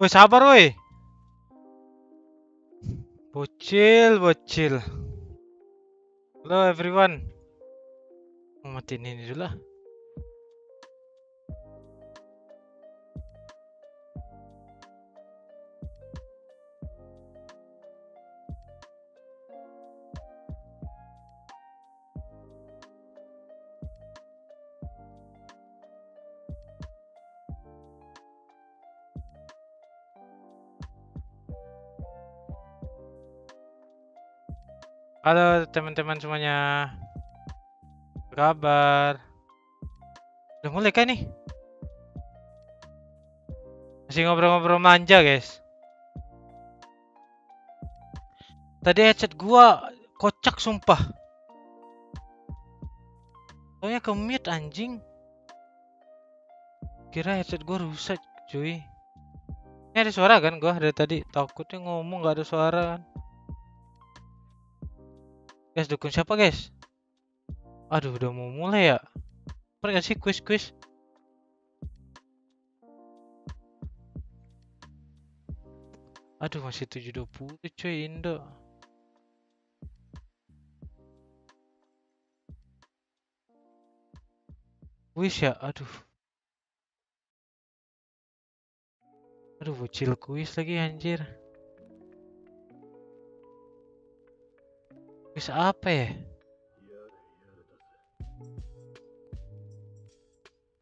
Woi, sabar woi. Bocil. Hello everyone. Matiin ini dulu lah. Halo teman-teman semuanya. Apa kabar? Udah mulai kan nih? Masih ngobrol-ngobrol manja, guys. Tadi headset gua kocak sumpah. Soalnya ke-mute anjing. Kira headset gua rusak, cuy. Ini ada suara kan gua dari tadi? Takutnya ngomong gak ada suara kan. Guys, dukung siapa, guys? Aduh, udah mau mulai ya. Pernah gak sih quiz? Aduh, masih 7.20 cuy, Indo. Quiz ya, aduh. Aduh, bocil quiz lagi anjir. Quiz apa ya?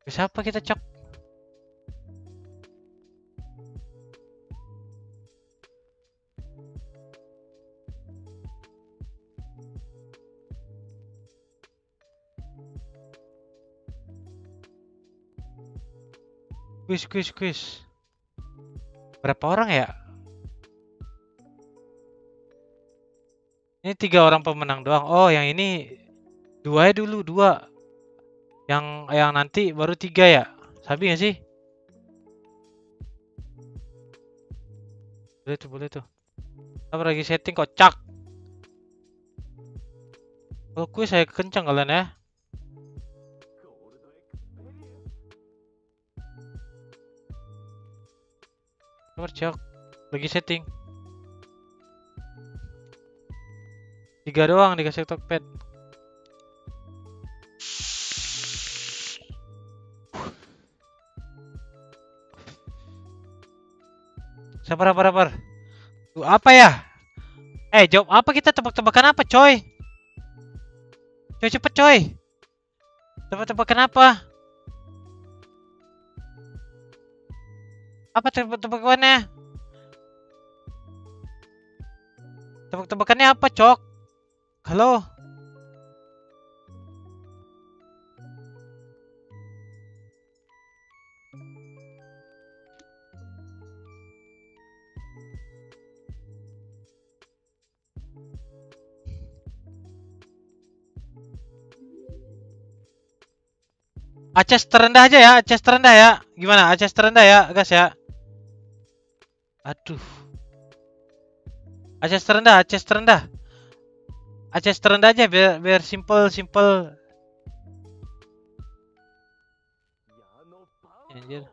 Quiz apa kita cok? Quiz. Berapa orang ya? Ini 3 orang pemenang doang. Oh, yang ini 2 dulu, 2. Yang nanti baru 3 ya? Sabi gak sih? Boleh tuh. Apa lagi setting kocak? Kalau quiz saya kencang kalian ya. Sabar cok. Lagi setting. 3 doang dikasih tokped. Sabar. Tuh, apa ya? Jawab apa kita tebak-tebakan apa, coy? Coy cepet, coy. Tebak-tebakan apa? Apa tebak-tebakannya? Tebak-tebakannya apa, cok? Halo? Aces terendah aja ya, Aces terendah ya. Gimana? Aces terendah ya, guys ya. Aduh. Aces terendah. Aces terendah aja biar simple. Anjir.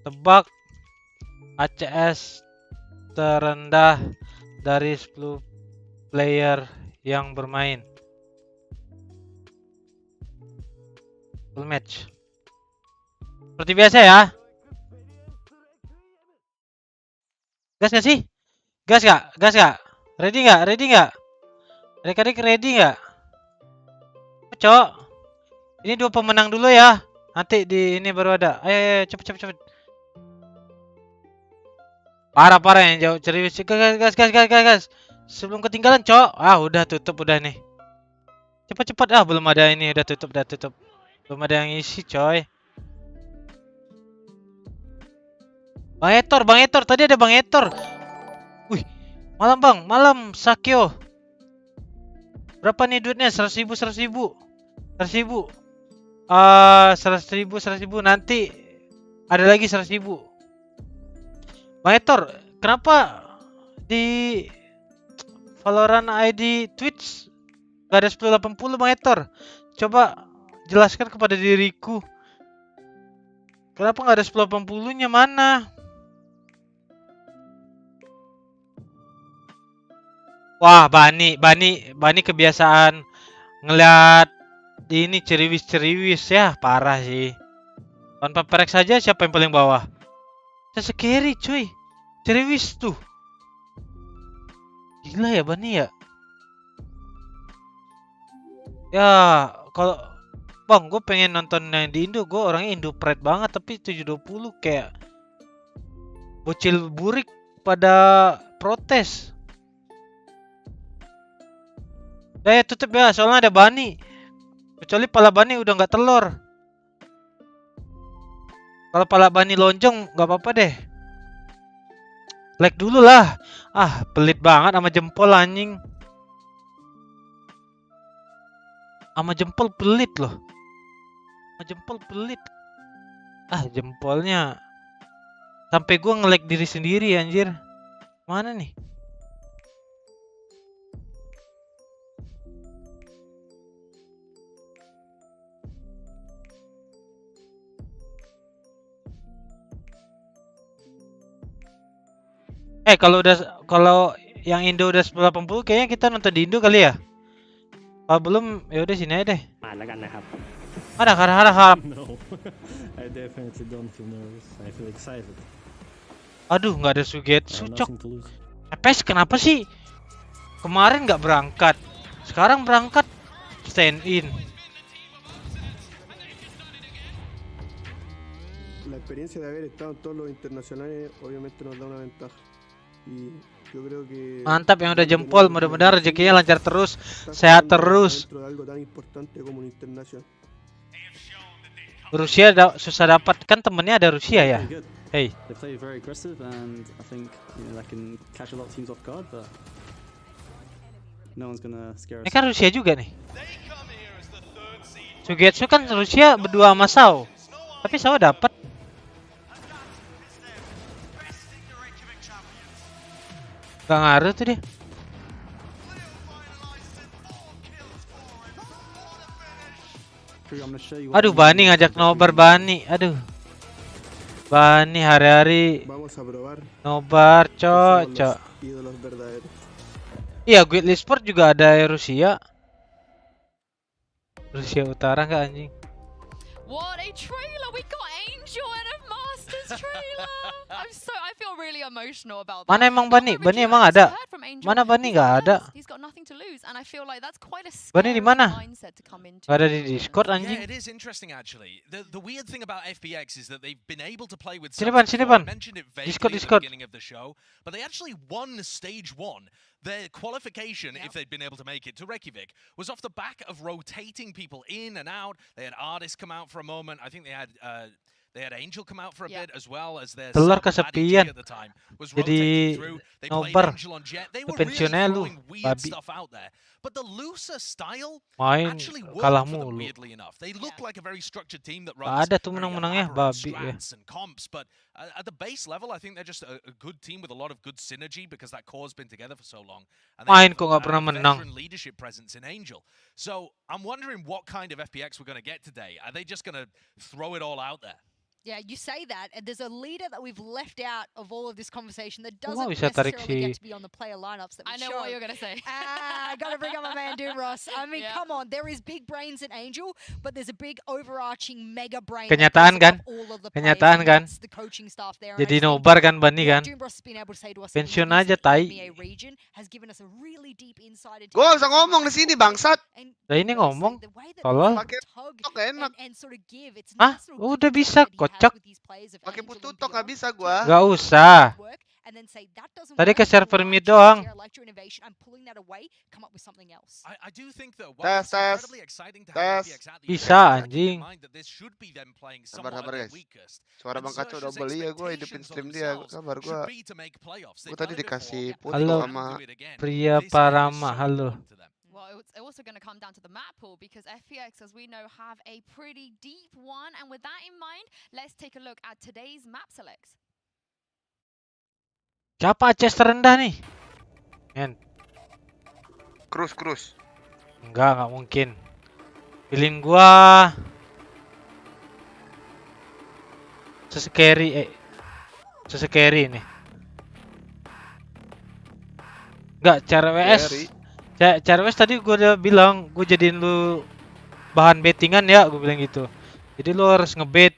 Tebak ACS terendah dari 10 player yang bermain. Full match. Seperti biasa ya. Gas gak sih? Gas gak? Ready gak? Adik-adik ready gak? Cok. Ini 2 pemenang dulu ya. Nanti di ini baru ada. Ayo cepet. Parah yang jauh serius. Gas. Sebelum ketinggalan, cok. Udah tutup udah nih. Cepet. Belum ada ini, udah tutup. Belum ada yang isi, coy. Bang Etor, tadi ada Bang Etor. Wih, malam Sakyo. Berapa nih duitnya? 100.000. 100.000 nanti ada lagi 100.000. Bang Hector, kenapa di Valorant ID Twitch gak ada 1080 Bang Hector? Coba jelaskan kepada diriku. Kenapa nggak ada 1080-nya mana? Wah, Bani kebiasaan ngeliat ini ceriwis ya, parah sih. Tanpa perek saja siapa yang paling bawah? Saya scary cuy, ceriwis tuh. Gila ya Bani ya. Ya kalau Bang, gue pengen nonton yang di Indo, gue orangnya Indo Pride banget, tapi 720 kayak bocil burik pada protes. Ya tutup ya, soalnya ada Bani. Kecuali pala Bani udah nggak telur. Kalau pala Bani lonjong nggak apa-apa deh. Like dulu lah. Ah, pelit banget sama jempol anjing. Sama jempol pelit loh. Sama jempol pelit. Ah, jempolnya sampai gua nge-lag diri sendiri anjir. Mana nih? Kalau yang Indo udah 1080 kayaknya kita nonton di Indo kali ya. Kalau belum ya udah sini aja deh. อ่านแล้วกันนะครับ Harap. No I definitely don't feel nervous I feel excited Aduh, nggak ada Sugetsu, cok. nothing to lose EPS kenapa sih? Kemarin nggak berangkat, sekarang berangkat stand in. La experiencia de haber estado en todos los internacionales obviamente nos da una ventaja y yo creo que Mantap yang udah jempol, mudah-mudahan rezekinya lancar terus, sehat terus. dentro de algo tan importante como un internacional. Rusia susah dapat, kan temennya ada Rusia ya. Very good. Hey, They play very aggressive and I think that can catch a lot of teams off guard but no one's gonna scare ini us. kan Rusia juga nih. Sugetsu kan Rusia berdua sama Sao, tapi Sao dapat. Gak ngaruh tuh dia. KRU, I'm gonna show you what Aduh, you can Bani do. ngajak nobar Bani. Aduh. Bani hari-hari Vamos a probar nobar, que somos cok. los ídolos verdaderos. Iya, Guild Esports juga ada Rusia. Rusia Utara nggak anjing? What a trailer! We got Angel in a Masters trailer. I feel really emotional about that. Mana emang Bani? Bani emang ada? Mana Bani nggak ada? He's got nothing to lose, and I feel like that's quite a Bani di scary mana? mindset to come into. Nggak ada di Discord Yeah, anjing. it is interesting actually. The weird thing about FPX is that they've been able to play with Sini, subs Ban, sini, before. I Ban. mentioned it vaguely Discord, at Discord. the beginning of the show, but they actually won stage 1. Their qualification, if they'd been able to make it to Reykjavik, was off the back of rotating people in and out. They had artists come out for a moment. I think they had Angel come out for a bit as well as their Telur sub, Maddie G kesepian. at the time was Jadi rotating through. They played nobar. Angel on Jet. They were Lu really pensiunnya lu, throwing weird babi. stuff out there. But the looser style Main actually kalah worked for them mulu. weirdly enough. They look like a very structured team that Nggak runs ada tuh very menang-menangnya, elaborate babi ya. strats and comps, but at the base level, I think they're just a good team with a lot of good synergy because that core's been together for so long. And they Main have, kok nggak pernah menang. veteran leadership presence in Angel. So I'm wondering what kind of FPX we're going to get today. Are they just going to throw it all out there? Yeah, you say that, and there's a leader that we've left out of all of this conversation that Kok doesn't bisa tarik necessarily si get to be on the player lineups that we I know show. what you're gonna say. I gotta bring up my man Doom Ross. I mean, Yeah. come on, there is big brains in Angel, but there's a big overarching mega brain. Kenyataan kan? All of the Kenyataan players, kan? and that's the coaching staff there. and I Jadi just think nobar kan Bani what kan? Doom Ross has been able to say to us in Pensiun interviews aja, in the tai. EMEA region has given us a really deep insight into. Gua usah ngomong di sini bangsat. And Lah ini honestly, ngomong. the way that Tolol. they Pakai tug tutok enak. and sort of give, it's Hah? natural Udah gift bisa, that he has kocak. with these players of Pakai Angel and pututok nggak beyond bisa to gua. Nggak usah. work and then say that doesn't Tadi work, ke server I'm mid changing doang. their Electro innovation, I'm pulling that away, come up with something else. I do think that while Tes, it's tes. incredibly exciting to have Tes. FPX at the Bisa, end, keep anjing. in mind that this should be them playing Sabar, somewhat sabar, at their guys. weakest. Suara And Bang Kaco Search's double ya, gua hidupin expectations of stream dia. themselves Kabar should gua. be to make playoffs. Gua They've tadi done it dikasih before. putih Halo, They sama can do it again. Pria This game is Parama, so halo. important to them. Well, it's also going to come down to the map pool because FPX, as we know, have a pretty deep one. And with that in mind, let's take a look at today's map selects. Siapa chest terendah nih? Men, Krus. enggak mungkin. Pilihin gua sesekeri nih. Enggak, cara WS. Carry. Cara WS tadi gua udah bilang, gua jadiin lu bahan bettingan ya, gua bilang gitu. Jadi lu harus ngebet.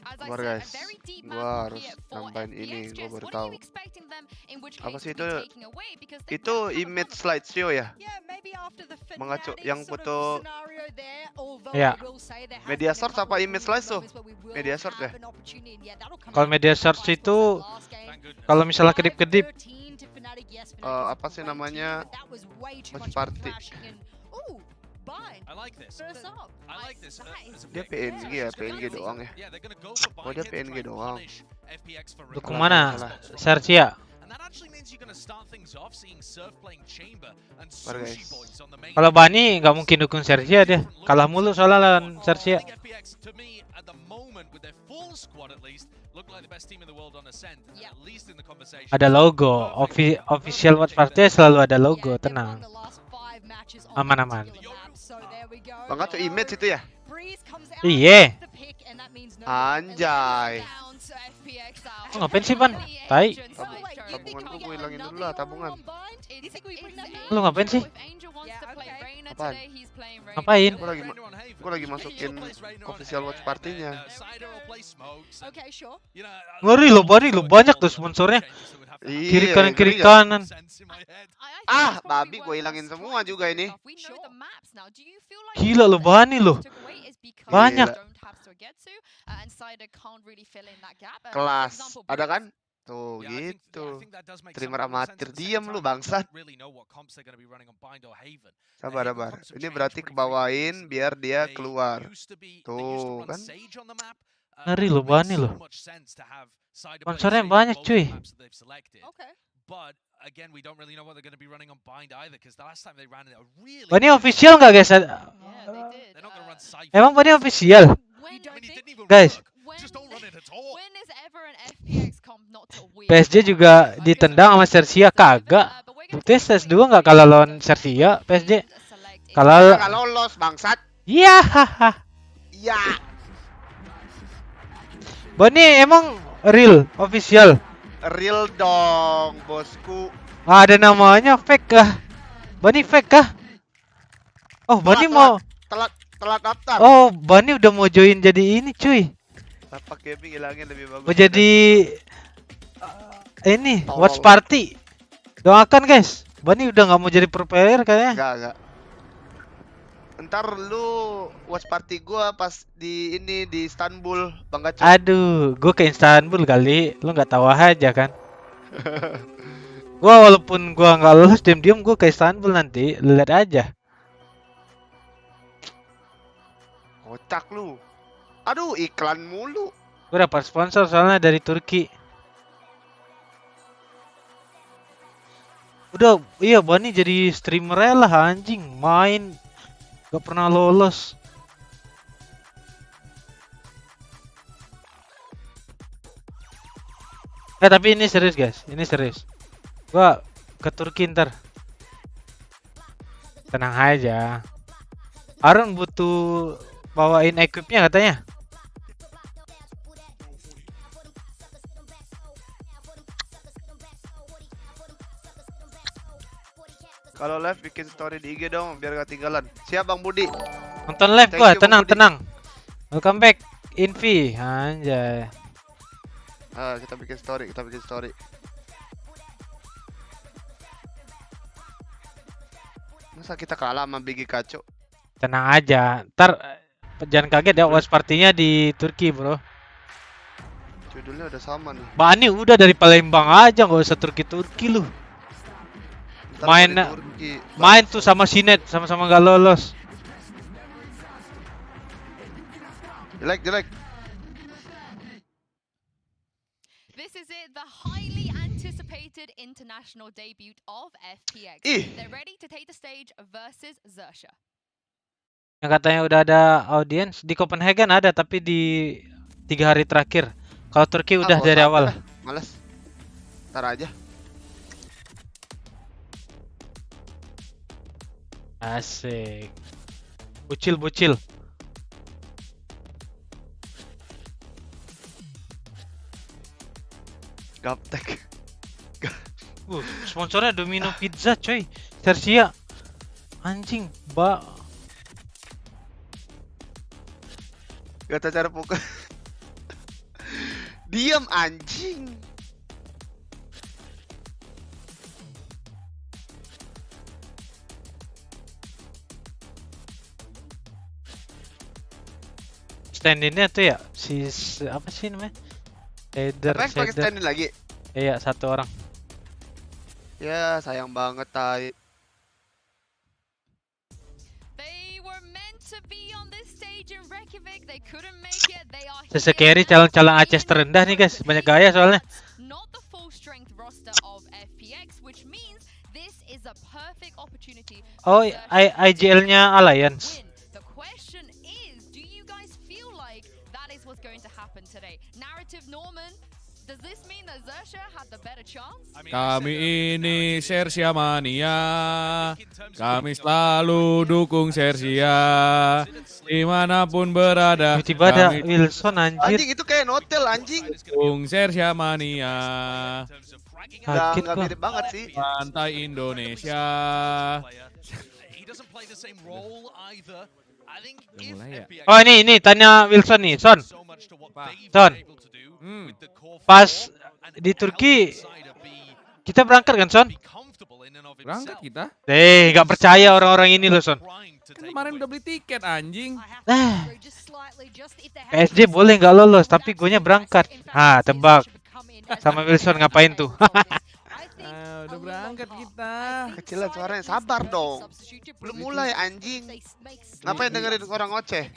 As I Sabar, said, a guys. very deep Gua map harus here for nambahin FPX. ini, gua Jess, baru what are tahu. you expecting them in which Apa case sih to be itu? taking away? Because they Itu don't have a image lot of- slideshow ya? Yeah, maybe after the Mengacu fanatic yang sort of foto scenario there, although Ya. I will say there has Media been a source couple apa of image really slice tuh? moments where we will Media source have ya? an opportunity, and yeah, that'll come Kalau out media quite search close itu that last game. Thank goodness. kalau misalnya kedip-kedip 5-13 to Fnatic. Yes, Fnatic is a apa sih great namanya? team, but that was way too Watch much for party. crashing in. Ooh, bind. I like this. First up. I like this. That is as a Dia pick. PNG ya, It's gonna PNG be- doang ya. Yeah, they're gonna go for Oh, dia bind here to PNG try and doang. punish FPX for dukung recovering mana? the spots from Sersia. And that actually means you're going to start things off seeing Surf playing Chamber and Baru, Sushi guys. Boys on the main. Kalau Bani nggak mungkin dukung Sersia dia. Kalah mulu soalnya lawan I Sersia. think FPX, to me, at the moment, with their full squad at least, look like the best team in the world on Ascent, Yeah. at least in the conversation. Ada logo. Official watch party selalu ada logo, Yeah, they've tenang. won the last 5 matches on Aman, that aman. particular map, so there we go. Bang Acu image itu ya? Breeze comes out Iya. with the pick, and that means no Anjay. Down to FPX out. Oh, ngapain sih, Ban? Tai. Tabungan gua hilangin dulu lah, tabungan. Lu ngapain sih? Apaan? Ngapain? Gua lagi masukin official watch partinya. Okay, sure. Ngeri lo Bani lo, banyak tuh sponsornya. Kiri kanan kiri ngeri ya. kanan. Ah, babi, gua hilangin semua juga ini. Gila lo Bani lo. Banyak. Kelas. Ada kan? Tuh gitu. Streamer amatir, diam lu bangsat. Sabar. Ini berarti kebawain biar dia keluar. Tuh kan. Ngeri lo Bani lo. Sponsornya banyak cuy. Okay. Bani official nggak guys? Emang Bani official? Guys. PSG juga ditendang sama Sersia kagak. Bukti tes 2 nggak kalah lawan Sersia PSG. Kalah. Nggak lolos bangsat. Iya haha. Iya. Bani emang real official. Real dong, bosku. Ada namanya fake kah? Bani fake kah? Oh, Bani mau. Telat daftar. Oh, Bani udah mau join jadi ini cuy. Tapak gaming hilangin lebih bagus. Mau jadi ini Tolol. watch party. Doakan guys. Bani udah nggak mau jadi pro player kayaknya. Enggak. Ntar lu watch party gua pas di ini di Istanbul, Bang Gacu. Aduh, gue ke Istanbul kali. Lu nggak tahu aja kan? Gua walaupun gua nggak lulus diam-diam gue ke Istanbul nanti. Lu lihat aja. Kocak lu. Aduh, iklan mulu. Gue dapat sponsor soalnya dari Turki. Udah, iya Bani jadi streamer lah anjing, main gak pernah lolos. Tapi ini serius guys, ini serius. Gua ke Turki ntar. Tenang aja. Aaron butuh bawain equipnya katanya. Kalau live bikin story di IG dong biar gak tinggalan. Siap Bang Budi. Nonton live Thank gua, you, Bang Budi. tenang. Welcome back, Invi. Anjay. Kita bikin story. Masa kita kalah sama Bigi Kaco? Tenang aja. Ntar jangan kaget ya, watch partinya di Turki, bro. Judulnya udah sama nih. Bani udah dari Palembang aja, nggak usah Turki lu. Ntar Main- gua di Turki. Main tuh sama Sinet, sama-sama nggak lolos. Jelek. This is it, the highly anticipated international debut of FPX. Ih. They're ready to take the stage versus Zersha. Yang katanya udah ada audiens di Copenhagen ada, tapi di 3 hari terakhir. Kalau Turki udah nggak dari usah awal. dah, males. Ntar aja. Asik. Bocil. Gaptek. Sponsornya Domino Pizza, coy. Sersia. Anjing, Gak tau cara pukul. Diam anjing. stand-innya tuh ya apa sih namanya? Apa pakai stand-in lagi? Iya, 1 orang. Ya sayang banget tai. They were meant to be on this stage in Reykjavik. They couldn't make it. They are Sese carry calon-calon Aceh terendah nih guys, banyak gaya soalnya. Not the full strength roster of FPX, which means this is a perfect opportunity. Oh, IGL-nya Alliance. The question is, do you guys feel like that is what's going to happen today? Narrative Norman, does this mean that Xerxia had the better chance? Kami ini Sersia Mania. Kami selalu dukung Sersia. Dimanapun berada. Tiba-tiba ada kami Wilson anjir. Anjing itu kayak notel anjing. dukung Sersia Mania. Kaget Nggak gua. mirip banget sih. Pantai Indonesia. Udah mulai ya? Oh ini tanya Wilson nih, Son. Son. Pas di Turki kita berangkat kan, Son? Berangkat kita? Nggak percaya orang-orang ini loh, Son. Kan kemarin udah beli tiket anjing. PSG boleh nggak lolos, tapi gue berangkat. Tebak. Sama Wilson ngapain tuh? Udah berangkat kita. Kecilan suaranya, sabar dong. Belum mulai anjing. Ngapain dengerin orang ngoceh?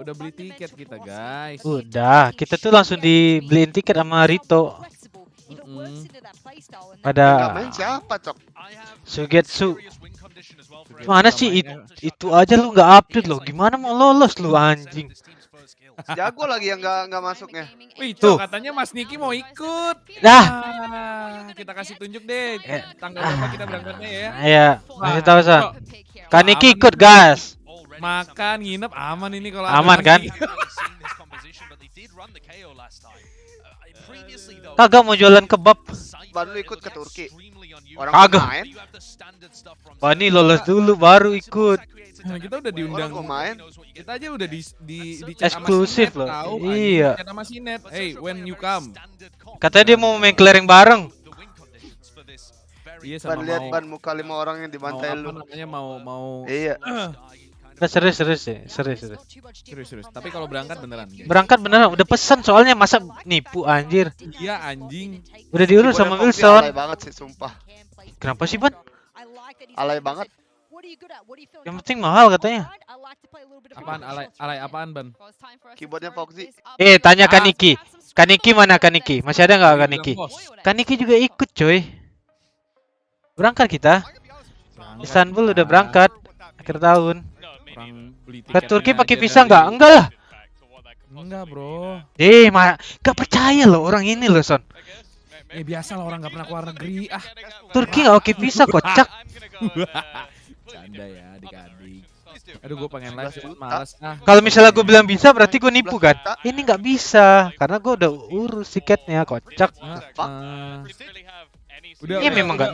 Udah beli tiket kita, guys. Udah, kita tuh langsung dibeliin tiket sama Rito. Nggak Pada main siapa cok? Sugetsu. Mana sih itu aja lu nggak update loh. Gimana mau lolos lu anjing? Jago lagi yang nggak masuknya. Wih, Tuh. katanya Mas Niki mau ikut. Dah. Kita kasih tunjuk deh tanggal berapa kita berangkatnya ya. Iya, masih tahu Son. Kaniki ikut gas. Makan, nginep aman ini kalau Aman ada kan? Niki. Kagak mau jualan kebab. Baru ikut ke Turki. Orang Kagak. main. Bani lolos dulu baru ikut. Nah, kita udah diundang. Orang mau main. Kita aja udah di chat sama Eksklusif Sinet, loh. tahu, Iya. anjing. Chat sama Sinet. Hey, when you come. Katanya dia mau main clearing bareng. Iya Ban sama lihat mau ban muka 5 orang yang mau dibantai apa lu. namanya mau Iya. Nah, serius ya, serius. serius. Tapi kalau berangkat beneran. guys. Berangkat beneran, udah pesan soalnya masa nipu anjir. Iya anjing. Udah diurus sama Keyboardnya Foxy Wilson. Alay banget sih sumpah. Kenapa sih, Ban? Alay banget. Yang penting mahal katanya. Apaan alay apaan ban? Keyboardnya Foxy. Tanya Kaniki. Kaniki mana Kaniki? Masih ada nggak Kaniki? Kaniki juga ikut, coy. Berangkat kita. Istanbul udah berangkat akhir tahun. Orang beli Ke tiketnya Turki pakai aja visa dari- nggak? Enggak lah. Enggak bro. Gak percaya loh orang ini loh, Son. Biasa lah orang nggak pernah keluar negeri. Turki nggak pakai visa, kocak. Canda ya adik-adik. Aduh gue pengen live cuma malas Kalau misalnya gue bilang bisa, berarti gue nipu kan? Ini nggak bisa, karena gue udah urus tiketnya, kocak. Iya, memang nggak.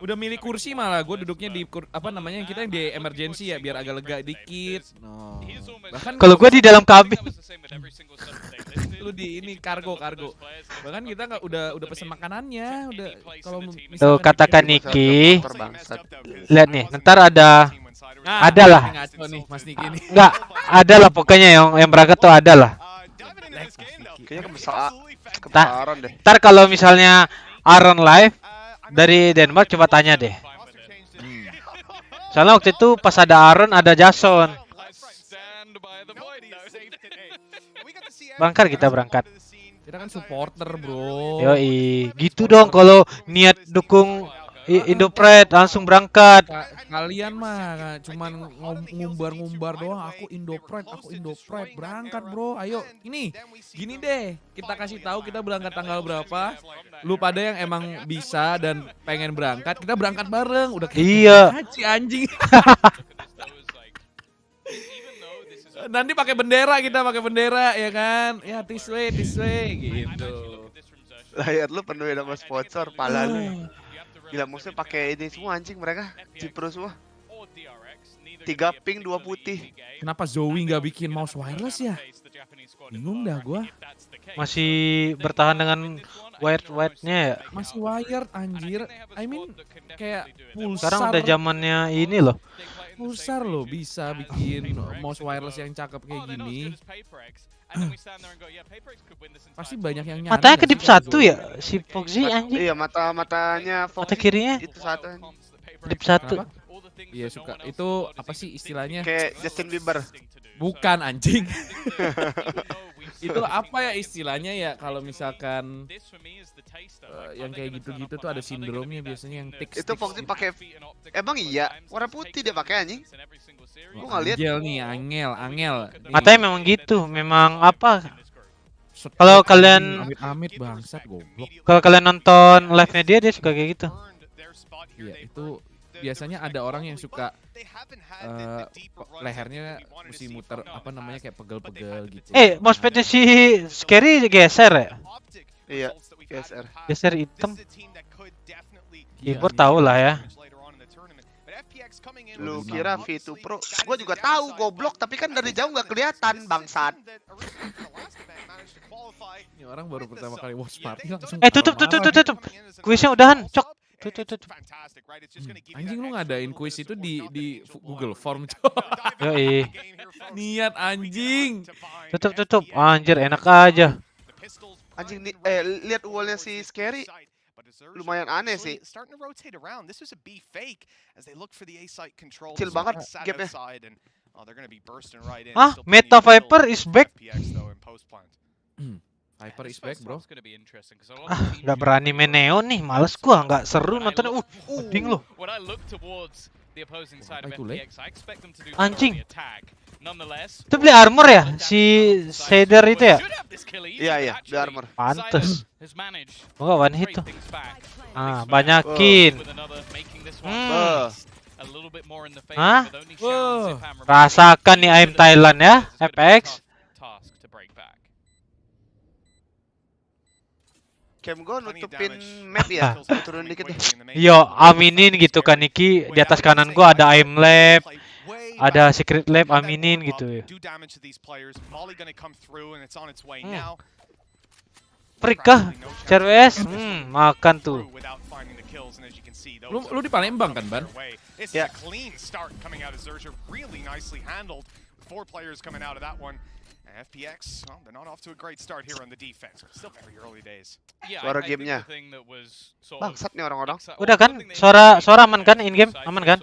Udah milih kursi malah gue duduknya di apa namanya kita di emergency ya biar agak lega dikit. No. Bahkan Kalau gue di dalam kabin. lu di ini kargo. Bahkan kita nggak udah pesen makanannya udah kalau Tuh katakan Niki. Terbangsat. Lihat nih, ntar ada lah. Ngaco nih Mas Niki nih. Nggak, ada lah pokoknya yang berangkat tuh ada lah. Kayaknya kebesaran deh. Ntar kalau misalnya Aaron live dari Denmark, coba tanya deh. Soalnya waktu itu pas ada Aaron, ada Jason. Kita berangkat. Kita kan supporter bro. Yoi, gitu dong kalau niat dukung Indopred langsung berangkat. Kalian mah cuman ngumbar-ngumbar doang. Aku Indo Pride, berangkat bro. Ayo, ini gini deh. Kita kasih tahu kita berangkat tanggal berapa. Lu pada yang emang bisa dan pengen berangkat, kita berangkat bareng. Udah kayak Iya. haji anjing. Nanti pakai bendera, kita pakai bendera ya kan? Ya this way gitu. Layar lu penuh sama sponsor, pala lu. Gila, maksudnya pakai ini semua anjing mereka, Cipro semua. 3 pink, 2 putih. Kenapa Zoe nggak bikin mouse wireless ya? Bingung dah gua. Masih bertahan dengan wired-nya ya. Masih wired anjir. I mean kayak pulsar. Sekarang udah zamannya ini loh. Pulsar loh bisa bikin mouse wireless yang cakep kayak gini. Pasti banyak yang nyari. Matanya nggak kedip sih kalau satu Zoe? ya si Foxy anjing. Iya, matanya Foxy Mata kirinya itu satu. kedip satu. Kenapa? Iya suka. Itu apa sih istilahnya? Kayak Justin Bieber. Bukan anjing. Itu apa ya istilahnya ya kalau misalkan yang kayak gitu-gitu tuh ada sindromnya biasanya yang tics. Itu Foxy pakai, emang iya warna putih dia pakai anjing. Gua nggak lihat. Angel nih, angel. Nih, Matanya memang gitu, memang apa? Kalau kalian amit-amit bangsat goblok. kalau kalian nonton live-nya dia suka kayak gitu. Iya, itu biasanya ada orang yang suka lehernya mesti muter apa namanya kayak pegel-pegel gitu. Mousepadnya si Scary geser ya? Iya, geser. Geser hitam. Iya, Keyboard tahu lah ya. Lu kira V2 Pro? Gua juga tahu goblok, tapi kan dari jauh nggak kelihatan bangsat. Ini orang baru pertama kali watch party langsung Tutup. Kuisnya udahan, cok. Tutup. Anjing lu ngadain kuis itu di Google Form, cok. Yoi. Niat anjing. Tutup. Anjir, enak aja. Anjing nih, lihat wallnya si Scary. Lumayan aneh sih. Kecil banget gapnya. Meta Viper is back. Hyper is back, bro. Nggak berani main Neo nih, males gua, nggak seru nontonnya. Ding lu. Anjing. Itu beli armor ya? Si Shader itu ya? Iya, the armor. Pantes. Gua one hit tuh. Banyakin. Hah? Rasakan nih aim Thailand ya, FX. Cam gue nutupin map ya, turun dikit deh. Yo, aminin gitu kan Niki. Di atas kanan gua ada aim lab, ada secret lab, aminin gitu ya. Freak kah? CRWS? Makan tuh. Lu di Palembang kan, Ban? Ya. FPX, well, they're not off to a great start here on the defense. Still very early days. Suara gamenya. Bangsat nih orang-orang. Udah kan? Suara aman kan in game? Aman kan?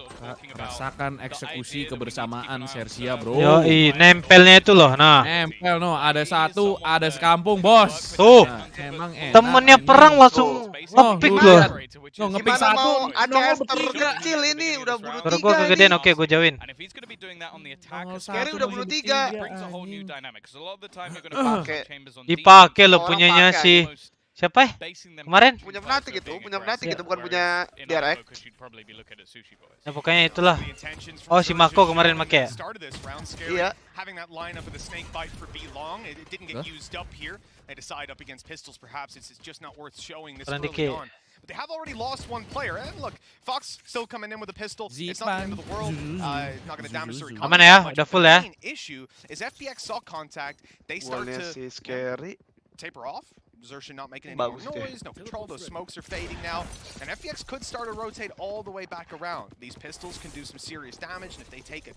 Rasakan eksekusi kebersamaan Sersia, bro. Yoi, nempelnya itu loh. Nah, Nempel no, ada satu, ada sekampung, bos. tuh. Nah, emang enak. Temennya anjing. perang langsung ngepick lu loh. lihat. No, ngepick Gimana satu. mau ada nongol Esther bertiga. kecil ini udah bunuh Suara 3 gua kegedean, ini. oke gua jauhin. Nongol Scary satu, udah nongol bunuh bertiga, 3. anjing. Dipakai loh Tolong punyanya pakai, si siapa ya? Kemarin? Punya Fnatic itu, bukan punya DRX. Ya pokoknya itulah. Oh, si Mako kemarin make ya? Iya. Having that lineup of the snake bite for B long, it didn't get used up here. They decide up against pistols, perhaps it's just not worth showing this early on. But they have already lost one player. And look, Fox still coming in with a pistol. It's not the end of the world. Not going to damage the recovery. Aman ya, much. udah full The ya. main issue is FPX saw contact. They start Wallnya to si Scary. taper off. Xerxia not making any more Bagus deh. noise, no control, those smokes are fading now. And FPX could start to rotate all the way back around. These pistols can do some serious damage, and if they take a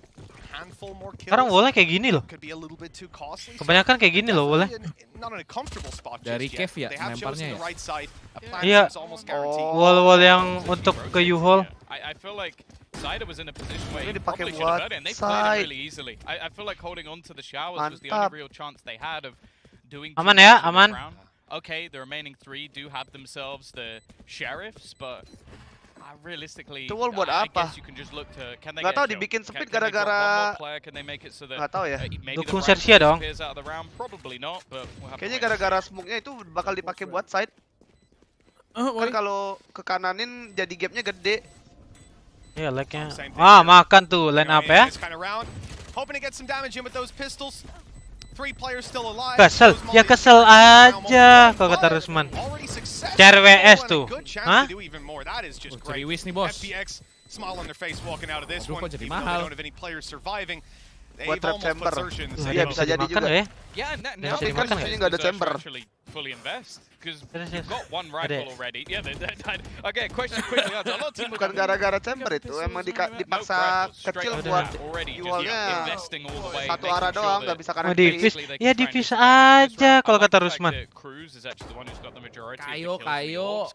handful more kills, Sekarang wallnya kayak gini loh. could be a little bit too costly. Kebanyakan kayak gini loh wallnya. Not in a comfortable spot Dari just yet. cave ya, They have chosen lemparnya the ya? right side. A plan Iya. is almost guaranteed. Wall-wall yang untuk ke U-Hall. I feel like Cider was in a position where Ini he dipakai probably should have buat heard it, and they played it side. really easily. I feel like holding on to the showers was the Mantap. only real chance they had of doing Aman too ya, much in the aman. round. Okay, the remaining three do have themselves the sheriffs, but Realistically, Itu wall buat I apa? guess you can just look to, can they Nggak get tahu a kill? dibikin speed Can they drop gara-gara- one more player? Can they make it so that Nggak tahu ya. maybe the Dukung Ryan Sersia dong. disappears out of the round? Probably not, but we'll have to Kayaknya wait and see. gara-gara smoke-nya itu bakal dipakai buat side. Kan kalau ke kananin jadi gapnya gede. Iya, lag-nya. Makan tuh line up ya. Hoping to get some damage in with those pistols. 3 players still alive. Kesel, ya kesel aja kalau kata Rusman. CRWS tuh. Hah? Ceriwis nih bos. FPX smile on their face walking out of this Aduh, one. kok jadi Even though they mahal. don't have any players surviving. Buat trap chamber. Iya, bisa jadi juga. Ya? Yeah, now Tapi the kan question sini is, nggak ada does Zercher chamber. actually fully invest? Because Yes. you've got one rifle already. Yeah, okay, question quickly. A lot of teams Bukan gara-gara chamber itu, emang dipaksa kecil buat wallnya satu arah doang, nggak bisa kanan kiri. Ya divisi aja kalau kata Rusman. Kayo.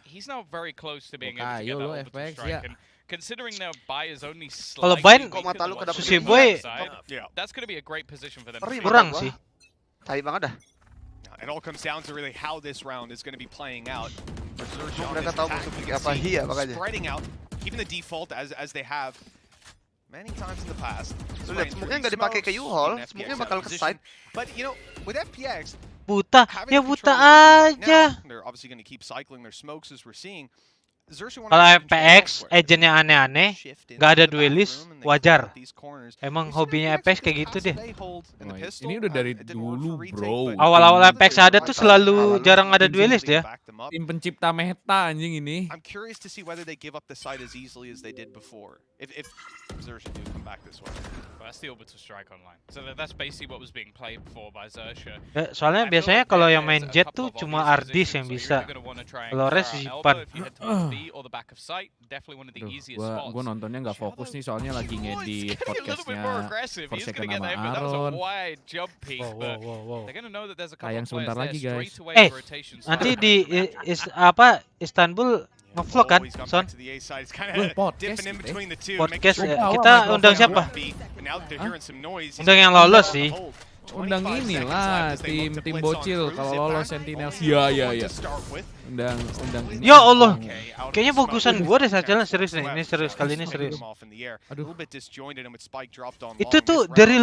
He's now very close to being able to Kayo get that lo, orbital FX, strike. ya. And considering their buy is only Kalau slightly Bain, weaker kok mata lu than kedap what's Susi on the Boy. outside, Yeah. that's going to be a great position for them. Perih Kurang mata gua. sih. Tai banget dah. It all comes down to really how this round is going to be playing out. Mereka tahu musuh pick apa iya makanya. Spreading out, keeping the default as they have many times in the past. Lu lihat, smoke-nya nggak dipakai ke U-Haul, smoke-nya bakal ke side. But you know, with FPX, Buta, having ya the buta control right aja. now, they're obviously going to keep cycling their smokes as we're seeing. Zercher wanna Kalau have control FPX elsewhere. agentnya aneh-aneh, Shift nggak ada into the duelist, back room and they wajar. cut these corners. Emang We've seen hobinya FPX FPX with kayak the gitu passive deh. they hold in the Wah, pistol, ini udah dari it didn't work dulu, for retake, bro. but- Awal-awal FPX ada tuh selalu jarang ada duelist ya. Back them up. Tim pencipta meta anjing ini. I'm curious to see whether they give up the side as easily as they did before. If Zercher do come back this way. Well, that's the orbital strike online. So that's basically what was being played before by Zercher. Ya, soalnya I feel biasanya like kalau there- yang main there's a jet couple tuh of cuma obvious Ardis positions, yang so bisa. you're gonna wanna try and Kalau clear rest out Zipan. elbow if you head towards B or the back of sight. Definitely one of the Aduh, easiest spots. gua nontonnya nggak fokus nih soalnya lagi ngedit He's getting a little bit more podcastnya aggressive. He's Forsaken gonna get sama that, but that was a Aaron. wide jump peak. But they're gonna know that there's a couple Tayang of players sebentar there lagi, guys. straight away. Eh, the rotation nanti starts. di Istanbul ngevlog kan, Always gone Son? back to the A side. It's kind Wih, of podcast dipping in gitu ya. between the two. Podcast making ya. Wah, Kita wah, undang wah, siapa? But now that they're hearing some noise, Undang yang lolos sih. Undang inilah tim bocil kalau lolos Sentinels. Iya. Undang ini. Ya Allah, kayaknya bagusan gua deh sajalah, serius nih. Ini serius, kali ini serius. Aduh. Itu tuh dari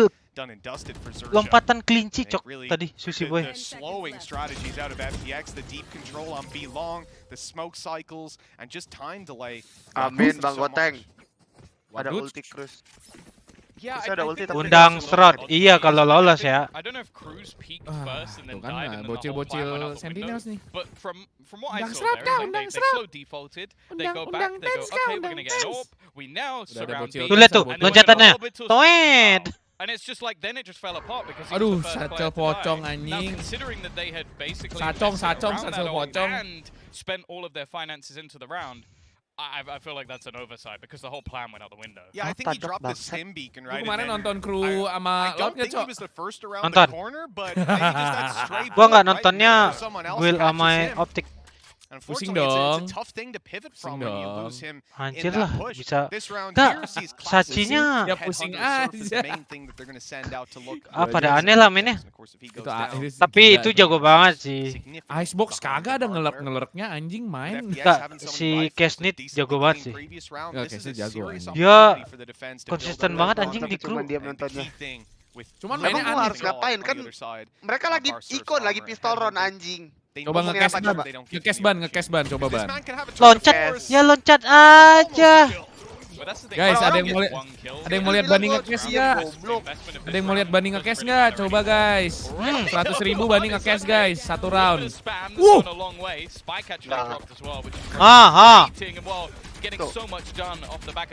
lompatan kelinci cok tadi, Susi Boy. The slowing strategies out of FPX, the deep control on B long, the smoke cycles, and just time delay. Amin Bang So Goteng. much. Ada Waduh. ulti Cruz. Yeah, Bisa ada ulti tapi Undang Strot, iya kalau lolos ya. I don't know if Cruz peaked Ah, first and then tuh kan, died and then the whole plan went bocil-bocil out the window. Sentinels nih. But from what I Undang saw Strot there, kah? is like Undang they Strot. slow defaulted, they go back, Undang they go, Dance kah? okay, we're Undang gonna get an Dance. orb. We now Udah ada surround bocil B. Tuh lihat tuh, and then when the loncatannya. orbital's- Toet. And it's just like then it just fell apart because he Aduh, was the first sacel player to die. pocong, Now anjing. considering that they had basically Sacong, invested sacong, around sacel that orb pocong. and spent all of their finances into the round, I feel like that's an oversight because the whole plan went out the window. Yeah, I think he Tadok dropped the bangsat. stim beacon, Gue right? kemarin and then nonton kru I sama don't Lautnya, think he Cok. was the first around Nonton. the corner, but maybe just that stray Gua nggak bullet, right? nontonnya Maybe someone else Will catches sama him. Optik. Unfortunately, dong. it's a tough thing to pivot Pusing from when you dong. lose him Anjir in that lah, push. bisa. This round Nggak, here sees classic Sachinya Ya, pusing head on the surface, aja. the main thing that they're going to send out to look Ah, Gua pada aja aneh lah mainnya. And of course, if he Itu goes down, Tapi gila itu tuh. jago banget sih. significantly Icebox behind kagak the ada guard there. ngelep-ngelerknya anjing main. With FPX Nggak, having so many si rifles, Kesnit decently jago banget clean sih. previous round, Ya, this is Kesnit a jago, serious anjing. Ya, opportunity for the defense to build konsisten up banget that anjing run. di Tapi kru. cuma dia And the nontonnya. key thing with Cuman limited mainnya Emang gua aneh. harus ngapain kan? on the other side, Mereka lagi Bar Surf's ikut lagi armor pistol ahead of round them. anjing. They Coba know ngekes what ban, they don't give ngekes the ban, opportunity. ngekes ban, coba This ban. man can have a Loncat, triple ya loncat aja. But that's the thing. Guys, ada Orang yang mau gets lihat- one kill. Ada yang mau lihat Bilang Bani gua ngekes diem, nggak? goblok. Ada yang mau lihat Bani ngekes nggak? Coba guys. 100.000 Bani ngekes guys, satu round. Wuh. Ah, Tuh.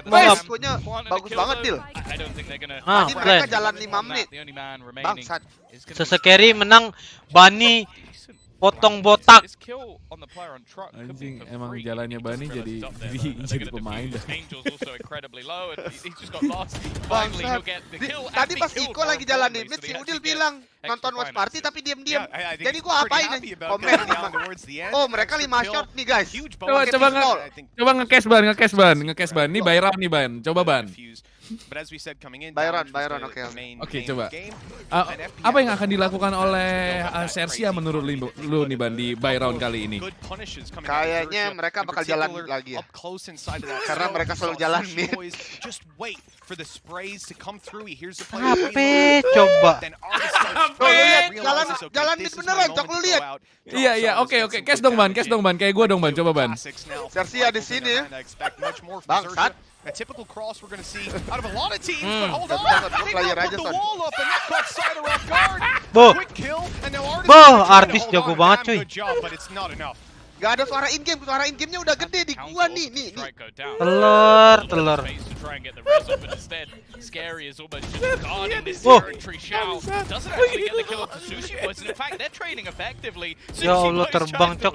Wes. Resikonya bagus banget, Dil. Ah, Nanti mereka Glenn. jalan 5 menit. Bangsat. Sesekeri menang Bani potong botak. Anjing, emang jalannya Bani jadi pemain dah. Bangsat. Tadi pas Iko lagi jalan di mid, si Udil bilang nonton watch party tapi diam-diam. Jadi gua apain nih? Komen Oh, mereka 5 shot nih guys. Coba ngekes ban. Ini by round nih ban. Coba ban. But as we said coming in, Byron, damage was oke. the main Oke, game coba. of the game. Apa yang akan dilakukan oleh Sersia menurut lu nih Ban di buy round kali ini? Good punishes coming out of Kayaknya Zersia, mereka in bakal jalan particular, lagi ya. up close inside of that Karena smoke. mereka We selalu saw jalan Sushi mid. Boys just wait for the sprays to come through. He hears the play. Apa? Coba. Then Artis starts Tuh, lu lihat, realizes, okay, jalan this mid is my beneran, moment Cok, to lu go lihat. out. Iya, iya, oke. Cash dong Ban, kayak gue dong Ban, coba Ban. Sersia di sini. Bangsat. A typical cross we're going to see out of a lot of teams, but hold Tapi on. jangan, gua They player now aja, put the Son. wall up, and that caught Cider off guard. Boh. Quick kill, and now Artis Boh, is trying to Artis hold jago on. banget, Damn cuy. good job, but it's not enough. Gak ada suara in game nya udah gede di gua nih. Telur. Scary is almost just guarding this Oh. territory. Shao doesn't actually get the kill onto Sushi Boys, and in fact they're trading effectively. Ya Allah, terbang, Cok.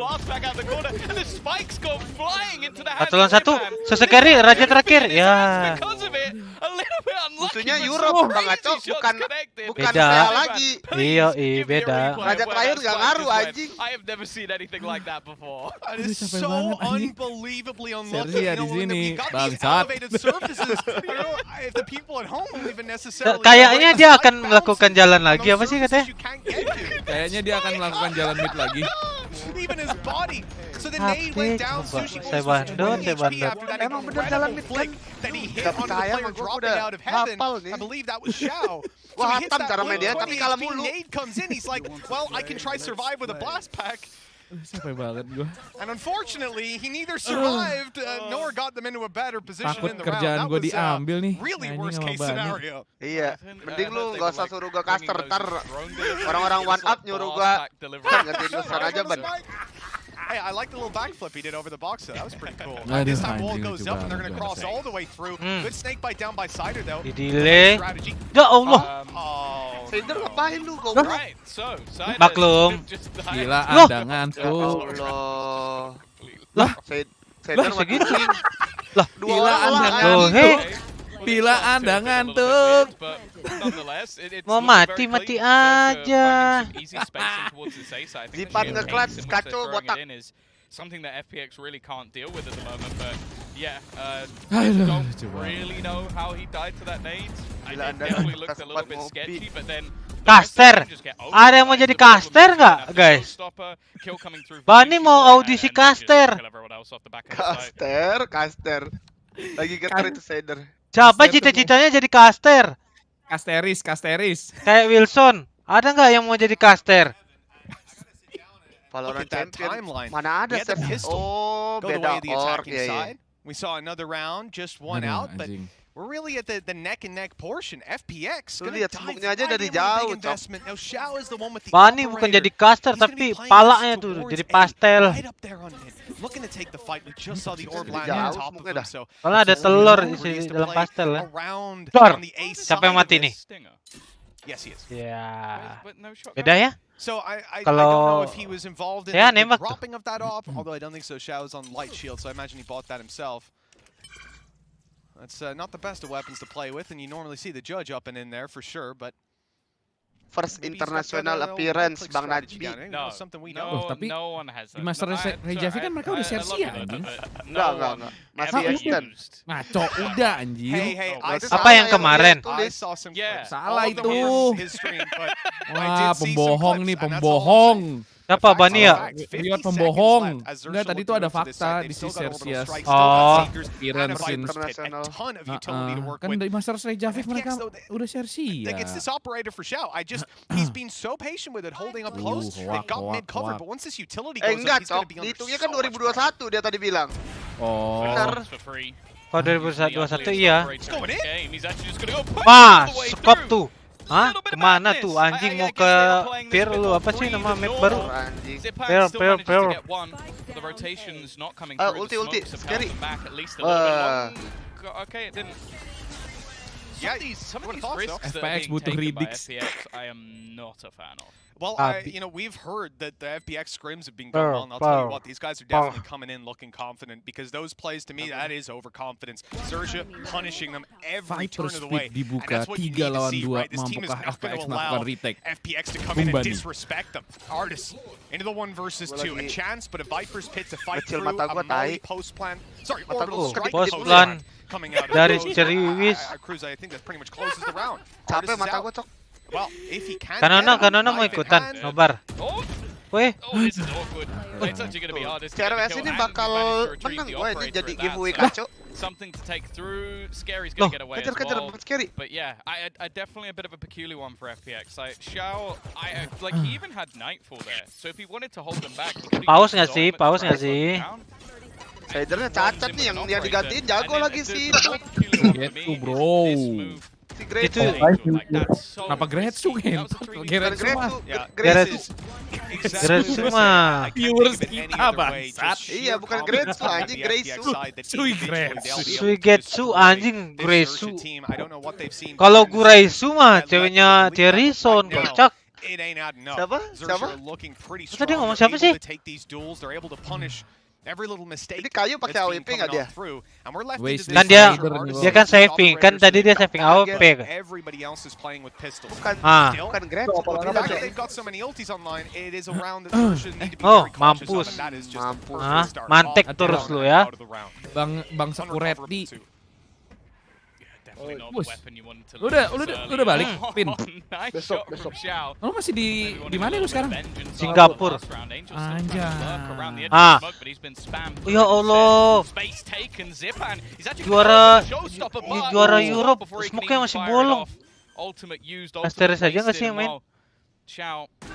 Spikes go flying into the Satu lawan satu. Sesekali raja terakhir. Ya. Because of it, a little bit unlucky. Musuhnya but Europe, some Bang crazy Acok, shots bukan connected. Beda. PLA lagi. Iya, Give me a beda. replay Raja of where terakhir that nggak spike ngaruh, just went. anjing. I have never seen anything like that before. That is capek so banget, anjing. unbelievably unlucky. Sersia di You know, when sini, we got these bangsat. elevated surfaces, you know, if the people at home will even necessarily Kayaknya dia akan bounces melakukan jalan on lagi, those apa sih surfaces katanya? you can't get to. Kayaknya dia akan melakukan jalan mid lagi. Even his body. So the nade Tapi went down. coba, Sushi saya Boys was bandot, 20 saya HP bandot. after that Emang bener jalan mid incredible flick kan? that he hit Gak onto the percaya, player emang gua dropping udah out of heaven. hafal nih. I believe that was Xiao. So Wah, he hits hatam that cara main dia, 120 tapi kalah HP mulu. nade comes in. He's like, well, I can try survive with a blast pack. Capek banget gue. And unfortunately, he neither survived nor got them into a better position Takut in the round. kerjaan That gue was diambil nih. really Anjing worst sama case Bani. scenario. Iya, mending lu gak usah suruh gua caster, ntar orang-orang one up nyuruh gua gantiin lu sana aja, Ban. Hey, I like the little backflip he did over the box. That was pretty cool. Aduh, This time wall anjing, goes lucu up and they're banget, going to cross Bang. all the way through. Good snake bite down by Cider though. Di delay. Strategy. Ya Allah. Oh, Cider no. ngapain lu, goblok? Right, so Cider Maklum. just Gila Loh. Anda ngantuk. Allah. Lah. Cider mati segitu. kucing. Lah, Dua gila orang Anda lah. Loh, ngantuk. he. Bila Anda ngantuk. Mau mati aja. Zipan nge-clutch, kacau, botak. Something that FPX really can't deal with at the moment, but yeah, Aduh, don't lucu banget. really know how he died to that nade. Gila, It Anda definitely kan looked a little bit ngopi. sketchy, but then Caster. Ada yang mau jadi caster nggak, guys? Bani mau audisi caster. Caster. Lagi getar itu Cider. Siapa cita-citanya jadi caster? Kasteris. Kayak Wilson. Ada nggak yang mau jadi caster? Valorant Look at that champion. timeline. Mana ada He had the Sens? pistol Oh, go the way beda of the org attacking ya ya. side. We saw another round, just one Aduh, out, but anjing. we're really at the neck and neck portion. FPX Lu gonna lihat dive smoke-nya aja right dari in with a big jauh, Cok. investment. Now Xiao is the one with the Bani bukan jadi operator. caster He's gonna tapi be playing palanya this tuh towards jadi A, pastel. right up there on mid. Looking to take the fight. We just saw the orb land Jauh on top of smoke-nya him, dah. so Soalnya ada it's a telur little di breeze sini to dalam play pastel ya. around Telur. on the A Siapa yang side of mati this. nih? Yes, he is. Ya. Beda ya? So I don't Kalau know if he was involved in saya the nembak tuh. dropping of that off, although I don't think so. Xiao was on light shield, so I imagine he bought that himself. That's not the best of weapons to play with, and you normally see the judge up and in there for sure, but First maybe he's got international that, appearance click Bang strategy Najmi. down there. You know, something we know. Loh, tapi no one has di that. Master Rejavi kan mereka udah Sersia, anjing. Enggak. Masih Eastern. Ngaco udah anjing. Hey, I Berarti saw- Apa yang kemarin? I saw some Yeah. clips. Salah All of them itu. were his stream, but I Wah, did see some pembohong clips, nih, and that's all I'm pembohong. Siapa Bani ya? Lihat pembohong. Enggak, tadi tuh ada fakta di si Sersias. Oh. International. Kan dari Master Rejavi mereka udah Sersia. Like it's this operator for Xiao. He's been so patient with it, holding up close. They've got mid covered, but once this utility goes up, Enggak, he's going Cok. to be under Dihitungnya so kan much pressure. 2021 dia tadi bilang. Oh. Benar. Kalau 2021 iya. Going in. Wah, skop tuh. Hah? Kemana tuh? Anjing mau ke Pier lu apa sih nama map baru? Anjing. Ulti. Scary. Okay, it didn't. Yeah, Some of these thought so. risks that FPX are being butuh taken by Ridix. FPX, I am not a fan of. Well, Abi. we've heard that the FPX scrims have been going well, and I'll tell you what, these guys are definitely coming in looking confident, because those plays, to me, that is overconfidence. Zersia punishing them every turn of the way, and dibuka that's what you 3 need to lawan see, 2. right? This team is Mampukah not going FPX to melakukan allow retake? FPX to come in and Bani. disrespect them. Artists into the 1 versus 2, a chance, but a Viper's pit to fight Kecil through, mata a gua, Molly tai. post plan. Sorry, Mata orbital gua, strike. post goes plan. in. coming out of Dari Cruz. Ceriwis. Cruz, I think that pretty much closes the round. Capek Artist is mata out. gua, Cok. Well, if he can Kanono mau ikutan, nobar. Oh, Weh, oh, this is awkward. It's actually going to be hard. This is gonna CRWS kill, ini and bakal he's managed to retrieve menang the gua, ini operator jadi at that, giveaway so kacau. something to take through. Scary's going to get away as Kejar, well. Scary. But yeah, I definitely a bit of a peculiar one for FPX. Like Xiao, like he even had Nightfall there. So if he wanted to hold them back, he could Paus nggak sih? Paus nggak sih? Sidernya cacat nih yang dia digantiin jago lagi sih. Gitu, bro. Si Great Itu Kenapa Gretsu ngentot? Gretsu mah. Viewers kita bangsat. Iya, bukan Gretsu anjing, Gretsu. Sui Gretsu. Suigetsu anjing Gretsu. Kalau Guraisu mah ceweknya Cherison, kocak. Siapa? Tadi ngomong siapa sih? Ini kayu pakai AWP nggak dia? Kan dia kan saving, kan tadi dia saving AWP. Bukan Gretsu. Oh, mampus. Mantek terus lu ya. Bang Sekureti. Udah balik, Pin. Besok. Lu masih di mana lu sekarang? Singapura. Anjay. Ya Allah. Juara Europe, smoke-nya masih bolong. Asteris aja nggak sih yang main?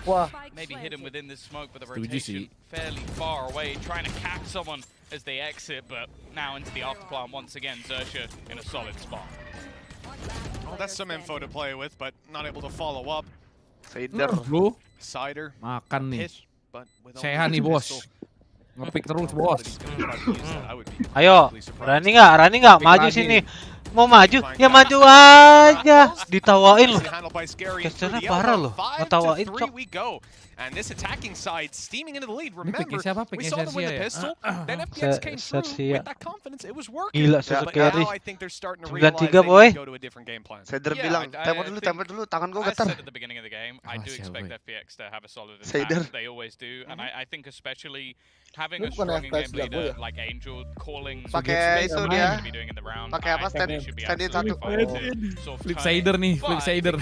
Wah, maybe hit him within this smoke, but the rotation fairly far away, trying to catch someone as they exit, but now into the afterplant once again. Xerxia in a solid spot. Well, that's some info to play with, but not able to follow up. Lu Cider. makan nih. Sehan nih, bos. Ngepick terus, bos. Ayo, Rani nggak? Maju sini. Mau maju? Ya maju aja. Ditawain loh. Casternya parah loh. Ngetawain, cok. And this attacking side steaming into the lead. Ini Remember, siapa? we saw them with the pistol. Then FPX came through with that confidence. It was working. Gila, But Sesukeri. now I think they're starting to realize 93, they boy. need to go to a different game plan. Sider bilang, tempo dulu, tangan gua I getar. said at the beginning of the game, I do expect FPX to have a solid Sider. attack. They always do, and I think especially having a strong game leader like Angel calling. Pakai itu dia. Pakai apa? Stand-in satu. Flip Sider nih, Flip Sider.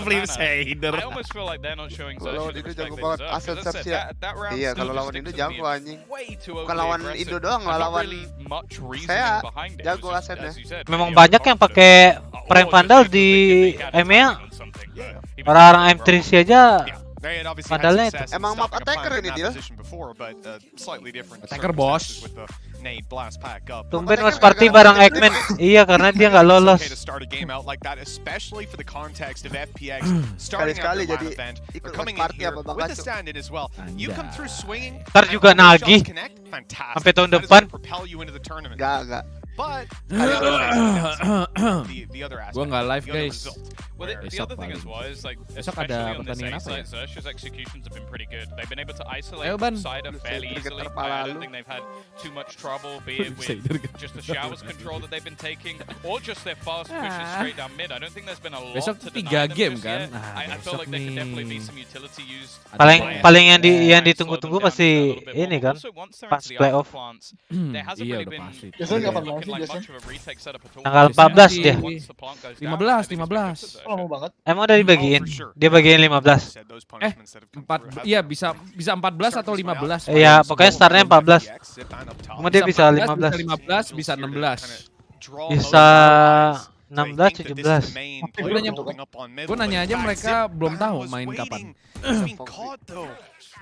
Flip Sider. I almost feel like they're not showing Kalau Xerxia the Indo jago respect they banget, deserve. aset Because as I Xerxia. said, that round Iya, still kalau just lawan sticks Indo with me jago as anjing. way too Bukan overly lawan aggressive. Indo doang, There's not lawan really much reasoning saya behind it. jago It was just, asetnya. as you said, Memang really banyak yang pakai prank vandal di EMEA. Orang-orang M3C aja vandalnya itu. Emang map attacker ini dia. Attacker, bos. Tumben mas party bareng Eggman. Iya, karena dia nggak lolos. Sekali-sekali jadi ikut party apa bakal. Ntar juga nagih sampai tahun depan. Gak. But Gua nggak live, guys. Well, the other thing as well is like, Besok especially ada on this pertandingan A apa ya? side, Xerxia's executions have been pretty good. They've been able to isolate Ayo, Ban. Cider fairly easily. I don't think they've had too much trouble, be it with just the showers control that they've been taking, or just their fast pushes straight down mid. I don't think there's been a lot Besok to 3 deny them game just kan? yet. I feel like there could definitely be some utility used. Paling yang ditunggu-tunggu pasti ini kan, pas playoff. There hasn't really been looking like much of a retake setup at all. Tanggal 14 dia. 15. Lama banget. Emang udah dibagiin? Dia bagiin 15. 4, iya bisa 14 atau 15. Iya, pokoknya startnya 14. Cuma dia bisa 15. 15, bisa 16. Bisa 16, 17. Gue nanya aja mereka belum tahu main kapan.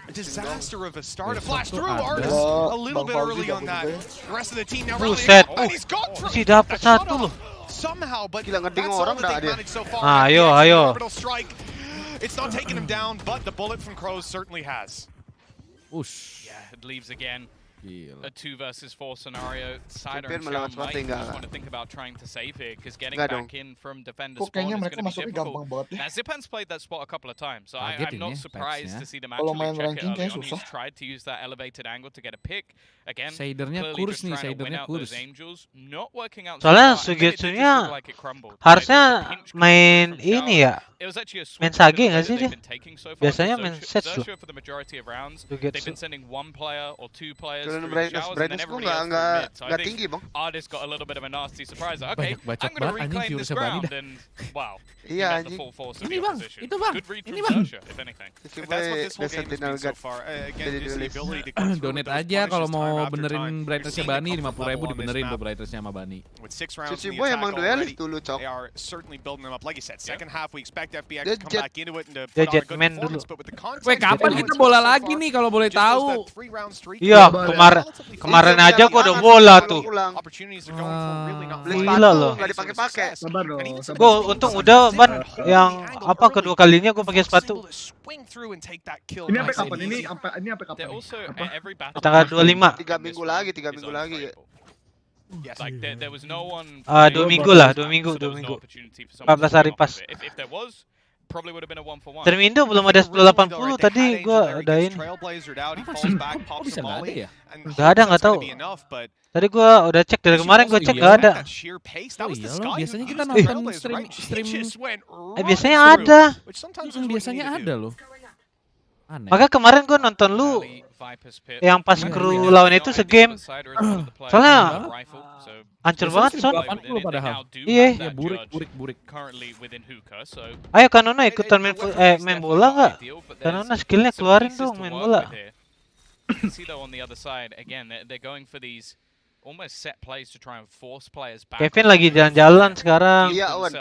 A disaster of a start. A flash through Artist a little bit early on that. The rest of the team now rallying. Buset. And he's got Si dapat satu loh. somehow, but Gila, ngeding that's all orang that dah they've dia. managed so far. Ayo, FPX, ayo. orbital strike. It's not taking him down, but the bullet from Crows certainly has. Ush. Yeah, it leaves again. Gila. A 2 versus 4 scenario. Cider Champion and melawan Xiao might Swati enggak. just want to think about trying to save here, because getting Enggak back dong. in from defender Kok spawn kayaknya is mereka going to be masuknya difficult. gampang banget ya. Now, Zipan's played that spot a couple of times, so Kaget I'm ini not ya, surprised patch-nya. to see them Kalau actually main check it ranking early kayaknya on. He's susah. tried to use that elevated angle to get a pick. Again, Shadernya clearly kurs just nih, trying to win shadernya out those kurs. Angels. Not working out so Soalnya far. And then it did just Sugetsunya look like it crumbled. harusnya Right, there was a pinch coming main from Xiao. ini ya, It was actually a Main switch Sage in the way nggak that sih they've dia? been taking so far. Biasanya main Zertia, sets loh. Zertia for the majority of rounds, Jugetsu. they've been sending one player or two players Turun through the brightness, showers, and then brightness everybody gua else through mid. So I nggak think tinggi bang. Artist got a little bit of a nasty surprise. Okay, Banyak bacot I'm going to banget, anjing, reclaim this Furious Bani ground, dah. and wow, he Iya met the anjing. full force of Ini the bang, opposition. itu bang, Good read ini from bang. Zertia, if anything. Si That's what Boy this whole game has been so Sentinel far. Again, Jadi just the ditulis. ability to come through with Donate those aja kalau punishes time mau after benerin time. brightness-nya You're Bani, seeing the 50.000 comfort level on this dibenerin tuh map. brightness-nya sama Bani. With 6 rounds Si in the Boy attack emang duelis already, dulu cok. they are certainly building them up. Like you said, second half we expect FBX Dia to come jet. back into it and to Dia put on a good jetman performance, dulu. but with the context Weh, of kapan how kita it's bola gone so lagi far, nih kalau boleh just those tahu? that 3-round streak Iya, is kemarin relatively aja gua ada Jangan bola sampai tuh. pulang. opportunities are going for really not Beli flying. Gila sepatu loh. nggak dipakai-pakai. Sabar dong, sabar. Gua untung udah ban yang apa kedua kalinya gua pakai sepatu. Ini sampai kapan? Ini sampai kapan? They're also Apa? at every battle. Tanggal 25. 3 minggu lagi, 3 minggu lagi ya. Like there was no one. 2 minggu lah, 2 minggu, so there 2 was no minggu. opportunity for someone to 14 hari swing off pas. of it. If there was, probably would have been a 1-for-1. Termindo belum ada 1080 tadi gua adain. Kok bisa nggak ada ya? Nggak ada, nggak tahu. Tadi gua udah cek dari kemarin gua cek nggak ada. Oh iya loh, biasanya kita nonton stream. Biasanya ada. Biasanya ada loh. Aneh. Maka kemarin gua nonton lu yang pas kru lawan itu segame. Soalnya hancur banget son. 80 padahal. Iya. Ya burik. Ayo Kanona ikutan main bola nggak? Kanona skillnya keluarin dong main bola. See though on the other side again, they're going for these almost set plays to try and force players back. Kevin lagi jalan-jalan sekarang. Iya, Owen.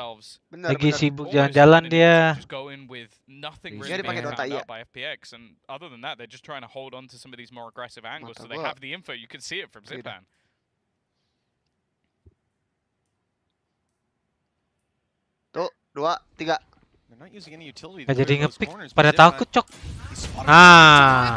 Benar, Lagi benar. sibuk jalan-jalan dia. Just go in with nothing Iya, really dia pakai being Dota, found iya. out by FPX, and other than that, they're just trying to hold on to some of these more aggressive angles, so Mata they gua. have the info. You can see it from Beda. Zipan. Tuh, 2, 3. Nggak jadi ngepick, pada takut cok. Nah,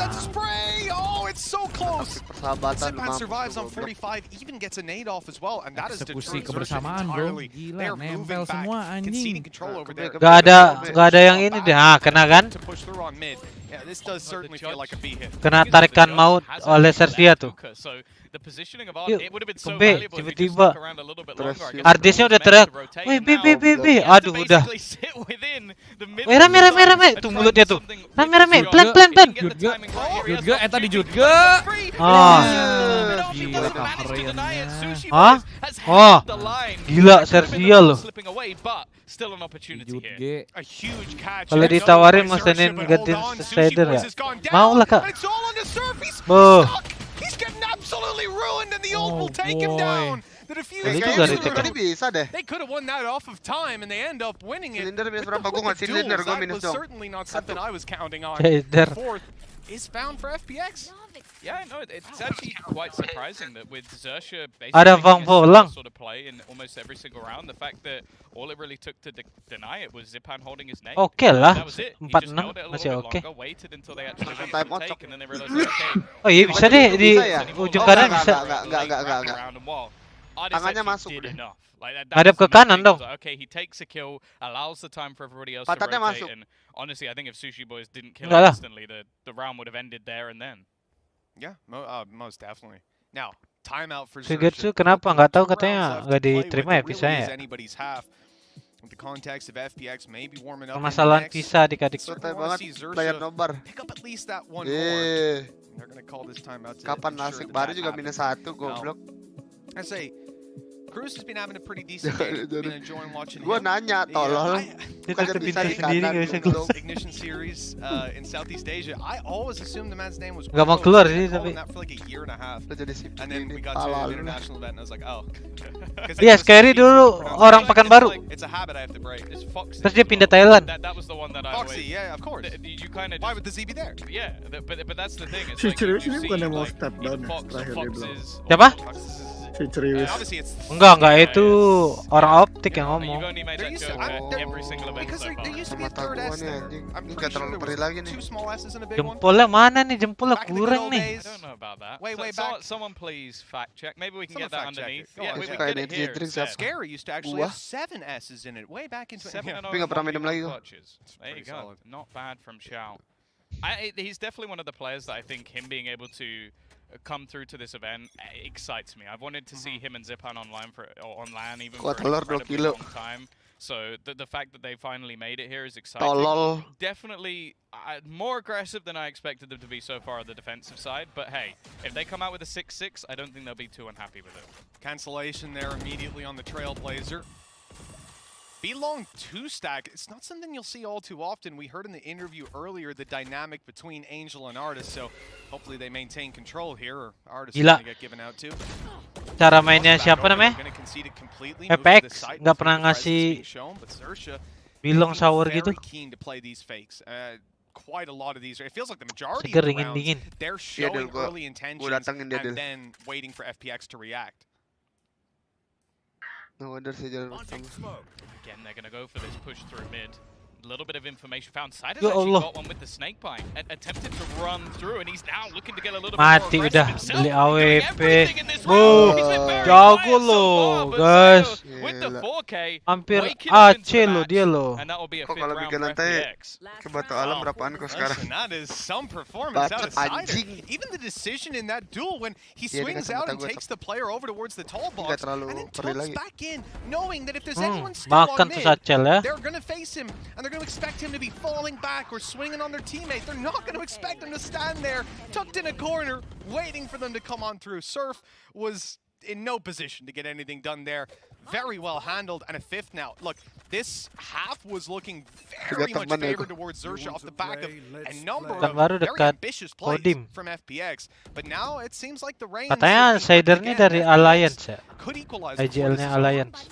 Persahabatan Zipan survives on 45, even gets a nade off as well, and that is Eksekusi deterring kebersamaan bro. entirely. Gila, They're nempel moving back, semua anjing. conceding control over there. nggak ada yang ini deh. Ah, kena kan? To push through on mid. Yeah, this does certainly feel like a B hit. Kena tarikan maut oleh Sersia tuh. So the positioning of Yuk, Art, it would have been ke so B, valuable if he just tiba-tiba. stuck around a little bit Terus longer. I yuk. guess Ardesnya the udah rules meant teriak, to rotate, wih and B, now B, B, B. he has to Aduh, udah. basically sit within the mid Wih, rame, rame, rame. Tuh mulutnya tuh. Rame, rame. Plan, plan, plan. Jutga, eta di Jutga. Ah. Gila, covernya. Hah? Oh, gila Sersia loh. Jutge. A huge catch. Kalau ditawarin mau senin gantiin Strider ya? Mau lah kak. Boh. He's getting absolutely ruined, and the ult Oh, will take him boy. down. The defuse Ini Kayaknya juga itu retake. tadi bisa deh. They could have won that off of time, and they end up winning it. Silinder minus With the berapa? Gua nggak perfect silinder, duels, gua that minus was dong. certainly not something I was counting on. Shader. Fourth is found for FPX. Yeah, no, it's actually quite surprising that with Zertia Ada basically Van making a Volang. similar sort of play in almost every single round, the fact that all it really took to deny it was Zipan holding his name. Oke lah, That was it. He 4-6 just held it a masih little oke. bit longer, waited until they actually went Time for out, the take, Cok. and then they realized, okay, Oh iya bisa deh di Bisa ya? ujung Oh, kanan enggak, bisa. enggak. Tangannya masuk udah. Ngadep ke kanan dong. Okay, he takes a kill, allows the time for everybody else Pantatnya to rotate, masuk. and honestly, I think if Sushi Boys didn't kill Enggak lah. instantly, the round would have ended there and then. Yeah, most definitely. Now, timeout for Shigetsu Zertia. kenapa? Nggak tahu katanya nggak Left to play diterima with. ya It really visanya is ya. anybody's half. With the context of FPX maybe warming up in the Permasalahan next. visa adik-adik. Sotoy banget player nobar. Pick up at least that one more. Eh, They're gonna call this timeout to kapan ensure nasib that baru that juga happens. minus 1 goblok. I say, Cruz has been having a pretty decent game. Been enjoying watching Gua him. nanya tolol. Bukan Tutup bisa di pintu sendiri kanan nggak bisa goblok. Ignition series in Southeast Asia. I always assumed the man's name was. Nggak mau Cruz. keluar I've sih, been calling tapi- that for like a year and a half. Udah jadi sip And then we ini got to pala an lu. international event, and I was like, oh. 'Cause Iya, it was Scary easy dulu to pronounce. orang It's like- Pekanbaru. It's a habit I have to break. It's Foxy. Terus dia pindah Thailand. That was the one that I Foxy, always. yeah, of course. You kind of. Why would the Z be there? Yeah, but that's the thing. It's Si like you Cirius ini see, bukannya mau like, step down either ya, Fox or terakhir dia bilang. Foxes. or Siapa? Si Cirius. Obviously, it's Enggak itu orang optik yang You've ngomong. only made There that used to- joke at every single event because so there, far. there used to be a Mata third gua S nih there. anjing. I'm Ini pretty nggak sure terlalu there perih was lagi nih. 2 small S's and a big one. Jempolnya mana nih? Jempolnya Back in the good kurang old nih. I days. don't know about that. Way So- back. Someone please fact check. Maybe we can Someone get that fact check underneath. it. Go Yeah, on, we check get it. it here. Drink instead. Scary used to actually Gua. have 7 S's in it way back in 7 and Tapi nggak pernah minum lagi gua. clutches. There you pretty go. solid. Not bad from Xiao. He's definitely one of the players that I think him being able to come through to this event excites me. I've wanted to see him and Zipan online or on LAN even for Kuat an telur 2 incredibly kilo. long time. So the fact that they finally made it here is exciting. Tolol. Definitely more aggressive than I expected them to be so far on the defensive side. But hey, if they come out with a 6-6, I don't think they'll be too unhappy with it. Cancellation there immediately on the Trailblazer. B-Long 2-stack, it's not something you'll see all too often. We heard in the interview earlier the dynamic between Angel and Artis, so hopefully they maintain control here, or Artis is going to get given out too. Cara mainnya siapa namanya? FX nggak pernah ngasih bilong sour gitu. Quite a lot of these, it feels like the majority Seger, of the rounds, dingin. they're showing early intentions and then waiting for FPX to react. Again, they're going to go for this push through mid. A little bit of information found. Sider's Ya actually Allah. got one with the snake bite. Attempted to run through, and he's now looking to get a little Mati bit more udah aggressive beli himself. AWP. He's been very Jago quiet so loh, far, but guys. Sayo with the 4K, Hampir waking up into AC the loh match, dia loh. and that will be a Kok fifth kalau round bikin for lantai FPX. ke batu alam berapaan kok sekarang? Listen, that is some performance out of Bacot Sider. anjing. Even the decision in that duel when he Iya, swings dikasih out mata and gua, takes the player over towards the tall Nggak box terlalu and then perih tilts lagi. back in, knowing that if there's anyone still Makan on tuh mid, Satchel ya. they're going to face him and they're going to expect him to be falling back or swinging on their teammate. They're not going to expect him to stand there tucked in a corner waiting for them to come on through. Surf was in no position to get anything done there. Very well handled, and a fifth now. Look, this half was looking very much favored towards Xerxia off the back of a number of baru very dekat ambitious plays Kodim. from FPX. But now it seems like the reins Katanya Sider ini dari Alliance ya. could equalize IGL-nya Alliance.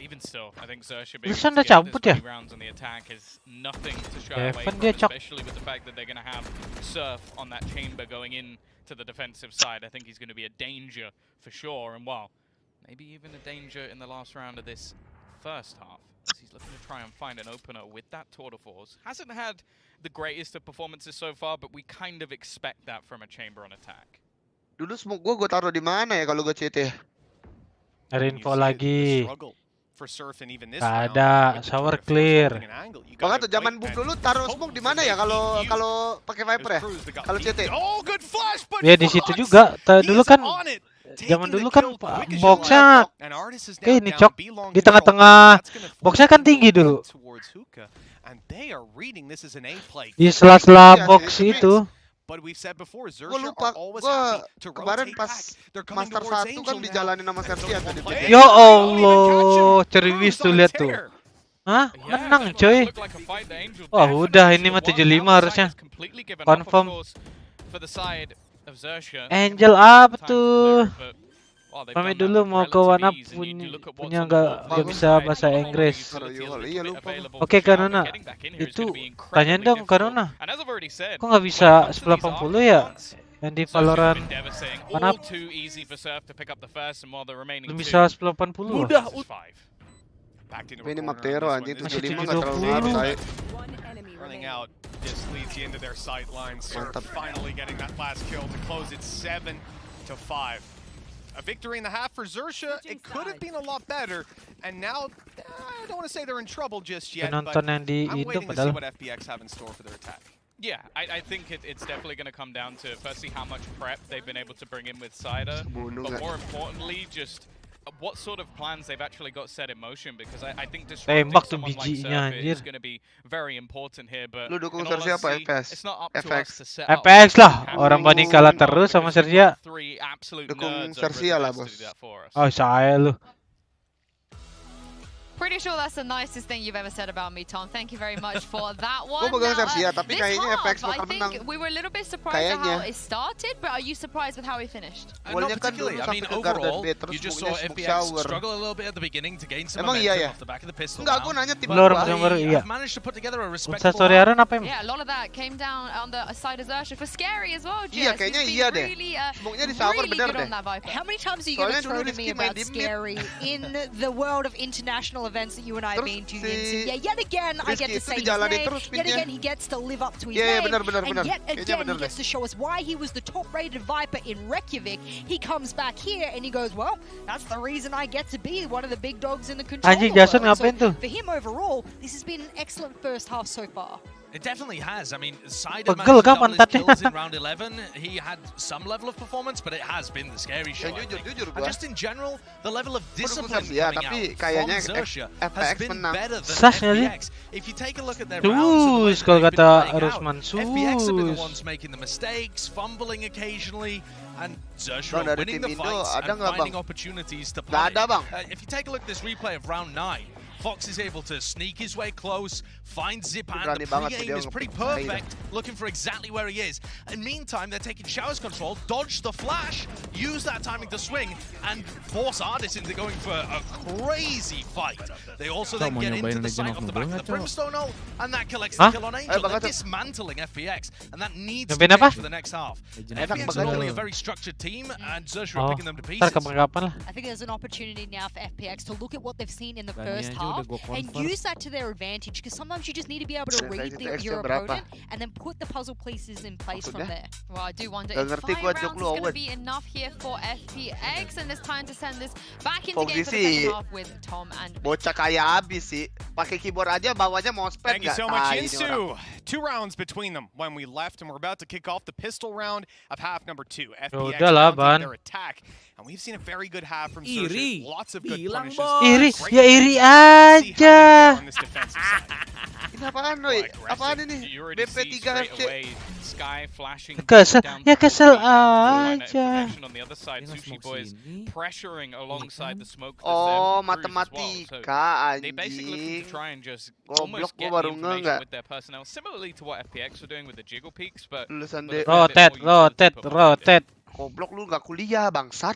Even still, I think Xerxia being Lusan able udah to get cabut this ya? many rounds on the attack is nothing to shy Ya, away kan from, dia cok. especially with the fact that they're going to have Surf on that chamber going in to the defensive side. I think he's going to be a danger for sure, and well, maybe even a danger in the last round of this first half, as he's looking to try and find an opener with that tour de force. Hasn't had the greatest of performances so far, but we kind of expect that from a chamber on attack. Dulu smoke gue taruh di mana ya kalau gue CT? Ada info lagi. For Surf and even this Gak round, ada, with the shower tour de force clear. holding an angle, you Makanya gotta tuh zaman wait boom and dulu taruh hope smoke di that mana they ya kalau use. kalau pakai Viper ya? Cruz that got Kalau beat. CT. Oh, good flash, but Ya di situ Fox, juga. Dulu he's kan on it. zaman Taking dulu the kan kill quick as boxnya you like. And Artis is now ini down, cok B-Long di control. tengah-tengah. That's gonna Boxnya force kan tinggi them dulu. towards Hookah, and they are reading this as an A play. Di sela-sela Iya box sih, itu. But we've said before, Gue Xerxia lupa, are always gue happy to kemarin rotate pas back. They're coming Master towards 1 Angel kan now. dijalanin sama Sersia tadi. Ya Allah, cerewis tuh lihat tuh. Hah? Menang coy. Wah udah ini mah 75 harusnya. Confirm. Angel apa tuh? Pamit dulu mau ke One Up punya nggak bisa bahasa Inggris. Oke Kanona, itu tanya dong Kanona. Kok nggak bisa 180 ya? Yang di Valorant One Up belum bisa 180. Udah. Minimap Tero anjing Masih 75 nggak terlalu ngaruh saya. Running out just leads you into their sight lines. Surf finally getting that last kill to close it 7-5. A victory in the half for Xerxia. It could have been a lot better, and now I don't want to say they're in trouble just yet, but Penonton yang di I'm Indo waiting to see padahal. what FPX have in store for their attack. Yeah, I think it's definitely going to come down to firstly how much prep they've been able to bring in with Cider, but more importantly just what sort of plans they've actually got set in motion, because I think disrupting Tembak tuh someone like bijinya, Surf anjir. is going to be very important here, but Lu dukung in all Sersia apa honesty, FX? it's not up to FX. us to set up. FX lah, orang banding kalah terus sama Sersia. Three absolute Dukung nerds over Sersia at lah, the bos. best to do that for us. Oh saya lu. Pretty sure that's the nicest thing you've ever said about me, Tom. Thank you very much for that one. Gue pegang Now, Sersia, tapi this kayaknya half, FX I bakal menang. think we were a little bit surprised at how Kayaknya. it started, but are you surprised with how it finished? Not Golnya kan particularly. dulu I mean, sampai ke Garden overall, B, terus you just saw smoke-nya smoke FPX shower. struggle a little bit at the beginning to gain some Emang momentum iya ya? off the back of the pistol. Enggak, gue nanya tim Belum gua. yang baru iya. Have managed to put together a Instastory respectable Aaron apa emang? Yeah, a lot of that came down on the side of Xerxia for Scary as well, Iya, Jess. kayaknya He's iya been deh. really, Smoke-nya di shower really bener good deh. on that Viper. How many times are you going to Soalnya throw dulu to me Rizky main about di mid. Scary in the world of international events that you and I have Terus been to? si Yeah, yet again, I get Rizky to itu say his dijalanin name. terus Yet midnya. again, he gets to live up to his Iya, name. benar. And yet Kayaknya again, bener he deh. gets to show us why he was the top-rated Viper in Reykjavik. He comes back here and he goes, well, that's the reason I get to be one of the big dogs in the control Anjing Jason world. ngapain So tuh? for him overall, this has been an excellent first half so far. It definitely has. I mean, Side Pegel managed to kah double his pantatnya? kills in round 11. He had some level of performance, but it has been the scary show. I think. Jujur And gua. just in general, the level of discipline Ya, coming tapi out kayaknya from Xerxia has FPX been menang. better than Sah nggak sih? FPX. If you take a look at their rounds, Sus, kalau kata playing Rusman, out, FPX have been the sus. ones making the mistakes, fumbling occasionally, and Xerxia Bang, dari winning tim the Indo fights ada and nggak, finding Bang? opportunities to Nggak play. ada, Bang. If you take a look at this replay of round 9, Fox is able to sneak his way close, find Zipan. The Berani banget pre-aim dia is pretty nge-play perfect, looking for exactly where he is. In meantime, they're taking Showers control, dodge the flash, use that timing to swing, and force Ardis into going for a crazy fight. They also then get into the site off the back of the Brimstone ult, and that collects the kill on Angel. They're dismantling FPX, and that needs to Nyobain apa? change for the next half. FPX are normally a very structured team, and Xerxia are picking them to Ntar pieces. kapan-kapan lah. I think there's an opportunity now for FPX to look at what they've seen in the Tanya first aja half udah gua and convert. use that to their advantage, because sometimes you just need to be able to read your opponent and then put the puzzle pieces in place from there. Well, I do wonder Nggak if ngerti 5 gua rounds joke is lu, going to Owen. be enough here for FPX, and it's time to send this back into Foggy game for the sih. second half with Tom and Bocah kayak abis sih. Pakai keyboard aja bawahnya mousepad Thank you nggak? so much, Tai ini orang. Insu. 2 rounds between them when we left, and we're about to kick off the pistol round of half number 2. FPX Udah lah, mounting Ban. their attack, and we've seen a very good half from Iri. Xerxia. Lots of good Bilang, punishes. Bos. Iri, Great ya iri defense. Let's see how they aja. fare on this defensive side. Ini apaan, Doi? Apaan ini? You already see BP3 straight FC. away Sky flashing Kesel, down ya towards kesel B and find aja. information on the other side. Dia Sushi nge-smoke Boys sini. pressuring alongside the smoke. that's Oh, there from Cruz as well. matematika So they basically looking anjing. to try and just Goblok, almost gua get the baru information nggak. with their personnel, similarly to what FPX were doing with the jiggle peaks, but Lulusan with a deh. fair bit Rotate, more utility rotate, put behind it. rotate. Goblok lu nggak kuliah, bangsat.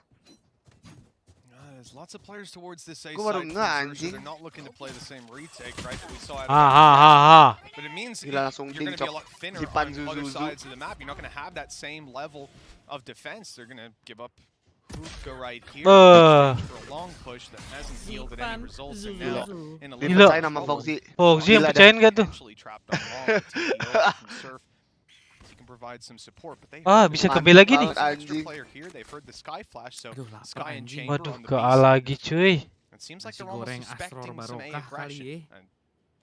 There's lots of players towards this A Gua baru side from nggak, Xerxia. anjing. They're not looking to play the same retake, right, that we saw out of Ha. But it means Gila, langsung you're going to be a dingcok. lot thinner Zipan on other Zuzuzu. sides of the map. You're not going to have that same level of defense. They're going to give up Hookah right here Beuh. for a long push that hasn't yielded any results. And Gila. now in a Dia Gila. percaya nama Foxy. Foxy yang Gila percayain gak tuh? potentially trapped on wall with TPO from Surf. He can provide some support, but they Ah, bisa Mantap ke B lagi nih. banget, There's an extra anjing. player here. They've heard the Sky Flash, so Aduh, lapar, Sky and anjing. Chamber Waduh, on the ke B A side. lagi cuy. It seems like Nasi they're almost goreng Astror suspecting some A Barokah kali aggression. ya. And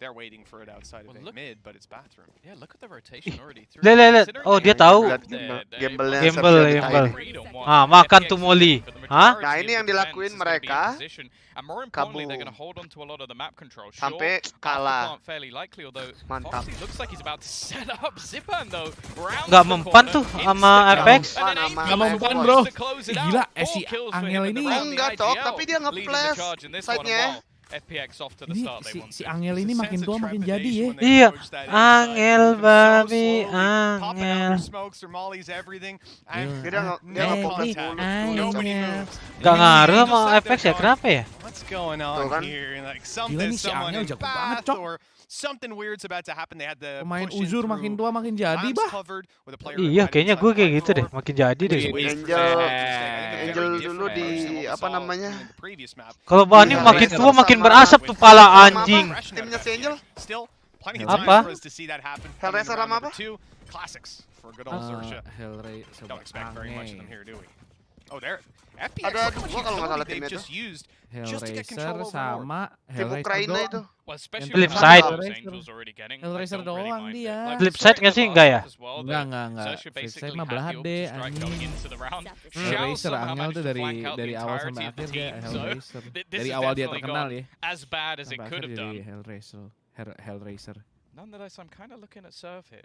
they're waiting for it outside of Well, A look- mid, but it's bathroom. Yeah, look at the rotation already through. Lihat. Considering Oh, they dia have tahu. there, they're Gamble-nya able to Gamble, have gamble. a read on what Ah, makan FPX tuh is Molly. doing, but the Hah? majority Nah, of ini yang the defense dilakuin is gonna be in mereka. position, and more importantly, they're going to Kabur. hold on to a lot of the map control. Sure, Sampai half the kalah. plant fairly likely, although Mantap. Foxy looks like he's about to set up Zipan though. Rounds Nggak the mempan corner, tuh sama insta-kill, FX. and then Nggak Angel mempan, wants bro. to close it Gila, out. si 4 kills for Angel him in the ini- round. The Enggak, Tok, IGL tapi dia leading the nge-flash charge in this one, side-nya. while FPX off to the Ini start they want si to. Angel ini makin tua makin jadi ya. Iya, angel babi, angel. Smokes or mollies, everything. Iya. Dia nggak Baby, fokus Nobody angel. moves. Gak ngaruh sama FX ya, kenapa ya? What's going Tuh on kan. here? Like Gila nih si someone Angel in jago banget, bath Cok. or something weird's about to happen. They had the Pemain push in uzur through makin tua makin jadi, lamps bah. covered with a player Iya, right kayaknya inside gue the kayak gitu deh, door. makin jadi deh. Angel dulu di apa namanya? Kalau Bani makin tua makin berasap tuh pala anjing. Timnya si Angel? Still plenty of Apa? time for us to see that happen. Hellraiser sama apa? Classics for good old Xerxia. Hellray Don't expect very much of them here, do we? Oh, there. FPX, Ada look how much dua kalau nggak salah utility they've timnya just used just to get Hellraiser control over the board. sama Tim Hellraiser Ukraina doang. itu. Well, especially Flip with side. those Angels already getting, I Hellraiser don't really doang mind it. dia. Like, Flip we side saw it nggak sih? in the Enggak ya? last as well, Enggak, that enggak. Xerxia Flip basically side mah had belahan the deh, ulti strike going anjing. into the round. Shao Hellraiser somehow Angel managed tuh to dari flank out the awal sampai entirety of the akhir dia team. So Hellraiser. this Dari has awal dia definitely terkenal gone ya. as bad as it Sampai could akhir have jadi done. Hellraiser. Nonetheless, I'm kind of looking at Surf here.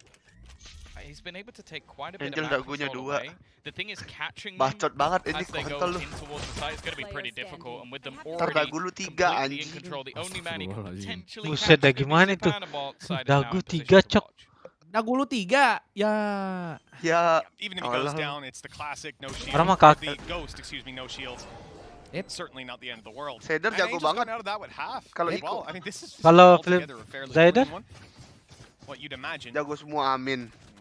He's been able to take quite a bit Angel of map dagunya control dua. away. The thing is catching them Bacot banget ini as they go kontol lu. in towards the site is going to be pretty difficult, and with them Ntar already dagu lu 3 completely in anjing. control, the only man he can Astagfirullahaladzim. potentially Buset dah, catch gimana is itu? Zipan, and while side is now Dagu in 3, position to Cok. watch. Dagu lu 3. Ya. Ya. Even if he goes Allah. down, it's the classic no shield. Orang mah The ghost, excuse me, no shields. It's certainly not the end of the world. Zayder And jago Angel's banget. gotten out of that with half. Kalau as Iko. well. I mean, this is Kalau altogether a fairly Zayder? clean one. What you'd imagine. Jago semua, amin.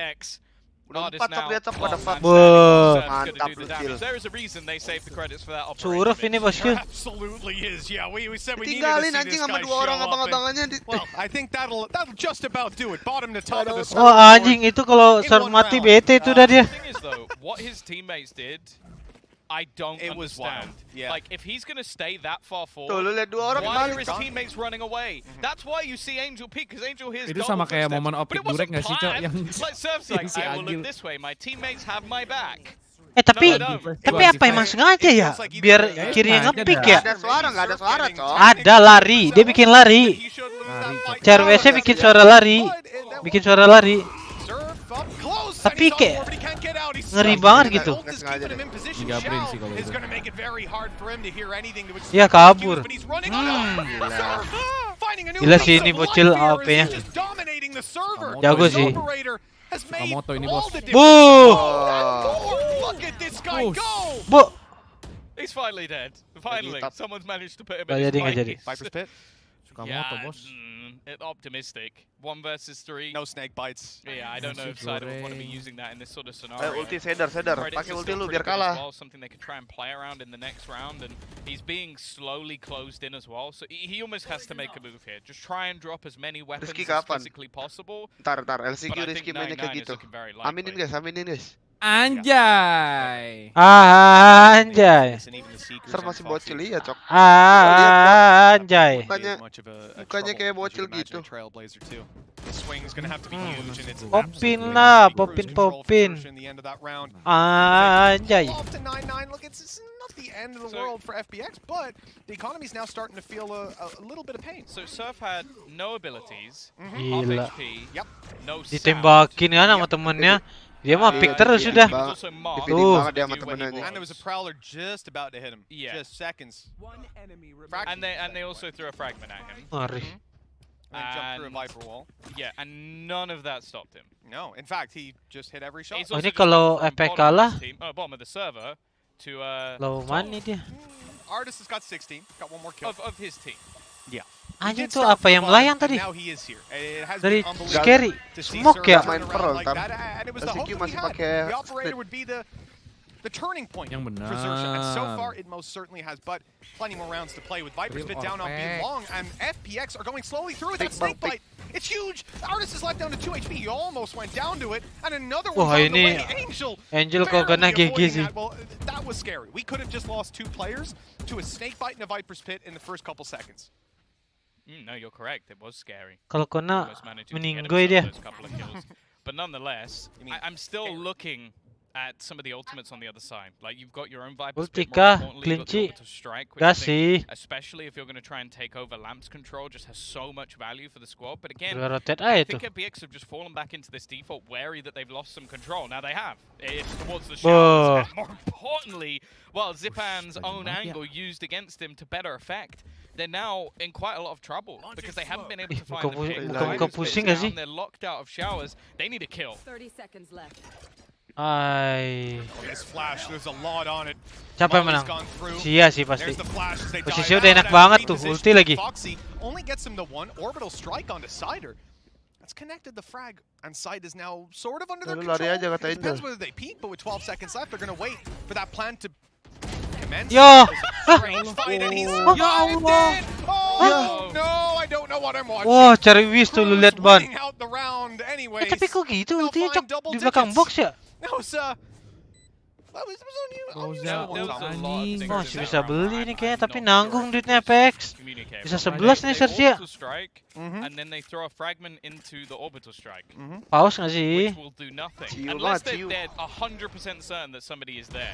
PX. Udah 4 sok lihat sok pada fuck. Mantap lu kill. There is a reason they save the credits for that operation. Curuf ini bosku. Absolutely is. Yeah, we said we needed to Tinggalin see anjing this sama guy 2 orang show up. abang-abangannya. Well, I think that'll just about do it. Bottom to top of the Oh anjing itu kalau serve mati bete itu dah dia. The thing is though, what his teammates did, I don't understand. Yeah. Like, if he's gonna stay that far Tuh, forward, lu lihat 2 orang why are balik. his teammates running away? That's why you see Angel peek, because Angel hears Itu double sama kayak footsteps. momen But optik it wasn't durek nggak sih, Cok? planned. Yang Like, Surf's like, si I will Agil. look this way, my teammates have my back. Tapi No, apa emang sengaja ya? Biar kirinya nge-pick ya? Nggak ada suara, Cok. Ada lari, dia bikin lari. CRWC bikin suara lari. Bikin suara lari. Tapi kayak ngeri banget gitu. Digabrin sih kalau itu. Ya kabur. Gila sih ini bocil AP-nya. Jago sih. Kamoto ini bos. Bu. He's finally dead. Finally, someone's managed to put him Gak in jadi, his gak jadi. place. Viper's Pit. Kamoto bos. Optimistic. 1 versus 3. No snake bites. Yeah, I don't know if Cider would want to be using that in this sort of scenario. Ulti sadar. Pakai ulti lu biar kalah. Something they could try and play around in the next round, and he's being slowly closed in as well. So he almost has to make a move here. Just try and drop as many weapons as physically possible. Ntar LCQ Rizky mainnya kayak gitu. Aminin guys. Anjay. Anjay. Ser masih bocil ya, Cok. Anjay. Mukanya kayak bocil gitu. Popin lah, popin. Anjay. The end of the world for FPX, but the economy is now starting to feel a little bit of pain. So Surf had no abilities, Gila. half HP, no sound. Ditembakin kan sama temennya. Dia mah pick terus sudah. Tuh. And there was a prowler just about to hit him. Yeah. Just seconds. And they also threw a fragment at him. Ngeri. And jumped through a Viper wall. Yeah, and none of that stopped him. No, in fact, he just hit every shot. He's Oh, also ini just kalau gone from efek bottom of kalah, his team- bottom of the server to lawan nih dia. Artist has got 16. Got 1 more kill. of his team. Yeah. Anjing tuh apa yang melayang tadi? Now he is here. It has Dari been unbelievable scary. to see Smoke Surf ya. turn Main around Pearl, like ntar. that, and it was the LCQ hope that we masih had. pakai The operator would be the turning point Yang for Zersha, and so benar. far it most certainly has, but plenty more rounds to play with Viper's Pit down on being long, and FPX are going slowly through with that snake bite. It's huge. Artist is left down to 2 HP. He almost went down to it, and another one Wah, on the ini way. Angel kok kena barely GG avoiding sih. that. Well, that was scary. We could have just lost 2 players to a snake bite in a Viper's Pit in the first couple seconds. No, you're correct. It was scary. Kalau kena Almost managing to get meninggoy dia. himself those couple of kills. But nonetheless, I'm still looking at some of the ultimates on the other side. Like, you've got your own Viper's Pit, more Ulti kah? importantly, you've got the Kelinci? orbital strike, which I Gas think, sih. especially if you're going to try and take over Lamp's control, just has so much value for the squad. But again, Dua rotate I aja think tuh. FPX have just fallen back into this default, wary that they've lost some control. Now they have. It's towards the Whoa. showers. And more importantly, well, Zipan's own angle used against him to better effect. They're now in quite a lot of trouble because they haven't been able to find the pick. muka pusing gak sih? They're locked out of showers. They need a kill. 30 seconds left. Ay. This flash, there's a lot on it. Siapa yang menang? Sia sih pasti. Posisinya udah enak banget tuh, ulti lagi. Foxy only gets him to 1 orbital strike onto Cider. That's connected the frag, and Side is now sort of under their control. Lari aja kata It depends Angel. whether they peek, but with 12 seconds left, they're gonna wait for that plan to commence. Yo! Strange fight, and he's survived it! Oh no, I don't know what I'm watching. Wah, cari wish tuh lu lihat ban. Winning out the round anyways. Tapi kok gitu They'll ultinya find Cok double di belakang digits. box ya? That was on you. Masih bisa beli nih kayaknya, tapi nanggung duitnya Apex. Bisa 11 nih Sersia. Strike, and then they throw a fragment into the orbital strike. Paus nggak sih? Which will do nothing. Ciu Unless banget, they're 100% certain that somebody is there.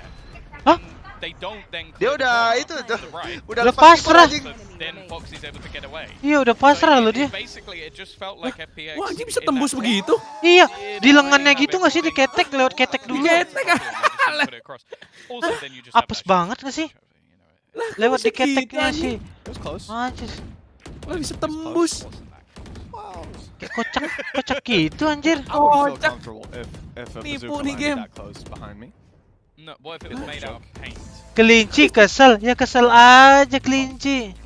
Hah? They don't then Dia udah itu tuh. Udah Udah pasrah. Then Foxy's able to get away. Iya udah pasrah loh dia. Basically it just felt like FPX. Wah, anjing bisa tembus begitu? Iya, di lengannya gitu nggak sih, diketek lewat ketek dulu. Apes banget nggak sih? Lewat diketek nggak sih? Anjir. Wah, bisa tembus. Kayak kocak gitu anjir. Kocak. Nipu nih game. No, what if it was made out of paint? Kelinci kesel, ya kesel aja kelinci.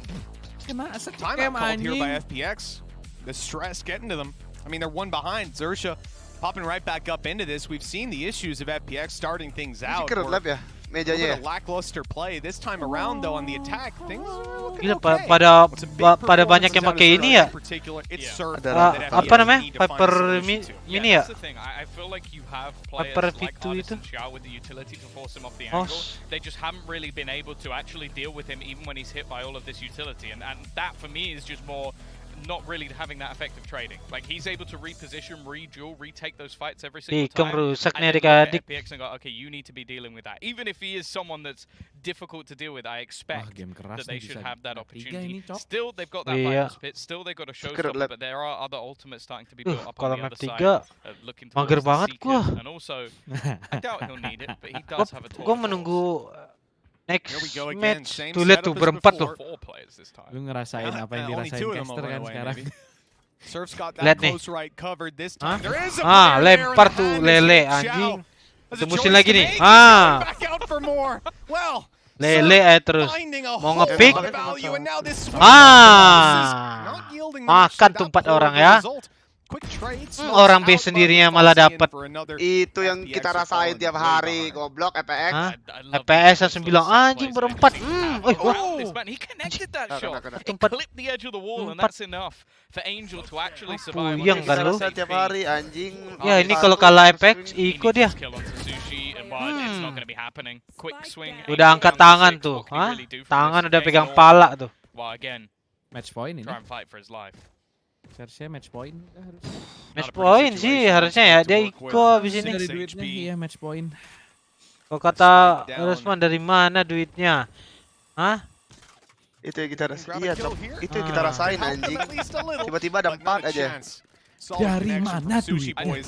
Masa Timeout game called here by anjing. FPX. The stress getting to them. I mean, they're 1 behind. Zersha Popping right back up into this, we've seen the issues of FPX starting things out. Ya, mejanya ya. Lackluster play this time around though on the attack. Things are looking Gila, okay. pada banyak yang pakai ini ya. Apa namanya? Piper mini ya? Piper V2 itu. Oh. They just haven't really been able to actually deal with him even when he's hit by all of this utility, and that for me is just more not really having that effective trading. Like he's able to reposition, reduel, retake those fights every single time. Rusak nih adik-adik. FPX and go, okay, you need to be dealing with that. Even if he is someone that's difficult to deal with, I expect that they should have that opportunity. Still, they've got that Viper's Pit. Still, they've got a showstopper, but there are other ultimates starting to be built up on the other side. Looking to Seeker, and also, I doubt he'll need it, but he does have a torch. Gua menunggu next match. Tuh lihat tuh berempat tuh. Lu ngerasain apa yang dirasain caster kan sekarang. Lihat nih. Lempar tuh lele anjing. Tembusin lagi nih. Lele terus. Mau ngepick. Makan tuh 4 orang ya. Orang B sendirinya malah dapat. Itu yang kita rasain tiap hari, goblok FPX. FPX langsung bilang anjing berempat. Puyeng kan lu? Tiap hari anjing. Ya ini kalau kalah FPX ikut dia. Udah angkat tangan tuh. Tangan udah pegang pala tuh. Match point ini. Seharusnya match point harusnya. Match point sih harusnya ya, dia ikut abis ini. Dari duitnya, iya match point. Kok kata Resman dari mana duitnya? Hah? Itu yang kita rasain, iya, itu yang kita rasain anjing. Tiba-tiba ada 4 aja. Dari mana duitnya?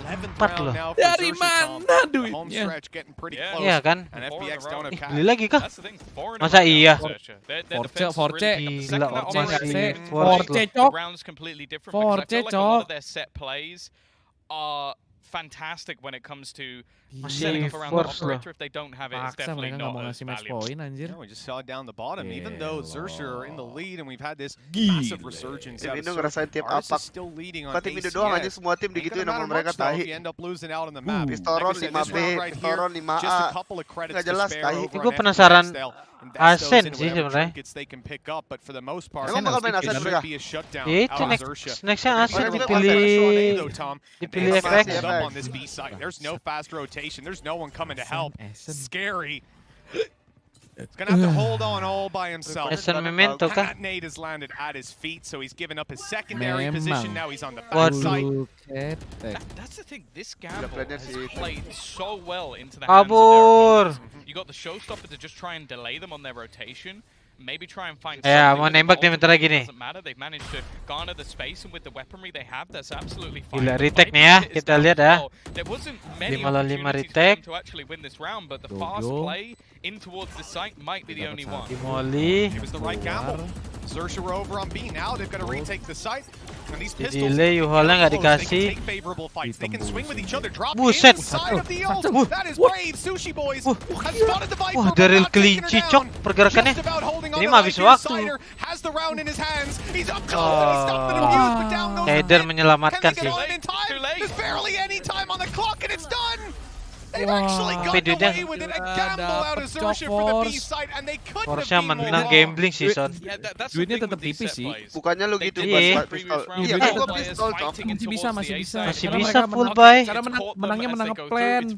4 loh. Dari mana duitnya? Iya kan? Beli lagi kah? Masa iya? Force. Gila, Force cok. Force cok. Fantastic when it comes to masih force loh. If they don't have it, it's Paksa definitely mereka not nggak mau ngasih match point anjir. We just saw it down the bottom. Even though Xerxer are in the lead and we've had this massive resurgence. Indo ngerasain tiap apa? Tim Indo doang aja, semua tim digituin sama mereka tahi. Pistoron 5B, Pistoron 5A. Nggak jelas tahi. Gue penasaran Asen sih sebenarnya. Emang bakal main Asen mereka? Ya itu nextnya Asen dipilih FX. There's no fast rotation. There's no one coming to help. Scary. He's gonna have to hold on all by himself. Memento kah? That nade has landed at his feet, so he's given up his secondary position. Now he's on the backside. That's the thing. This gamble has played so well into the hands hands of their You got the showstopper to just try and delay them on their rotation. Maybe try and find mau nembak dia bentar lagi nih. They've managed to garner the space, and with the weaponry they have, that's absolutely fine. Gila, retake nih ya, kita lihat ya. 5 retake to actually win this round, but the fast play in towards the site might be the only one. Dimoli. It was the right gamble. Xerxer over on B now. They've got to retake the site. And these pistols delay Yuhola nggak dikasih. They can swing with each other. Drop Buset. inside of the ult. That is brave. Sushi Boys has spotted the Viper. Wah, Daryl kelinci cok pergerakannya. Ini mah habis waktu. Kaider menyelamatkan sih. Force menang gambling sih Son. Duitnya tetap tipis sih. Bukannya lu gitu buat pistol. Iya, gua pistol masih bisa. Masih bisa full buy. Cara menangnya menang plan.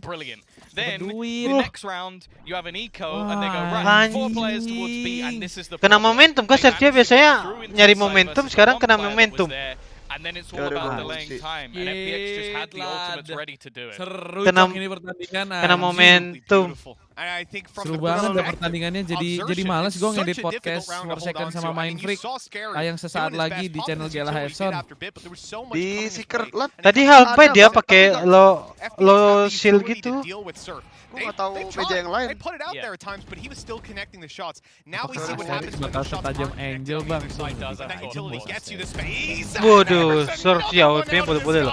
Then the next round you have an eco and they go right 4 players towards B and this is the kena momentum kan Sergio biasanya nyari momentum, sekarang kena momentum. And then it's all about delaying time, and FPX just had the ultimates ready to do it. Seru ini pertandingan. Kena momentum. Seru banget deh pertandingannya, jadi males gue ngedit podcast Forsaken sama Main Freak. Tayang sesaat lagi di channel Gela Hefson. Di Seeker Lab. Tadi halbay dia pakai low shield gitu. Gue nggak tahu meja yang lain. Bakal setajam Angel bang. Waduh, surf ya, outnya boleh-boleh loh.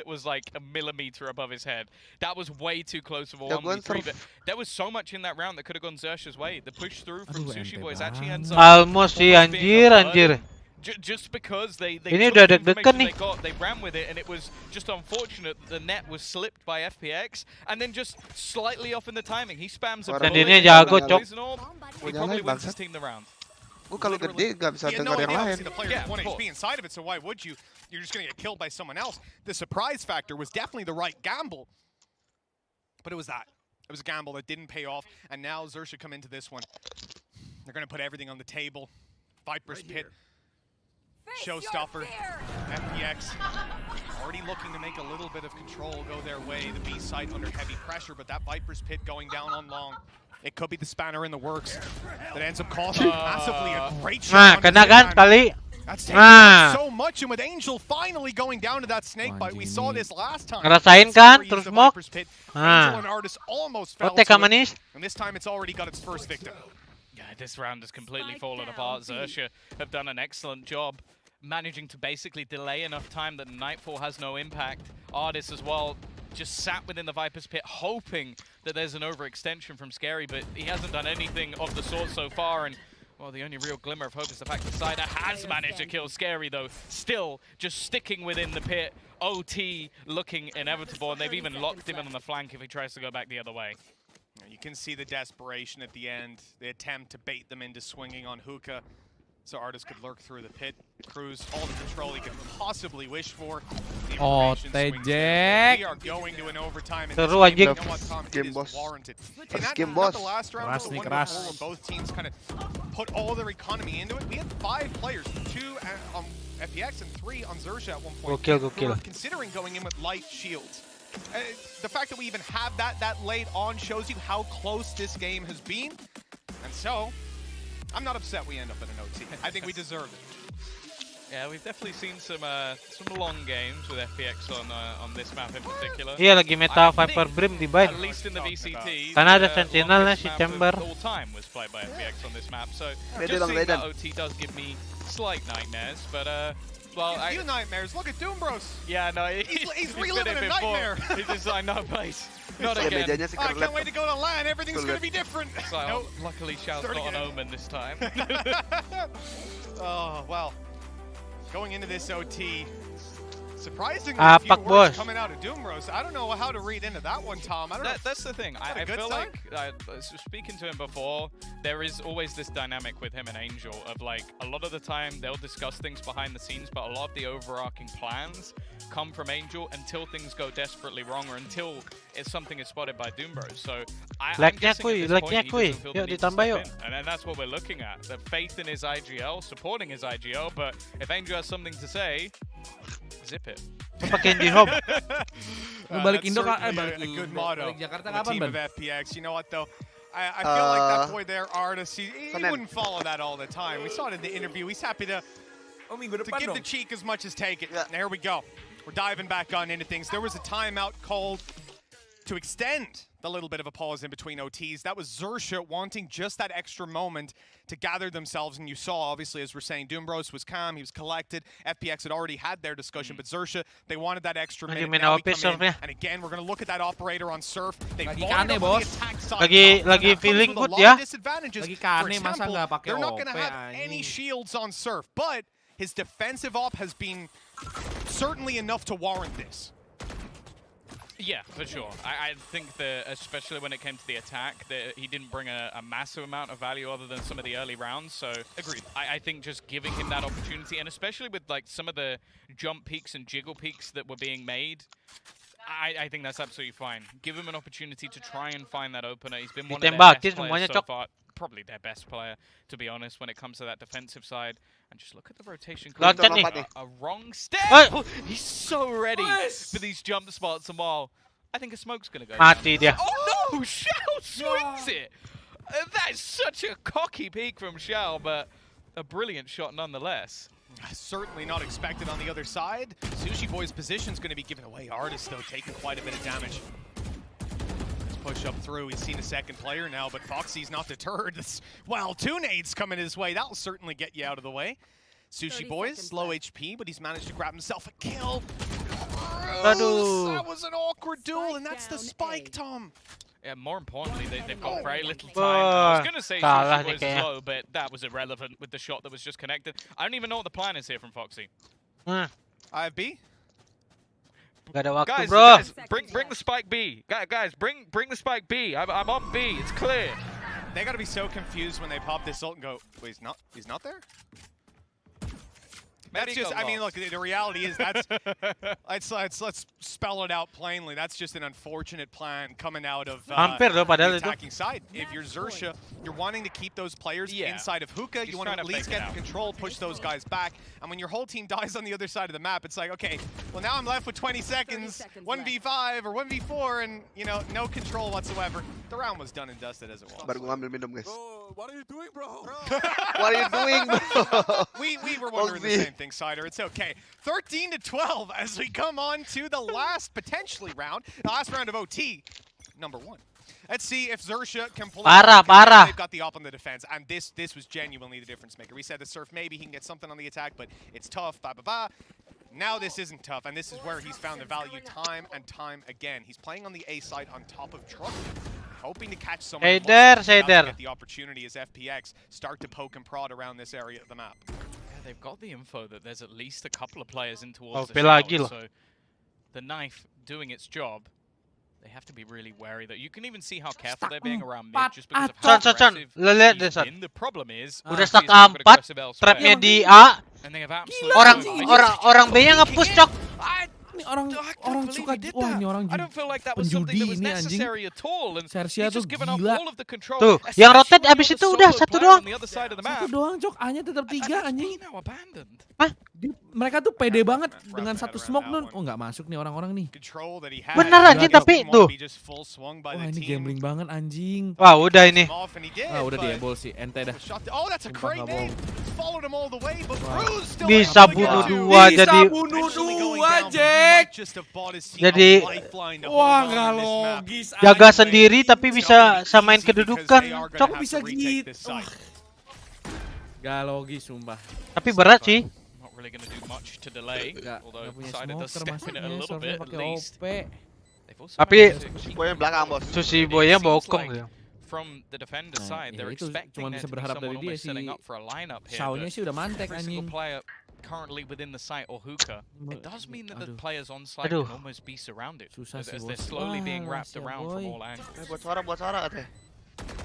bullet was like a millimeter above his head. That was way too close of a 1v3, but there was so much in that round that could have gone Xerxes' way. The push through from Sushi Boys actually ends up almost sih, anjir. Just because they ini took udah the deg-degan information nih. they got, they ran with it, and it was just unfortunate that the net was slipped by FPX, and then just slightly off in the timing. He spams a Dan bullet, ini jago, Cok. he probably wins his team the round. kalau gede nggak bisa dengar yang lain. The player has 1 HP inside of it, so why would you? You're just going to get killed by someone else. The surprise factor was definitely the right gamble. But it was that. It was a gamble that didn't pay off, and now Xerxia come into this one. They're going to put everything on the table. Viper's Pit. Showstopper. FPX. Already looking to make a little bit of control go their way. The B site under heavy pressure, but that Viper's Pit going down on long. It could be the spanner in the works that ends up costing massively. A great shot. Kena kan kali. That's taking so much, and with Angel finally going down to that snake bite, we saw this last time. Ngerasain kan, terus smoke. Angel and Artis almost fell to it, and this time it's already got its first victim. Yeah, this round has completely fallen apart. Xerxia have done an excellent job managing to basically delay enough time that Nightfall has no impact. Artis as well just sat within the Viper's Pit hoping that there's an overextension from Scary, but he hasn't done anything of the sort so far, and well, the only real glimmer of hope is the fact that Cider has managed to kill Scary, though. Still, just sticking within the pit. OT looking inevitable, and they've even locked him in on the flank if he tries to go back the other way. You can see the desperation at the end. The attempt to bait them into swinging on Hookah, so Artis could lurk through the pit. Cruz all the control he could possibly wish for. Oh, Tejek. We are going to an overtime, and Seru anjing. Game boss. warranted. Game boss. The last round was the one before when both teams kind of put all their economy into it. We had 5 players, 2 on FPX and 3 on Xerxia at one point. Go kill. Considering going in with light shields. The fact that we even have that late on shows you how close this game has been. And so, I'm not upset we end up in an OT. I think we deserve it. Yeah, we've definitely seen some long games with FPX on this map in particular. Iya, lagi meta Viper Brim di buy. At least in the VCT. Karena ada sentinelnya si Chamber. All time was played by FPX on this map, so Beda just bang, seeing beda. that OT does give me slight nightmares, but well, A few nightmares. Look at Doombros. yeah, no, He's been reliving it a before. nightmare. He's just like, no, please, not Ya again. bedanya sih I karena can't wait to go to LAN. Everything's going to be different. So, Nope. luckily, Xiao's Starting not an again. omen this time. Oh, well. Going into this OT, surprisingly Pak few words bos. coming out of Doomros. I don't know how to read into that one, Tom. I don't know. That's the thing. I a good feel sign? like, speaking to him before, there is always this dynamic with him and Angel of like, a lot of the time they'll discuss things behind the scenes, but a lot of the overarching plans come from Angel until things go desperately wrong or until something is spotted by Doombros. So I'm guessing at this point he doesn't feel the Yuk need to ditambah step yuk. in. And that's what we're looking at. The faith in his IGL, supporting his IGL, but if Angel has something to say, zip it. Pakai di home. Balik That's Indo kan, certainly a good motto balik Jakarta from the kapan, team of Ban? FPX. You know what, though? I feel like that boy there, Artis, he wouldn't follow that all the time. We saw it in the interview. He's happy to Minggu give depan the dong. cheek as much as take it. Yeah. There we go. We're diving back on into things. There was a timeout called to extend the little bit of a pause in between OTs. That was Xerxia wanting just that extra moment to gather themselves. And you saw, obviously, as we're saying, Doombros was calm. He was collected. FPX had already had their discussion. But Xerxia, they wanted that extra minute. Now we come in, and again, we're going to look at that operator on Surf. They Lagi wanted kane, him on the bos. attack side. Lagi That comes feeling with a good lot ya. of disadvantages. Lagi For kane, masa example, nggak pakai they're not going to OP, have any anjing. shields on Surf. But his defensive op has been certainly enough to warrant this. Yeah, for sure. I think that, especially when it came to the attack, that he didn't bring a massive amount of value other than some of the early rounds. So, Agreed. I think just giving him that opportunity, and especially with like some of the jump peaks and jiggle peaks that were being made, I think that's absolutely fine. Give him an opportunity to try and find that opener. He's been one of their Ditembakin best semuanya, players so Cok. far. Probably their best player, to be honest, when it comes to that defensive side. And just look at the rotation. Loncat nih. A wrong step. Oh. He's so ready for these jump spots. And while I think a smoke's going to go Mati dia. Oh no! Xiao swings it! That is such a cocky peek from Xiao, but a brilliant shot nonetheless. Certainly not expected on the other side. Sushi Boy's position's going to be given away. Artis, though, taking quite a bit of damage. Let's push up through. He's seen a second player now, but Foxy's not deterred. Well, 2 nades coming his way. That'll certainly get you out of the way. Sushi Boy's low HP, but he's managed to grab himself a kill. Aduh. That was an awkward duel, and that's the spike, Tom. Yeah, more importantly, they've got very little time. I was going to say Salah Sushi nih was kayaknya. slow, but that was irrelevant with the shot that was just connected. I don't even know what the plan is here from Foxy. IFB? Gak ada waktu, Guys, bro. bring the spike B. Guys, bring the spike B. I'm on B. It's clear. They gotta be so confused when they pop this ult and go, wait, he's not there? That's just, I mean, look, the reality is that's, let's spell it out plainly. That's just an unfortunate plan coming out of the attacking side. If you're Xerxia, you're wanting to keep those players inside of hookah. You want to at least get the control, push those guys back. And when your whole team dies on the other side of the map, it's like, okay, well now I'm left with 20 seconds, 1v5 or 1v4, and, you know, no control whatsoever. The round was done and dusted as it was. Baru gua ambil minum, guys. What are you doing, bro? What are you doing, bro? We were wondering the same thing, Cider. It's okay. 13-12 as we come on to the last, potentially round, the last round of OT, number 1. Let's see if Xerxia can pull it off. They've got the op on the defense, and this was genuinely the difference maker. We said the Surf, maybe he can get something on the attack, but it's tough, Now this isn't tough, and this is where he's found the value time and time again. He's playing on the A side on top of Truck, hoping to catch someone. Hey there. Get the opportunity as FPX start to poke and prod around this area of the map. Yeah, they've got the info that there's at least a couple of players in towards the shower, so the knife doing its job. They have to be really wary that you can even see how careful they're being around mid just because of how aggressive he's been. The problem is udah stuck 4, trapnya di A. Orang B-nya nge-push, Cok. Ini orang suka wah ini orang penjudi ini anjing. Xerxia tuh gila. Tuh, yang rotate abis itu udah satu doang. Satu doang, Cok. A-nya tetap 3 anjing. Hah? Mereka tuh pede banget dengan satu smoke nun. Oh nggak masuk nih orang-orang nih. Bener anjing tapi tuh. Wah ini gambling banget anjing. Wah udah ini. Wah udah diebol sih. Ente dah. Bisa bunuh 2 jadi. Jadi wah nggak logis. Jaga sendiri tapi bisa samain kedudukan. Cok bisa gitu. Gak logis sumpah. Tapi berat sih. Really going to do much to delay, although Cider does smoker step in it a little bit at least. Tapi Boy belakang, bos. Susi Boynya bokong ya. From the defender side, they're itu expecting cuma bisa berharap dari dia sih. Shaw-nya sih udah mantek anjing. Currently within the site or hookah, it does mean that the players on site can almost be surrounded as they're slowly being wrapped around from all angles. Buat suara katanya.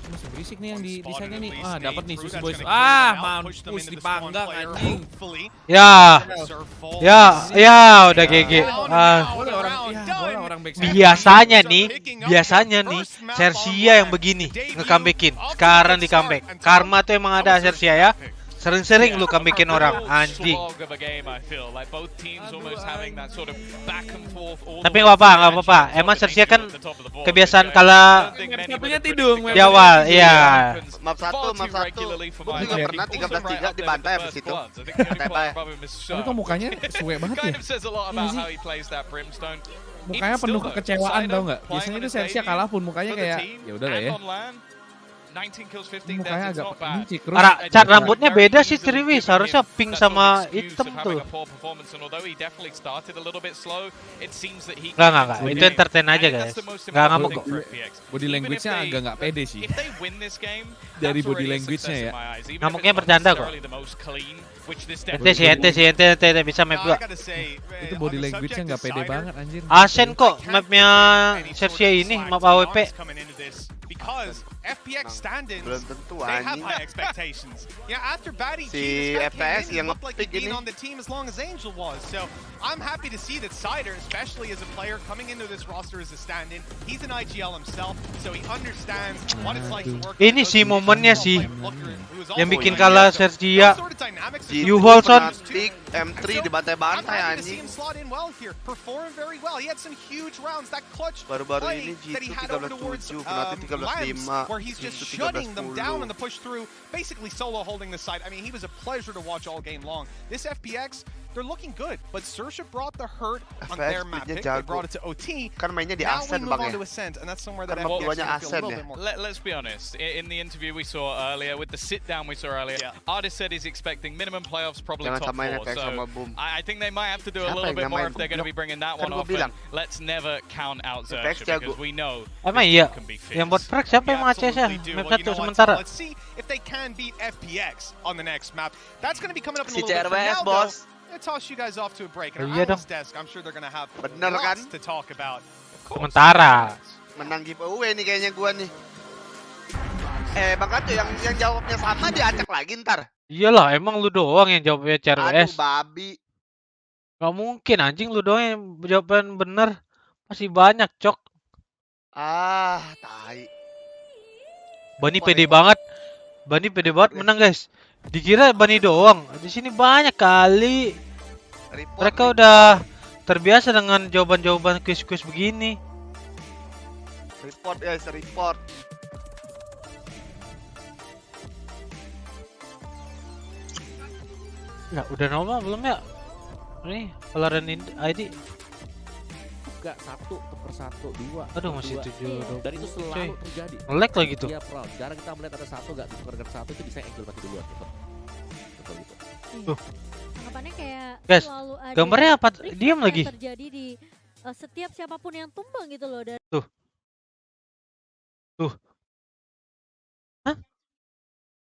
Masih berisik nih yang di sana nih. Ah, dapat nih Susi Boys. Ah, mampus dipanggang anjing. Ya, udah GG. Biasanya nih Xerxia yang begini nge-comebackin. Sekarang di comeback. Karma tuh emang ada Xerxia ya. Sering-sering lu comebackin orang anjing. Tapi nggak apa-apa. Emang Xerxia kan kebiasaan kalah di awal, iya. Map 1. Gue juga pernah 13-3 dibantai habis itu. Tapi kok mukanya suwe banget ya? Mukanya penuh kekecewaan tau nggak? Biasanya itu Xerxia kalah pun mukanya kayak ya udah lah ya. Mukanya agak cikrus. Cat rambutnya beda sih Triwi, seharusnya pink sama hitam tuh. Enggak, itu entertain aja guys. Enggak ngamuk kok. Body language-nya agak nggak pede sih. Dari body language-nya ya. Ngamuknya bercanda kok. Ente bisa map gua. Itu body language-nya nggak pede banget anjir. Asen kok mapnya Xerxia ini, map AWP. Because FPX stand-ins, they have high expectations. Yeah, after Batty, FPS came in, looked like he'd been on the team as long as Angel was. So I'm happy to see that Cider, especially as a player coming into this roster as a stand-in, he's an IGL himself, so he understands what it's like to work. Ini sih momennya sih yang bikin kalah Xerxia. You hold on. M3 dibantai-bantai anjing. Baru-baru ini G2 13-7, Fnatic 13-5. Where he's just shutting them down in the push through, basically solo holding the side. I mean, he was a pleasure to watch all game long. This FPX, they're looking good, but Xerxia brought the hurt on their map pick. They brought it to OT. Kan mainnya di now Ascent, we move on to Ascent, and that's somewhere that FPX Ascent, feel a little bit more. Let's be honest. In the interview we saw earlier, with the sit-down we saw earlier, Artist said he's expecting minimum playoffs, probably top 4. So I think they might have to do a little bit more if they're going to be bringing that one off. Let's never count out Xerxia because we know emang iya. Yang buat Frax siapa yang mengacesnya? Mapnya tuh sementara. Let's see if they can beat FPX on the next map. That's going to be coming up in a little bit. CRWS, boss. I'm going to toss you guys off to a break. And our analyst desk, I'm sure they're going to have lots to talk about. Sementara. Menang giveaway nih kayaknya gua nih. Bang Kaco yang jawabnya sama diacak lagi ntar. Iyalah, emang lu doang yang jawabnya CRS. Aduh, babi. Gak mungkin anjing, lu doang yang jawaban bener. Masih banyak, Cok. Ah, tai. Bani pede banget. Bani pede banget menang, guys. Dikira Bani doang. Di sini banyak kali. Mereka udah terbiasa dengan jawaban-jawaban kuis-kuis begini. Report guys, report. Ya, udah normal belum ya? Nih, Valorant ID. Buka 1/1, 2. Aduh, masih 7. Dan itu selalu terjadi. Nge-lag lagi tuh. Iya, Prof. Jarang kita melihat ada satu gak ditukarkan satu itu bisa angle mati duluan. Betul gitu. Tuh. Anggapannya kayak Guys, selalu ada gambarnya apa? trik Diam yang lagi. terjadi di setiap siapapun yang tumbang gitu loh. Dan Tuh. Hah?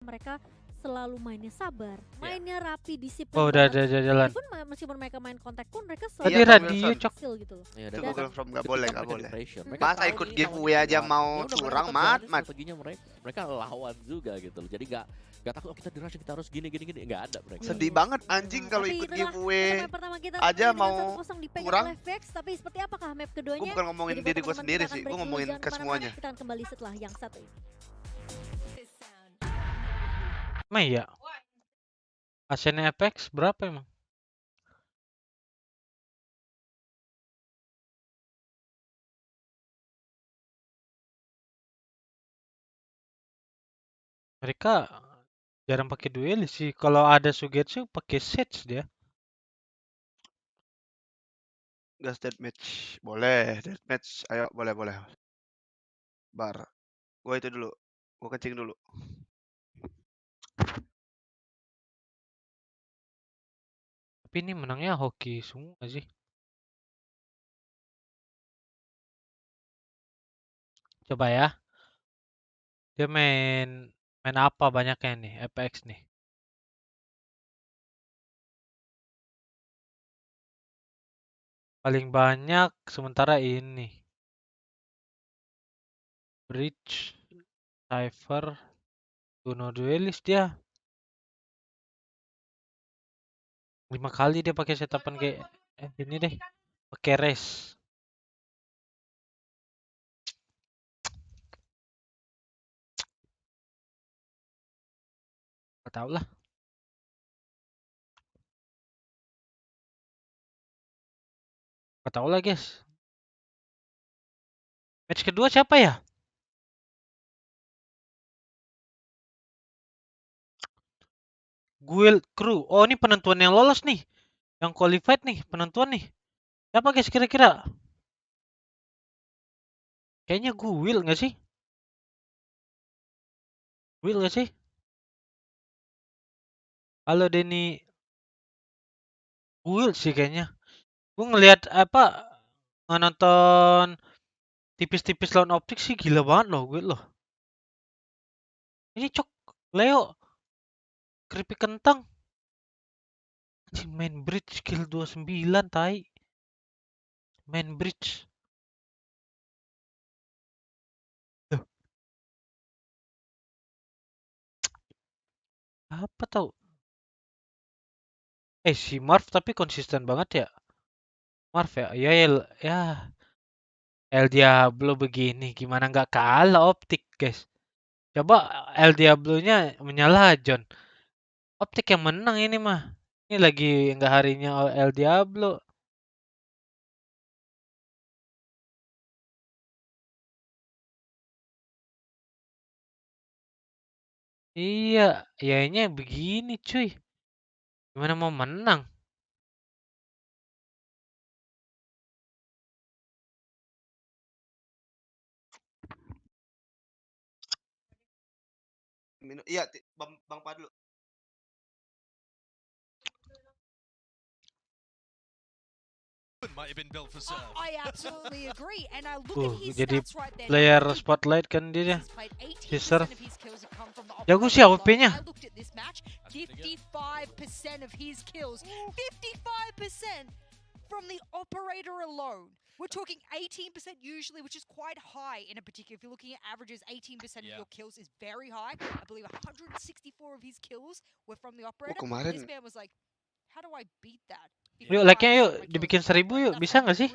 mereka selalu mainnya sabar, mainnya rapi, disiplin. Oh, udah jalan. Even meskipun mereka main kontak pun mereka Tadi radio, Cok. gitu loh. Itu Google From nggak boleh. Mereka Masa ikut giveaway aja mau curang, mat. Strateginya mereka lawan juga gitu loh. Jadi nggak takut kita di-rush, kita harus gini nggak ada mereka. Sedih banget anjing kalau ikut giveaway aja mau kurang. Tapi seperti apakah map keduanya? Gue bukan ngomongin diri gue sendiri sih, gue ngomongin ke semuanya. Kita akan kembali setelah yang satu ini. Emang iya? Asian Apex berapa emang? Mereka jarang pakai duel sih. Kalau ada Sugetsu pakai sets dia. Gas deathmatch. Boleh, deathmatch. Ayo, boleh. Bar. Gue itu dulu. Gue kencing dulu. Tapi ini menangnya hoki semua sih. Coba ya. Dia main apa banyaknya nih, FX nih. Paling banyak sementara ini. Bridge, Cypher, Uno Duelist dia. 5 kali dia pakai setapan kayak ini deh. Pakai race. Gak tau lah. Gak tau lah guys. Match kedua siapa ya? Guild Crew. Oh, ini penentuan yang lolos nih. Yang qualified nih, penentuan nih. Siapa guys kira-kira? Kayaknya Guild nggak sih? Guild nggak sih? Halo Denny. Guild sih kayaknya. Gue ngelihat apa nonton tipis-tipis lawan optik sih gila banget loh Guild loh. Ini Cok Leo keripik kentang. Anjing main bridge skill 29 tai. Main bridge. Tuh. Apa tau? Si Marv tapi konsisten banget ya. Marv ya. Ya. El Diablo begini gimana nggak kalah optik guys. Coba El Diablo-nya menyala John. Optik yang menang ini mah. Ini lagi nggak harinya El Diablo. Iya, yanya begini cuy. Gimana mau menang? Iya, Bang Padlu. I absolutely agree, and I look at his Jadi stats right there. player spotlight kan dia. Serve. Jago sih AWP-nya. I looked at this match, 55% of his kills, 55% from the operator alone. We're talking 18% usually, which is quite high in a particular. If you're looking at averages, 18% of your kills is very high. I believe 164 of his kills were from the operator. This man was like, how do I beat that? Yuk, like-nya yuk, dibikin 1000 yuk. Bisa nggak sih?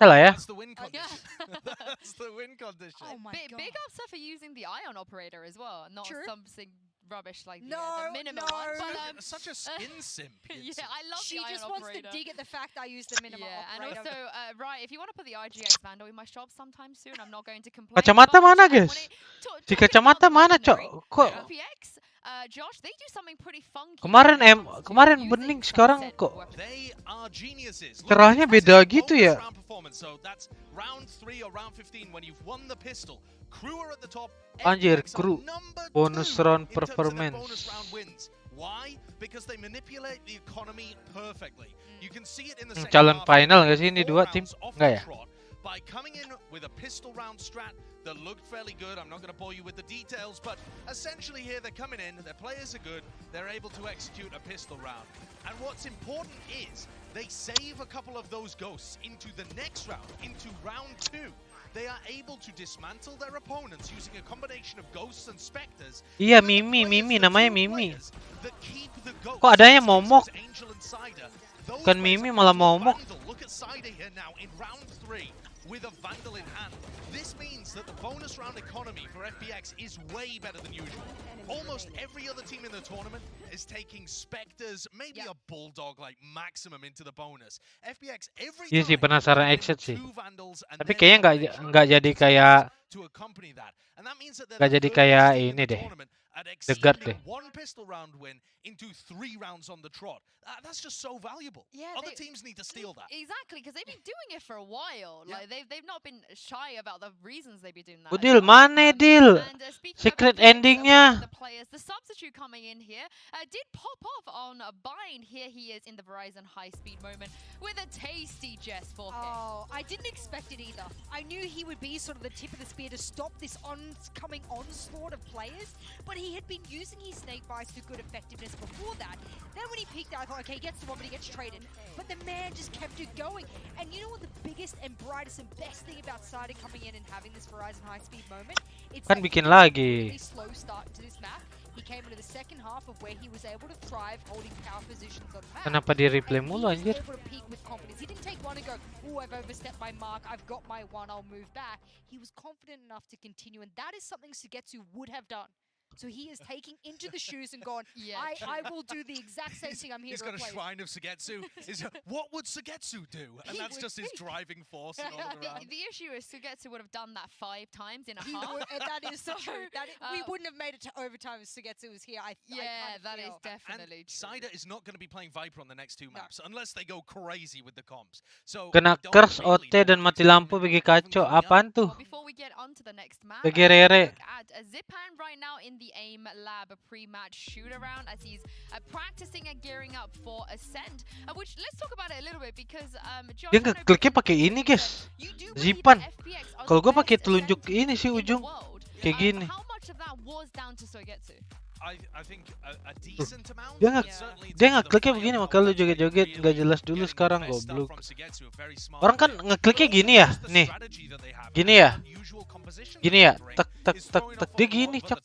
Salah ya? That's the win condition. That's the win condition. Oh my God. Big ups for using the Ion operator as well, not something rubbish like the minimum one. But, such a skin simp. Yeah, I love she the Ion just wants operator. to dig at the fact I use the minimum operator. And also, right, if you want to put the IGX Vandal in my shop sometime soon, I'm not going to complain. Kacamata mana, guys? Si kacamata mana, Cok? Kok FPX, Josh, they do something pretty funky. kemarin bening, sekarang kok They are geniuses. cerahnya beda gitu ya. So that's round 3 or round 15 when you've won the pistol. Crew are at the top. Anjir, Crew bonus round performance. Bonus round wins. Why? Because they manipulate the economy perfectly. You can see it in the second Calon half. final nggak sih ini dua tim? Nggak ya? By coming in with a pistol round strat that looked fairly good. I'm not going to bore you with the details, but essentially here they're coming in, their players are good, they're able to execute a pistol round. And what's important is they save a couple of those ghosts into the next round, into round 2. They are able to dismantle their opponents using a combination of ghosts and specters. Iya, Mimi namanya Mimi. Kok adanya momok? Bukan Mimi malah momok. Look at Cider here now in round 3 with a Vandal in hand. This means that the bonus round economy for FPX is way better than usual. Almost every other team in the tournament is taking Spectres, maybe a Bulldog like maximum into the bonus. FPX every time. Iya sih, penasaran exit sih. Tapi kayaknya nggak jadi kayak ini deh. The guard deh. One pistol round win into 3 rounds on the trot. That's just so valuable. Yeah, other teams need to steal that. Exactly, because they've been doing it for a while. Like they've not been shy about the reasons they've been doing that. Udil, mana Dil? Secret endingnya. The substitute coming in here did pop off on a bind. Here he is in the Verizon high-speed moment with a tasty Jess 4K. Oh, I didn't expect it either. I knew he would be sort of the tip of the spear to stop this oncoming onslaught of players, but he had been using his snake bites to good effectiveness before that. Then when he peaked out, I thought, okay, he gets the one, but he gets traded. But the man just kept it going. And you know what the biggest and brightest and best thing about Cider coming in and having this Verizon high-speed moment? It's Kan bikin lagi. Really slow start to this map. He came into the second half of where he was able to thrive, holding power positions on map. Kenapa di replay mulu anjir? He was able to peak with confidence. He didn't take one and go, "Oh, I've overstepped my mark. I've got my one. I'll move back." He was confident enough to continue, and that is something Sugetsu would have done. So he is taking into the shoes and gone, I will do the exact same thing I'm here to replace. He's got a shrine of Sugetsu. What would Sugetsu do? And that's just his driving force. The issue is Sugetsu would have done that 5 times in a half. That is so true. We wouldn't have made it to overtime if Sugetsu was here. That is definitely true. Cider is not going to be playing Viper on the next 2 maps unless they go crazy with the comps. So kena curse, OT dan mati lampu bagi kacau. Apaan tuh? Before we get on to the next map, bagi Rere. Look at Zipan right now in the AIM lab pre-match shoot-around as he's practicing and gearing up for Ascent. Which, let's talk about it a little bit because dia ngekliknya pakai ini, guys. Zipan. Kalau gue pakai telunjuk ini sih ujung. Kayak gini. How much of that was down to Sugetsu? I think a decent amount. Dia ngekliknya begini, maka lu joget-joget nggak jelas dulu sekarang goblok. Orang kan ngekliknya gini ya, nih, gini ya, gini ya, tek tek tek tek, dia gini cok.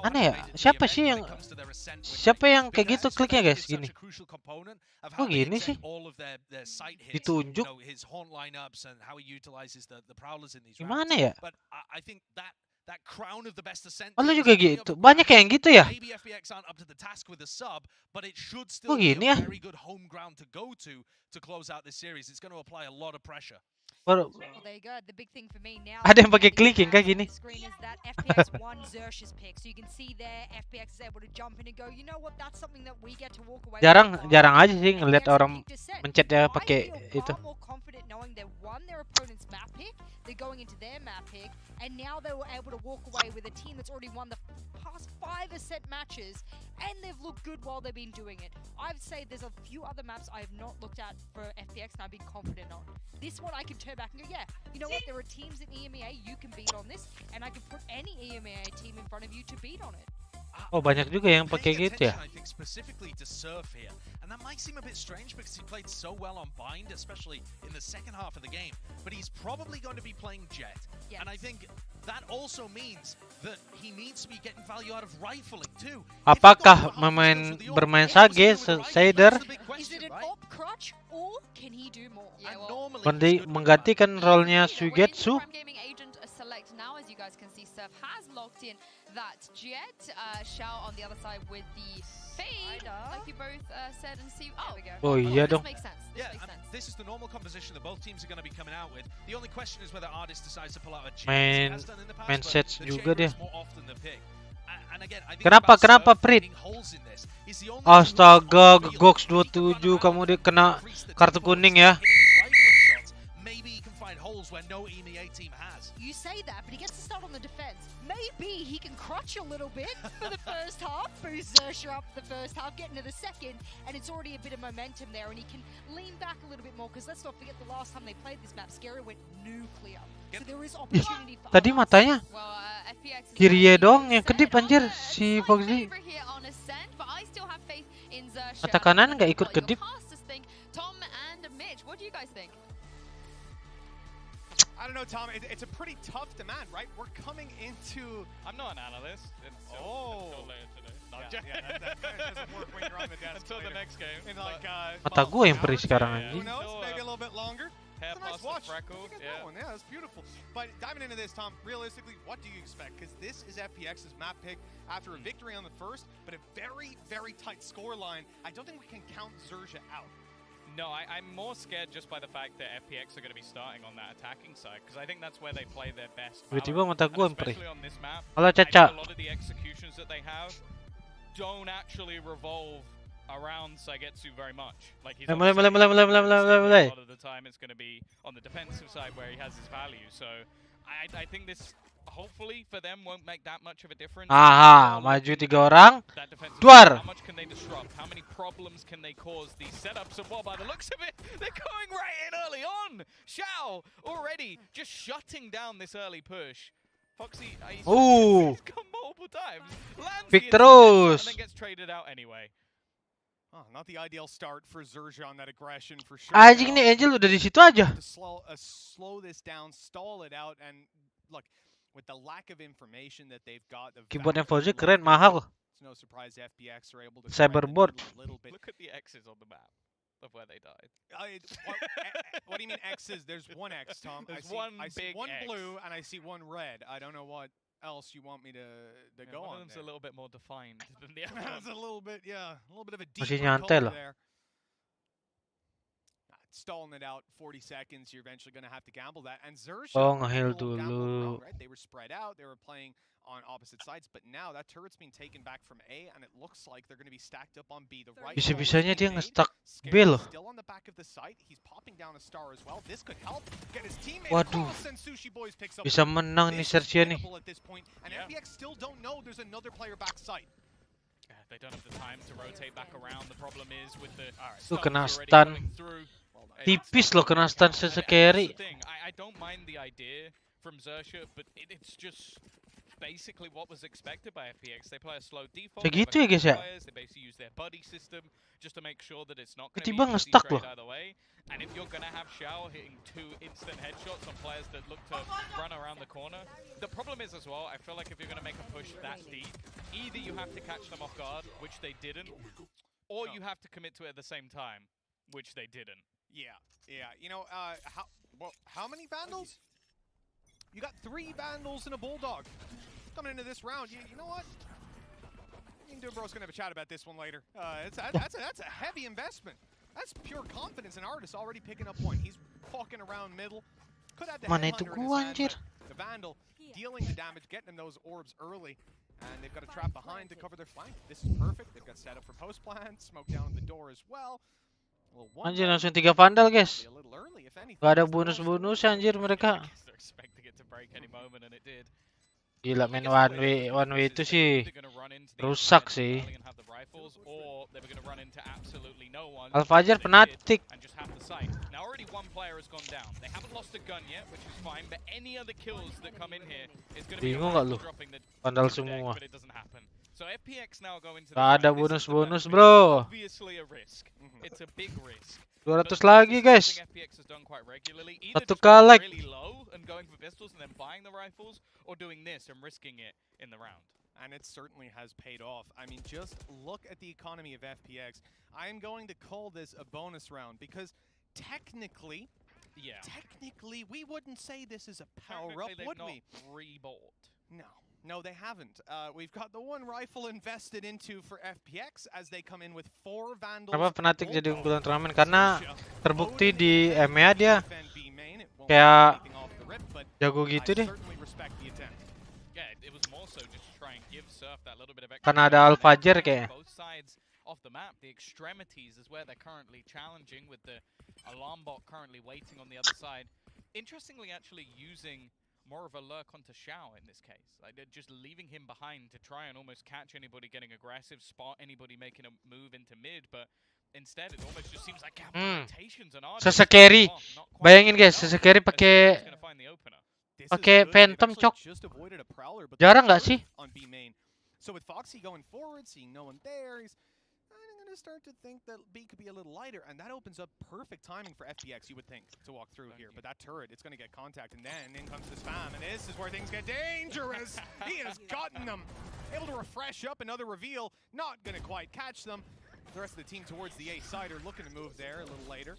Aneh ya, siapa yang kayak gitu kliknya guys, gini. Kok gini sih? Ditunjuk. Gimana ya? Oh, lu juga gitu. Banyak yang gitu ya? Oh, gini ya? Ada yang pakai clicking kayak gini. Jarang aja sih ngeliat orang mencet ya pakai itu. They're going into their map pick, and now they were able to walk away with a team that's already won the past 5 Ascent matches, and they've looked good while they've been doing it. I'd say there's a few other maps I have not looked at for FPX and I've been confident on. This one I can turn back and go, yeah, you know what, there are teams in EMEA you can beat on this, and I can put any EMEA team in front of you to beat on it. Oh, banyak juga yang pakai gitu ya. I think specifically to Surf here. And that might seem a bit strange because he played so well on Bind, especially in the second half of the game. But he's probably going to be playing Jet. Yes. And I think that also means that he needs to be getting value out of rifling too. Apakah bermain Sage, Shader, menggantikan role-nya Sugetsu? Now, as you guys can see, Surf has locked in that Jet. Shao on the other side with the fade, like you both said, and see. Oh iya dong. This makes sense. This is the normal composition that both teams are going to be coming out with. The only question is whether Artist decides to pull out a Jet. Main sets juga dia. Kenapa Prit? Astaga, Gox 27 kamu dia kena kartu kuning ya. Where no EMEA team has. You say that, but he gets to start on the defense. Maybe he can crutch a little bit for the first half, boost Zersha up for the first half, get into the second, and it's already a bit of momentum there, and he can lean back a little bit more, because let's not forget the last time they played this map, Scary went nuclear. So there is opportunity for Tadi matanya kiri dong yang kedip anjir si Foxy. Mata kanan nggak ikut kedip. Tom and Mitch, what do you guys think? I don't know, Tom. It's a pretty tough demand, right? We're coming into... I'm not an analyst. Until later today. That doesn't work when you're on the desk until the next game. In like, mata gue yang perih sekarang anjing. Who knows? Maybe a little bit longer. Hair it's a nice watch. Yeah, that's beautiful. But diving into this, Tom, realistically, what do you expect? Because this is FPX's map pick after a victory on the first, but a very, very tight score line. I don't think we can count Zersha out. No, I'm more scared just by the fact that FPX are going to be starting on that attacking side, because I think that's where they play their best. Tiba-tiba mata gue perih. Especially on this map, Halo I think Caca. a lot of the executions that they have don't actually revolve around Saigetsu very much. Like he's mulai. a lot of the time it's going to be on the defensive side where he has his value. So I think this hopefully for them won't make that much of a difference. Aha, maju 3 orang. Duar. How much can they disrupt? How many problems can they cause these setups? And well, by the looks of it, they're going right in early on. Shao already just shutting down this early push. Foxy, he's come multiple times. Lands Pick the terus. and then gets traded out anyway. Oh, not the ideal start for Zersha on that aggression for sure. Anjing nih Angel udah di situ aja. To slow this down, stall it out, and look, with the lack of information that they've got, Keyboardnya Fauzi keren, mahal. It's no surprise FPX are able to Cyberboard. a little bit. Look at the X's on the map of where they died. What do you mean X's? There's one X, Tom. I see one blue and I see one red. I don't know what else you want me to go on. One of them's a little bit more defined than the other. That's a little bit, a little bit of a Masih deeper nyantai color loh. there. Stalling it out 40 seconds, you're eventually going to have to gamble that. And Zersha, nge-heal dulu. right? They were spread out, they were playing on opposite sides, but now that turret's been taken back from A, and it looks like they're going to be stacked up on B. The right Bisa-bisanya dia nge-stuck B loh. Still on the back of the site. He's popping down a star as well. This could help get his teammate Waduh. across, and Sushi Boys picks up. Bisa menang nih Sersia nih. At this point, and FPX still don't know there's another player back site. They don't have the time to rotate back around. The problem is with the kena stun. Tipis loh kena stun sesekeri. I don't mind the idea from Zersha, but it's just basically what was expected by FPX. They play a slow default. Segitu ya guys ya. They basically use their buddy system just to make sure that it's not going to Tiba be easy nge-stuck trade loh. either way. And if you're going to have Shao hitting 2 instant headshots on players that look to run around the corner, the problem is as well, I feel like if you're going to make a push that deep, either you have to catch them off guard, which they didn't, or you have to commit to it at the same time, which they didn't. Yeah. You know, how many Vandals? You got 3 Vandals and a Bulldog coming into this round. You know what? Me and Dubro's gonna have a chat about this one later. That's a heavy investment. That's pure confidence. An artist already picking up one. He's walking around middle. Could have the Mana itu headhunter in gua his hand, anjir. but the Vandal dealing the damage, getting them those orbs early. And they've got a trap behind to cover their flank. This is perfect. They've got set up for post plan. Smoke down the door as well. Anjir langsung 3 vandal guys. Gak ada bonus-bonus anjir mereka. Gila main one way itu sih rusak sih. Al-Fajar penatik. Bingung gak lu? Vandal semua. So FPX now go into Gak ada bonus-bonus, bro. obviously a risk. It's a big risk. 200 lagi, guys. FPX has done quite regularly. Either Satu just going kalek. really low and going for pistols and then buying the rifles, or doing this and risking it in the round. And it certainly has paid off. I mean, just look at the economy of FPX. I am going to call this a bonus round because technically, we wouldn't say this is a power-up, would we? Rebought. No, they haven't. We've got the one rifle invested into for FPX as they come in with 4 Vandals. Kenapa Fnatic jadi unggulan turnamen? Karena terbukti di EMEA dia kayak jago gitu deh. Karena ada Al-Fajr kayaknya. Off the map, the extremities is where they're currently challenging with the alarm bot currently waiting on the other side. Interestingly, actually using more of a lurk onto Xiao in this case. Like they're just leaving him behind to try and almost catch anybody getting aggressive, spot anybody making a move into mid, but instead it almost just seems like rotations and Sesekeri. Bayangin guys, sesekeri pakai Phantom cok. Jarang nggak sih? So with Foxy going forward, seeing no one there, he's going to start to think that B could be a little lighter, and that opens up perfect timing for FPX, you would think, to walk through here. But that turret, it's going to get contact, and then in comes the spam, and this is where things get dangerous. He has gotten them. Able to refresh up another reveal, not going to quite catch them. The rest of the team towards the A side are looking to move there a little later.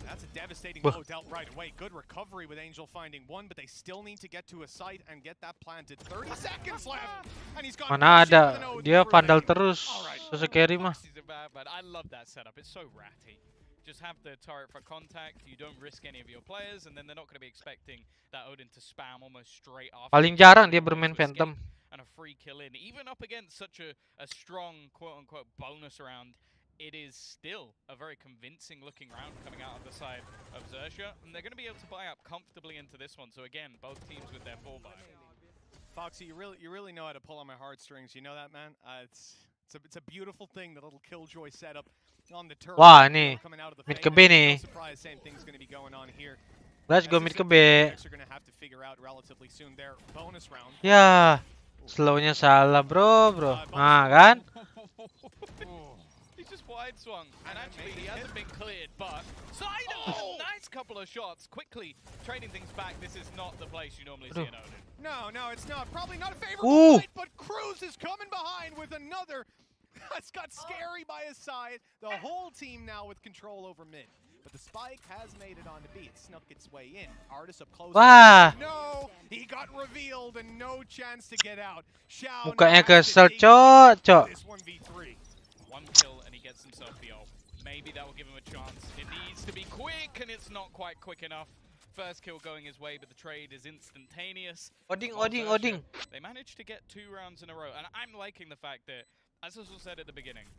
That's a devastating blow dealt right away. Good recovery with Angel finding one, but they still need to get to a site and get that planted. 30 seconds left, and he's gone. Mana ada, dia vandal terus. Sesekeri mah. I love that setup. It's so ratty. Just have the turret for contact. You don't risk any of your players, and then they're not going to be expecting that Odin to spam almost straight after. Paling jarang dia bermain Phantom. And a free kill in, even up against such a strong quote-unquote bonus round. It is still a very convincing looking round coming out of the side of Xerxia, and they're going to be able to buy up comfortably into this one. So again, both teams with their full buy. Foxy, you really know how to pull on my heartstrings. You know that, man? It's a beautiful thing, the little killjoy setup on the turret. Wah, nih mid ke B nih. Let's go mid ke B. Ya, slownya salah bro. Nah kan? Just wide swung, and actually he hasn't been cleared, but Sido! Nice couple of shots, quickly trading things back. This is not the place you normally see an Odin. No, it's not. Probably not a favorable fight, but Cruz is coming behind with another. It's got Scary by his side. The whole team now with control over mid. But the spike has made it onto B. It snuck its way in. Artis up close. Wah. No, he got revealed and no chance to get out. Xiao. Mukanya kesel, cok. This 1v3. One kill and he gets himself the ult. Maybe that will give him a chance. It needs to be quick, and it's not quite quick enough. First kill going his way, but the trade is instantaneous. Oding. They managed to get 2 rounds in a row, and I'm liking the fact that, as I said at the beginning,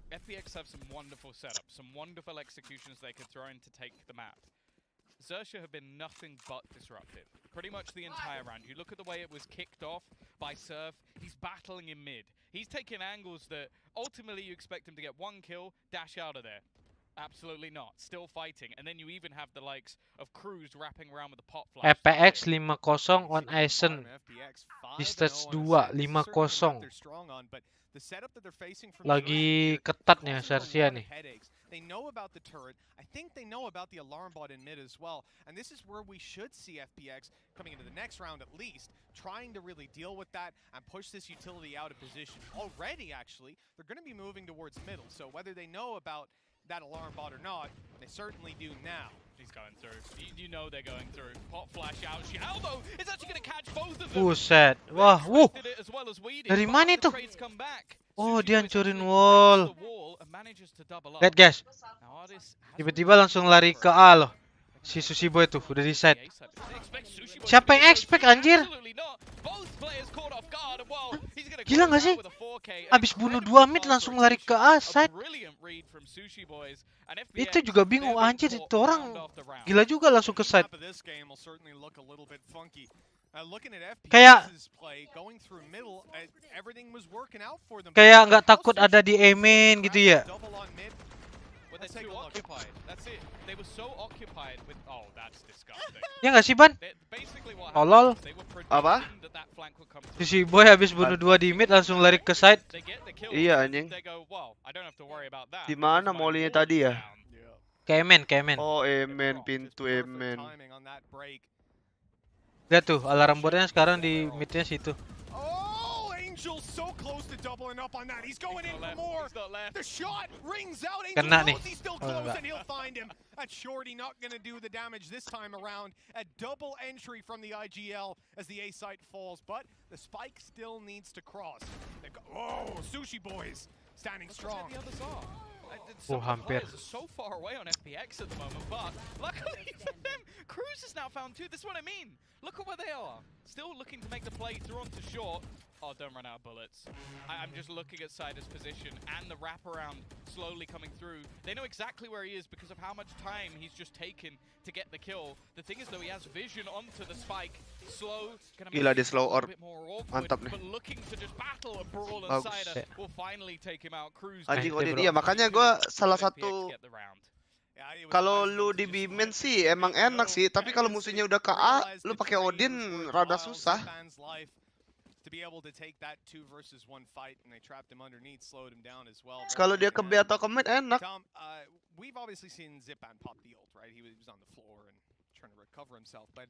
FPX have some wonderful setups, some wonderful executions they could throw in to take the map. Xerxia have been nothing but disruptive. Pretty much the entire round. You look at the way it was kicked off by Surf, he's battling in mid. He's taking angles that ultimately you expect him to get 1 kill, dash out of there. Absolutely not. Still fighting. And then you even have the likes of Cruz wrapping around with the pop flash. FPX 5-0 on Aizen. Di stage 2 5-0. Lagi ketat nih Xerxia nih. They know about the turret. I think they know about the alarm bot in mid as well. And this is where we should see FPX coming into the next round at least, trying to really deal with that and push this utility out of position. Already, actually, they're going to be moving towards middle. So whether they know about that alarm bot or not, they certainly do now. He's going through. You know they're going through. Pop flash out. Xiao, though, is actually going to catch both of them. Buset. Wah, dari mana itu? Oh, dia hancurin wall. Lihat guys. Tiba-tiba langsung lari ke A loh. Si Sushi Boy tuh udah di side. Siapa yang expect anjir? Gila gak sih? Abis bunuh 2 mid langsung lari ke A side. Itu juga bingung anjir, itu orang gila juga langsung ke side. Kayak nggak takut ada di A-main gitu ya. Ya nggak sih Ban? Tolol. Apa? Si boy habis bunuh 2 di mid langsung lari ke side. Iya anjing. Di mana mollynya tadi ya? Kemen. Oh, emen, pintu emen. Lihat tuh, alarm boardnya sekarang di midnya situ. Angel so close to doubling up on that. He's going in for more. The shot rings out. Angel Kena nih. knows he's still close and he'll find him. At Shorty not going to do the damage this time around. A double entry from the IGL as the A site falls, but the spike still needs to cross. Oh, Sushi Boys standing strong. Hampir. So far away on FPX at the moment, but luckily for them, Cruz has now found 2. This is what I mean. Look at where they are. Still looking to make the play through onto short. Oh, don't run out of bullets. I'm just looking at Cider's position and the wraparound slowly coming through. They know exactly where he is because of how much time he's just taken to get the kill. The thing is though, he has vision onto the spike. Slow. Gila dia slow orb. Mantap nih. But looking to just battle and brawl and Cider will finally take him out. Cruz. Anjing Odin, iya makanya gue salah satu. Kalau lu di B-main sih emang enak sih, tapi kalau musuhnya udah ke A, lu pakai Odin rada susah. To be able to take that 2 versus 1 fight, and they trapped him underneath, slowed him down as well. Kalau dia ke B atau ke mid enak. Tom, we've obviously seen Zipan pop the ult, right? He was on the floor and trying to recover himself, but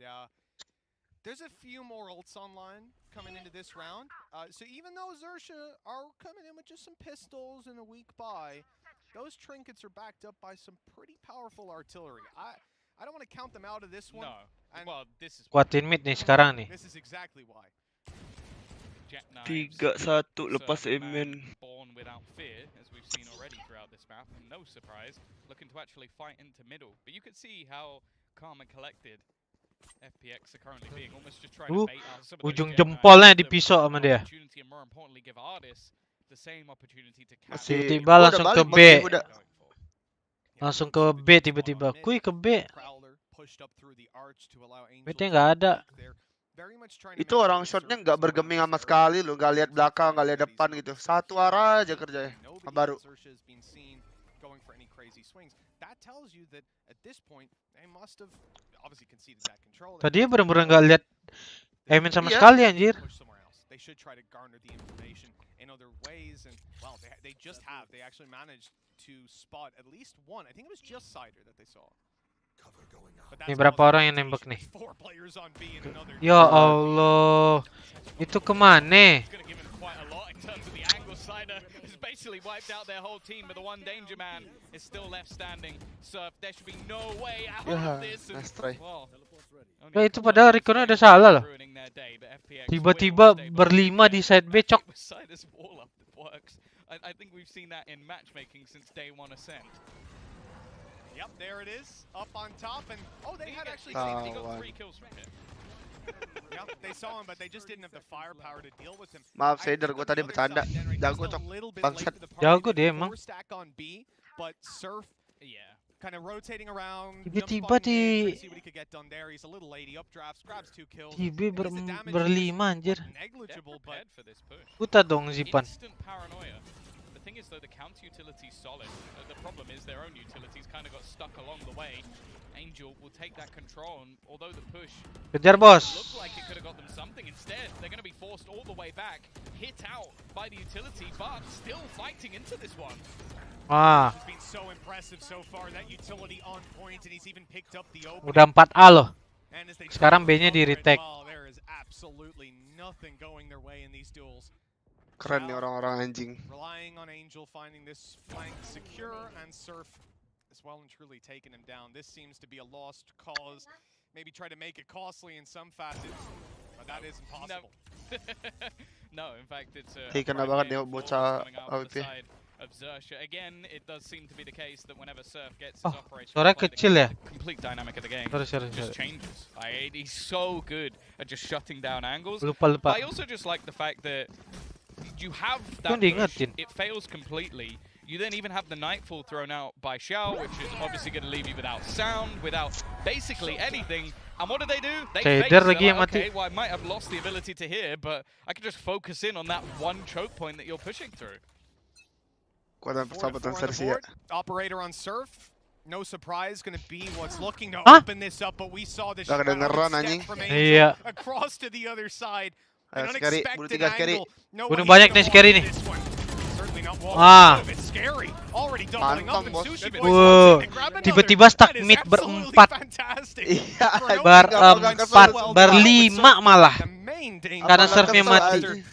there's a few more ults online coming into this round. So even though Xerxia are coming in with just some pistols and a weak buy, those trinkets are backed up by some pretty powerful artillery. I don't want to count them out of this one. No. Well, this is Kuatin mid nih sekarang nih. This is exactly why. 3-1 lepas emen. Born without fear, as we've seen already throughout this map, and no surprise, looking to actually fight into middle. But you can see how calm and collected FPX are currently being, almost just trying to bait out some of those Ujung jempolnya dipisau sama dia. and more importantly give Ardis the same opportunity to Tiba-tiba langsung ke B. Langsung ke B tiba-tiba. Kuy ke B. Midnya nggak ada. Itu orang shotnya nggak bergeming sama sekali loh, nggak lihat belakang, nggak lihat depan gitu. Satu arah aja kerjanya. Baru. Tadi bener-bener nggak lihat Emin sama sekali anjir. Nih berapa orang yang nembak nih? Ya Allah, itu kemana? Basically wiped out their whole team, but the one danger man is still left standing. So there should be no way out of this. Ya itu padahal Riconnya ada salah loh. Tiba-tiba berlima di side B cok. I think we've seen that in matchmaking since day 1 Ascent. Yep, there it is, up on top, and they had actually he got 3 kills from him. Yep, they saw him, but they just didn't have the firepower to deal with him. Maaf, Shader, gue tadi bercanda. Jago cok, bangsat. Jago dia emang. But Surf, kind of rotating around. Tiba-tiba di berlima anjir. Puta dong Zipan. The thing is though, the counter utility is solid. The problem is their own utilities kind of got stuck along the way. Angel will take that control, and although the push kejar bos, looked like it could have got them something, instead they're going to be forced all the way back, hit out by the utility, but still fighting into this one. Ah, been so impressive so far, that utility on point, and he's even picked up the open. Udah 4A loh. Sekarang B-nya di retake. There is absolutely nothing going their way in these duels. Keren nih orang-orang anjing. Relying on Angel finding this flank secure, and Surf is well and truly taking him down. This seems to be a lost cause. Maybe try to make it costly in some facets, but that is impossible. No, in fact it's kena banget nih bocah AWP. Of Xerxia. Again, it does seem to be the case that whenever Surf gets his operation, suara kecil ya. Complete dynamic of the game Sorry. just changes. He's so good at just shutting down angles. Lupa. I also just like the fact that you have that push, it fails completely. You then even have the Nightfall thrown out by Xiao, which is obviously going to leave you without sound, without basically anything. And what do? They face like, okay, well, I might have lost the ability to hear, but I can just focus in on that one choke point that you're pushing through. Operator on Surf. No surprise, going to be what's looking to open this up, but we saw the step from Angel across to the other side. Ayo Scary, bunuh 3 Scary. Bunuh banyak nih Scary nih. Ah. Mantap bos. Tiba-tiba stuck mid berempat. Berlima malah. Karena serve-nya mati.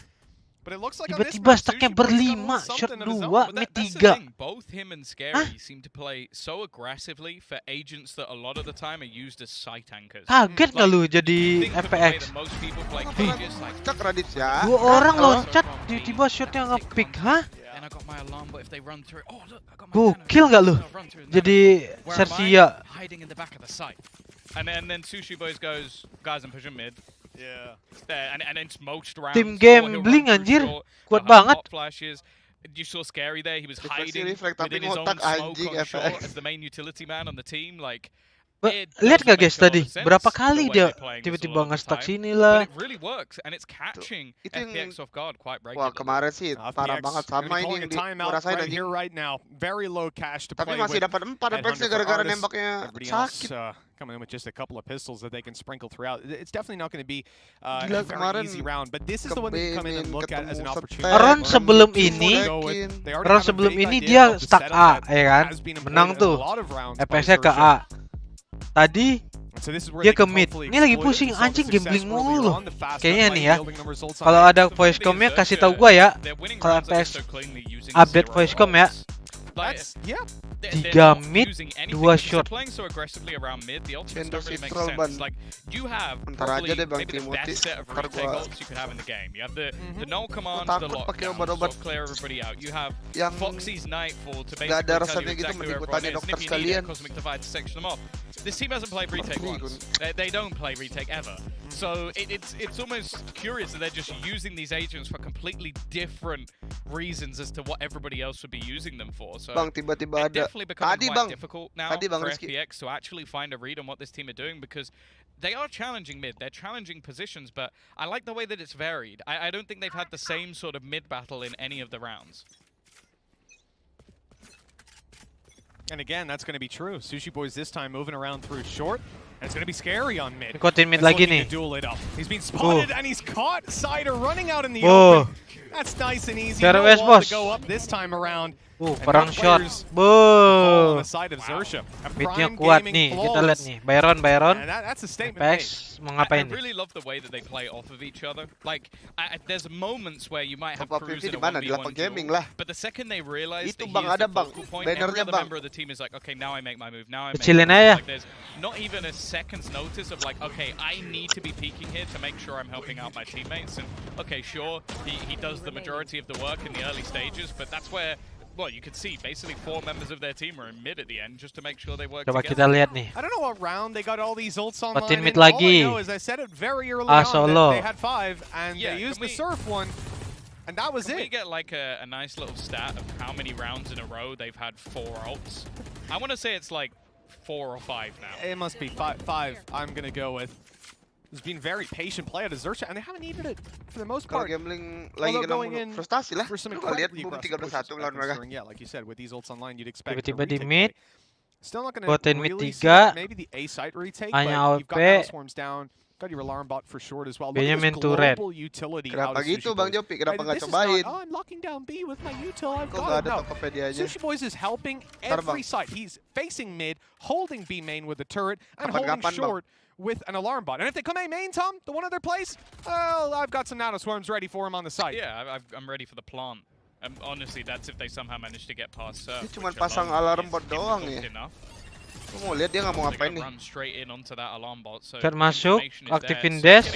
Tiba-tiba stucknya berlima, shot 2, mid 3. Both him and Scary seem to play so aggressively for agents that a lot of the time are used as site anchors. Kaget nggak lu jadi FPX? Cak Radit ya. 2 orang loncat, tiba-tiba shotnya nge-pick, hah? Gokil nggak lu? Jadi Sersia. And then Sushi Boys goes, guys, I'm pushing mid. Yeah. And it's most rounds. Tim gambling anjir, kuat banget. You saw Scary there. He was hiding within his own smoke on short as the main utility man on the team. Like, lihat gak guys tadi? Berapa kali dia tiba-tiba nge-stuck sini lah. Wah kemarin sih parah banget sama ini yang dirasain anjing. Tapi masih dapat 4 FX gara-gara nembaknya sakit. Coming in with just a couple of pistols that they can sprinkle throughout. It's definitely not going to be a very easy round, but this is the one that you come in and look at as an opportunity. Round sebelum ini dia stuck A, ya kan? Menang tuh. FX-nya ke A. Tadi dia ke mid. Ini lagi pusing anjing gambling mulu loh. Kayaknya nih ya. Kalau ada voice com-nya kasih tahu gua ya. Kalau FX update voice com ya. 3 mid, 2 short. Ntar aja deh Bang Timothy. Ntar gua takut pakai obat-obat yang gak ada rasanya gitu, mending gua tanya dokter sekalian. This team hasn't played retake once. They don't play retake ever. So it's almost curious that they're just using these agents for completely different reasons as to what everybody else would be using them for. So Bang, tiba-tiba ada. Tadi Bang, difficult now for FPX to actually find a read on what this team are doing, because they are challenging mid, they're challenging positions, but I like the way that it's varied. I don't think they've had the same sort of mid battle in any of the rounds. And again, that's going to be true. Sushi Boys this time moving around through short. And it's going to be Scary on mid. Ikutin mid lagi nih. He's been spotted and he's caught. Cider running out in the open. That's nice and easy. No wall to go up this time around. Perang shot. Midnya kuat nih. Kita lihat nih. Byron. FPX mau ngapain nih? I really love the way that they play off of each other. Like, there's moments where you might have Cruz in a 1v1 duel, but the second they realize that he's the focal point, every other member of the team is like, okay, now I make my move. Now I make my move. Like, there's not even a second's notice of like, okay, I need to be peeking here to make sure I'm helping out my teammates. And okay, sure, he does the majority of the work in the early stages, but that's where, well, you can see basically 4 members of their team are in mid at the end just to make sure they work Coba together. Kita lihat nih. I don't know what round they got all these ults online. Batin mid lagi. All I know is I said it very early on that they had 5 and they used the surf one. And that was it. Can we get like a nice little stat of how many rounds in a row they've had 4 ults? I want to say it's like 4 or 5 now. It must be 5. I'm going to go with. There's been very patient play out of Xerxia, and they haven't needed it for the most part. Gambling lagi kena frustasi lah. Kalau lihat 13-1 lawan mereka. Yeah, like you said, with these ults online, you'd expect tiba-tiba di mid. Still not going to really mid 3. Maybe the A site retake, hanya but you've got battle swarms down. Got your alarm bot for short as well. Look at this global utility. Kenapa gitu Bang Jopi? Kenapa nggak cobain? Oh, I'm locking down B with my util. I've got it. No. Sushi Boys is helping every site. He's facing mid, holding B main with the turret, and holding short with an alarm bot. And if they come A main, Tom, the one other place, well, I've got some nano swarms ready for him on the site. Yeah, I'm ready for the plant. Honestly, that's if they somehow manage to get past Surf. Cuma pasang alarm bot doang ya. Mau lihat dia nggak mau ngapain nih. Kan masuk, aktifin dash.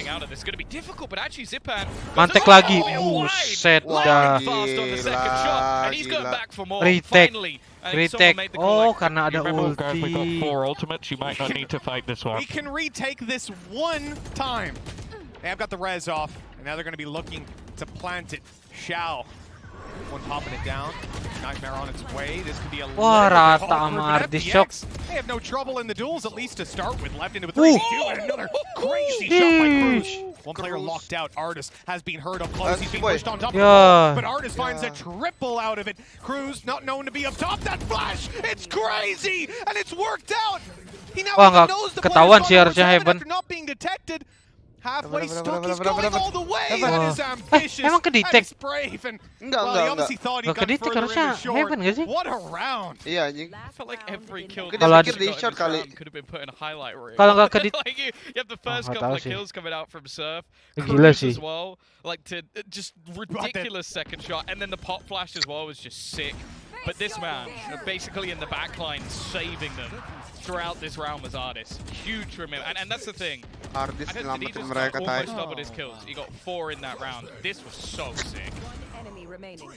Mantek lagi. Buset dah. Retake. Oh, karena ada ulti. We can retake this one time. They have got the res off, and now they're going to be looking to plant it. Shao. One popping it down. Nightmare on its way. This could be a wah, rata sama Artishock. They have no trouble in the duels, at least to start with. Left into a 3v2 and another crazy shot by Cruz. One player locked out. Artis has been hurt up close. He's being pushed on top of the wall, but Artis finds a triple out of it. Cruz not known to be up top. That flash, it's crazy, and it's worked out. He now knows the player's after not being detected. Halfway stuck, he's going all the way. That is ambitious. Emang ke-detect? Brave and Enggak. he obviously thought he got further into short. What a round. Iya anjing. I felt like every kill Kalau pikir di short kali. could have been put in a highlight reel. Kalau nggak ke Like you have the first couple of kills coming out from Surf. Gila sih. As well. Like to just ridiculous second shot, and then the pop flash as well was just sick. But this man, basically in the backline, saving them throughout this round was Ardis. Huge from him, and that's the thing. Ardis nyelamatin mereka almost doubled his kills. He got 4 in that round. This was so sick. Enemy remaining.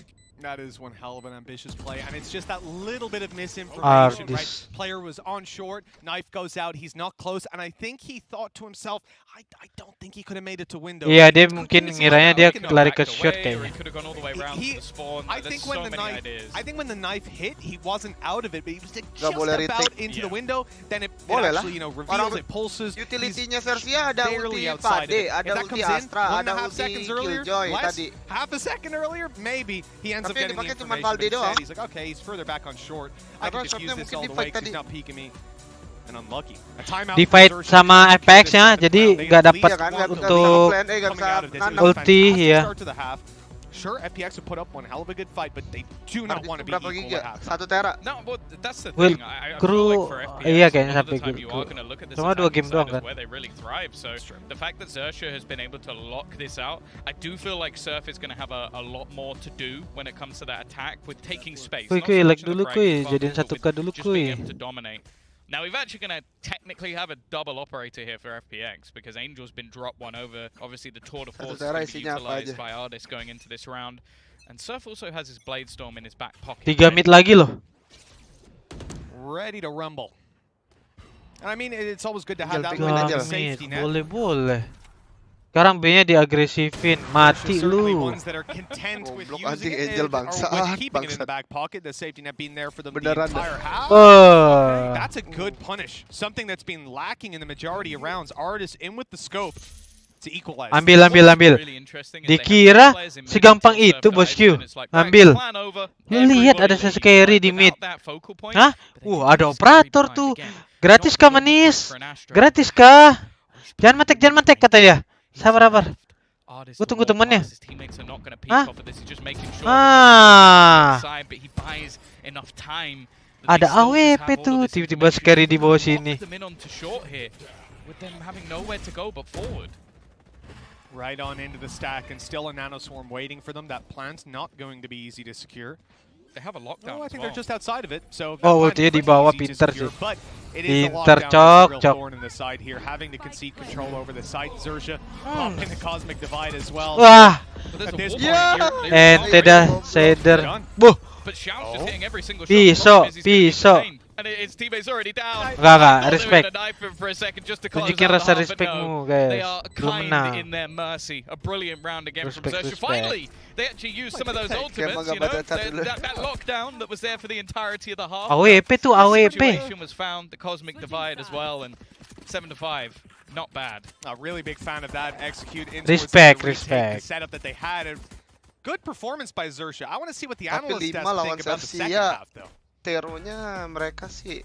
That is one hell of an ambitious play, and it's just that little bit of misinformation, right? Player was on short, knife goes out, he's not close, and I think he thought to himself, I don't think he could have made it to window. Iya, dia mungkin ngiranya dia lari ke short kayaknya. I think when the knife hit, he wasn't out of it, but he was just about into the window. Then it actually, reveals, it pulses. Utility-nya Xerxia ada ulti Pade, ada ulti Astra, ada ulti Killjoy tadi. Half a second earlier, maybe he ends up getting the information. But instead, he's like, okay, he's further back on short. I can just use this all the way because he's not peeking me. And unlucky. Di fight sama FX-nya, jadi nggak dapat untuk ulti ya. Sure, FPX would put up one hell of a good fight, but they do not want to be equal at half. 1 tera. No, but that's the Will thing. I Crew, feel like for iya FPX, kayaknya a lot of sampai the time you are going to look at this cuma 2 game attacking doang side kan. is where they really thrive. So the fact that Xerxia has been able to lock this out, I do feel like Surf is going to have a lot more to do when it comes to that attack with taking space. Kuy, lag dulu kuy, jadiin 1K dulu just being kuy. able to dominate. Now we've actually going to technically have a double operator here for FPX because Angel's been dropped one over. Obviously the tour de force is going to be utilized by Ardis going into this round. And Surf also has his Blade Storm in his back pocket. 3 mid lagi loh. Ready to rumble. And I mean, it's always good to have that 3 safety net. Boleh. Sekarang B-nya diagresifin, mati lu. Angel bangsat. Beneran. That's a good punish. Something that's been lacking in the majority of rounds. Ardis in with the scope to equalize. Ambil. Dikira segampang itu bosku. Ambil. Lu lihat ada sens carry di mid. Hah? Ada operator tuh. Gratis kah manis? Gratis kah? Jangan mantek kata dia. Sabar. Gue tunggu temennya. Hah? Ada AWP tuh. Tiba-tiba carry di bawah sini. Right on into the stack, and still a nanoswarm waiting for them. That plant's not going to be easy to secure. They have a lockdown. I think they're just outside of it. So ultinya di bawah pinter sih. Pinter cok. In the side here, having to concede control over the site. Xerxia popping the cosmic divide as well. Wah. Ente dah shader. Buh. Pisau. And his teammate's already down. Enggak, respect. Tunjukin rasa respectmu, guys. They are kind in their mercy. A brilliant round again from Xerxia. Finally, they actually used some of those ultimates, that lockdown that was there for the entirety of the half. AWP tuh, AWP. Situation was found, the cosmic divide as well, and 7-5. Not bad. A really big fan of that. Execute respect. The setup that they had. A good performance by Xerxia. I want to see what the analysts think about the second half, though. Teronya mereka sih.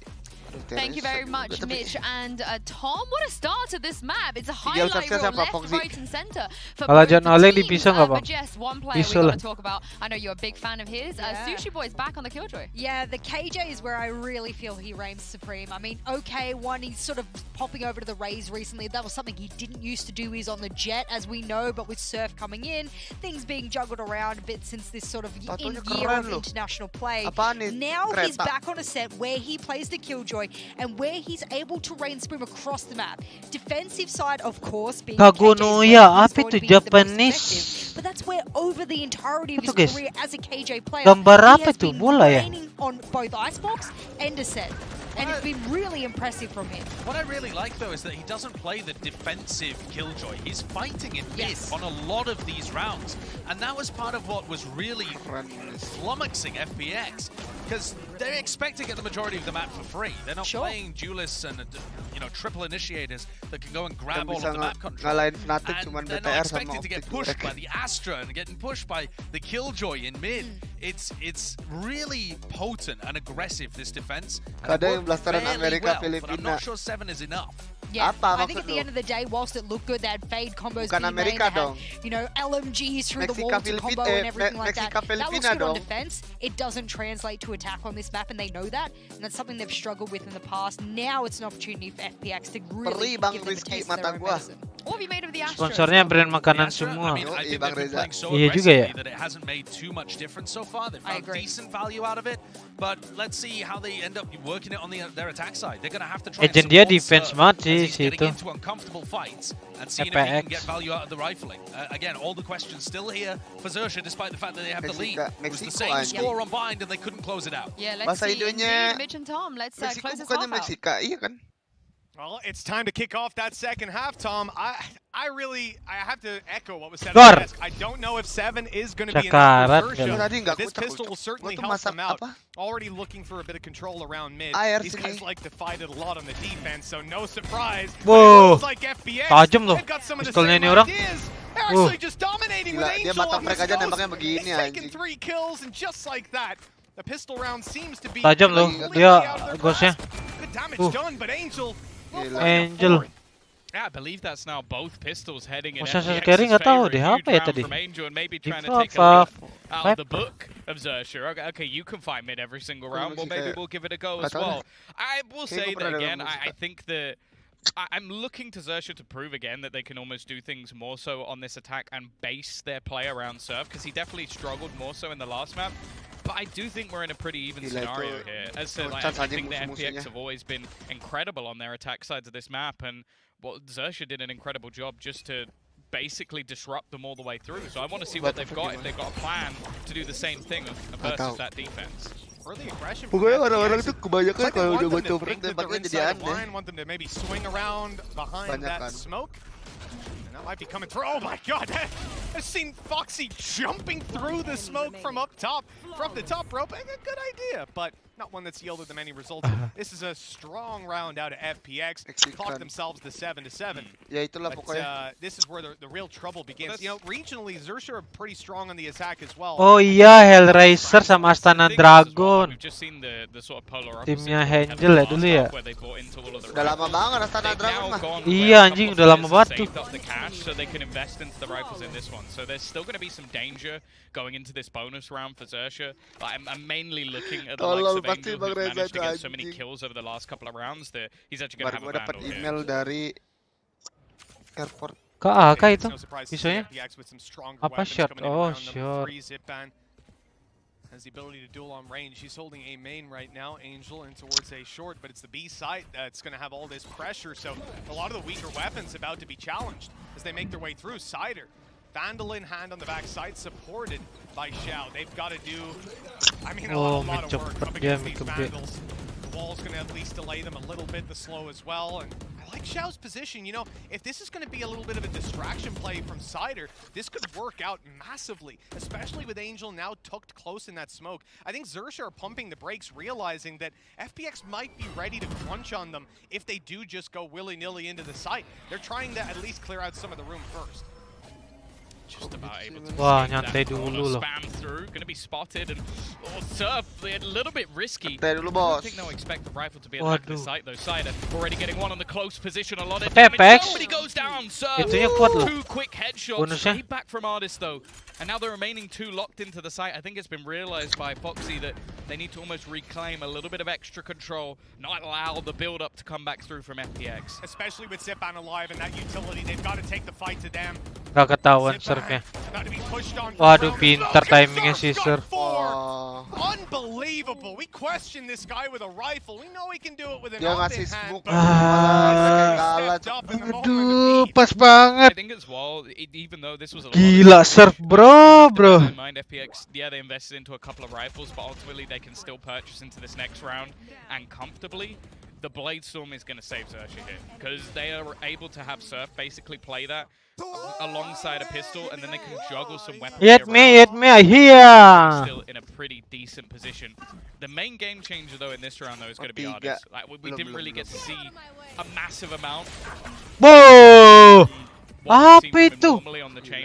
Thank you very much, Mitch and Tom. What a start to this map. It's a highlight reel left, right, and center. Kalau John Oleh di pisau nggak bang? But yes, one player we got to talk about. I know you're a big fan of his. Sushi Boy's back on the Killjoy. Yeah, the KJ is where I really feel he reigns supreme. I mean, okay, he's sort of popping over to the Rays recently. That was something he didn't used to do. He's on the Jet, as we know, but with Surf coming in, things being juggled around a bit since this sort of year of international play. Now he's back on a set where he plays the Killjoy and where he's able to reign supreme across the map. Defensive side, of course, being Kagonoya, apa itu Japanese? But that's where over the entirety of his career as a KJ player, gambar apa itu? Bola ya? On both Icebox and a set. And it's been really impressive from him. What I really like, though, is that he doesn't play the defensive Killjoy. He's fighting in mid on a lot of these rounds. And that was part of what was really flummoxing FPX. Because they're expecting to get the majority of the map for free. They're not playing duelists and triple initiators that can go and grab all of the map control. And they're not expecting to get pushed by the Astra and getting pushed by the Killjoy in mid. It's really potent and aggressive, this defense. Kadang yang blasteran Amerika, well, Filipina. But I'm not sure 7 is enough. Yeah, Apa I think at the end of the day, whilst it looked good, they had fade combos, Bukan Amerika dong. you know, LMGs through the wall to combo and everything like that. That looks good on defense. It doesn't translate to attack on this map, and they know that. And that's something they've struggled with in the past. Now it's an opportunity for FPX to really give them a taste of their own medicine. What have you made of the Astros? Sponsornya brand makanan semua. I think they've been playing so Iya juga ya. aggressively that it hasn't made too much difference so far. They've found decent value out of it, but let's see how they end up working it on their attack side. They're going to have to try and Agent dia support defense Surf banget as sih he's getting situ. into uncomfortable fights and seeing if he can get FPX. value out of the rifling. Again, all the questions still here for Xerxia, despite the fact that they have the lead. It was the same score on Bind and they couldn't close it out. Yeah, let's see. Indeed, Mitch and Tom, let's close this half out. Iya kan? Well, it's time to kick off that second half, Tom. I have to echo what was said. Gor. I don't know if 7 is going to be enough for Sakarat Xerxia. This pistol will certainly help them out. Already looking for a bit of control around mid. These guys like to fight it a lot on the defense, so no surprise. Wow. Like FBX, Tajam loh. they've got some of the Pistolnya same ini orang. ideas. They're actually just dominating with Gila, dia Angel mata on this mereka aja ghost. nembaknya begini He's taken anjing. 3 kills, and just like that, the pistol round seems to be Tajam loh completely dia out of their ghostnya. grasp. Good damage done, but Angel. Angel. Yeah, I believe that's now both pistols heading in Masa FPX's carry nggak tahu favor. deh A apa huge ya round tadi. from Angel and maybe Di trying to take a apa? leaf out of the book of Xerxia. Okay, you can fight mid every single round. Well, maybe we'll give it a go as well. I will say that again. I think that I'm looking to Xerxia to prove again that they can almost do things more so on this attack and base their play around Surf, because he definitely struggled more so in the last map. But I do think we're in a pretty even scenario here. As I said, like, I think the FPX have always been incredible on their attack sides of this map, and well, Xerxia did an incredible job just to basically disrupt them all the way through. So I want to see what they've got, if they've got a plan to do the same thing versus that defense. Early aggression. Pokoknya orang-orang tuh kebanyakan kalau udah baca break tembaknya jadi aneh. Want them to maybe swing around behind that smoke. And that might be coming through. Oh my god, I've seen Foxy jumping through the smoke from up top, from the top rope. A good idea, but not one that's yielded them any results. This is a strong round out of FPX. Clock themselves to 7-7. Ya itulah pokoknya. This is where the real trouble begins. You know, regionally, Xerxia are pretty strong on the attack as well. Oh iya, Hellraiser sama Astana Dragon. We've just seen the sort of polar Timnya Angel ya dulu ya. Udah lama banget Astana Dragon mah. Iya anjing, udah lama banget tuh. So they can invest into the rifles in this one. So there's still going to be some danger going into this bonus round for Xerxia. I'm mainly looking at the likes of Angel, who's managed to get so many kills over the last couple of rounds that he's actually going to have a dapat vandal email here. dari airport. Ke AK itu visualnya. Apa shot? Oh shot. Has the ability to duel on range. He's holding A main right now, Angel, and towards A short, but it's the B side that's going to have all this pressure, so a lot of the weaker weapons about to be challenged as they make their way through. Cider, Vandal in hand on the back side, supported by Xiao. They've got to do, I mean, a lot of work up against these Vandals. The wall's going to at least delay them a little bit, the slow as well, and I like Xiao's position. You know, if this is going to be a little bit of a distraction play from Cider, this could work out massively, especially with Angel now tucked close in that smoke. I think Xerxia are pumping the brakes, realizing that FPX might be ready to crunch on them if they do just go willy-nilly into the site. They're trying to at least clear out some of the room first. Just about able to Wah, escape nyantai that corner, dulu loh. spam through, gonna be spotted, and Surf, a little bit risky. Santai dulu, I don't bos. think they'll expect the rifle to be at the back of the Waduh. site though. Cider already getting one on the close position, a lot of Tapi damage. Apex, Nobody goes down. Surf, itunya kuat loh. 2 quick headshots Bonusnya. straight back from Artist though. And now the remaining 2 locked into the site. I think it's been realized by Foxy that they need to almost reclaim a little bit of extra control, not allow the build up to come back through from FPX. Especially with Zipan alive and that utility, they've got to take the fight to them. Gak ketahuan surfnya. Waduh, pintar timingnya si Surf. Unbelievable. We question this guy with a rifle. We know he can do it with an Dia op in ngasih hand. smoke. Aduh, pas banget. I think as well, even though this was a Gila Surf bro. Mind FPX, yeah, they invested into a couple of rifles, but ultimately they can still purchase into this next round and comfortably. The Blade Storm is going to save Xerxia here because they are able to have Surf basically play that alongside a pistol, and then they can juggle some weapons. Hit me, I hear. Still in a pretty decent position. The main game changer though in this round though is going to be Artist. Like we didn't really get to see a massive amount. Wow. Apa itu?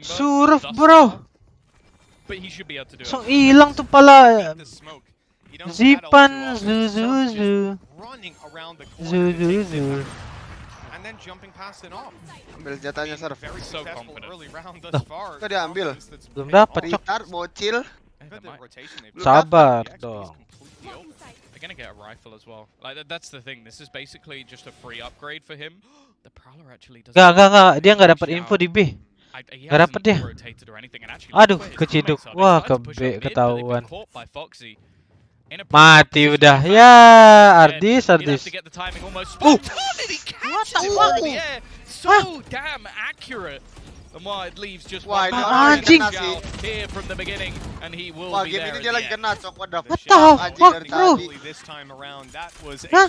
Surf bro. But he should be able to do it. So hilang tuh pala. Zipan, Zuzuzu. Zuzuzu. and then jumping past it off. Ambil jatahnya Surf. Very So successful confident. early round thus far. Kok diambil? Belum dapat, Cok. Retard, bocil. Sabar dong. They're gonna get a rifle as well. Like that's the thing. This is basically just a free upgrade for him. The Prowler actually doesn't. Enggak. Dia nggak dapat info di B. Nggak dapat dia. Aduh, keciduk. Wah, ke B ketahuan. Mati udah. Ya, Ardis. What the fuck? So damn accurate. And why it leaves just one anjing here from the beginning, and he will Wah, be game there. ini dia lagi kena, Cok. What the What the fuck, bro? Hah?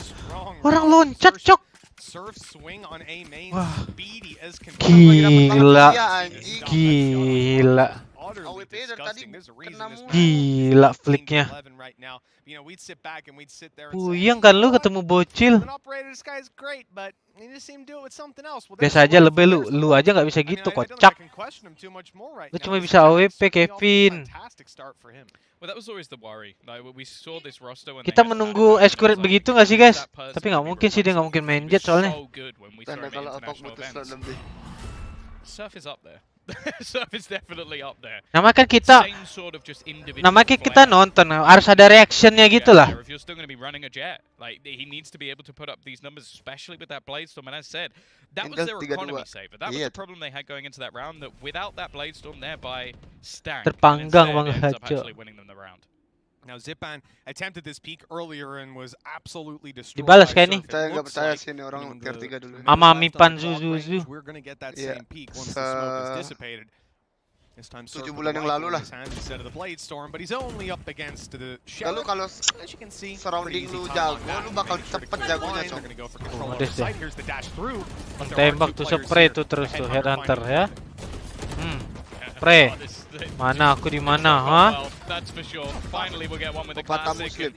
Orang loncat, Cok. Surf swing on A main. Wah. Speedy as can Gila. Gila. AWP dari tadi kena mulu. Gila flicknya. Puyeng kan lu ketemu bocil. Biasa aja lebih lu aja nggak bisa gitu, kocak. Lu cuma bisa AWP, Kevin. Kita menunggu Escort begitu nggak sih, guys? Tapi nggak mungkin sih, dia nggak mungkin main jet soalnya. Karena kalau otak putus lebih. Surf is up there. Surf is definitely up there. Namanya kita nonton, harus ada reactionnya gitu lah. If you're still going to be running a jet, like he needs to be able to put up these numbers, especially with that Bladestorm. And as I said, that was their economy saver. That was the problem they had going into that round. That without that Bladestorm, thereby stank. Terpanggang banget, actually winning them the round. Now Zipan attempted this peak earlier and was absolutely destroyed. Dibalas kayak nih. Saya nggak percaya sih ini orang tier 3 dulu. Mama Mipan Zuzu. We're gonna get that same peak once the smoke is dissipated. This time 7 bulan yang lalu lah. Instead of the Bladestorm, but he's only up against the shell. Lalu kalau surrounding lu jago, lu bakal cepet jagonya, Cok. Modest ya. Tembak tuh spray tuh terus tuh headhunter ya. Spray. Mana aku di mana, ha? Pepatah muslim.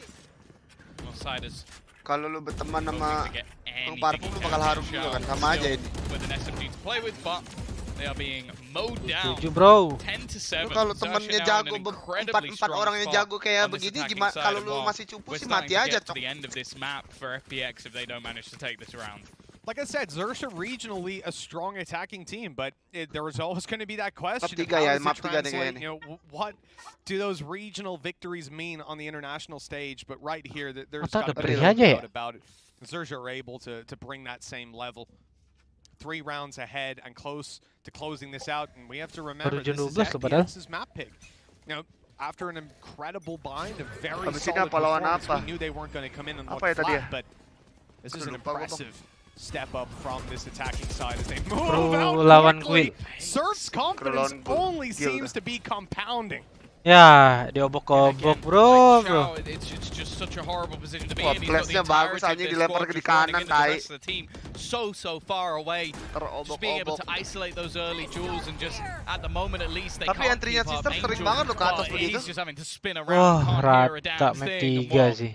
Kalau lu berteman sama orang parfum lu bakal harum juga kan, sama aja ini. Setuju, bro. Lu kalau temennya jago, 4 orangnya jago kayak begini, gimana kalau lu masih cupu sih mati aja, Cok. Like I said, Xersha regionally a strong attacking team, but there was always going to be that question of how does it translate, you know, what do those regional victories mean on the international stage? But right here, there's got to be no doubt about it. Xersha are able to bring that same level. 3 rounds ahead and close to closing this out, and we have to remember this is FPX's map pick. You know, after an incredible bind, a very solid performance, we knew they weren't going to come in and look flat, but this is an impressive step up from this attacking side as they move out quickly. Surf's confidence only seems to be compounding. Ya, diobok-obok, bro. It's just such a horrible position to be in. He's got the bagus aja dilempar ke kanan, tai. So far away. Just being able to isolate those early jewels and just at the moment at least they can't keep up. Sering banget lo ke atas begitu. He's just having to spin around. Wah, rata map 3 sih.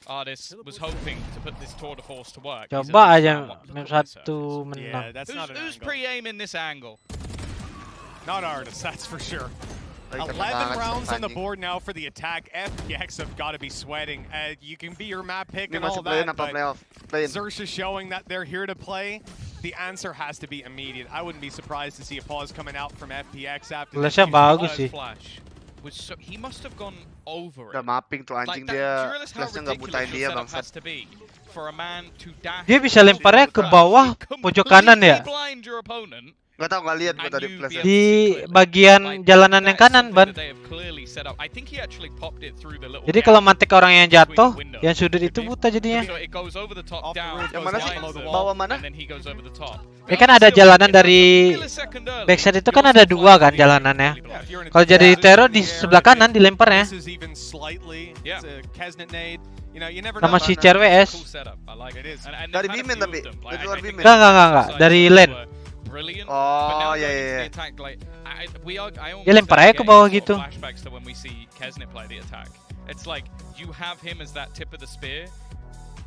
Artist was hoping to put this tour de force to work. Coba aja map 1 menang. Who's pre-aiming this angle? Not Artist, that's for sure. 11 rounds on the board now for the attack. FPX have got to be sweating. You can be your map pick and all that, but Xersha showing that they're here to play. The answer has to be immediate. I wouldn't be surprised to see a pause coming out from FPX after this. Flash. So he must have gone over it. Udah mapping tuh anjing, dia flashnya nggak butain dia bangsat. Dia bisa lemparnya ke bawah pojok kanan ya? Gak tau, gak lihat gue tadi flashnya. Di bagian jalanan yang kanan, Ban. Jadi kalau mantek orang yang jatuh, yang sudut itu buta jadinya. Yang mana sih? Bawah mana? Ini kan ada jalanan dari backside itu kan ada 2 kan jalanannya. Kalau jadi teror di sebelah kanan dilemparnya. Sama si CRWS. Dari bimen tapi? Dari luar bimen? Enggak. Dari lane. Oh iya. Dia lempar aja ke bawah gitu. It's like you have him as that tip of the spear,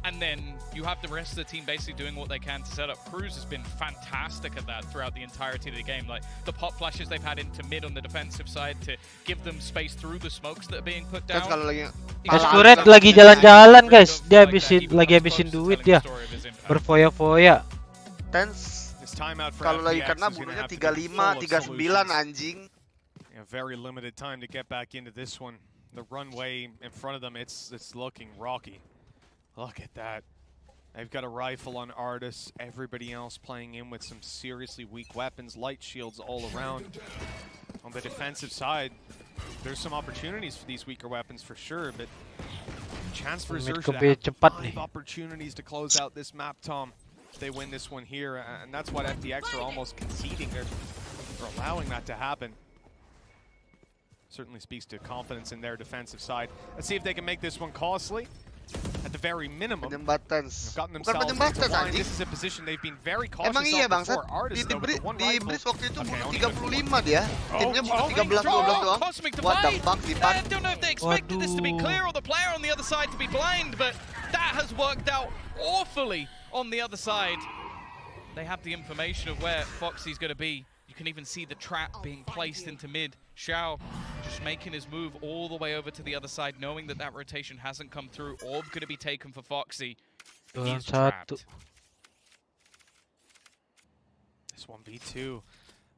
and then you have the rest of the team basically doing what they can to set up. Cruz has been fantastic at that throughout the entirety of the game. Like the pop flashes they've had into mid on the defensive side to give them space through the smokes that are being put down. Escort lagi jalan-jalan, guys. Dia lagi habisin duit ya. Berfoya-foya. Tens. Timeout for Kalau lagi FPX kena is gonna bunuhnya have to be 35, full of 39 solutions. anjing. Yeah, very limited time to get back into this one. The runway in front of them, it's looking rocky. Look at that. They've got a rifle on Artis. Everybody else playing in with some seriously weak weapons, light shields all around. On the defensive side, there's some opportunities for these weaker weapons for sure, but chance for Xerxia to have 5 opportunities to close out this map, Tom. If they win this one here, and that's what FPX are almost conceding. They're allowing that to happen. Certainly speaks to confidence in their defensive side. Let's see if they can make this one costly. At the very minimum, they've gotten themselves into line. This is a position they've been very cautious Emang iya of Bangsat, before. Artis, though, with the one di rifle. Breeze waktu itu bunuh 35 dia. Timnya bunuh 13-12 doang. Cosmic What the Divide. fuck, Dipan? I don't know if they expected this to be clear or the player on the other side to be blind, but that has worked out awfully on the other side. They have the information of where Foxy's going to be. You can even see the trap being placed into mid. Xiao just making his move all the way over to the other side, knowing that that rotation hasn't come through. Orb going to be taken for Foxy. He's trapped. This 1v2,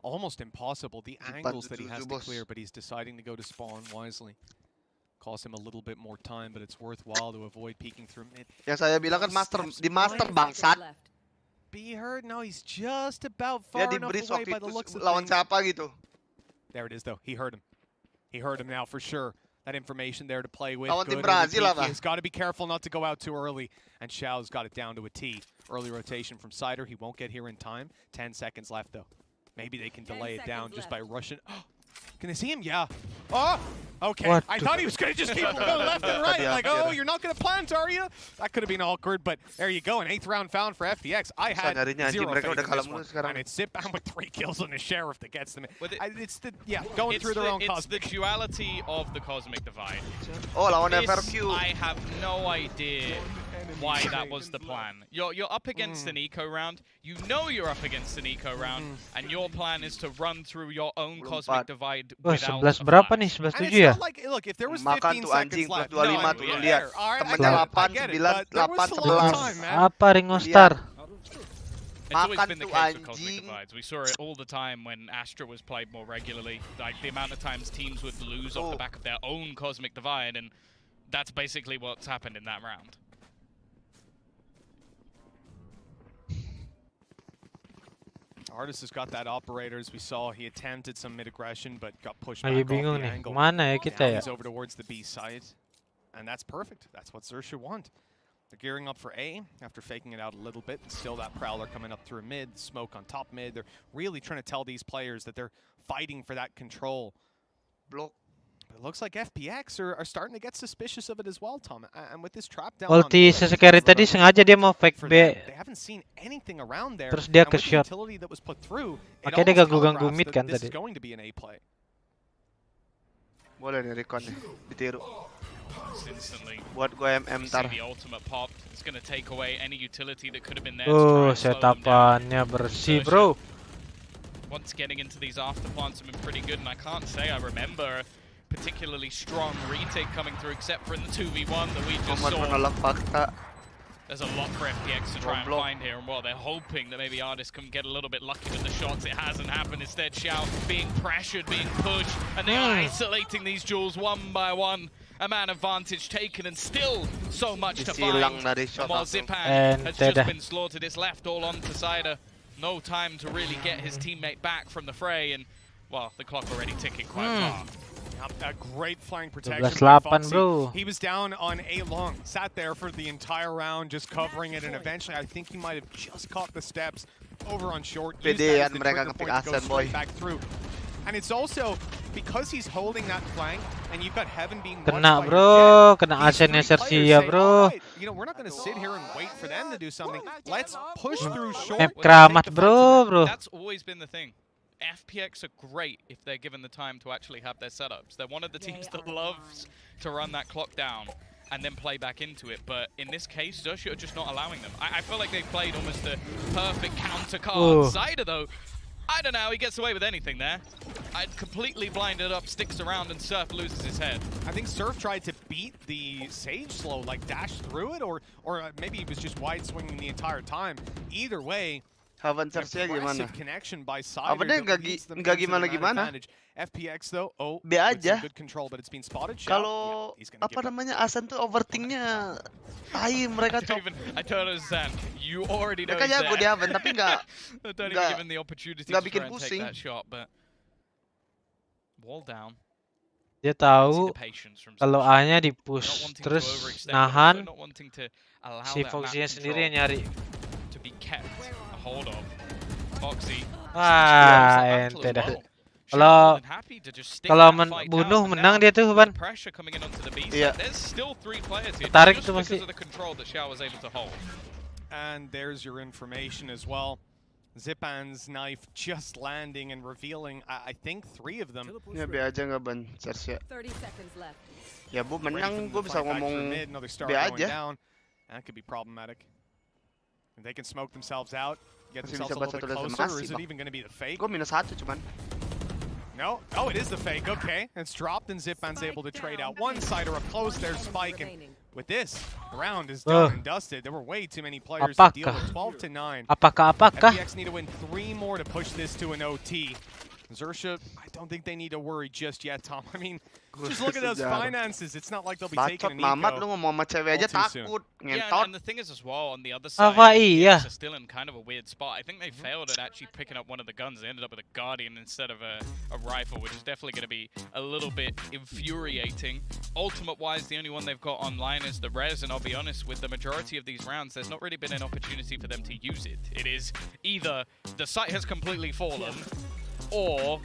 almost impossible. The angles that he has to clear, but he's deciding to go to spawn wisely. Cost him a little bit more time, but it's worthwhile to avoid peeking through mid. Yang saya bilang kan master, di master Bangsat. Be heard? No, he's just about far Dia di enough Breeze away waktu by the itu looks of lawan things. siapa gitu. There it is, though. He heard him. He heard him now for sure. That information there to play with. Lawan tim Good. Brazil apa? He's got to be careful not to go out too early. And Xiao's got it down to a T. Early rotation from Cider. He won't get here in time. 10 seconds left, though. Maybe they can delay it down just by rushing. Can they see him? Yeah. Oh, okay. What I thought he was going to just keep going left and right. Like, oh, you're not going to plant, are you? That could have been awkward, but there you go. An 8th round found for FPX. I had zero faith in this one. And it's sit down with 3 kills on the Sheriff that gets them. It's the, going through their own Cosmic. It's the duality of the Cosmic Divide. Oh, lawan This, FRQ. I have no idea why that was the plan. You're up against an eco round. You know you're up against an eco round, and your plan is to run through your own Cosmic Divide without 11 berapa nih? 11-7 ya? Like, look, if there was Makan 15 tuh anjing seconds plus left, 25 tuh lu lihat. Temennya 8, 9, 8, 11. Apa Ring of Star? It's always been the case with Cosmic Divides. We saw it all the time when Astra was played more regularly. Like the amount of times teams would lose off the back of their own Cosmic Divide, and that's basically what's happened in that round. Artis has got that operator, as we saw. He attempted some mid-aggression, but got pushed Lagi back off bingung the nih, angle. kemana ya kita ya? He's over towards the B side, and that's perfect. That's what Xerxia want. They're gearing up for A after faking it out a little bit. Still that Prowler coming up through mid, smoke on top mid. They're really trying to tell these players that they're fighting for that control. Block. But it looks like FPX are starting to get suspicious of it as well, Tom. And with this trap down Ulti sesekali tadi sengaja dia mau fake B. they haven't seen anything around there. Terus dia and ke with the shot. utility that was put through, it Makanya dia almost ganggu-ganggu telegraphs mid that kan this tadi. is going to be an A play. Boleh nih Recon nih, ditiru. Instantly. Buat gua MM See tar. the ultimate pop. It's going to take away any utility that could have been there. Setapannya bersih, bro. Once getting into these after plants have been pretty good, and I can't say I remember a particularly strong retake coming through, except for in the 2v1 that we just saw. There's a lot for FPX to try and find here, and well, they're hoping that maybe Artis can get a little bit lucky with the shots. It hasn't happened. Instead, Xiao being pressured, being pushed, and they're isolating these duels one by one. A man advantage taken, and still so much to find. And while Zipan has just been slaughtered, it's left all on to Cider. No time to really get his teammate back from the fray, and well, the clock already ticking quite far. A great flank protection. 12-8, bro. He was down on A long, sat there for the entire round, just covering it, and eventually I think he might have just caught the steps over on short. Used that as the trigger point to go straight back through. And it's also because he's holding that flank, and you've got Heaven being kena bro, kena asennya Xerxia bro. You know, we're not going to sit here and wait for them to do something. Let's push through short. Map keramat bro. That's always been the thing. FPX are great if they're given the time to actually have their setups. They're one of the teams that loves to run that clock down and then play back into it. But in this case, Xerxia are just not allowing them. I feel like they've played almost the perfect counter card. Cider, though, I don't know, he gets away with anything there. I'd completely blinded up, sticks around, and Surf loses his head. I think Surf tried to beat the Sage slow, like dash through it, or maybe he was just wide swinging the entire time. Either way, Havan Cersei gimana? Connection by Apa deh nggak gimana? FPX though, B aja. good control, but it's been spotted. Kalau apa namanya Asan tuh overthinknya, tai mereka cok. I don't understand. You already know. Mereka jago di Havan tapi nggak bikin pusing. Wall down. Dia tahu kalau A-nya di push terus nahan, si Foxy-nya sendiri yang nyari. Wah, ente dah. Kalau bunuh menang dia tuh, Ban. Iya. Tarik tuh masih. And there's your information as well. Zipan's knife just landing and revealing, I think, 3 of them. Ya B aja nggak Ban, Cersei. Ya Bu menang, gue bisa ngomong B aja. That could be problematic. And they can smoke themselves out, get themselves a little bit closer, or is it even going to be the fake? Gue -1 cuman. No, oh, it is the fake. Okay, it's dropped and Zipan's able to trade out one sider up close. There's Spike, and with this, the round is done and dusted. There were way too many players to deal with. 12-9. Apakah? FPX need to win 3 more to push this to an OT. Xerxia, I don't think they need to worry just yet, Tom. I mean, just look at those finances. It's not like they'll be taking an eco. Mamat, lu ngomong sama cewek aja takut, Yeah, ngentot. and the thing is as well, on the other side, iya. are still in kind of a weird spot. I think they failed at actually picking up one of the guns. They ended up with a Guardian instead of a rifle, which is definitely going to be a little bit infuriating. Ultimate-wise, the only one they've got online is the Res, and I'll be honest, with the majority of these rounds, there's not really been an opportunity for them to use it. It is either the site has completely fallen, or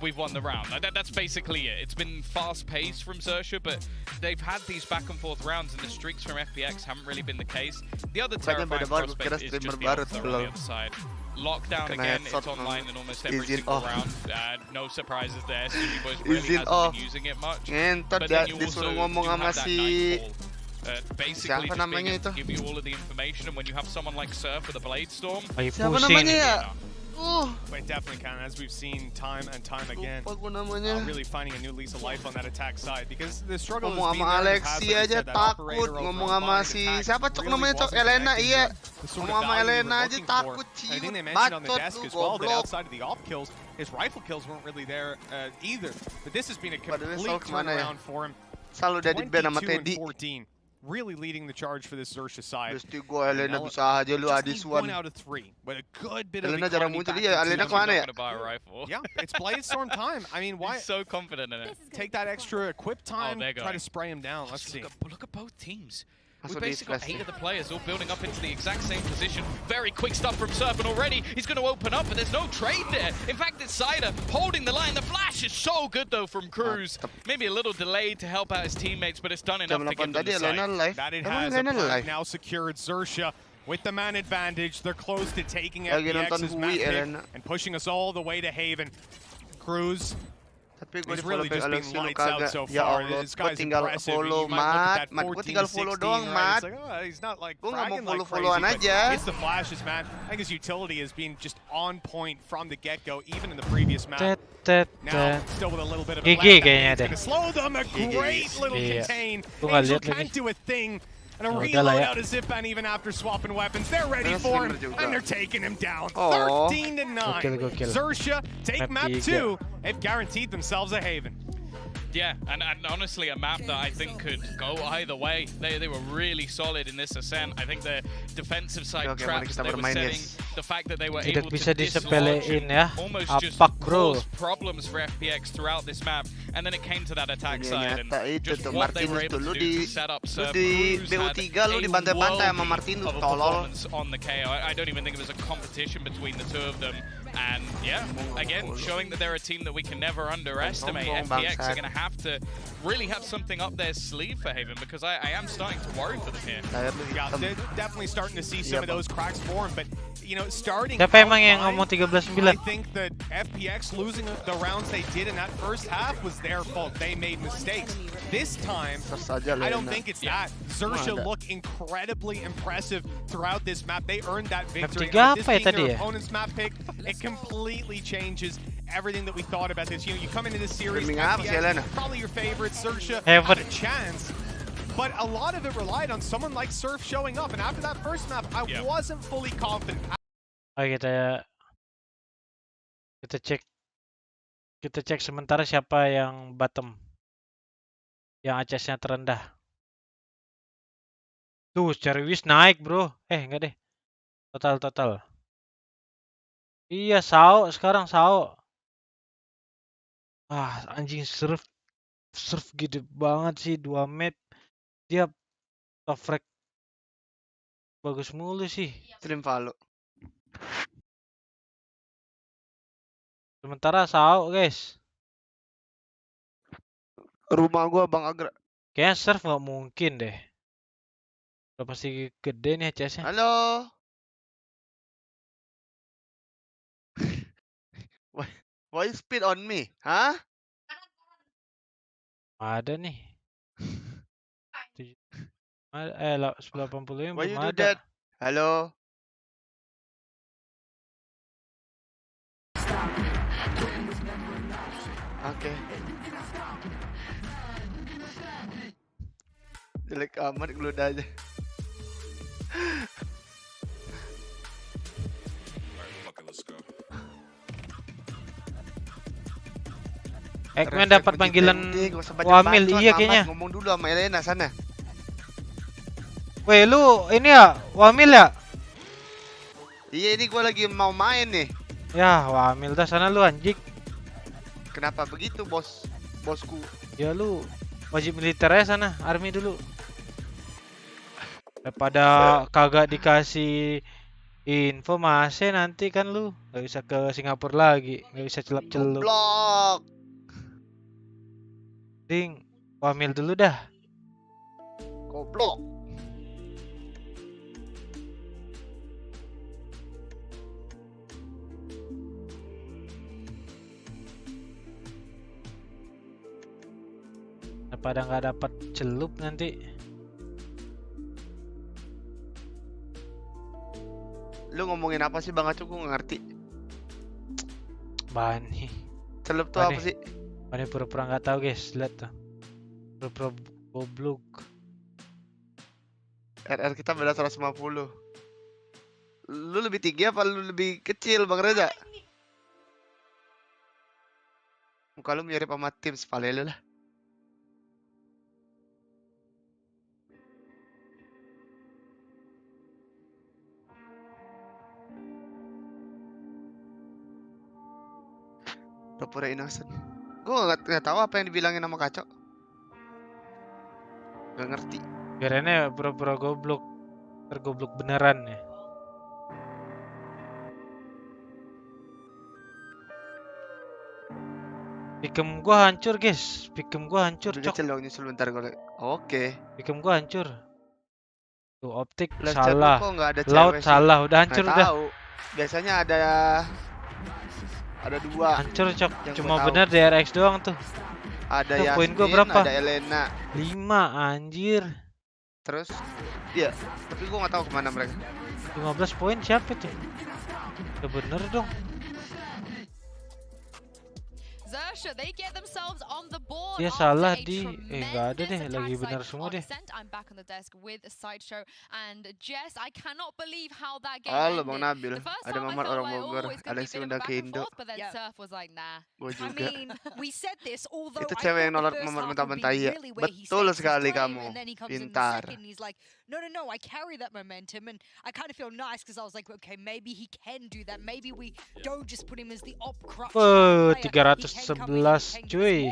we've won the round. That's basically it. It's been fast-paced from Xerxia, but they've had these back-and-forth rounds, and the streaks from FPX haven't really been the case. The other terrifying prospect is just the Alpha on the other side. Lockdown again, it's online in almost every single round. No surprises there. Stevie Boys really hasn't been using it much. But then you also have that Nightfall. Basically just being able to give you all of the information, and when you have someone like Surf with a Blade Storm, It definitely can, as we've seen time and time again. Really finding a new lease of life on that attack side, because the struggle is being there. Alexi aja takut, ngomong sama si siapa cok namanya cok Elena, iya. Ngomong sama Elena aja takut sih. I think they mentioned on the desk as well that outside of the off kills, his rifle kills weren't really there either. But this has been a complete turnaround for him. Selalu dari band sama Teddy. 14. Really leading the charge for this Xerxia side. Pasti gue Elena bisa aja lu Adiswan. 1 out of 3, but a good bit of Elena jarang muncul dia. Elena kemana ya? Yeah, it's Blade Storm time. I mean, why? He's so confident in it. Take that extra equip time, try to spray him down. Let's see. Look at both teams. We've basically got 8 of the players all building up into the exact same position. Very quick stuff from Surf, and already he's going to open up, but there's no trade there. In fact, it's Cider holding the line. The flash is so good, though, from Cruz. Maybe a little delayed to help out his teammates, but it's done enough to give them the site. That it has a plant now secured. Xerxia with the man advantage. They're close to taking FPX's map and pushing us all the way to Haven. Cruz. He's really just been lights out so far. This guy's impressive. You might look at that 14-16, right? It's like, oh, he's not like fragging like crazy, but it's the flashes, man. I think his utility has been just on point from the get-go, even in the previous map. Now, still with a little bit of a lag, he's going to slow them. A great little contain. Angel can't do a thing. And a reload out of Zipan even after swapping weapons. They're ready for him, and they're taking him down. 13-9. Xerxia take map 2. They've guaranteed themselves a Haven. Yeah, and honestly, a map that I think could go either way. They were really solid in this ascent. I think the defensive side traps they were setting, the fact that they were able to dislodge and almost just cause problems for FPX throughout this map. And then it came to that attack side, and just what they were able to do to set up Surf. Cruz had a world of a performance on the KO. I don't even think it was a competition between the two of them. And yeah, again, showing that they're a team that we can never underestimate. FPX are going to have to really have something up their sleeve for Haven, because I am starting to worry for them here. Yeah, they're definitely starting to see some of those cracks form, but you know, starting Siapa emang yang ngomong 13-9? I think that FPX losing the rounds they did in that first half was their fault. They made mistakes. This time, I don't think it's that. Xerxia looked incredibly impressive throughout this map. They earned that victory. This being their opponent's map pick, it completely changes everything that we thought about this. You know, you come into this series, FPX, probably your favorite. Xerxia had a chance. But a lot of it relied on someone like Surf showing up. And after that first map, I wasn't fully confident. Ayo kita cek sementara siapa yang bottom, yang HS-nya terendah. Tuh, secara wis naik bro. Enggak deh. Total. Iya, Sao sekarang Sao. Anjing serve gede banget sih 2 map. Dia top frag bagus mulu sih. Stream Valo. Sementara Sao guys. Rumah gua Bang Agra. Kayaknya serve nggak mungkin deh. Udah pasti gede nih HS-nya. Halo. Why you spit on me? Hah? Ada nih. 80 Why you belum do that? ada. Halo. Oke. Jelek amat geluda aja. Ekmen dapat panggilan Wamil, iya kayaknya. Ngomong dulu sama Elena sana. Weh, lu ini ya Wamil ya? Iya, ini gua lagi mau main nih. Ya, Wamil dah sana lu anjing. Kenapa begitu, bosku? Ya lu wajib militer ya sana, army dulu. Daripada kagak dikasih info masih nanti kan lu nggak bisa ke Singapura lagi, nggak bisa celup-celup. Goblok. Ding, Wamil dulu dah. Goblok. Daripada nggak dapat celup nanti. Lu ngomongin apa sih Bang Acu? Gue nggak ngerti. Bani. Celup tuh apa sih? Bani pura-pura nggak tahu guys, lihat tuh. Pura-pura goblok. RR kita beda 150. Lu lebih tinggi apa lu lebih kecil Bang Reza? Muka lu mirip sama tim Spale lu lah. Pura-pura innocent. Gue nggak tahu apa yang dibilangin sama Kacok. Gak ngerti. Kirainnya pura-pura goblok. Tergoblok beneran ya. Pikem gua hancur guys. Pikem gua hancur cok. Kecil dong, nyusul bentar gue. Oke. Pikem gua hancur. Tuh optik Flash salah. kok nggak ada Laut cewek sih? salah. Udah hancur Nggak udah. tahu. Biasanya ada 2. Hancur cok. Yang Cuma gua tahu. bener DRX doang tuh. Ada Tuh, Yasmin, poin gua berapa? ada Elena. 5 anjir. Terus, iya. Tapi gua nggak tahu kemana mereka. 15 poin siapa tuh? Udah bener dong. Zersha, they get themselves on the board. Dia salah di nggak ada deh, lagi benar semua deh. I'm back on the desk with Sideshow and Jess. I cannot believe how that game Halo ended. Bang Nabil, ada Mamar orang Bogor, ada it's yang gonna udah be ke a bit of a back and Indo. forth, but then Surf was like, nah. Gue I juga. mean, we said this, although Itu I cewek yang thought nolak the first nomor half would be mentah-mentah iya. really where he Betul stakes his sekali claim, kamu. and then he comes in the Pintar. second, he's like, no, I carry that momentum, and I kind of feel nice because I was like, okay, maybe he can do that. Maybe we don't just put him as the op crutch. 311 cuy.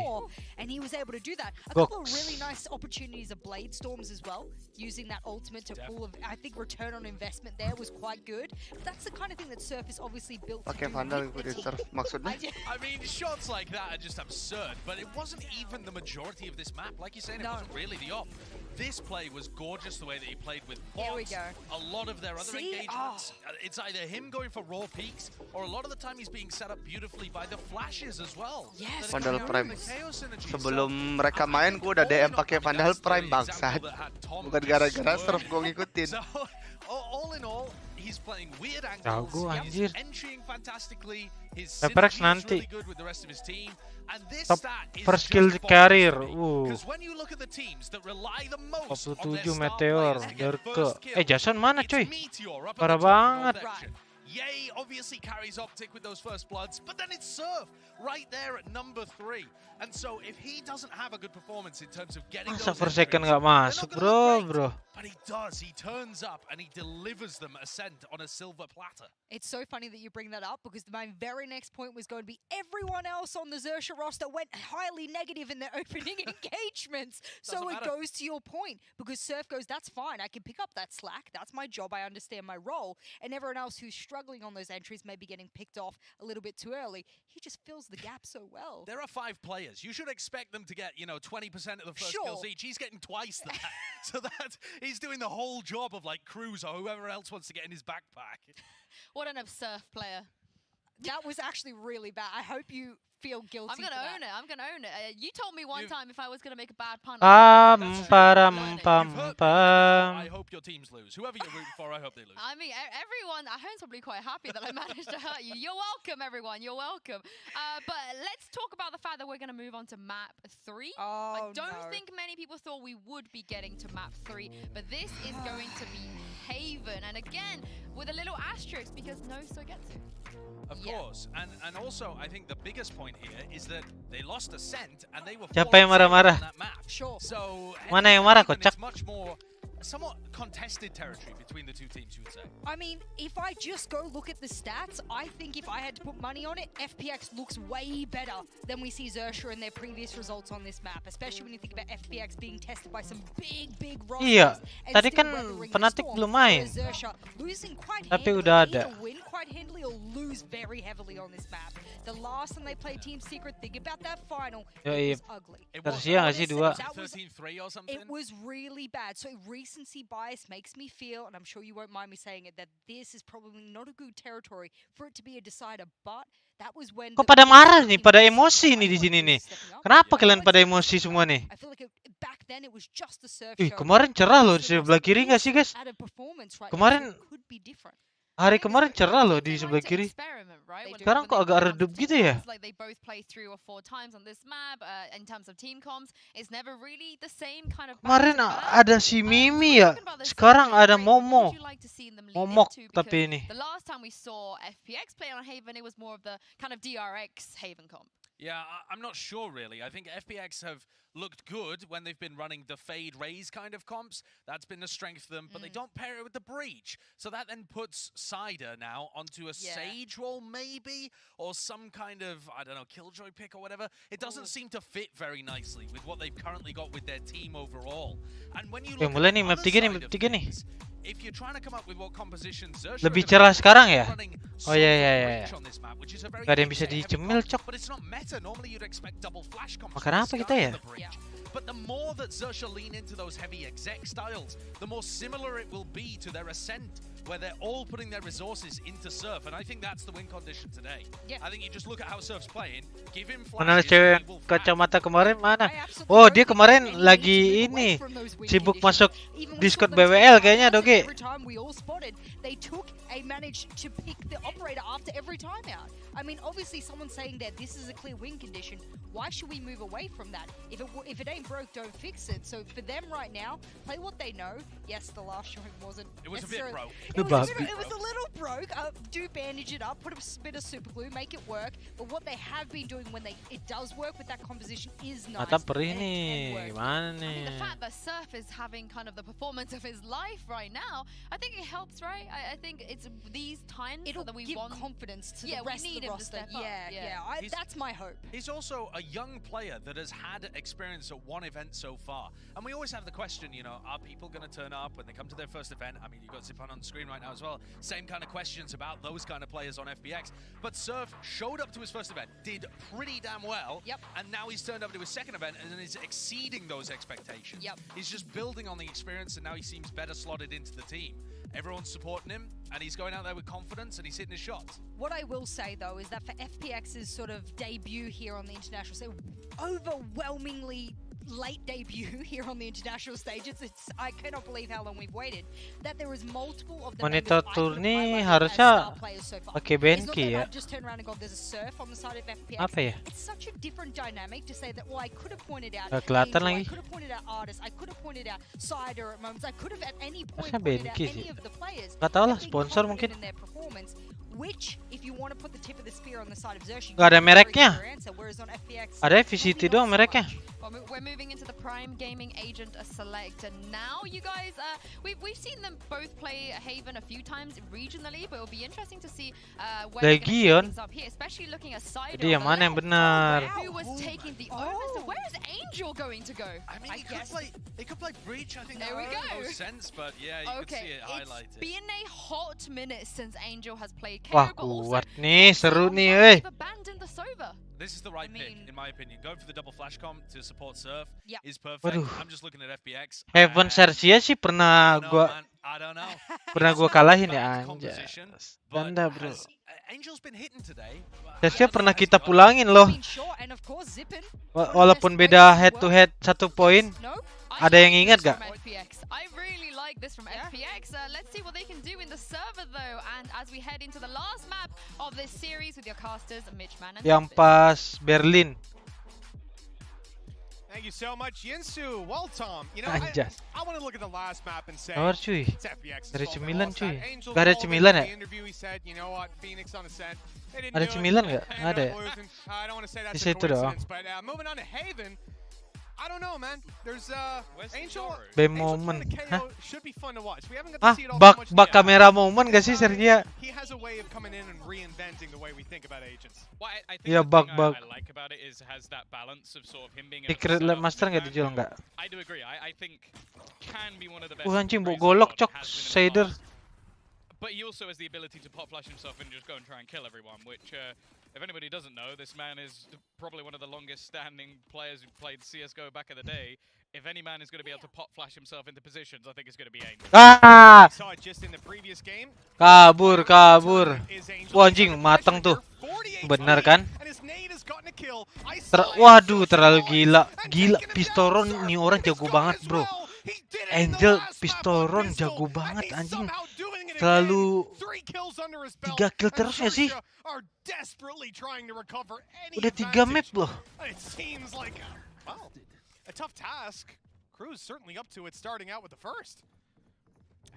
And he was able to do that. A couple of really nice opportunities of blade storms as well, using that ultimate to full of. I think return on investment there was quite good. But that's the kind of thing that Surf is obviously built to Pakai do vandal with the ikutin team. Surf maksudnya. I mean, shots like that are just absurd, but it wasn't even the majority of this map. Like you're saying, it wasn't really the op. This play was gorgeous the way that he played with There we bots. go. A lot of their other engagements, it's either him going for raw peaks, or a lot of the time he's being set up beautifully by the flashes as well. Yes, Vandal Prime. Sebelum mereka main, gue udah DM pakai Vandal Prime bangsat. Bukan gara-gara Surf gue ngikutin. So, all in all, he's playing weird angles. Jago anjir. Entering fantastically. His Leprex synergy is nanti. really good with the rest of his team. And this Top stat is first just skill bonkers carrier. to me. 'Cause when you look at the teams that rely the most on their 47 star Meteor players to get Derke. first kill, Jason mana it's cuy? Meteor up at Parah the top of banget. all section. Yay obviously carries Optic with those first bloods, but then it's Surf right there at number 3. And so if he doesn't have a good performance in terms of getting Masa those per second entries, nggak masuk, they're not gonna look bro. great. But he does. He turns up and he delivers them Ascent on a silver platter. It's so funny that you bring that up because my very next point was going to be everyone else on the Xerxia roster went highly negative in their opening engagements. So it goes to your point because Surf goes, that's fine. I can pick up that slack. That's my job. I understand my role. And everyone else who's struggling on those entries, maybe getting picked off a little bit too early, he just fills the gap so well. There are 5 players. You should expect them to get, 20% of the first kills each. He's getting twice that. So that he's doing the whole job of like Cruz or whoever else wants to get in his backpack. What an Surf player. That was actually really bad. I hope you feel guilty. I'm gonna own it. I'm gonna own it. You told me one time if I was gonna make a bad pun. Pam. I hope your teams lose. Whoever you're rooting for, I hope they lose. I mean, everyone at home's probably quite happy that I managed to hurt you. You're welcome, everyone. You're welcome. But let's talk about the fact that we're gonna move on to map 3. I don't think many people thought we would be getting to map 3, but this is going to be Haven, and again with a little asterisk because no so get to. Of course, and also I think the biggest point here is that they lost Ascent and they were Siapa yang marah-marah? on that map. So Mana yang marah, kocak? it's much more somewhat contested territory between the two teams, you would say. I mean, if I just go look at the stats, I think if I had to put money on it, FPX looks way better than we see Xerxia in their previous results on this map, especially when you think about FPX being tested by some big rosters. Iya, and tadi still kan weathering the Fnatic storm, belum main. whereas Xerxia losing quite Tapi handily, udah ada. either win quite handily or lose very heavily on this map. The last time they played Team Secret, think about that final, it was ugly. Tersiang nggak sih 2? 13-3 or something? It was really bad. So recency bias makes me feel, and I'm sure you won't mind me saying it, that this is probably not a good territory for it to be a decider. But that was when. Kok pada marah nih, pada emosi nih di sini nih. Kenapa kalian pada emosi semua nih? I feel like back then it was just the surf Ih, show. kemarin cerah loh di sebelah kiri nggak sih, guys? Kemarin hari kemarin cerah loh di sebelah kiri. Sekarang kok agak redup gitu ya? Like they both play 3 or 4 times on this map. In terms of team comms, it's never really the same kind of. Kemarin ada si Mimi ya. Sekarang ada Momo. Momok tapi ini. The last time we saw FPX play on Haven, it was more of the kind of DRX Haven comp. Yeah, I'm not sure really. I think FPX have looked good when they've been running the fade raise kind of comps. That's been a strength for them, but they don't pair it with the breach. So that then puts Cider now onto a Sage role maybe, or some kind of, I don't know, Killjoy pick or whatever. It doesn't seem to fit very nicely with what they've currently got with their team overall. And when you look mulai at nih map 3 nih, map 3 nih. if you're trying to come up with what composition Lebih cerah sekarang ya? Oh ya. Gak ada yang bisa dicemil, cok. Makan apa kita ya? But the more that Xerxia lean into those heavy exec styles, the more similar it will be to their Ascent, where they're all putting their resources into Surf, and I think that's the win condition today. I think you just look at how Surf's playing, give him Mana flashes, cewek kacamata kemarin mana? Oh, dia kemarin lagi ini sibuk masuk Discord BWL kayaknya, Doge. Every time we all spotted, they took a managed to pick the operator after every timeout. I mean, obviously someone's saying that this is a clear win condition. Why should we move away from that? If it ain't broke, don't fix it. So for them right now, play what they know. Yes, the last showing wasn't. It was a bit broke. It was a little broke. Do bandage it up, put a bit of super glue, make it work. But what they have been doing when it does work with that composition is nice. Mata perih nih, gimana nih? I mean, the fact that Surf is having kind of the performance of his life right now, I think it helps, right? I think it's these times that we give want confidence to the rest we of need the him to roster. step up. That's my hope. He's also a young player that has had experience at one event so far. And we always have the question, are people going to turn up when they come to their first event? I mean, you've got Zipan on the screen right now as well. Same kind of questions about those kind of players on FPX. But Surf showed up to his first event, did pretty damn well. And now he's turned up to his second event and is exceeding those expectations. He's just building on the experience, and now he seems better slotted into the team. Everyone's supporting him, and he's going out there with confidence, and he's hitting his shots. What I will say, though, is that for FPX's sort of debut here on the international stage, overwhelmingly late debut here on the international stage. I cannot believe how long we've waited. That there is multiple of the Monitor tour nih harusnya pakai Benki ya. Just turn around and go, there's a Surf on the side of FPX. Apa ya? It's such a different dynamic to say that, well, I could have pointed out kelihatan Angel, lagi. I could have pointed out Artist, I could have pointed out Cider at moments, I could have at any point Masa pointed out Benki any sih? of the players. Gak tau lah, Being sponsor confident mungkin. in their performance. which, if you want to put the tip of the spear on the side of Xerxes, Gak ada mereknya. whereas on FPX, Ada VCT doang mereknya. Well, we're moving into the Prime Gaming Agent Select, and now you guys, we've seen them both play Haven a few times regionally, but it'll be interesting to see where they're gonna pick things up here, especially looking at side. Jadi yang mana yang benar? Who was taking the over? So where is Angel going to go? I mean, they could play Breach. I think there we that go. would make sense, but yeah, you could see it highlighted. It's been a hot minute since Angel has played KRU, Wah, but also kuat nih, seru nih, eh. abandoned the Sova. This is the right pick, in my opinion. Going for the double flash comp to support Surf is perfect. Waduh. I'm just looking at FPX. Heaven Sersia sih pernah gua kalahin ya anjay. Ganda bro. Angel's been hitting today. Sersia pernah kita pulangin loh. Walaupun beda head to head 1 poin. Ada yang ingat gak? I really like this from FPX. Let's see what they can do in the server though. And as we head into the last map of this series with your casters, Mitchman and yang pas Berlin. Thank you so much, Yinsu. Well, Tom, you know, I want to look at the last map and say, cuy. it's FPX. Dari cemilan cuy. Gak ada cemilan ya? Ada cemilan gak? Ada ya? Di situ doang. I don't know, man. There's Angel. Bay moment. Hah? Should be fun to watch. We haven't got Ah, to see it all that much. bak kamera moment gak sih Sergia? He has a way of coming in and reinventing the way we think about agents. Well, I think yeah, the thing bug. I like about it is has that balance of sort of him being Secret Master nggak dijual nggak? I do agree. I think can be one of the best. Anjing, bu golok cok shader. But he also has the ability to pop flash himself and just go and try and kill everyone, which if anybody doesn't know, this man is probably one of the longest standing players who played CSGO back in the day. If any man is going to be able to pop flash himself into positions, I think it's going to be Angel. Ah! Saw it just in the previous game. Kabur. Wah, anjing, mateng tuh. Benar kan? Waduh, terlalu gila. Gila, Pistoron nih orang jago banget, bro. Angel Pistoron jago banget, anjing. Selalu 3 kill terus ya sih? Udah 3 map loh. A tough task. KRU's certainly up to it starting out with the first.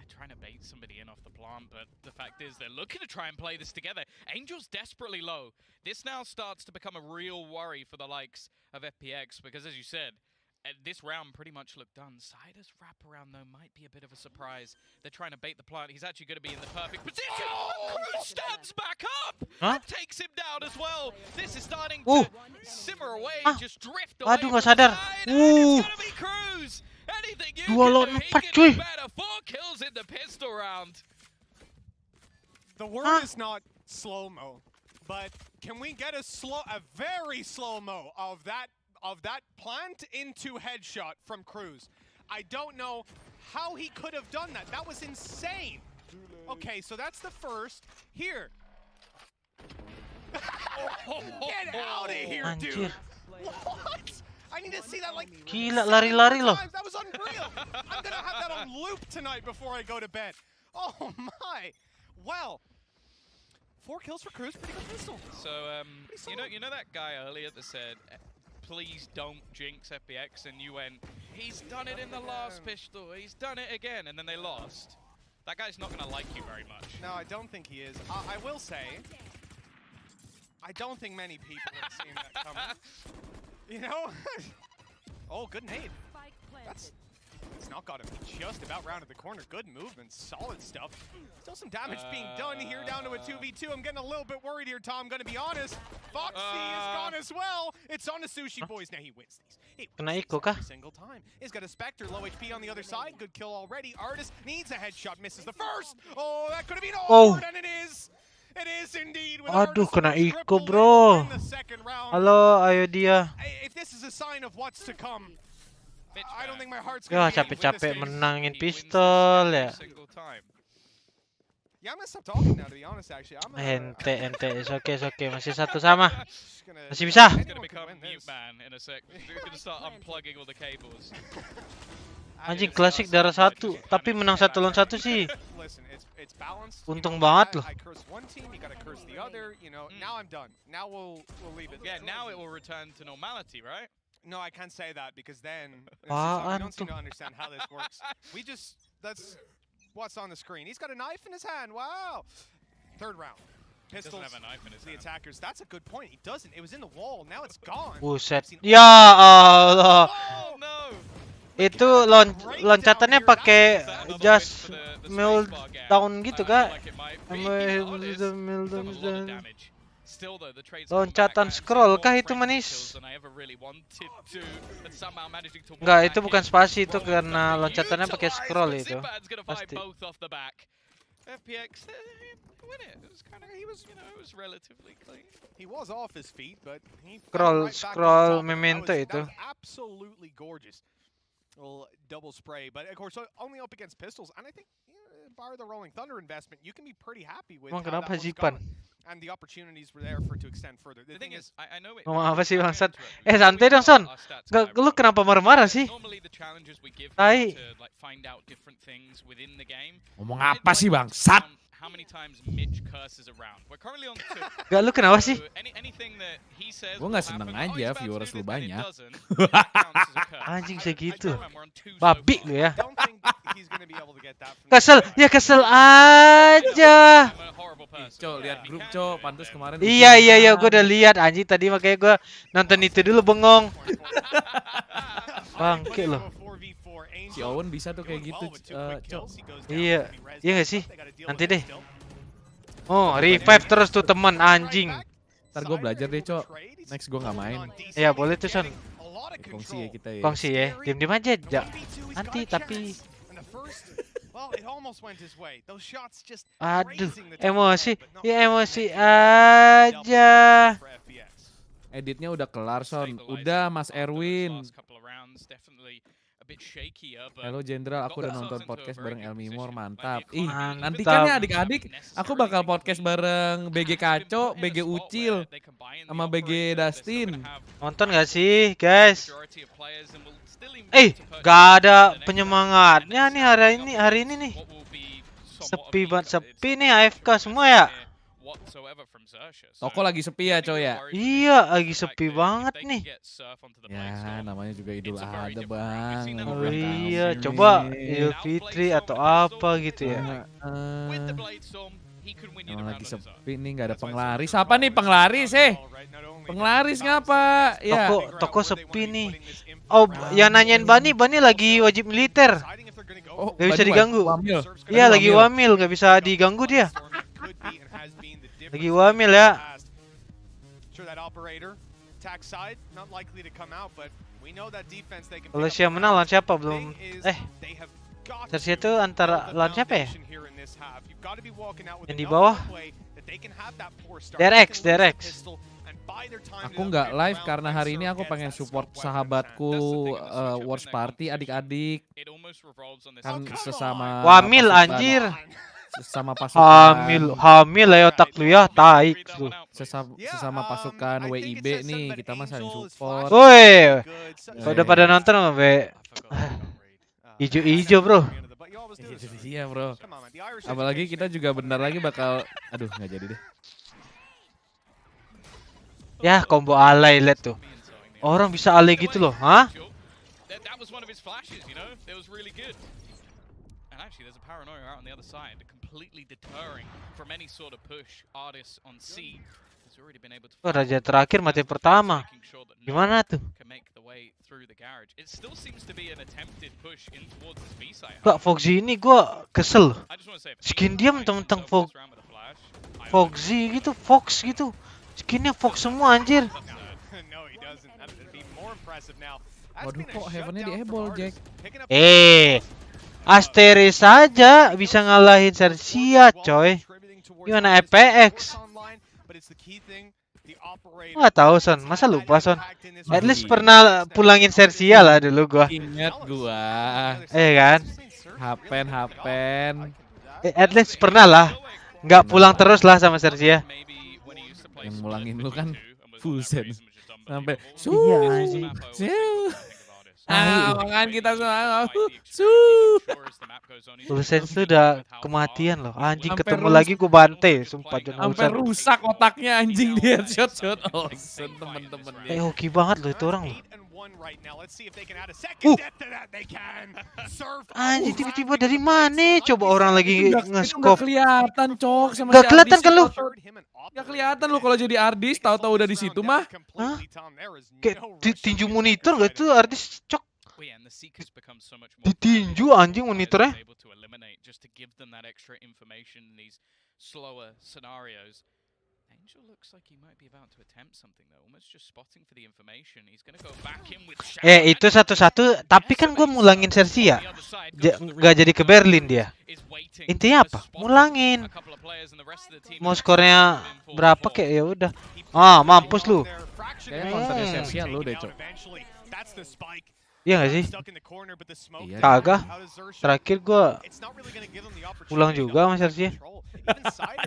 Trying to bait somebody in off the plant, but the fact is they're looking to try and play this together. Angel's desperately low. This now starts to become a real worry for the likes of FPX because, as you said, this round pretty much looked done. Sider's wraparound, though, might be a bit of a surprise. They're trying to bait the plant. He's actually going to be in the perfect position. KRU stands back up and takes him down as well. This is starting to simmer away, just drift away. Aduh, nggak sadar. It's going to be KRU's. Anything you can do, he can do better. 4 kills in the pistol round. The word is not slow-mo, but can we get a very slow-mo of that plant into headshot from KRU? I don't know how he could have done that. That was insane. Okay, so that's the first. Here. Get out of here, dude. What? I need to see that like gila, lari-lari loh. That was unreal. I'm gonna have that on loop tonight before I go to bed. Oh my. Well, 4 kills for KRU, pretty good pistol. So you know that guy earlier that said, please don't jinx FPX, and you went, he's done it in the last pistol, he's done it again, and then they lost. That guy's not gonna like you very much. No, I don't think he is. I will say, I don't think many people have seen that coming. You know? Oh, good nade. That's not got him. He just about rounded the corner. Good movement. Solid stuff. Still some damage being done here down to a 2v2. I'm getting a little bit worried here, Tom. I'm going to be honest. Foxy is gone as well. It's on the Sushi Boys. Now he wins these. He wins every single time. He's got a Spectre. Low HP on the other side. Good kill already. Artist needs a headshot. Misses the first. Oh, that could have been over. And it is. It is indeed. Aduh, kena Iko, bro. Halo, ayo dia. If this is a sign of what's to come, I don't think my heart's Ya, gonna be capek-capek menangin pistol ya. Yeah, I'm gonna stop talking now, to be honest, actually. Ente, it's okay. Masih 1 sama. Masih bisa. He's gonna become mute man in a sec. He's gonna start unplugging all the cables. Anjing, klasik darah 1, tapi menang 1 lawan 1 sih. Untung banget loh. I curse one team, you gotta curse the other, you know. Now I'm done. Now we'll leave it. Yeah, now it will return to normality, right? No, I can't say that because then we don't seem to understand how this works. That's what's on the screen. He's got a knife in his hand. Wow. 3rd round. Pistols, the attackers. That's a good point. He doesn't. It was in the wall. Now it's gone. Buset. Ya Allah. Itu loncatannya pakai just mill down gitu kak. Loncatan scroll kah itu manis? Enggak, itu bukan spasi, itu karena loncatannya pakai scroll itu. Pasti. FPX win it. It was kind of, he was relatively clean. He was off his feet, but he scroll memento itu. Absolutely gorgeous. Little double spray, but of course only up against pistols, and I think bar the Rolling Thunder investment, you can be pretty happy with how that one's gone. And the opportunities were there for it to extend further. The thing is, I know it. Ngomong apa sih bangsat? Santai dong Son. Gak, lu kenapa marah-marah sih? Tai. Ngomong apa sih bangsat? Gak, lu kenapa sih? Gue gak seneng aja viewers lu banyak. Anjing segitu. Babi lu ya. Kesel, ya kesel aja. Cok, lihat grup Cok, pantas kemarin. Iya, gue udah lihat anjing tadi, makanya gue nonton itu dulu bengong. Bangke loh. Si Owen bisa tuh kayak gitu, Cok. Iya gak sih? Nanti deh. Oh, revive terus tuh temen anjing. Ntar gue belajar deh Cok. Next gue gak main. Iya boleh tuh Son. Kongsi ya kita ya. Kongsi ya, diem-diem aja. Nanti tapi. Aduh, emosi. Ya emosi aja. Editnya udah kelar Son. Udah Mas Erwin. Halo Jenderal, aku udah nonton podcast bareng Elmimor, mantap. Ih, nanti kan ya adik-adik, aku bakal podcast bareng BG Kaco, BG Ucil, sama BG Dustin. Nonton gak sih guys? Gak ada penyemangatnya nih hari ini nih. Sepi banget, sepi nih AFK semua ya. Toko lagi sepi ya coy ya? Iya, lagi sepi banget nih. Ya, namanya juga Idul Adha bang. Oh iya, coba Idul Fitri atau apa gitu ya. Emang lagi sepi nih, nggak ada penglaris. Apa nih penglaris Penglaris ngapa? Ya. Toko sepi nih. Oh, yang nanyain Bani lagi wajib militer. Oh, gak bisa diganggu. Iya, lagi wamil, gak bisa diganggu dia. Lagi wamil ya. Kalau siapa menang lawan siapa belum? Terus itu antara lawan siapa ya? Yang di bawah? DRX. Aku nggak live karena hari ini aku pengen support sahabatku Watch Party adik-adik. Kan sesama wamil anjir. Sesama pasukan hamil ya otak lu ya, tai lu. Sesama pasukan WIB nih, kita mah saling support. Woi. Udah pada nonton sama Be. Ijo bro. Iya bro. Apalagi kita juga bentar lagi bakal, aduh nggak jadi deh. Ya combo alay lihat tuh. Orang bisa alay gitu loh, hah? Actually, there's a paranoia out on the other side, completely deterring from any sort of push. Artists on C has already been able to. Oh, raja terakhir mati pertama. Gimana tuh? It still seems to be an attempted push in towards the B side. Kak Foxy ini gua kesel. Skin dia mentang-mentang Foxy gitu, Fox gitu. Skinnya Fox semua anjir. Waduh kok Heaven-nya di-able Jack. Asteris saja bisa ngalahin Sersia, coy. Gimana EPX? Nggak tahu Son, masa lupa Son? At least pernah pulangin Sersia lah dulu gua. Ingat gua. Kan? Hapen. At least pernah lah. Nggak pulang terus lah sama Sersia. Yang mulangin lu kan Fusen. Sampai makan kita semua. Fusen itu udah kematian loh. Anjing ketemu lagi gua bantai, sumpah jangan sampai rusak otaknya anjing dia shot. Oh, temen-temen. Hoki banget loh itu orang loh. Anjing tiba-tiba dari mana? Coba orang lagi Nggak nge-scope. kelihatan cok sama Nggak si kelihatan Ardis. kan lu? Nggak kelihatan lu kalau jadi Ardis, tahu-tahu udah di situ mah. Hah? Kayak tinju monitor nggak tuh artis cok? Ditinju anjing monitornya. Angel looks like he might be about to attempt something though, almost just spotting for the information. He's gonna go back in with Itu satu-satu, tapi kan gue mulangin sersi ya. Nggak jadi ke Berlin dia. Intinya apa? Mulangin. Mau skornya berapa kayak ya udah. Ah, mampus lu. Kayaknya konsernya Sersia lu deh, Cok. Iya nggak sih? Iya. Kagak. Terakhir gue pulang juga sama Sersia.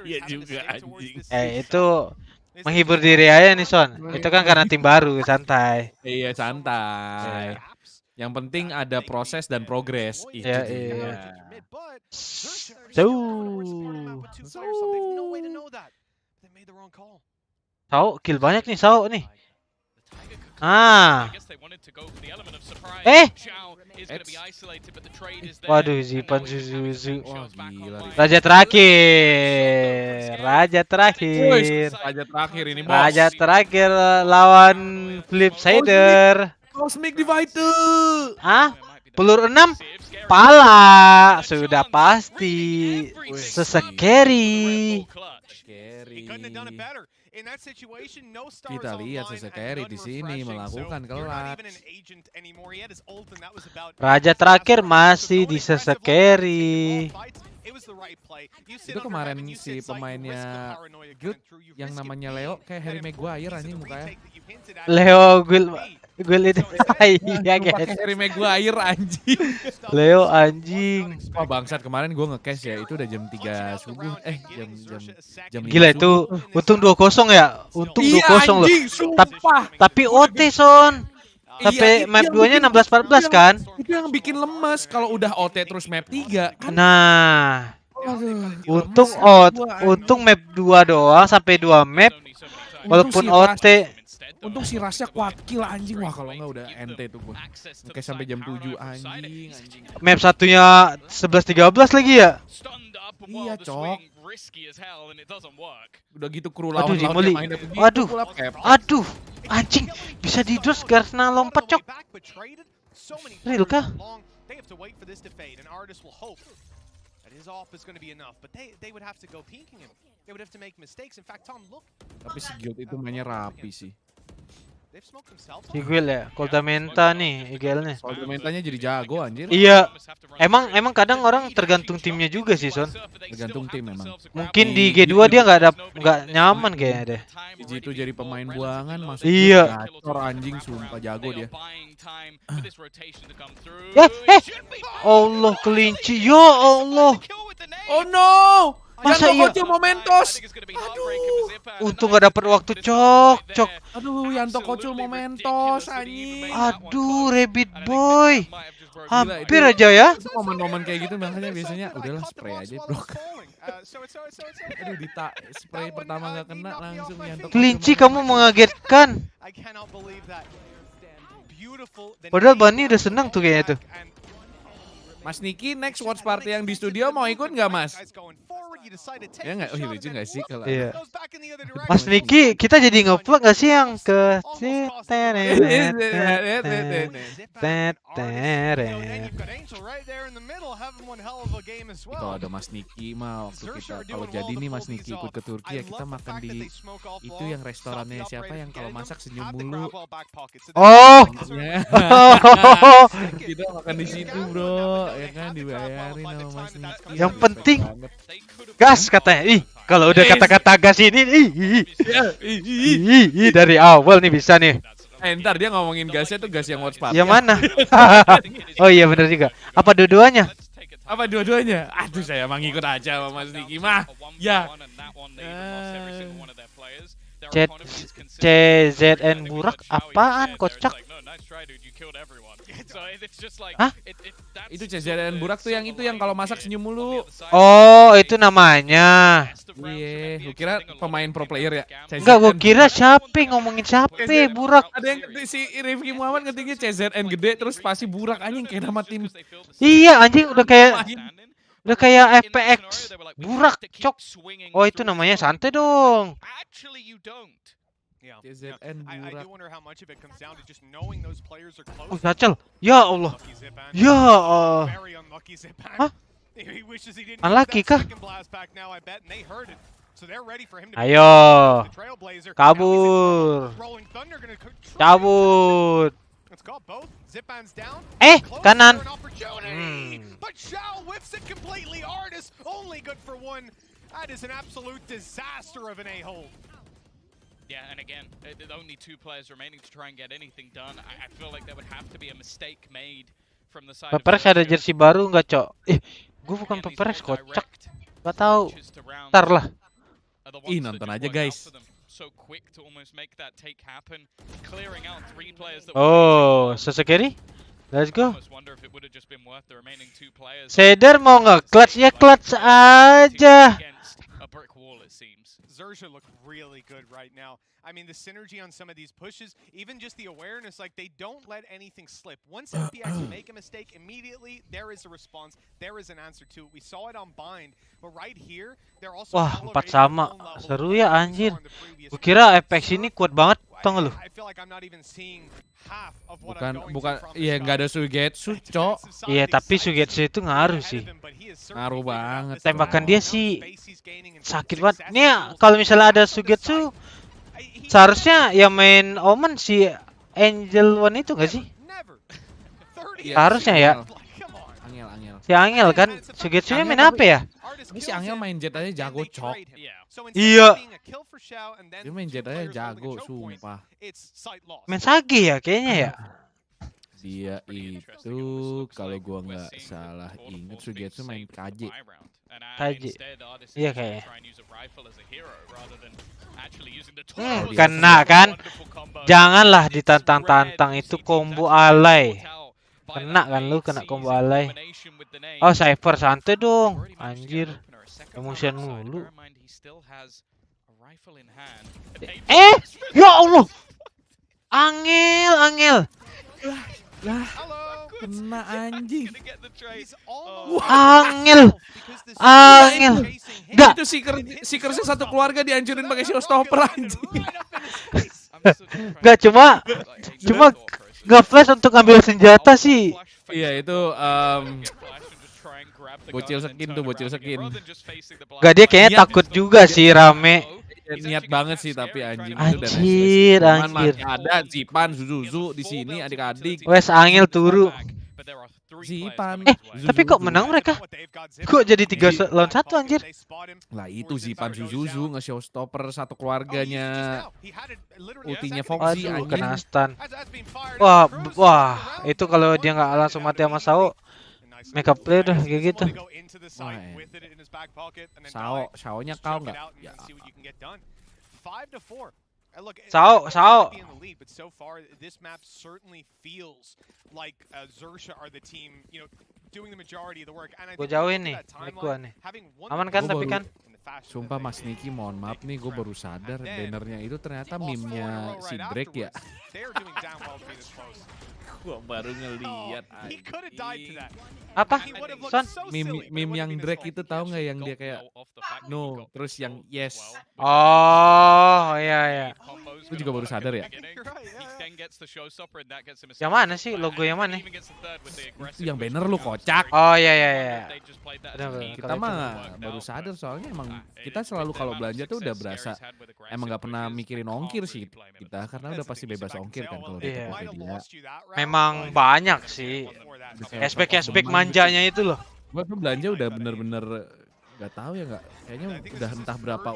Iya juga anjing. Itu menghibur diri aja nih Son. Itu kan karena tim baru, santai. Iya, santai. Yang penting ada proses dan progres. Itu Iya, dia. iya. Sao, kill banyak nih Sao nih. Ah. Waduh, Zipan Zuzu. Wah, gila. Raja terakhir. Raja terakhir. Raja terakhir ini, Bos. Raja terakhir lawan Flipsider. Cosmic Divider. Ah? Peluru 6? Pala. Sudah pasti. Sesekeri. Kita lihat Sesekeri di sini melakukan clutch. Raja terakhir masih di Sesekeri. Itu kemarin si pemainnya Good yang namanya Leo kayak Harry Maguire anjing mukanya. Leo Gul itu. Iya guys. Harry Maguire anjing. Leo anjing. Wah bangsat kemarin gue nge-cash ya itu udah jam 3 subuh. Jam Gila itu untung 2-0 ya. Untung 2-0 loh. Anjing, Tapi OT Son. Sampai map 2-nya 16-14 kan? Itu yang bikin lemes kalau udah OT terus map 3 kan. Nah. Aduh, Untung map 2 doang sampai 2 map. Walaupun OT. Untung si Rasnya kuat kill anjing. Wah kalau enggak udah NT tuh gua. Oke sampai jam 7 anjing. Map satunya 11-13 lagi ya? Iya cok. Udah gitu kru Aduh, lawan Jimoli. Aduh. Anjing. Bisa didros karena lompat cok. Real kah? Tapi si Guild itu mainnya rapi sih. Igel ya, Koldamenta nih, Igelnya. Koldamentanya jadi jago anjir. Iya. Emang kadang orang tergantung timnya juga sih, Son. Tergantung tim memang. Mungkin di G2 dia nggak nyaman kayaknya deh. Di situ jadi pemain buangan masuk. Iya. Gacor anjing sumpah jago dia. Allah kelinci. Ya Allah. Oh no. Masa Yanto iya? Kocil Momentos. Untung gak dapet waktu cok. Aduh, Yanto Kocil Momentos anjing. Aduh, Rabbit Boy. Hampir aja ya. Momen-momen kayak gitu makanya biasanya udahlah spray aja, Bro. Aduh, spray pertama gak kena langsung Yanto Kocil. Kelinci kamu mengagetkan. Padahal Bani udah senang tuh kayaknya tuh. Mas Niki next watch party yang di studio mau ikut nggak Mas? Ya nggak, lucu nggak sih kalau? Iya. Mas Niki, kita jadi nge-vlog nggak sih yang ke Kalau ada Mas Niki mah waktu kita kalau jadi nih Mas Niki ikut ke Turki ya kita makan di itu yang restorannya siapa yang kalau masak senyum mulu. Oh. Kita makan di situ bro, ya kan dibayarin sama Mas Niki. Yang penting gas katanya. Ih, kalau udah kata-kata gas ini dari awal nih bisa nih. Ntar dia ngomongin gasnya tuh gas yang watch party. Yang mana? Oh iya bener juga. Apa dua-duanya? Apa dua-duanya? Aduh saya emang ngikut aja sama Mas Niki mah. Ya. CZN Burak apaan kocak? Hah? Itu CZN Burak tuh yang kalau masak senyum mulu. Oh, itu namanya. Iya, lu kira pemain pro player ya? Enggak, gua kira siapa ngomongin siapa, Burak. Ada yang si Rifki Muhammad ngetiknya CZN gede terus pasti Burak anjing kayak nama tim. Iya anjing udah kayak FPX Burak cok. Oh itu namanya santai dong. CZN Burak. Oh Sacel. Ya Allah. Ya Hah? Unlucky kah? Ayo. Kabur. Cabut. Kanan. Yeah, and again, only 2 players remaining to try and get anything done. I feel like there would have to be a mistake made from the side of Peperex ada jersey baru nggak, Cok? Gue bukan Peperex, kocak. Gak tahu. Ntar lah. Ih, nonton aja guys. Oh, Sasakeri? Let's go. Seder mau nge-clutch? Ya clutch aja. Zersha look really good right now. I mean, the synergy on some of these pushes, even just the awareness, like they don't let anything slip. Once FPX make a mistake, immediately there is a response, there is an answer to it. We saw it on Bind, but right here, they're also wah, 4 sama. Seru ya anjir. Gue kira FPX ini kuat banget, tau gak lu? Bukan, iya nggak ada Sugetsu, Cok. Iya, tapi Sugetsu itu ngaruh sih. Ngaruh banget. Tembakan dia sih sakit banget. Nih, kalau misalnya ada Sugetsu, seharusnya yang main Omen si Angel One itu nggak sih? Harusnya ya. Angel. Si Angel kan, Sugetsunya main apa ya? Ini si Angel main jet aja jago, Cok. Iya. Dia main jet aja jago, sumpah. Main Sage ya kayaknya ya. Dia itu kalau gua nggak salah inget Sugetsu main KJ. Iya kayaknya. Kena kan? Janganlah ditantang-tantang, itu combo alay. Kena kan lu, kena combo alay. Oh Cypher santai dong. Anjir. Emosian mulu. Ya Allah. Angel. Kena anjing. Angel. Enggak. Itu seekersnya satu keluarga dihancurin pakai showstopper anjing. Enggak, cuma nge-flash untuk ambil senjata sih. Iya itu bocil skin. Gak, dia kayaknya takut juga sih rame. Niat banget sih tapi anjing. Anjir. Ada Zipan, Zuzu di sini adik-adik. Wes Angel turu. Zipan. Tapi kok menang mereka? Kok jadi 3 lawan 1 anjir? Lah itu Zipan Zuzu nge-showstopper satu keluarganya. Ultinya Foxy anjing. Kena stun. Wah, itu kalau dia nggak langsung mati sama Sao, make up play udah kayak gitu. Sao-nya kau nggak? Ya. Sao. Gue jauhin nih, mic gua nih. Aman kan tapi kan? Sumpah Mas Niki, mohon maaf nih, gue baru sadar bannernya itu ternyata meme-nya si Drake ya. Gua baru ngeliat apa? Son? Meme yang Drake itu tahu nggak yang dia kayak no terus yang yes. Oh iya. Lu juga baru sadar ya? Yang mana sih? Logo yang mana? Itu yang banner lu kocak. Oh iya. Kita mah baru sadar soalnya emang kita selalu kalau belanja tuh udah berasa emang nggak pernah mikirin ongkir sih kita karena udah pasti bebas ongkir kan kalau di Tokopedia. Memang banyak sih. Cashback manjanya itu loh. Gua tuh belanja udah bener-bener nggak tahu ya nggak. Kayaknya udah entah berapa.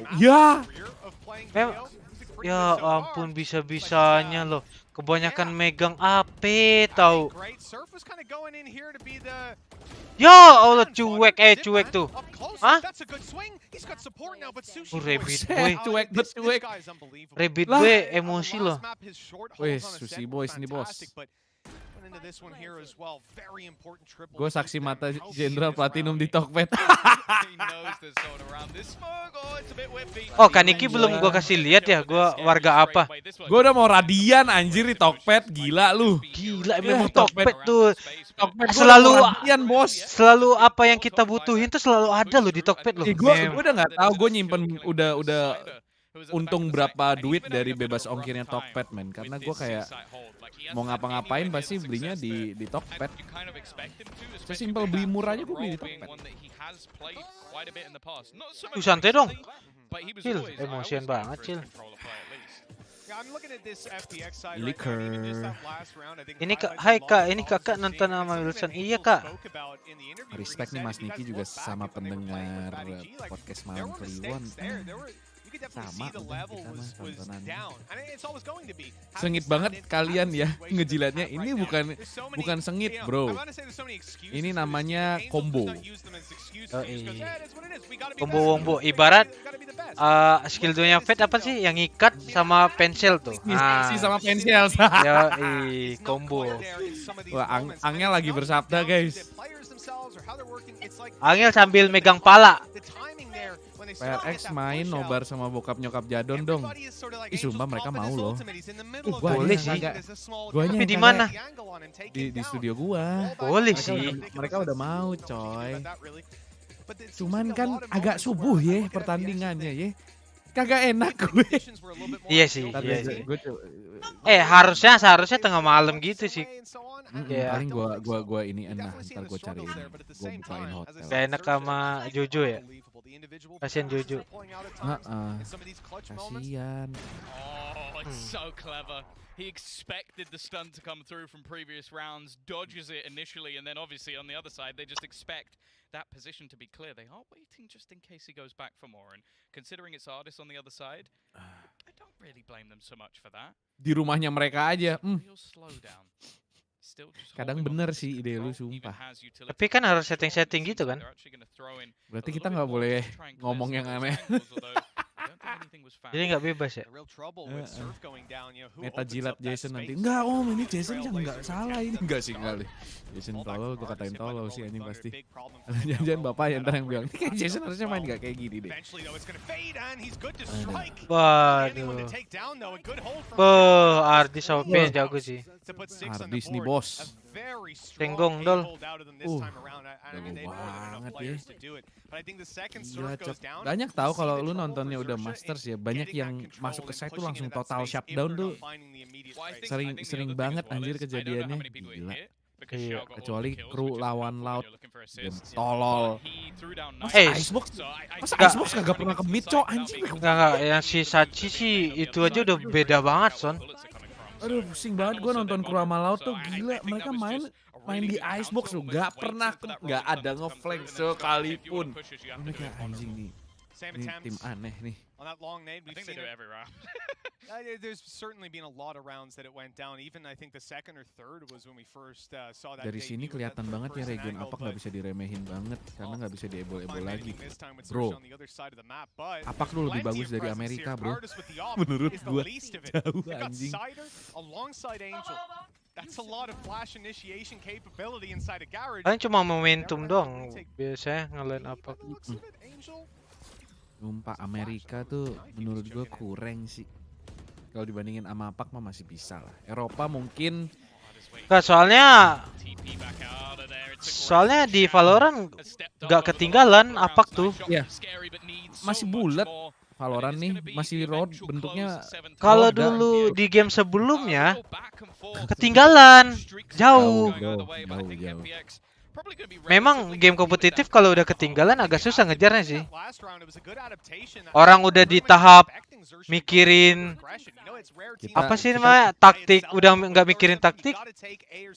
Ya ampun, bisa-bisanya loh. Kebanyakan megang AP tahu. Ya Allah, cuek tuh. Hah? Rabbit gue emosi loh. Wes, Susi Boys nih bos. Gue saksi mata Jenderal Platinum di Tokped. Oh, Kaniki belum gua kasih lihat ya, gua warga apa. Gue udah mau radian anjir di Tokped, gila lu. Gila memang Tokped tuh. Tokped Selalu radian, bos. Selalu apa yang kita butuhin tuh selalu ada loh di Tokped loh. Gue udah nggak tahu, gue nyimpen udah untung berapa duit dari bebas ongkirnya Tokped, men. Karena gue kayak mau ngapa-ngapain pasti belinya di Tokped. Sesimpel beli murah aja gue beli di Tokped. Santai dong. Cil, emosian banget, Cil. Liquor. Ini hai Kak, ini Kakak nonton sama Wilson. Iya Kak. Respect nih Mas Niki juga sama pendengar podcast malam Kliwon. Sama kita mah tontonan. Sengit banget kalian ya ngejilatnya. Ini bukan sengit, bro. Ini namanya combo. Combo wombo. Ibarat skill 2-nya Fate apa sih? Yang ikat sama pensil tuh. Si sama pensil. Ya, combo. Wah, Angel lagi bersabda, guys. Angel sambil megang pala. PRX main nobar sama bokap nyokap Jadon dong. Ih, sumpah mereka mau loh. Boleh sih. Tapi di mana? Di studio gua. Boleh sih. Mereka udah mau, coy. Cuman kan agak subuh ya pertandingannya ya. Kagak enak gue. Iya sih. Seharusnya tengah malam gitu sih. Paling gua ini enak, ntar gua cariin. Gua bukain hotel. Gak enak sama Jojo ya. Kasian Jojo. Kasian. Oh, it's so clever. He expected the stun to come through from previous rounds, dodges it initially, and then obviously on the other side, they just expect that position to be clear. They are waiting just in case he goes back for more, and considering it's Ardis on the other side, I don't really blame them so much for that. Di rumahnya mereka aja. Real slowdown. Kadang bener sih ide lu, sumpah. Tapi kan harus setting-setting gitu kan. Berarti kita nggak boleh ngomong yang aneh. Jadi nggak bebas ya. Meta jilat Jason nanti. Enggak om, ini Jason yang nggak salah ini. Enggak sih kali. Jason tolol, gue katain tolol sih ini pasti. Jangan bapak yang ntar yang bilang, kayak Jason harusnya main nggak kayak gini deh. Waduh. Ardis OP jago sih. Ardis nih bos. Tenggong dol. Jago banget ya. Gila, banyak tahu kalau lu nontonnya udah masters ya, banyak yang masuk ke site tuh langsung total shutdown tuh. Sering banget anjir kejadiannya. Gila. Iya, kecuali kru lawan laut. Tolol. Icebox kagak pernah ke mid, cok, anjing. Enggak, yang si Sachi sih itu aja udah beda banget, Son. Aduh, pusing banget gue nonton kru sama laut tuh, gila. Mereka main di Icebox tuh, gak ada ngeflank sekalipun. Ini kayak anjing nih. Ini tim aneh nih. Dari sini kelihatan banget ya region Apak nggak bisa diremehin banget karena nggak bisa diebol-ebol lagi, bro. Apak tuh lebih bagus dari Amerika, bro. Menurut gua jauh anjing. Kan cuma momentum doang biasanya ngelain Apak. Sumpah Amerika tuh menurut gue kurang sih. Kalau dibandingin sama Apak mah masih bisa lah. Eropa mungkin. Enggak, soalnya di Valorant nggak ketinggalan Apak tuh. Iya. Masih bulat. Valorant nih masih road bentuknya. Kalau dulu di game sebelumnya ketinggalan jauh. Memang game kompetitif kalau udah ketinggalan agak susah ngejarnya sih. Orang udah di tahap mikirin apa sih namanya taktik, udah nggak mikirin taktik.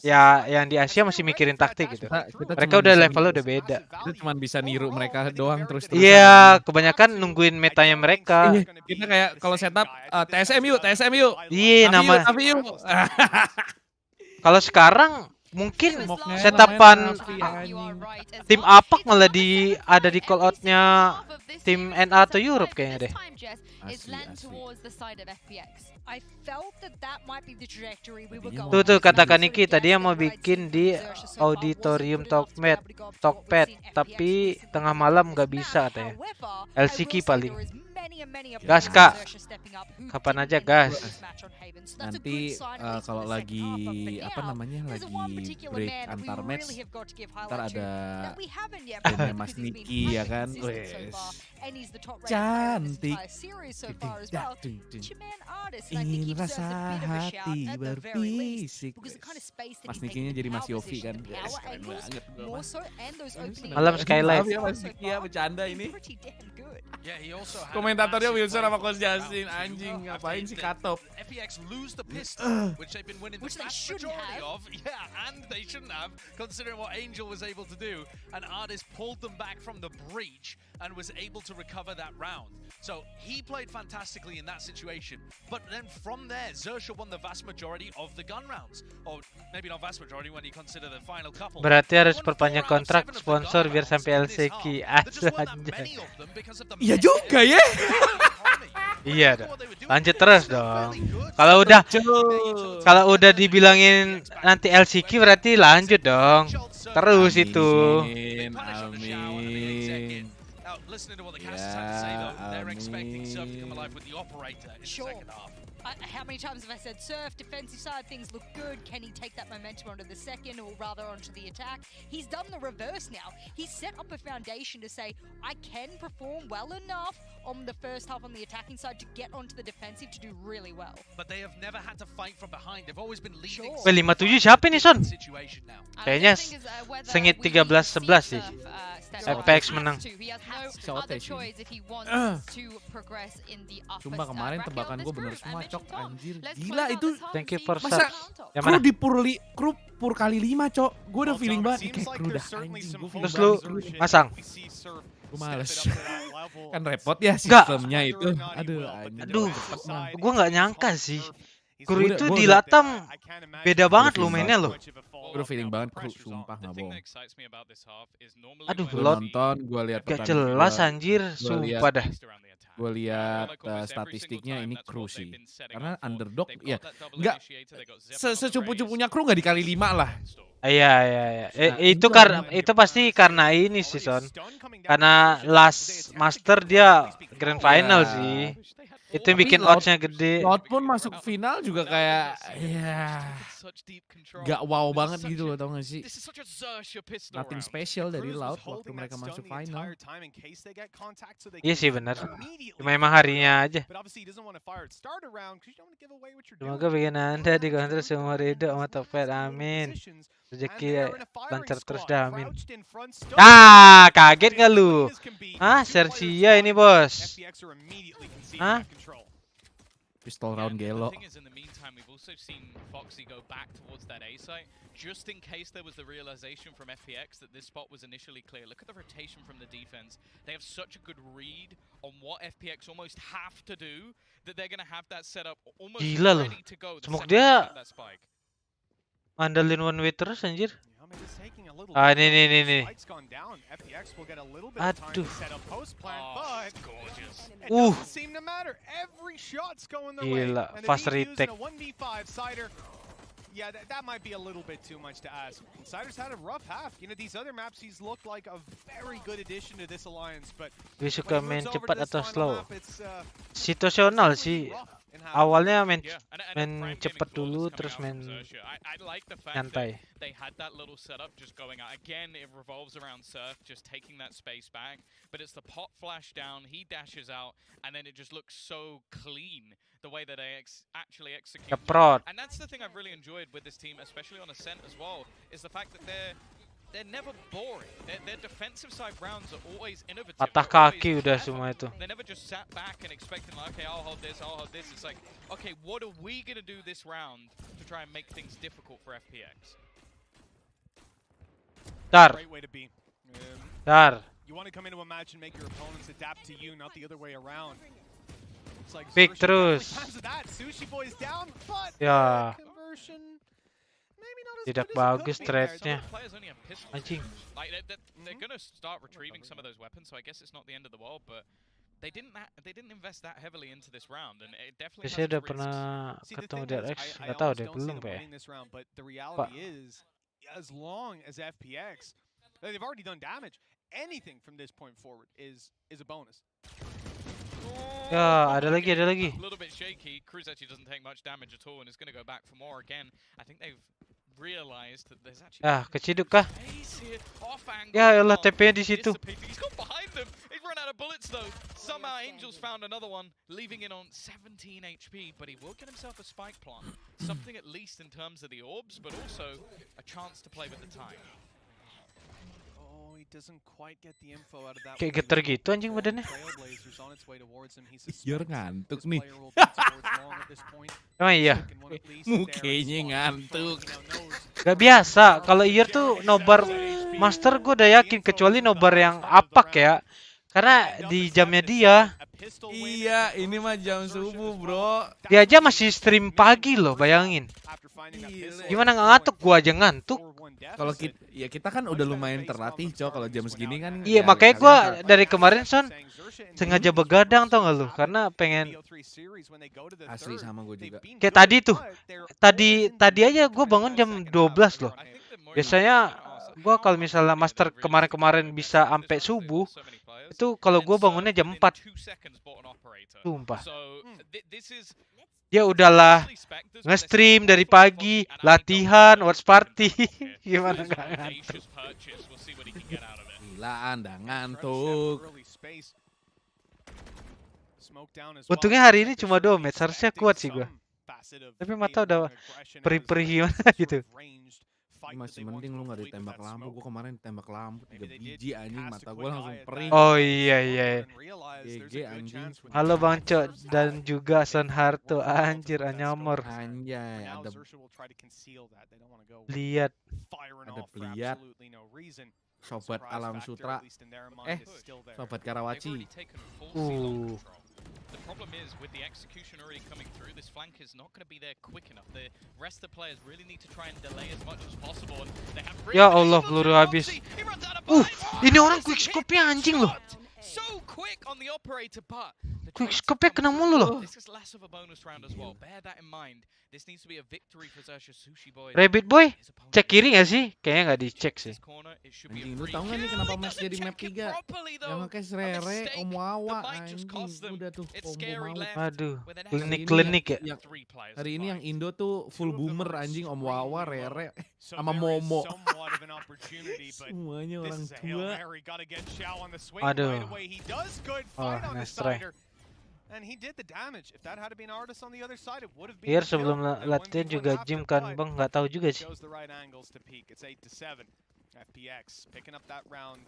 Ya yang di Asia masih mikirin taktik gitu. Mereka udah levelnya udah beda. Itu cuma bisa niru mereka doang terus. Iya, kebanyakan nungguin metanya mereka. Kita kayak kalau setup TSM yuk. Iya, nama. Kalau sekarang mungkin Smoke-nya setapan lumayan tim Apak malah ada di call out-nya tim NA atau Europe kayaknya deh. I felt that might be the trajectory we were going. Tuh katakan Niki tadi yang mau bikin di auditorium tokped tapi tengah malam nggak bisa katanya. LCK paling. Gas kak, kapan aja gas. Nanti kalau lagi apa namanya lagi break antar match, ntar ada bandnya Mas Niki ya kan, wes cantik, ingin rasa hati berfisik. Mas Nikinya jadi Mas Yofi kan, yes, keren banget. Malam Skylight. Ya Mas Niki ya bercanda ini. Komentatornya Wilson sama Coach Justin, anjing ngapain sih Katop? FPX lose the pistol, which they've been winning the vast majority of. Yeah, and they shouldn't have, considering what Angel was able to do. And Artist pulled them back from the breach and was able to recover that round. So he played fantastically in that situation. But then from there, Zersha won the vast majority of the gun rounds. Or maybe not vast majority when you consider the final couple. Berarti harus perpanjang kontrak sponsor biar sampai LCK. Aja. Iya juga ya. Iya dong. Lanjut terus dong. Kalau udah dibilangin nanti LCK berarti lanjut dong. Terus itu. Amin. Listening to what the casters have to say though, they're expecting Surf to come alive with the operator in the second half. How many times have I said Surf, defensive side, things look good. Can he take that momentum onto the second or rather onto the attack? He's done the reverse now. He's set up a foundation to say, I can perform well enough on the first half on the attacking side to get onto the defensive to do really well. But they have never had to fight from behind. They've always been leading. 57 siapa nih Son? Kayaknya sengit 13-11 sih. FPX menang. Sumpah kemarin tebakan gue bener semua cok, anjir. Gila itu. Thank you for masa yang mana? Kru pur kali 5 cok. Gue udah feeling banget kayak kru udah anjing. Terus lu masang? Gue males. Kan repot ya sistemnya itu. Aduh, gue nggak nyangka sih. Kru itu di LATAM beda banget lo mainnya lo. Gue feeling banget kru, sumpah nggak bohong. Aduh, gue nonton, gue lihat gak jelas anjir, sumpah dah. Gue lihat statistiknya ini kru sih, karena underdog ya nggak secupu-cupunya kru nggak dikali 5 lah. Iya. Itu pasti karena ini sih Son. Karena last master dia grand final sih. Itu yang bikin odds-nya gede. Loud pun masuk final juga kayak ya gak wow banget gitu loh, tau gak sih? Nothing special dari Loud waktu mereka masuk final. Iya sih benar. Cuma emang harinya aja. Semoga bikin Anda dikontrol semua ridho sama tokped, amin. Rezeki lancar terus dah, amin. Kaget gak lu? Sersia ini bos. Pistol round gelo. Just in case there was the realization from FPX that this spot was initially clear. Look at the rotation from the defense. They have such a good read on what FPX almost have to do that they're going to have that setup almost ready to go. Smoke dia mandelin one way terus anjir. Ini. Aduh. Gila, fast retake. Yeah, that might be a little bit too much to ask. Insider's had a rough half. You know, these other maps, he's looked like a very good addition to this alliance, but dia suka main cepat atau slow. Situasional sih. Awalnya main cepat dulu, terus main nyantai. They had that little setup just going out. Again, it revolves around Surf, just taking that space back. But it's the pot flash down, he dashes out, and then it just looks so clean, the way that they actually execute. And that's the thing I've really enjoyed with this team, especially on Ascent as well, is the fact that they're never boring. Their defensive side rounds are always innovative. Patah kaki udah semua itu. They never just sat back and expecting like, okay, I'll hold this. It's like, okay, what are we going to do this round to try and make things difficult for FPX? Dar. You want to come into a match and make your opponents adapt to you, not the other way around. It's like Pick terus. Sushi Boy's down, but ya. Conversion Tidak bagus trade-nya. Anjing. Like they're gonna start retrieving some of those weapons, so I guess it's not the end of the world, but they didn't invest that heavily into this round, and it definitely. Saya udah pernah ketemu di RX, nggak tahu deh, belum Pak. But the reality is, as long as FPX, they've already done damage. Anything from this point forward is a bonus. Ya, ada lagi. A little bit shaky. Cruz actually doesn't take much damage at all, and is going to go back for more again. I think they've realized that there's actually. Keciduk kah? Ya elah, TP-nya di situ. He's gone behind them. He's run out of bullets though. Somehow Angel's found another one, leaving it on 17 HP, but he will get himself a spike plant. Something at least in terms of the orbs, but also a chance to play with the time. Kayak getar gitu anjing badannya. Biar ngantuk nih. Oh iya. Mukanya ngantuk. Gak biasa. Kalau Iyer tuh nobar master gue udah yakin, kecuali nobar yang apak ya. Karena di jamnya dia. Iya, ini mah jam subuh, bro. Dia aja masih stream pagi loh, bayangin. Gimana nggak ngantuk? Gua aja ngantuk. Kalau kita kan udah lumayan terlatih, Cok. Kalau jam segini kan. Iya, makanya gua dari kemarin Son sengaja begadang, tau nggak lu? Karena pengen. Asli sama gue juga. Kayak tadi tuh. Tadi aja gua bangun jam 12 loh. Biasanya gua kalau misalnya master kemarin-kemarin bisa sampai subuh, itu kalau gua bangunnya jam 4. Sumpah. Ya udahlah, nge-stream dari pagi, latihan, watch party. Gimana nggak ngantuk? Gila, Anda ngantuk. Untungnya hari ini cuma 2 match, harusnya kuat sih gua. Tapi mata udah perih-perih gimana gitu. Masih mending lu gak ditembak lampu. Gue kemarin ditembak lampu 3 biji anjing, mata gue langsung perih. Oh iya. GG anjing. Halo Bang Cok dan juga Son Harto, anjir anyamor. Anjay, ada lihat. Ada Bliat. Sobat Alam Sutra. Sobat Karawaci. The problem is, with the execution already coming through, this flank is not going to be there quick enough. The rest of the players really need to try and delay as much as possible. And they have ya Allah, peluru habis. Ini orang quick scope-nya anjing loh. So quick on the operator, but quick scope-nya kena mulu loh. This is less of a bonus round as well. Bear that in mind. This needs to be a victory for Xerxia Sushi Boy. Rabbit Boy, cek kiri nggak sih? Kayaknya nggak dicek sih. Anjing, lu tau nggak nih kenapa match jadi map 3? Yang pakai Rere, Om Wawa, anjing. Udah tuh, Om Wawa. Aduh, klinik ya. Hari ini yang Indo tuh full boomer anjing, Om Wawa, Rere, sama Momo. Semuanya orang tua. Aduh. Oh, nice try. Biar sebelum latihan juga gym kan Bang, nggak tahu juga sih. FPX picking up that round.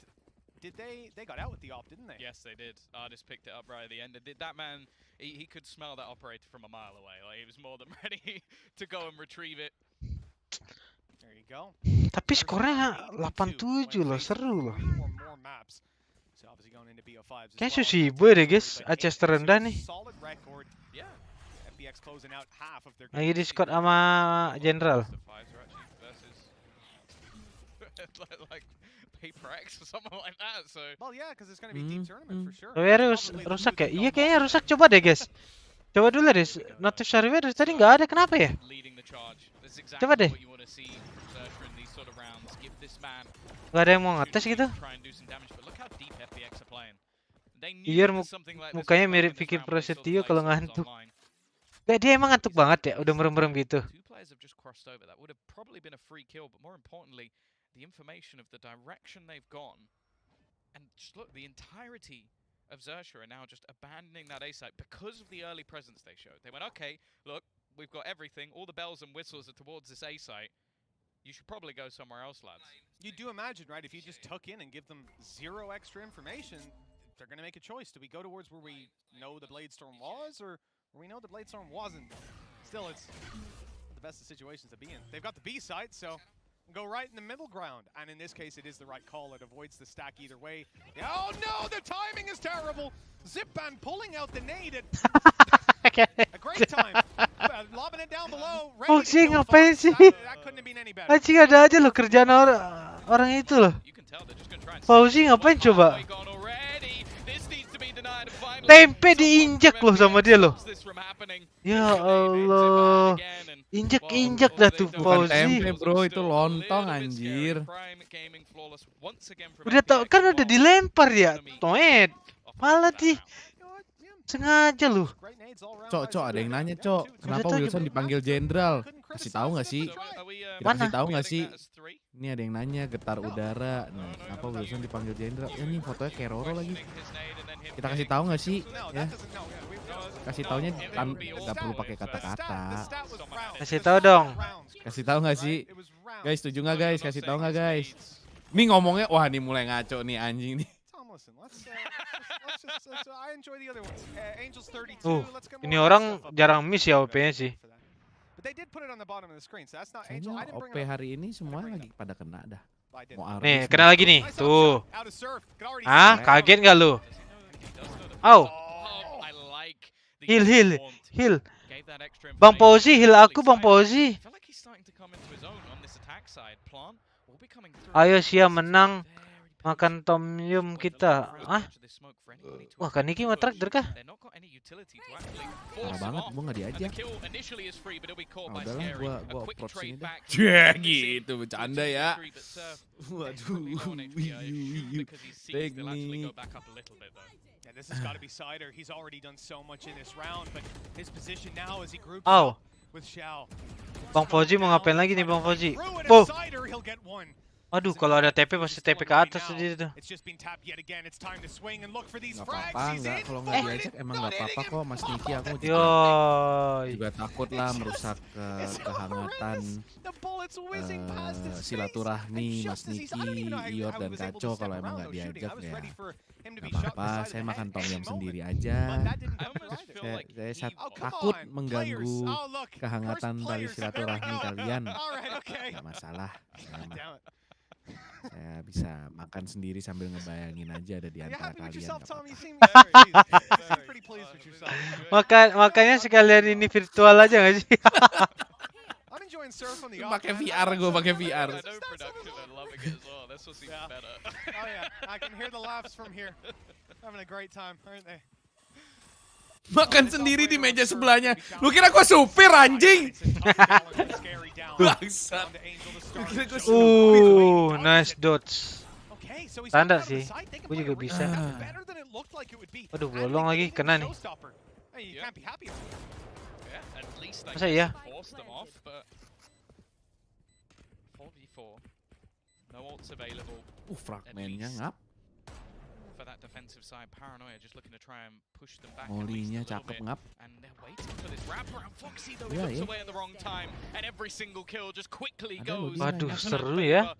They got out with the op, didn't they? Yes, they did. Artist picked it up right at the end. That man, he could smell that operator from a mile away. Like, he was more than ready to go and retrieve it. There you go. Tapi skornya 8-7 loh, seru loh. Kayak Sushi Boy deh guys, Aceh terendah nih. Lagi di squad sama General. Servernya rusak ya? Iya kayaknya rusak, coba deh guys. Coba dulu deh, notif server dari tadi nggak ada, kenapa ya? Coba deh. Gak ada yang mau ngetes gitu? Iya, mukanya mirip Vicky Prasetyo kalau ngantuk. Gak, dia emang ngantuk banget ya, udah merem-merem gitu. The information of the direction they've gone, and just look, the entirety of Xerxia are now just abandoning that A site because of the early presence they showed. They went, okay, look, we've got everything, all the bells and whistles are towards this A site. You should probably go somewhere else, lads. You do imagine, right, if you just tuck in and give them 0 extra information, they're going to make a choice. Do we go towards where we know the Bladestorm was, or where we know the Bladestorm wasn't? Still, it's the best of situations to be in. They've got the B site, so go right in the middle ground, and in this case it is the right call. It avoids the stack either way. Oh no, the timing is terrible. Zipban pulling out the nade at a great time. Foxy ngapain sih? Anjing ada aja loh kerjaan orang itu loh. Fauzi ngapain coba? Tempe diinjak loh sama dia loh. Ya Allah. Injek-injek dah tuh Bukan Fauzi. tempe bro, itu lontong anjir. Udah tau kan udah dilempar ya. Toet. Malah sengaja loh. Cok, ada yang nanya, Cok. Kenapa Wilson dipanggil jenderal? Kasih tahu nggak sih? Kita kasih tahu nggak sih? Ini ada yang nanya getar udara. Nah, kenapa Wilson dipanggil jenderal? Ya, ini fotonya KRU lagi. Kita kasih tahu nggak sih? Ya. Kasih taunya nggak perlu pakai kata-kata. Kasih tahu dong. Kasih tahu nggak sih? Guys, setuju nggak guys? Kasih tahu nggak guys? Ini ngomongnya, wah nih mulai ngaco nih anjing nih. Ini orang jarang miss ya OP-nya sih. Kayaknya OP hari ini semua lagi pada kena dah. Nih, kena lagi nih. Tuh. Hah? Kaget nggak lu? Au. Heal. Bang Fauzi, heal aku Bang Fauzi. Ayo Sia menang. Makan tom yum kita. Hah? Wah, kan Niki mau traktir kah? Parah banget, gua nggak diajak. Udahlah, gua approach ini deh. Gitu, bercanda ya. Waduh, teknik. Au. Bang Fauzi mau ngapain lagi nih Bang Fauzi? Oh. Aduh, kalau ada TP pasti TP ke atas tadi itu. Gak apa-apa, kalau nggak diajak emang nggak apa-apa kok Mas Niki. Aku juga takut lah merusak kehangatan silaturahmi Mas Niki, Iot dan Kaco. Kalau emang nggak diajak ya nggak apa-apa. Saya makan tom yum sendiri aja. Saya takut mengganggu kehangatan tali silaturahmi kalian. Nggak masalah. Saya bisa makan sendiri sambil ngebayangin aja ada di antara kalian. Makanya sekalian ini virtual aja nggak sih? Pakai VR, gue pakai VR. Makan sendiri di meja sebelahnya. Lu kira gue supir anjing? Bangsat. Nice dots. Standar sih. Gue juga bisa. Aduh, bolong lagi, kena nih. Masa iya? Fragmennya ngap. Molinya cakep ngap. Ya, ya. Waduh, seru ya.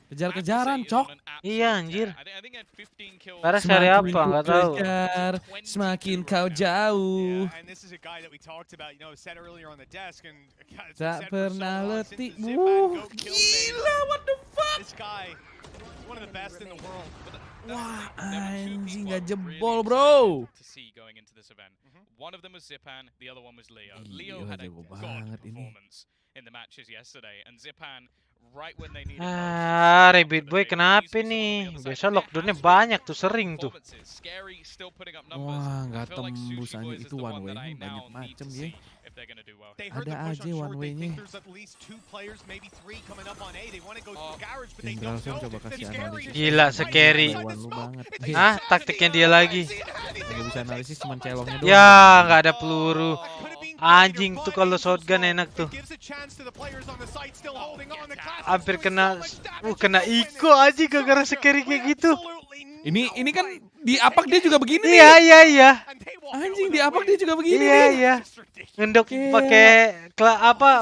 Kejar-kejaran, Cok. Iya, anjir. Karena seri apa, nggak tahu. Semakin kau jauh. Tak pernah letih. Gila, what the fuck? Wah, anjing nggak jebol, bro. One of them was Zipan, the other one was Leo. Leo had a god performance in the matches yesterday, and Zipan right when they needed Rabbit Boy kenapa nih? Biasa lockdownnya banyak tuh, sering tuh. Wah, nggak tembus aja itu one way-nya banyak macem ya. Ada aja one way-nya. Langsung coba kasih analisis. Gila, scary. Hah, taktiknya dia lagi. Nggak bisa analisis, cuma celongnya doang. Ya, nggak ada peluru. Anjing tuh kalau shotgun enak tuh. Hampir kena Iko aja gara-gara scary kayak gitu. Ini kan di apak dia juga begini. Iya. Anjing di apak dia juga begini. Iya. Ngendok pakai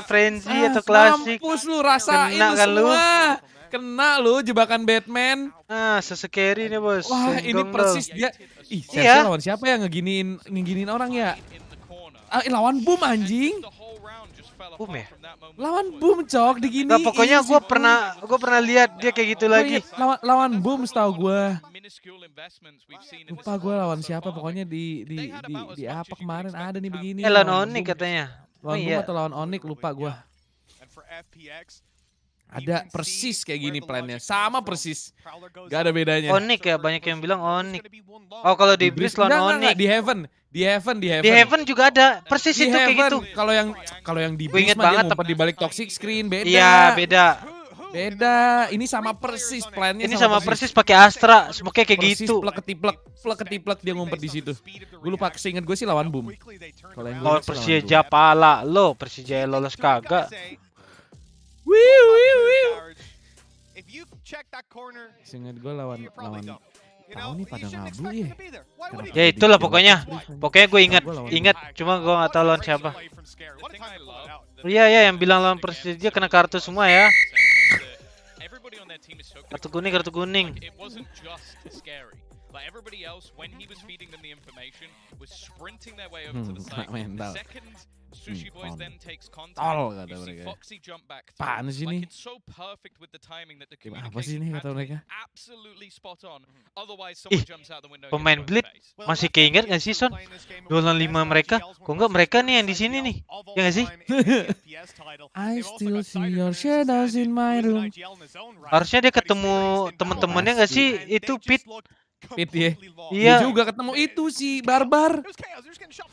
frenzy atau klasik. Mampus lu, rasain lu semua. Kena lu jebakan Batman. Scary nih bos. Wah, ini persis dia. Ih, Sensei lawan siapa ya ngeginiin orang ya? Lawan Boom anjing. Boom ya? Lawan Boom, Cok, diginiin. Nah, pokoknya gue pernah lihat dia kayak gitu lagi. Lawan Boom setahu gue. Lupa gue lawan siapa, pokoknya di apa kemarin ada nih begini. Lawan Onyx katanya. Lawan Boom atau lawan Onyx lupa gue. Ada persis kayak gini plannya, sama persis, gak ada bedanya. Onyx ya, banyak yang bilang Onyx. Oh kalau di Breeze lawan Onyx. Di Heaven juga ada, persis itu kayak gitu. Kalau yang di Breeze mah dia ngumpet di balik toxic screen, beda. Iya beda. Ini sama persis plannya. Ini sama persis pakai Astra, semuanya kayak persis, gitu. Plek ketiplek dia ngumpet di situ. Gue lupa, seinget gue sih lawan Boom. Kalau Persija pala lo, Persija lolos kagak. Seinget gue lawan tahu nih pada ngabu ya. Ya itulah pokoknya gue ingat cuma gue nggak tahu lawan siapa. Iya yang bilang lawan Persija kena kartu semua ya. Kartu kuning. Like everybody else, when he was feeding them the information, was sprinting their way over to the site. The second Sushi Boys then takes contact, you see Foxy jump back through. Like it's so perfect with the timing that the communication had to be absolutely spot on. Otherwise, someone jumps out the window. Pemain Blitz masih keinget nggak sih Son? 2-5 mereka, kok nggak mereka nih yang di sini nih, ya nggak sih? I still see your shadows in my room. Harusnya dia ketemu teman-temannya nggak sih? Itu Pit ya. Iya juga ketemu itu si Barbar.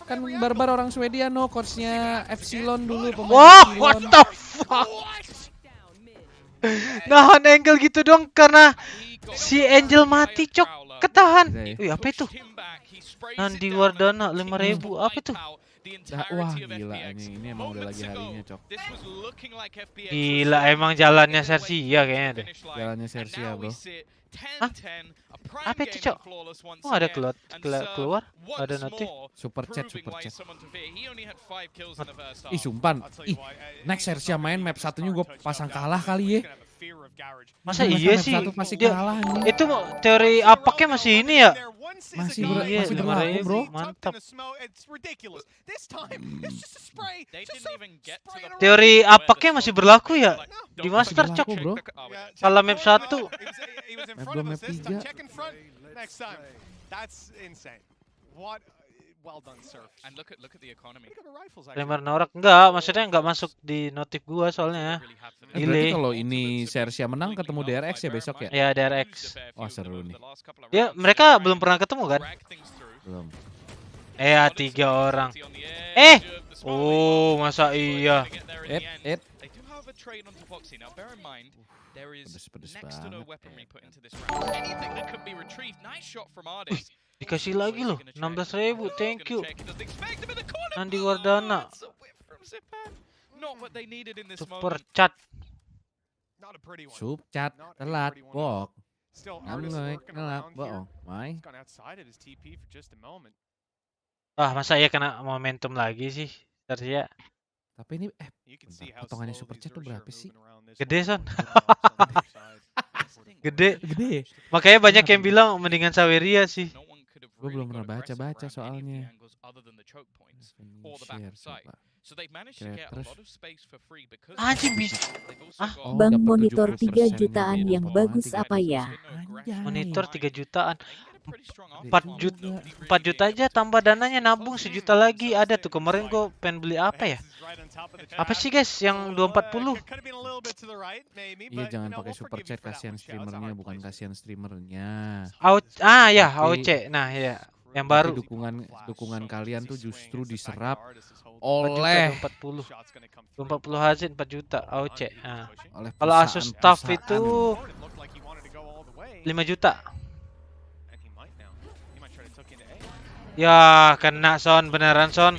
Kan Barbar orang Swedia no, coachnya Epsilon dulu pemain. Wah, what the fuck? Nahan angle gitu dong karena si Angel mati cok, ketahan. Wih, apa itu? Nandi Wardana 5.000, apa itu? Wah gila, ini emang udah lagi harinya cok. Gila emang jalannya Sersia kayaknya deh. Jalannya Sersia bro. Hah? Apa itu cok? Oh ada keluar? Ada notif? Super chat. Ih sumpan. Ih, next Sersia main map satunya gue pasang kalah kali ya. Masa iya sih? Itu teori apaknya masih ini ya? Masih berlaku bro. Mantap. Teori apaknya masih berlaku ya? Di master cok bro. Salah map 1. Map 2 map 3. Well done, Surf. And look at the economy. Lemar norak enggak, maksudnya enggak masuk di notif gua soalnya. Berarti kalau ini Sersia menang ketemu DRX ya besok ya? Ya DRX. Wah seru nih. Ya mereka belum pernah ketemu kan? Belum. Ya 3 orang. Oh masa iya? Pedes Dikasih lagi loh, 16.000, thank you. Nandi Wardana. Super chat. Telat, bok. Telat, bohong. Mai. Masa ya kena momentum lagi sih, Sersia. Tapi ini, potongannya super chat tuh berapa sih? Gede Son. Gede. Makanya banyak yang bilang mendingan Saweria sih. Gue belum pernah baca soalnya. Anjing bisa. Bang monitor 3 jutaan yang bagus apa ya? Monitor 3 jutaan. 4 juta aja tambah dananya nabung 1 juta lagi ada tuh. Kemarin gue pengen beli apa ya? Apa sih guys yang 240? Iya jangan pakai super chat, kasihan streamernya, bukan kasihan streamernya. Ya AOC. Nah ya yang baru. Dukungan kalian tuh justru diserap oleh 240 hazard 4 juta AOC. Nah, kalau Asus staff itu 5 juta. Ya kena Son, beneran Son.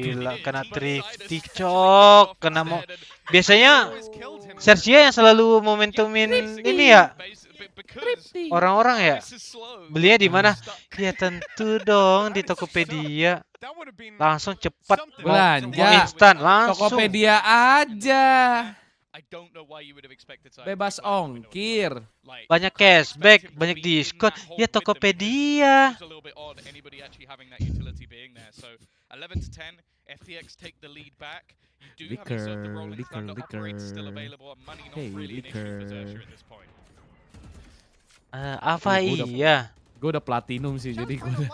Gila kena thrifty cok, kena mau. Biasanya Sersia yang selalu momentumin ini ya. Orang-orang ya. Belinya di mana? Ya tentu dong di Tokopedia. Langsung cepat belanja, instan langsung. Tokopedia aja. Bebas ongkir. Banyak cashback, banyak diskon. Ya Tokopedia. Liquor. Hey, liquor. Apa iya? Gue udah platinum sih, jadi gue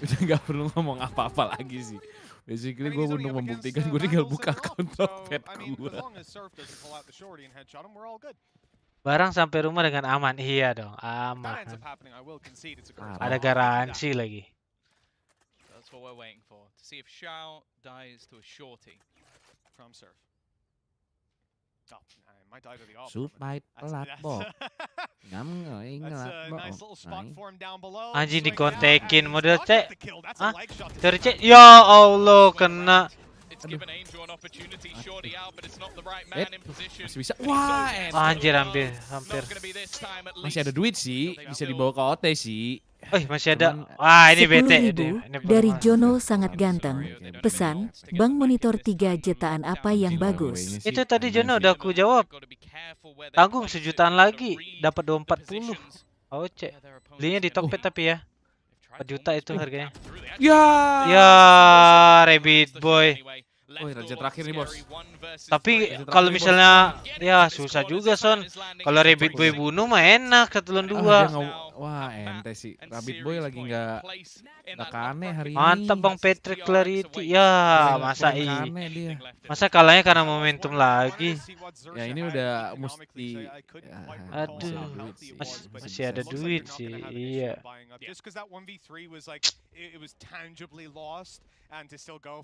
udah nggak perlu ngomong apa-apa lagi sih. Basically gue untuk membuktikan gue tinggal buka akun tokped gue. Barang sampai rumah dengan aman. Iya dong, aman. Ada garansi lagi. That's what we're waiting for. To see if Shao dies to a shorty. From Surf. Oh, I might die to the op. Supaya pelat bok. Anjing dikontekin model C. Hah? Dari C. Ya Allah kena. Masih bisa. Wah, anjir hampir. Masih ada duit sih, bisa dibawa ke OT sih. Masih ada. Wah, ini bete. Dari Jono sangat ganteng. Pesan, Bang monitor 3 jutaan apa yang bagus? Itu tadi Jono udah aku jawab. Tanggung sejutaan lagi, dapat 240. Oce. Belinya di Tokped tapi ya. 4 juta itu harganya. Ya, Rabbit Boy. Raja terakhir nih bos. Tapi kalau misalnya ya susah juga Son. Kalau Rabbit Boy bunuh mah enak 1 lawan 2. Wah ente sih. Rabbit Boy lagi nggak kane hari ini. Mantap Bang Patrick Clarity. Ya masa masa kalahnya karena momentum lagi. Ya ini udah mesti. Aduh masih ada duit sih. Iya.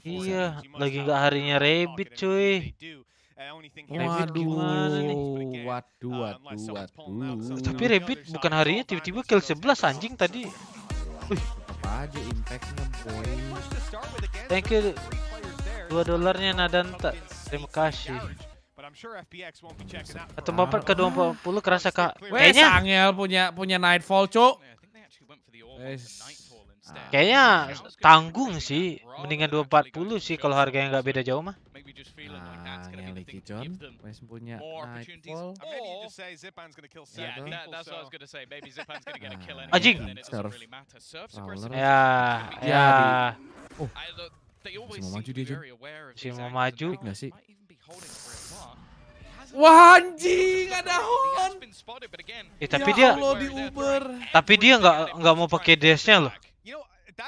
Iya, lagi nggak harinya Rabbit cuy. Waduh. Tapi Rabbit bukan harinya tiba-tiba kill 11 anjing tadi. Apa aja impactnya boy. Thank you $2 Nadanta. Terima kasih. Atau 4 ke 20 kerasa kak. Kayaknya Angel punya Nightfall cuk. Kayaknya tanggung sih, mendingan 240 sih kalau harganya nggak beda jauh mah. Yang Licky John, Wes punya Nightfall. Anjing. Ya. Masih mau maju dia John. Masih mau maju. Nggak sih? Wah anjing ada Hon. Tapi dia di Uber. Tapi dia nggak mau pakai dash-nya loh.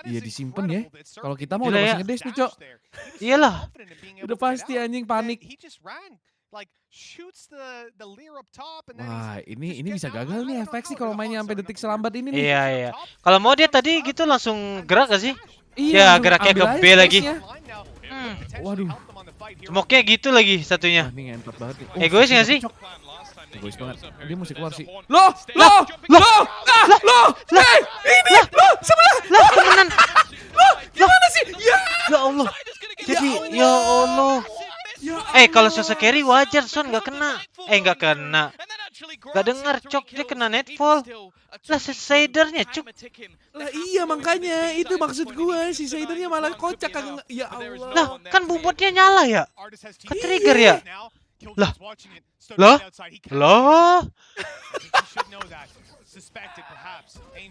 Iya disimpan ya. Kalau kita mau udah masih ngedes nih, Cok. Iyalah. Udah pasti anjing panik. Wah, ini bisa gagal nih efek sih kalau mainnya sampai detik selambat ini nih. Iya. Kalau mau dia tadi gitu langsung gerak gak sih? Iya, ya geraknya ke B lagi. Waduh. Smoke-nya gitu lagi satunya. Ini ngentot banget nih. Egois gak sih? Egois banget. Dia mesti keluar sih. Ini sebelah. Lah, temenan. Gimana sih? Ya Allah. Jadi, ya Allah. Kalau Sasa carry wajar, Son nggak kena. Nggak kena. Nggak dengar, Cok. Dia kena netfall. Lah, Sidernya, Cok. Lah iya makanya. Itu maksud gua. Si Sidernya malah kocak. Ya Allah. Lah, kan bombotnya nyala ya? Ke-trigger ya? Lah.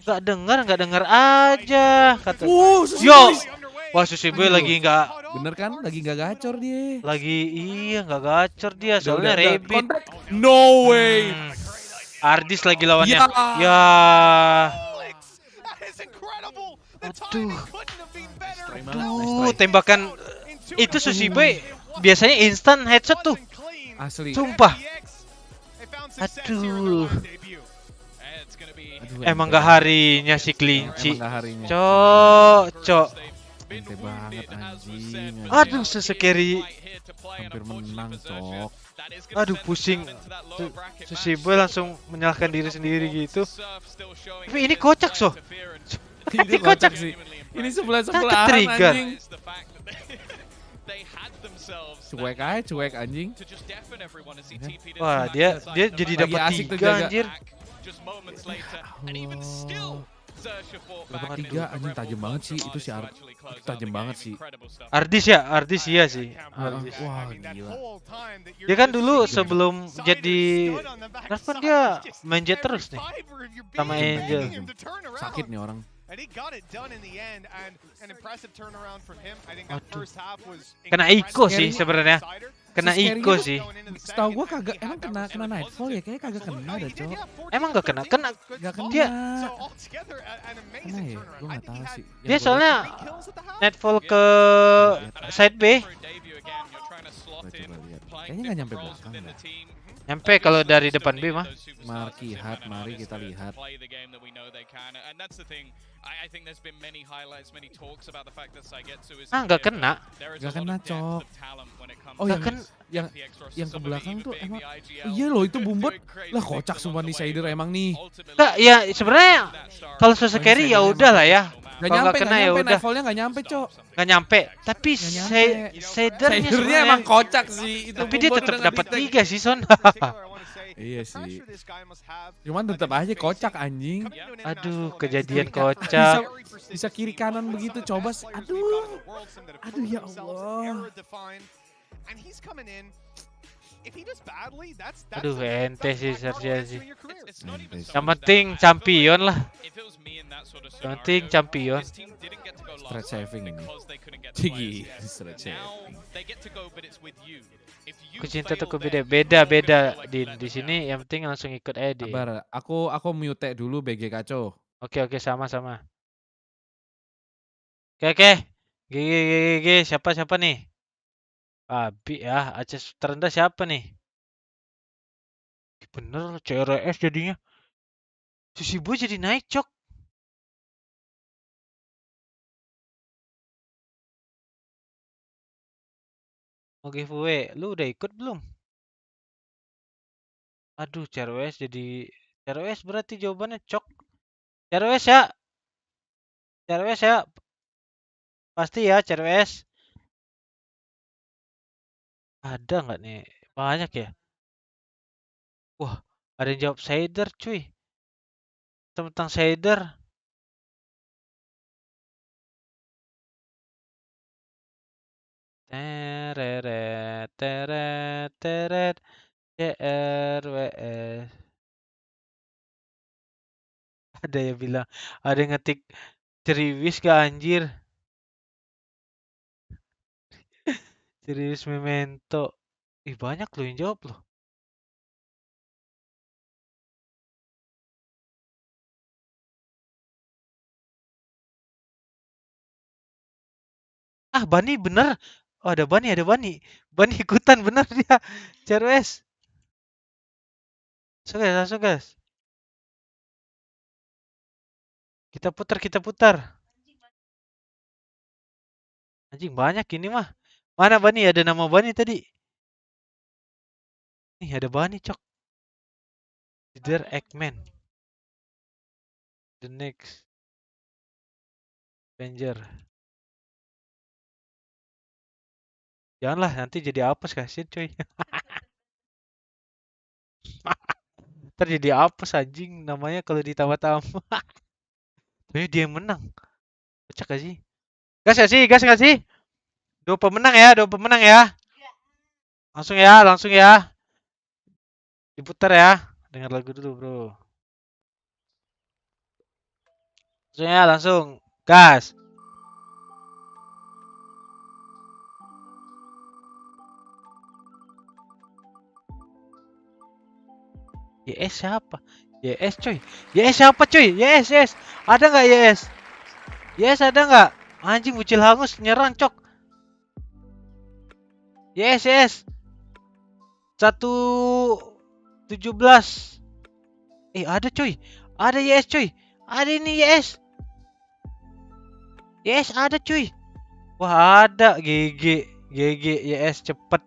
Nggak dengar aja. Kata. Wah, Susi Boy lagi nggak. Bener kan? Lagi nggak gacor dia. Nggak gacor dia. Soalnya Rabbit. No way. Ardis lagi lawannya. Ya. Aduh, tembakan itu Susi Boy biasanya instant headshot tuh. Asli. Sumpah. Aduh. Emang gak harinya si kelinci. Cok. Ente banget anjing. Aduh, sesekeri. Hampir menang, Cok. Aduh, pusing. Si Boy langsung menyalahkan diri sendiri gitu. Tapi ini kocak, So. Ini kocak sih. Ini sebelah-sebelahan anjing. Cuek anjing. Wah, dia jadi dapat 3 anjir. Dapat 3 anjing tajam banget sih itu si tajam banget sih. Ardis iya sih. Wah, gila. Dia kan dulu sebelum jadi kan dia main jet terus nih sama Angel. Sakit nih orang. Kena Iko sih sebenarnya. Kena Iko sih. Setahu gua kagak, emang kena Nightfall ya, kayaknya kagak kena dah, Cok. Emang gak kena? Kena. Gak kena. Dia kena ya? Gua gak tahu sih. Dia soalnya Nightfall ke side B. Kayaknya gak nyampe belakang dah. Nyampe kalau dari depan B mah. Mari kita lihat. Gak kena. Gak kena, Cok. Oh, yang ke belakang tuh emang. Iya loh, itu bumbet. Lah kocak sumpah nih Sider emang nih. Enggak, ya sebenarnya kalau selesai carry ya udah lah ya. Gak Kalau nyampe, kena ya udah. Nightfall-nya gak nyampe, Cok. Gak nyampe. Tapi Sidernya emang kocak sih. Tapi dia tetap dapat 3 sih, Son. Iya sih. Cuman tetap aja kocak anjing. Aduh, kejadian kocak. Bisa kiri kanan begitu coba. Aduh ya Allah. Aduh, ente sih Sergio sih. Yang penting champion lah. Yang penting champion. Stretch saving ini. Cigi, stretch saving. Aku cinta tuh beda di sini. Yang penting langsung ikut Edi. Sabar, aku mute dulu BG Kaco. Oke, sama-sama. Oke. GG. Siapa nih? Abi ya, Aceh terendah siapa nih? Bener, CRS jadinya. Susibo jadi naik, Cok. Mau giveaway, lu udah ikut belum? Aduh, CRS jadi... CRS berarti jawabannya Cok. CRS ya. Pasti ya, CRS. Ada nggak nih? Banyak ya? Wah, ada yang jawab Sider, cuy. Tentang Sider. Teret, CRWS. Ada yang bilang, ada yang ngetik ceriwis gak anjir? Ceriwis memento. Ih, banyak loh yang jawab loh. Ah, Bani bener. Oh, ada Bani. Bani ikutan bener dia. CRWS. Langsung guys. Kita putar. Anjing banyak ini mah. Mana Bani? Ada nama Bani tadi. Nih ada Bani, Cok. Leader Eggman. The next Avenger. Janganlah nanti jadi apes kasihan coy. Ntar jadi apes anjing namanya kalau ditambah-tambah. Tapi dia yang menang. Kocak gak sih? Gas gak sih? Dua pemenang ya. Langsung ya. Diputar ya. Dengar lagu dulu, bro. Langsung. Gas. YS siapa? YS coy. YS siapa coy? YS. Ada nggak YS? YS ada nggak? Anjing bucil hangus nyerang, Cok. YS. 117. Ada coy. Ada YS coy. Ada ini YS. YS ada cuy. Wah, ada. GG YS cepet.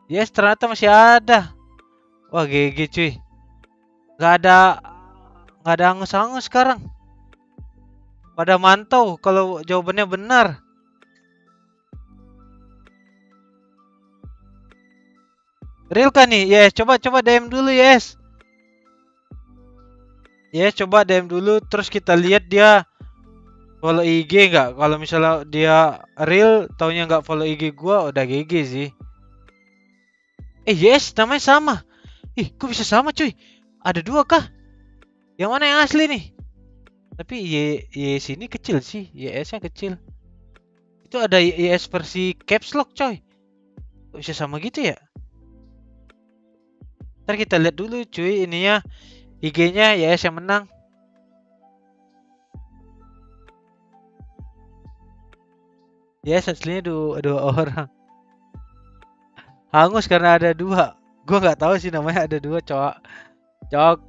YS ternyata masih ada. Wah, GG cuy. Gak ada angus-angus sekarang. Pada mantau kalau jawabannya benar. Real kan nih? Yes, coba DM dulu, yes. Yes, coba DM dulu terus kita lihat dia follow IG nggak? Kalau misalnya dia real, taunya nggak follow IG gua, udah GG sih. Yes, namanya sama. Kok bisa sama cuy? Ada 2 kah? Yang mana yang asli nih? Tapi Y sini kecil sih, YS-nya kecil. Itu ada YS versi caps lock coy. Bisa sama gitu ya? Ntar kita lihat dulu cuy ininya IG-nya YS yang menang. YS aslinya dua orang. Hangus karena ada 2. Gua nggak tahu sih namanya ada 2 cok.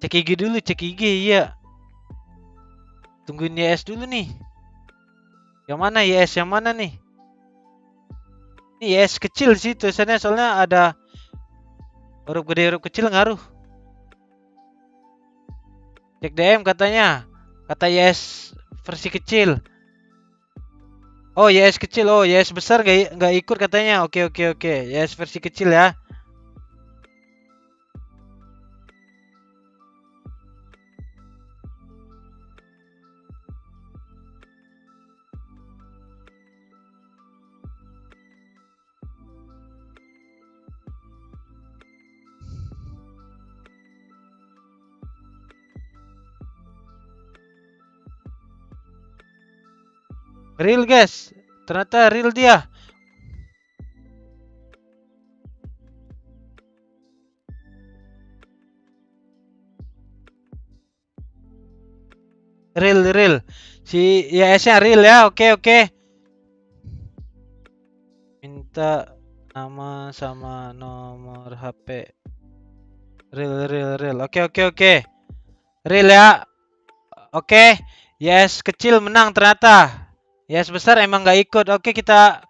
Cek IG dulu, cek IG iya. Tungguin YS dulu nih. Yang mana YS yang mana nih? Ini YS kecil sih tulisannya soalnya ada huruf gede huruf kecil ngaruh. Cek DM katanya. Kata YS versi kecil. Oh YS kecil, oh YS besar nggak ikut katanya. Oke. YS versi kecil ya. Real guys, ternyata real dia. Real. Si YS-nya real ya. Oke. Minta nama sama nomor HP. Real. Oke. Real ya. Oke. YS kecil menang ternyata. YS besar emang nggak ikut. Oke, kita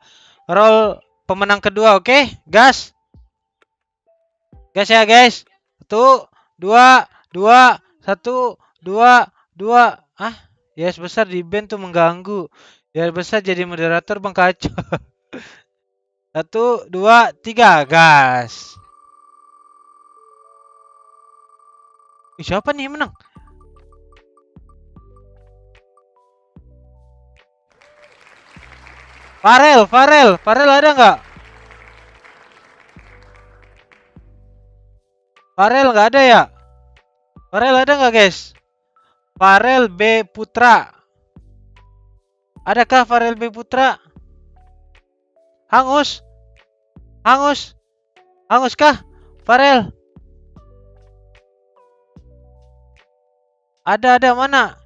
roll pemenang kedua. Oke, gas. Gas ya guys. 1, 2, 1, 2. YS besar di band tuh mengganggu. YS besar jadi moderator bang kacau. 1, 2, 3, gas. Siapa nih yang menang? Farel ada nggak? Farel nggak ada ya? Farel ada nggak guys? Farel B Putra. Adakah Farel B Putra? Hangus kah? Farel? Ada mana?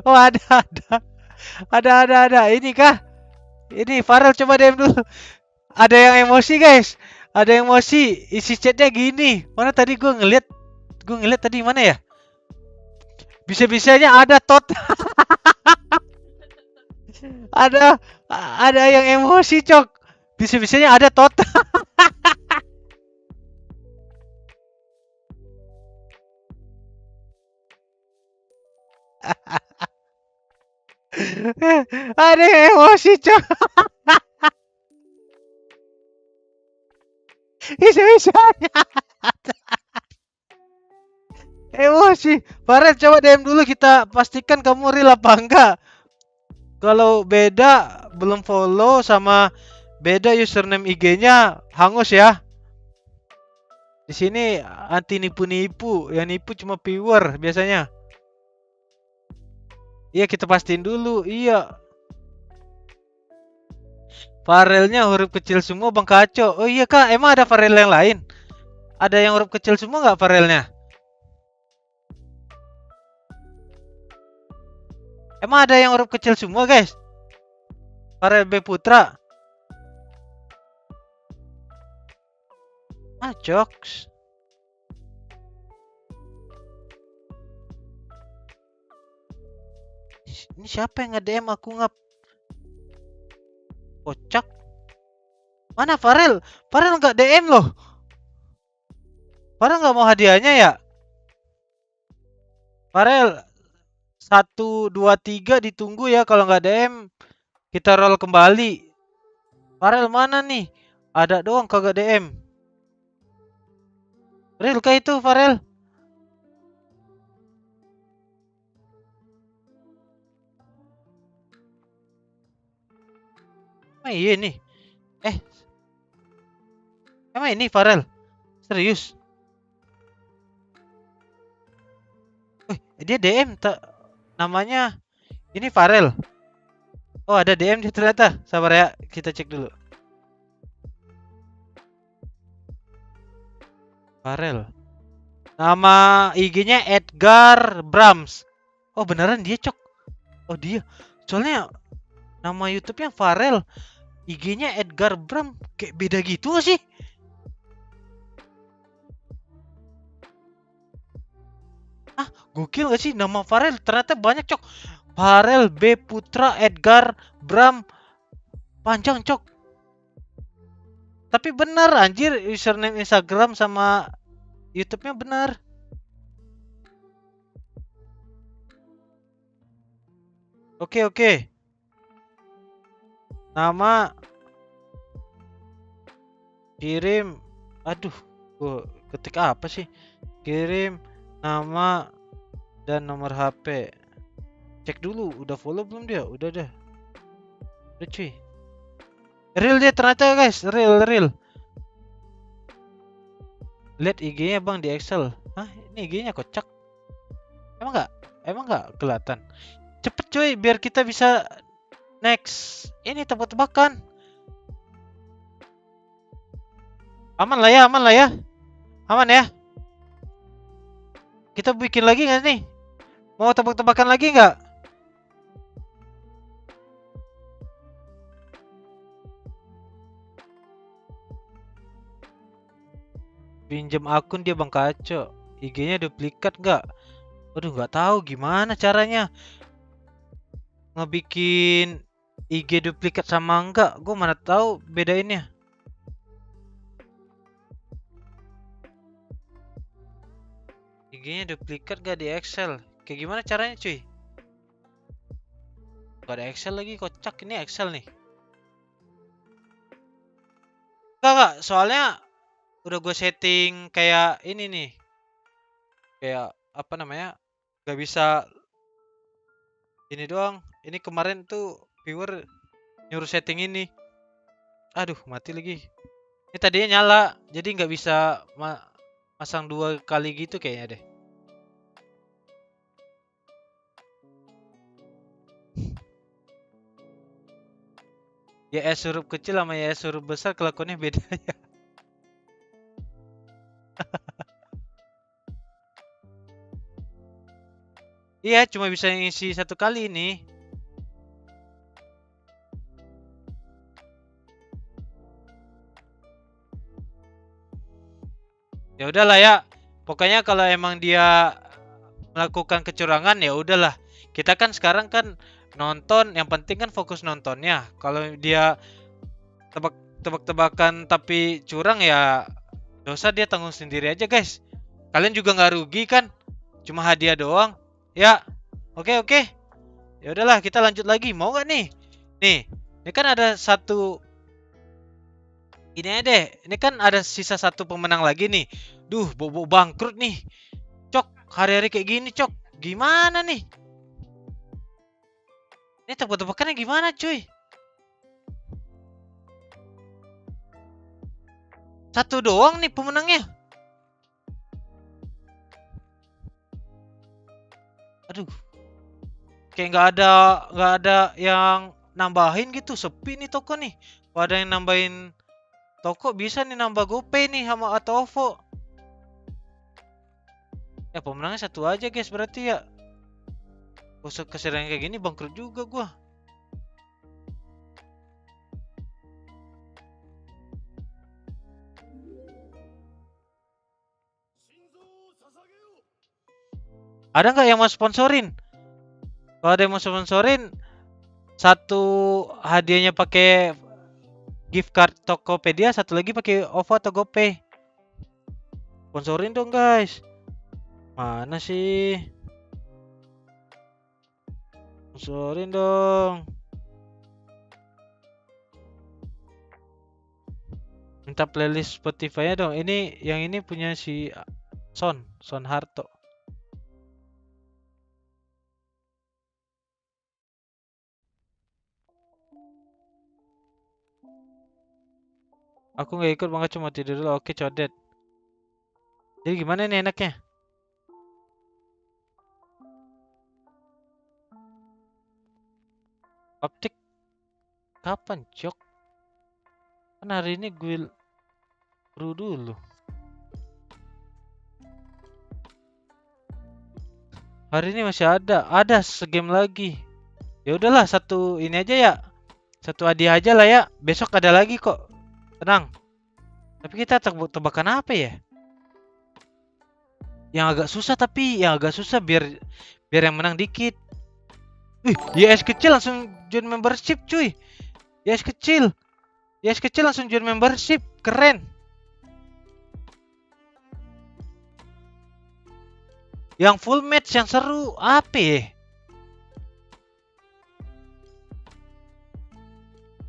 Oh ada. Ini kah? Ini Farel coba DM dulu. Ada yang emosi guys. Ada yang emosi. Isi chatnya gini. Mana tadi gue ngeliat tadi mana ya? Bisa-bisanya ada tot. ada yang emosi cok. Bisa-bisanya ada tot. Ada yang emosi cok. Bisa-bisanya emosi. Farel coba DM dulu kita pastikan kamu real apa enggak. Kalau beda belum follow sama beda username IG-nya hangus ya. Di sini anti nipu-nipu, yang nipu cuma viewer biasanya. Iya kita pastiin dulu, iya. Farelnya huruf kecil semua bang kacau. Oh iya kak, emang ada Farel yang lain? Ada yang huruf kecil semua nggak Farelnya? Emang ada yang huruf kecil semua guys? Farel B Putra. Jokes. Ini siapa yang nge-DM aku ngap? Kocak. Mana Farel? Farel nggak DM loh. Farel nggak mau hadiahnya ya? Farel 1, 2, 3 ditunggu ya. Kalau nggak DM kita roll kembali. Farel mana nih? Ada doang kagak DM. Real kah itu Farel? Emang iya nih. Emang ini Farel? Serius? Dia DM namanya ini Farel. Oh, ada DM dia ternyata. Sabar ya, kita cek dulu. Farel. Nama IG-nya Edgar Brams. Oh, beneran dia, Cok. Oh, dia. Soalnya nama YouTube-nya Farel. IG-nya Edgar Bram. Kayak beda gitu gak sih? Ah, gokil gak sih nama Farel? Ternyata banyak, Cok. Farel B Putra Edgar Bram. Panjang, Cok. Tapi bener anjir, username Instagram sama YouTube-nya bener. Oke. Nama kirim. Aduh, gua ketik apa sih? Kirim nama dan nomor HP. Cek dulu, udah follow belum dia? Udah dah. Udah cuy. Real dia ternyata guys, real. Lihat IG-nya bang di Excel. Hah, ini IG-nya kocak. Emang nggak kelihatan? Cepet cuy, biar kita bisa next. Ini tebak-tebakan. Aman lah ya. Aman ya. Kita bikin lagi nggak nih? Mau tebak-tebakan lagi nggak? Pinjam akun dia bang Kaco. IG-nya duplikat nggak? Waduh, nggak tahu gimana caranya ngebikin IG duplikat sama enggak. Gue mana tahu bedainnya. IG-nya duplikat gak di Excel? Kayak gimana caranya cuy? Gak ada Excel lagi, kocak. Ini Excel nih. Enggak, soalnya udah gue setting kayak ini nih. Kayak apa namanya? Gak bisa ini doang. Ini kemarin tuh viewer nyuruh setting ini. Aduh, mati lagi. Ini tadinya nyala, jadi nggak bisa masang 2 kali gitu kayaknya deh. YS huruf kecil sama YS huruf besar kelakuannya beda ya. Iya, cuma bisa ngisi 1 kali ini. Ya udahlah ya. Pokoknya kalau emang dia melakukan kecurangan ya udahlah. Kita kan sekarang kan nonton, yang penting kan fokus nontonnya. Kalau dia tebak-tebakan tapi curang ya dosa dia tanggung sendiri aja guys. Kalian juga nggak rugi kan? Cuma hadiah doang. Ya. Oke. Ya udahlah, kita lanjut lagi. Mau nggak nih? Nih, ini kan ada satu. Ini aja deh. Ini kan ada sisa 1 pemenang lagi nih. Duh, bobo bangkrut nih. Cok, hari-hari kayak gini, Cok. Gimana nih? Ini tebak-tebakannya gimana, cuy? 1 doang nih pemenangnya. Aduh. Kayak nggak ada yang nambahin gitu. Sepi nih toko nih. Kalau ada yang nambahin toko bisa nih nambah GoPay nih sama atau OVO. Ya pemenangnya 1 aja guys berarti ya. Usut keseringan kayak gini bangkrut juga gua. Ada nggak yang mau sponsorin? Kalau ada yang mau sponsorin, 1 hadiahnya pakai gift card Tokopedia, 1 lagi pakai OVO atau GoPay. Sponsorin dong guys. Mana sih? Sponsorin dong. Minta playlist Spotify-nya dong. Ini yang ini punya si Son Harto. Aku nggak ikut banget, cuma tidur dulu. Oke, codet. Jadi gimana nih enaknya? Optik Kapan, Cok? Kan hari ini gue KRU dulu. Hari ini masih ada segame lagi. Ya udahlah, satu ini aja ya. Satu hadiah aja lah ya. Besok ada lagi kok. Tenang. Tapi kita tebakan apa ya? Yang agak susah, tapi yang agak susah biar yang menang dikit. Wih, YS kecil langsung join membership, cuy. YS kecil langsung join membership. Keren. Yang full match yang seru apa ya?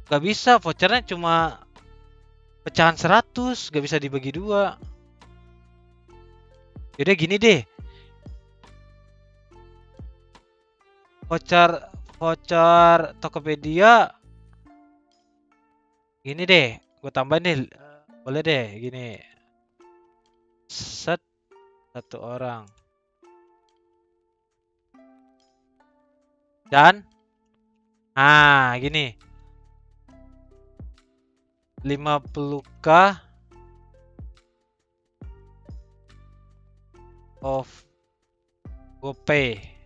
Gak bisa, vouchernya cuma pecahan 100, gak bisa dibagi 2. Yaudah gini deh. Voucher Tokopedia. Gini deh, gue tambahin deh. Boleh deh, gini. Set satu orang. Dan gini. 50k of GoPay.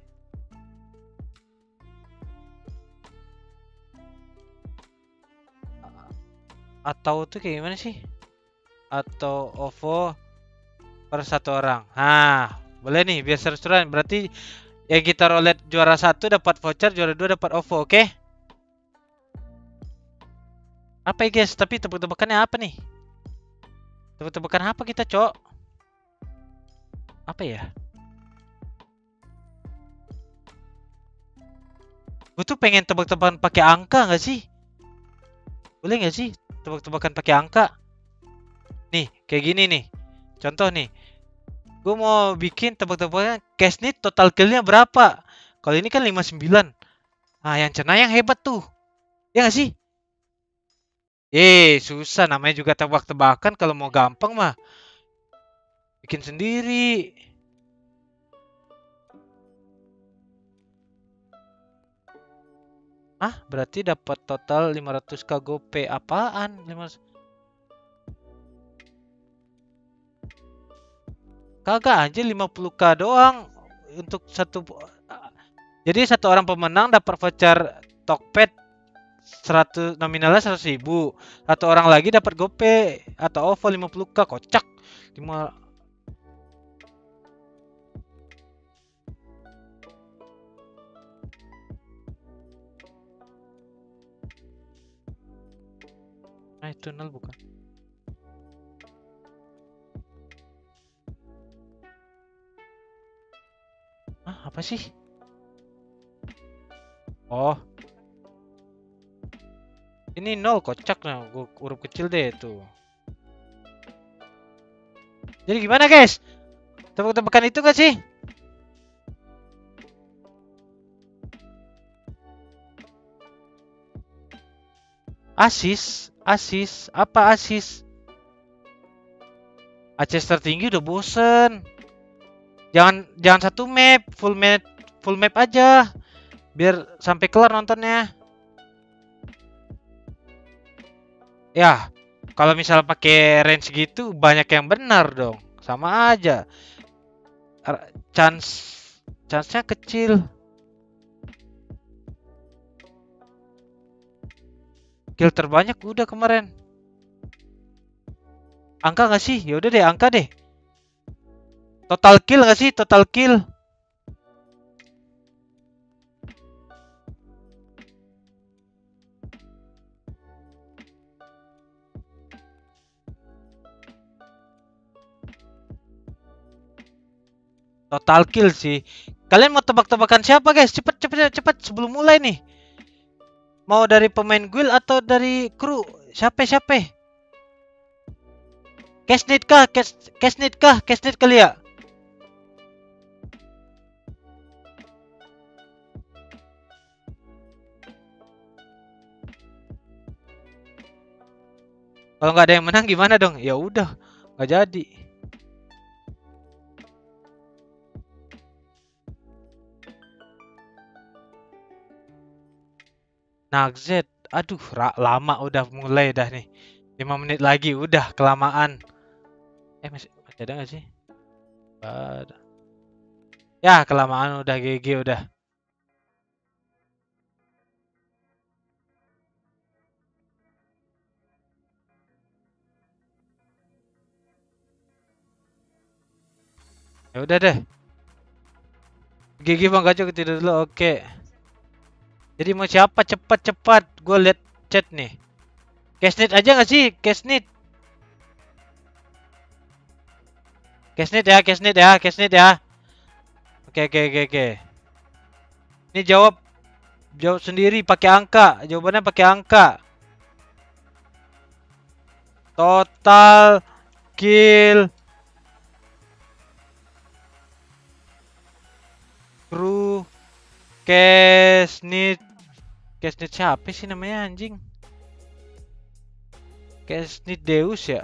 Atau tuh kayak gimana sih? Atau OVO per satu orang. Boleh nih biar seru-seruan. Berarti yang kita roulette juara 1 dapat voucher, juara 2 dapat OVO, oke? Apa ya guys? Tapi tebak-tebakannya apa nih? Tebak-tebakan apa kita, Cok? Apa ya? Gue tuh pengen tebak-tebakan pakai angka nggak sih? Boleh nggak sih tebak-tebakan pakai angka? Nih, kayak gini nih. Contoh nih. Gue mau bikin tebak-tebakan cash need total killnya berapa? Kalau ini kan 59. Yang Cenayang hebat tuh. Ya nggak sih? Susah namanya juga tebak-tebakan. Kalau mau gampang mah bikin sendiri. Berarti dapat total 500k GoPay. Apaan? 500... Kagak aja 50k doang untuk satu. Jadi satu orang pemenang dapat voucher tokped 100 nominalnya 100.000. Satu orang lagi dapat GoPay atau OVO 50k. Kocak. 5. Itu nol bukan? Apa sih? Oh. Ini nol, kocak. Nah, gue huruf kecil deh tuh. Jadi gimana guys? Tebak-tebakan itu gak sih? Asis. Apa asis? Asis tertinggi udah bosen. Jangan satu map, full map aja. Biar sampai kelar nontonnya. Ya, kalau misal pakai range gitu banyak yang benar dong. Sama aja. Chance-nya kecil. Kill terbanyak udah kemarin. Angka nggak sih? Ya udah deh, angka deh. Total kill nggak sih? Total kill. Total kill sih. Kalian mau tebak-tebakan siapa guys? Cepet sebelum mulai nih. Mau dari pemain guild atau dari kru? Siapa? Cash need kali ya? Kalau nggak ada yang menang gimana dong? Ya udah, nggak jadi. Nugget Aduh, lama udah mulai dah nih. 5 menit lagi udah kelamaan. Masih ada nggak sih? Ada. Ya, kelamaan udah GG udah. Ya udah deh. GG Bang Kacau tidur dulu. Oke. Jadi mau siapa cepat-cepat? Gue lihat chat nih. Casnit aja nggak sih? Casnit. Casnit ya, Casnit ya, Casnit ya. Oke. Ini jawab sendiri pakai angka. Jawabannya pakai angka. Total kill kru Casnit. Casnit siapa sih namanya anjing? Casnit Deus ya?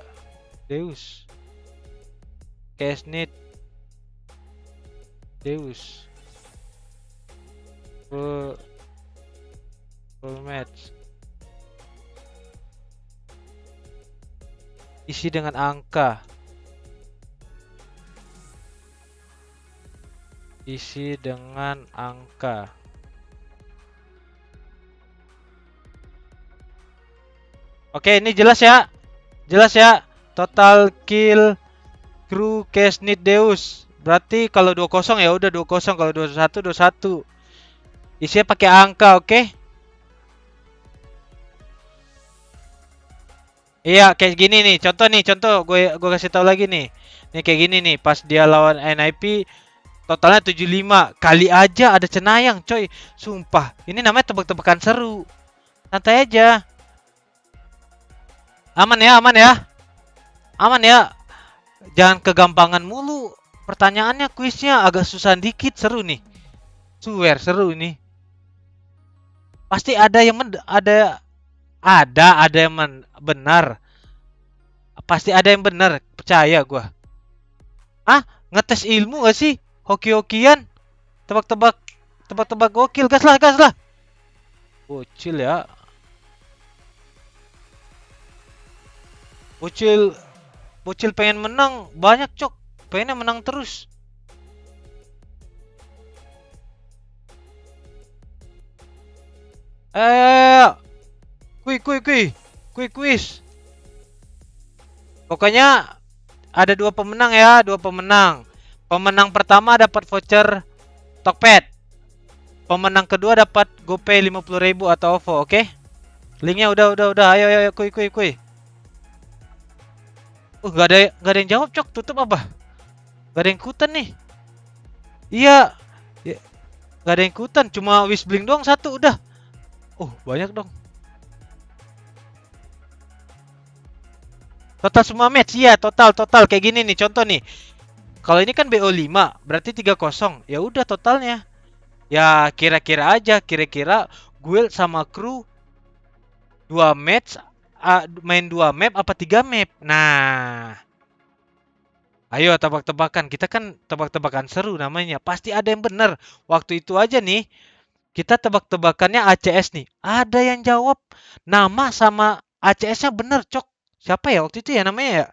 Deus. Casnit Deus. Full match. Isi dengan angka. Isi dengan angka. Oke, ini jelas ya. Jelas ya. Total kill kru Casnit Deus. Berarti kalau 20 ya udah 20, kalau 21 21. Isinya pakai angka, oke? Iya, kayak gini nih. Contoh gue kasih tahu lagi nih. Nih kayak gini nih, pas dia lawan NIP totalnya 75. Kali aja ada cenayang, coy. Sumpah, ini namanya tebak-tebakan seru. Santai aja. Aman ya, aman ya. Aman ya. Jangan kegampangan mulu. Pertanyaannya, kuisnya agak susah dikit, seru nih. Swear, seru ini. Pasti ada yang ada yang benar. Pasti ada yang benar, percaya gua. Ngetes ilmu gak sih? Hoki-hokian. Tebak-tebak gokil. Gas lah. Bocil ya. Bocil pengen menang banyak, cok. Pengennya menang terus. Quiz. Pokoknya ada 2 pemenang ya, 2 pemenang. Pemenang pertama dapat voucher tokped. Pemenang kedua dapat GoPay 50.000 atau OVO, oke? Linknya udah. Ayo, kui. Gak ada yang jawab, cok. Tutup apa? Gak ada yang ikutan nih. Iya. Gak ada yang ikutan, cuma Wisbling doang 1 udah. Banyak dong. Total semua match, iya, total kayak gini nih, contoh nih. Kalau ini kan BO5, berarti 3-0. Ya udah totalnya. Ya kira-kira aja, guild sama kru 2 match, main 2 map apa 3 map. Nah. Ayo tebak-tebakan. Kita kan tebak-tebakan seru namanya. Pasti ada yang benar. Waktu itu aja nih, kita tebak-tebakannya ACS nih. Ada yang jawab nama sama ACS-nya bener, cok. Siapa ya waktu itu ya namanya ya?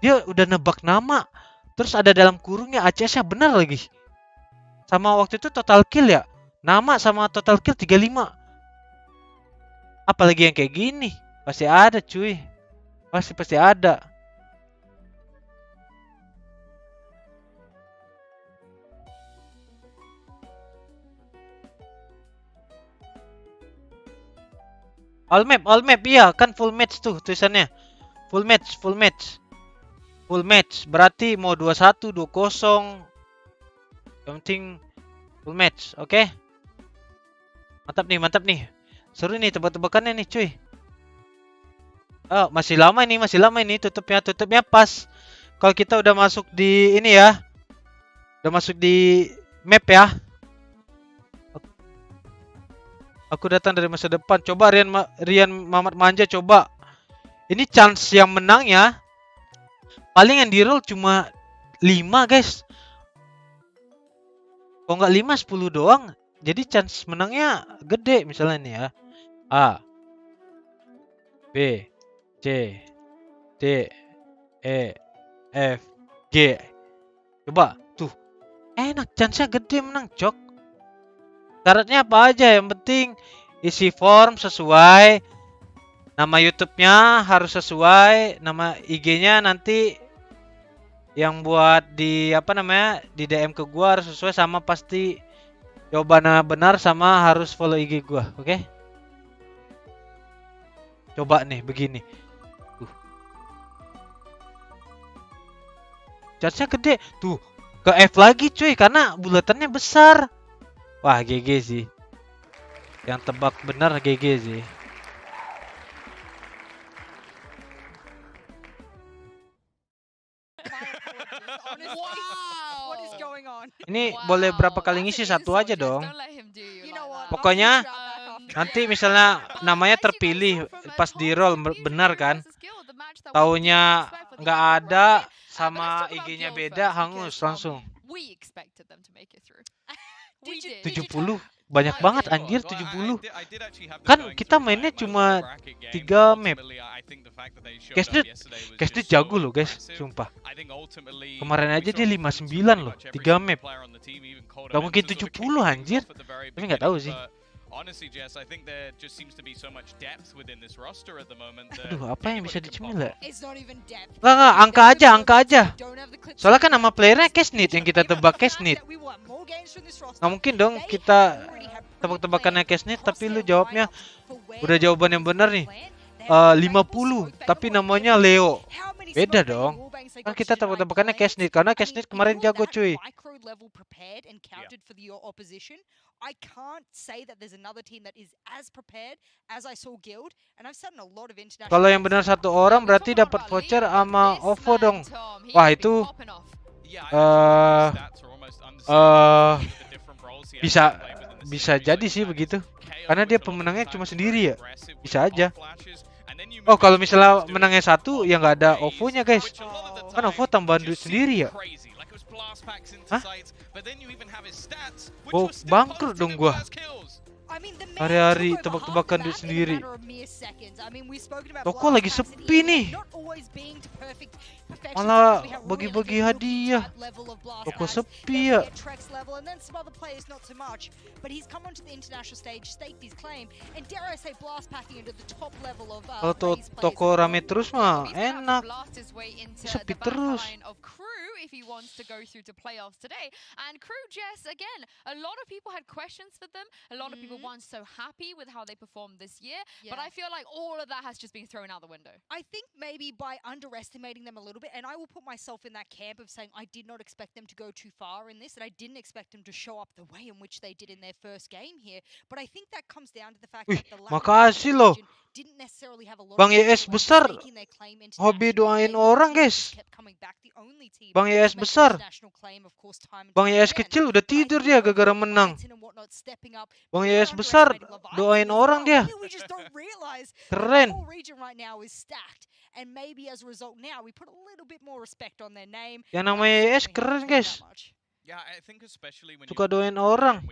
Dia udah nebak nama. Terus ada dalam kurungnya ACS-nya bener lagi. Sama waktu itu total kill ya. Nama sama total kill 35. Apalagi yang kayak gini. Pasti ada, cuy. Pasti ada. All map, iya kan full match tuh tulisannya. Full match. Berarti mau 21, 20. Yang penting full match, oke? Mantap nih. Seru nih tebak-tebakannya nih, cuy. Masih lama ini tutupnya pas kalau kita udah masuk di ini ya. Udah masuk di map ya. Aku datang dari masa depan. Coba Rian Mamat Manja coba. Ini chance yang menangnya paling yang di roll cuma 5, guys. Kalau nggak 5, 10 doang. jadi chance menangnya gede misalnya nih ya. A, B, C, D, E, F, G. Coba tuh, enak, chance-nya gede menang, Cok. Syaratnya apa aja? Yang penting isi form sesuai, nama YouTube-nya harus sesuai, nama IG-nya nanti yang buat di apa namanya di DM ke gua harus sesuai, sama pasti jawabannya benar, sama harus follow IG gua, oke? Coba nih begini. Chance-nya gede. Tuh, ke F lagi cuy karena bulatannya besar. Wah, GG sih. Yang tebak benar GG sih. Ini boleh berapa kali ngisi? Satu aja dong. Pokoknya nanti misalnya namanya terpilih pas di roll benar kan? Taunya nggak ada sama IG-nya beda, hangus langsung. 70 banyak banget anjir, 70. Kan kita mainnya cuma 3 map. Cashnit jago loh guys, sumpah. Kemarin aja dia 59 loh, 3 map. Gak mungkin 70 anjir. Tapi nggak tahu sih. Aduh, apa yang bisa dicemil ya? Nggak, angka aja. Soalnya kan nama playernya Cashnit, yang kita tebak Cashnit. Nggak mungkin dong kita tebak-tebakannya Cashnit, tapi lu jawabnya udah jawaban yang benar nih. 50, tapi namanya Leo. Beda dong. Kan kita tebak-tebakannya Cashnit, karena Cashnit kemarin jago cuy. I can't say that there's another team that is as prepared as I saw Guild, and I've seen a lot of international. Kalau yang benar satu orang berarti dapat voucher sama OVO dong. Wah, itu bisa jadi sih begitu. Karena dia pemenangnya cuma sendiri ya. Bisa aja. Oh, kalau misalnya menangnya satu ya nggak ada OVO-nya guys. Kan OVO tambahan duit sendiri ya. Hah? Oh, bangkrut dong gua. Hari-hari tebak-tebakan duit sendiri. Toko lagi sepi nih. Malah bagi-bagi hadiah. Toko sepi ya. Kalau toko rame terus mah enak. Sepi terus. If he wants to go through to playoffs today. And KRU, Jess, again, a lot of people had questions for them. A lot of people weren't so happy with how they performed this year. But I feel like all of that has just been thrown out the window. I think maybe by underestimating them a little bit, and I will put myself in that camp of saying I did not expect them to go too far in this, and I didn't expect them to show up the way in which they did in their first game here. But I think that comes down to the fact that the makasih loh. Bang YS besar hobi doain orang guys. Bang YS besar. Bang YS kecil udah tidur dia gara-gara menang. Bang YS besar doain orang dia. Keren. Yang namanya YS keren guys. Suka doain orang.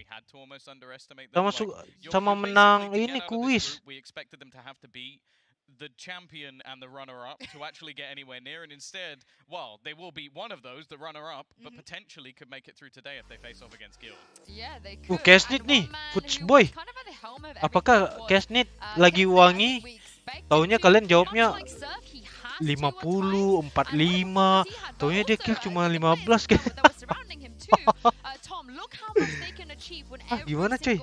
Sama menang ini kuis. The champion and the runner-up to actually get anywhere near, and instead, well, they will be one of those, the runner-up, but potentially could make it through today if they face off against Guild. Yeah, they could. Cashnit nih, Footboy. Apakah Cashnit lagi wangi? Taunya kalian jawabnya 50, 45. Taunya dia kill cuma 15 kan. Gimana cuy?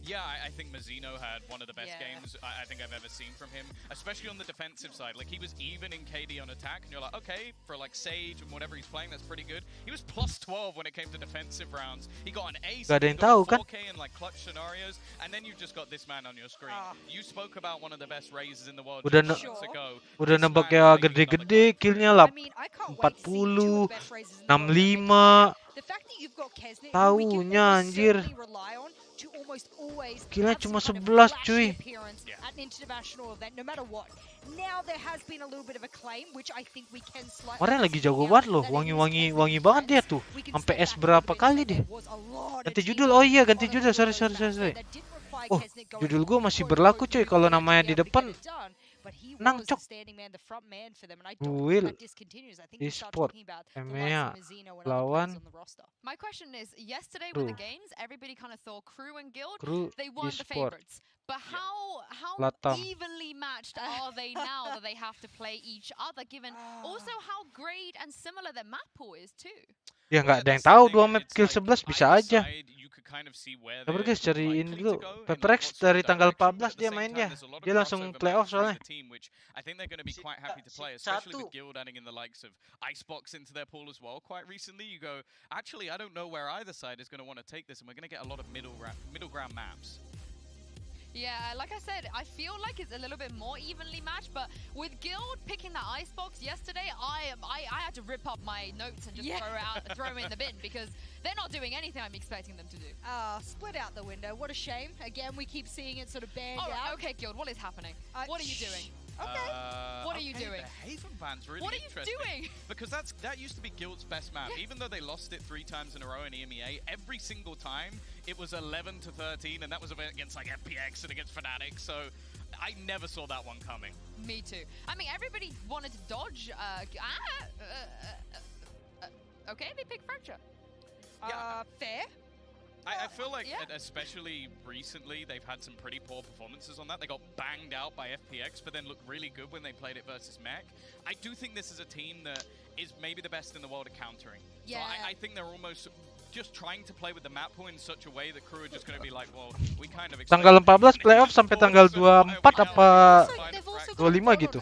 Yeah, I think Mazzino had one of the best games I think I've ever seen from him, especially on the defensive side. Like, he was even in KD on attack, and you're like, okay, for like Sage and whatever he's playing, that's pretty good. He was plus 12 when it came to defensive rounds. He got an ace, he got 4K in like clutch scenarios, and then you've just got this man on your screen. You spoke about one of the best raises in the world udah nembak ya gede-gede, killnya 40, 65. Taunya anjir. to almost always Gila, have cuma some kind of 11 flashy cuy. appearance at an international event, no matter what. Now there has been a little bit of a claim, which I think we can slightly. Orang lagi jago banget loh, wangi banget dia tuh. Sampai S berapa kali dia. Ganti judul, oh iya ganti judul, sorry. Oh, judul gua masih berlaku cuy, kalau namanya di depan. Menang cok. Will Esports EMEA lawan My question is, yesterday with the games, everybody kind of thought KRU and Guild, they won the Esports favorites. But how LATAM. evenly matched are they now that they have to play each other, given also how great and similar their map pool is too? Ya nggak ada yang tahu 2 map kill 11 bisa aja. Sabar guys, cari ini dulu. PPRX dari tanggal 14 dia mainnya. Dia langsung playoff soalnya. I think they're going to be quite happy to play, especially with Guild adding in the likes of Icebox into their pool as well. Quite recently, you go, actually, I don't know where either side is going to want to take this, and we're going to get a lot of middle ground maps. Yeah, like I said, I feel like it's a little bit more evenly matched, but with Guild picking that Icebox yesterday, I had to rip up my notes and just throw them in the bin, because they're not doing anything I'm expecting them to do. Split out the window. What a shame. Again, we keep seeing it sort of banned out. Okay, Guild, what is happening? What are you doing? Okay. What are you doing? The Haven ban's really interesting. What are you doing? Because that used to be Guild's best map. Even though they lost it 3 times in a row in EMEA, every single time it was 11 to 13, and that was against like FPX and against Fnatic. So I never saw that one coming. Me too. I mean, everybody wanted to dodge. Okay, they picked Fracture. Fair. I feel like, especially recently, they've had some pretty poor performances on that. They got banged out by FPX, but then looked really good when they played it versus Mech. I do think this is a team that is maybe the best in the world at countering. Yeah. So I think they're almost just trying to play with the map pool in such a way that KRU are just going to be like, well, we kind of tanggal 14 playoff sampai tanggal 24 apa 25 gitu.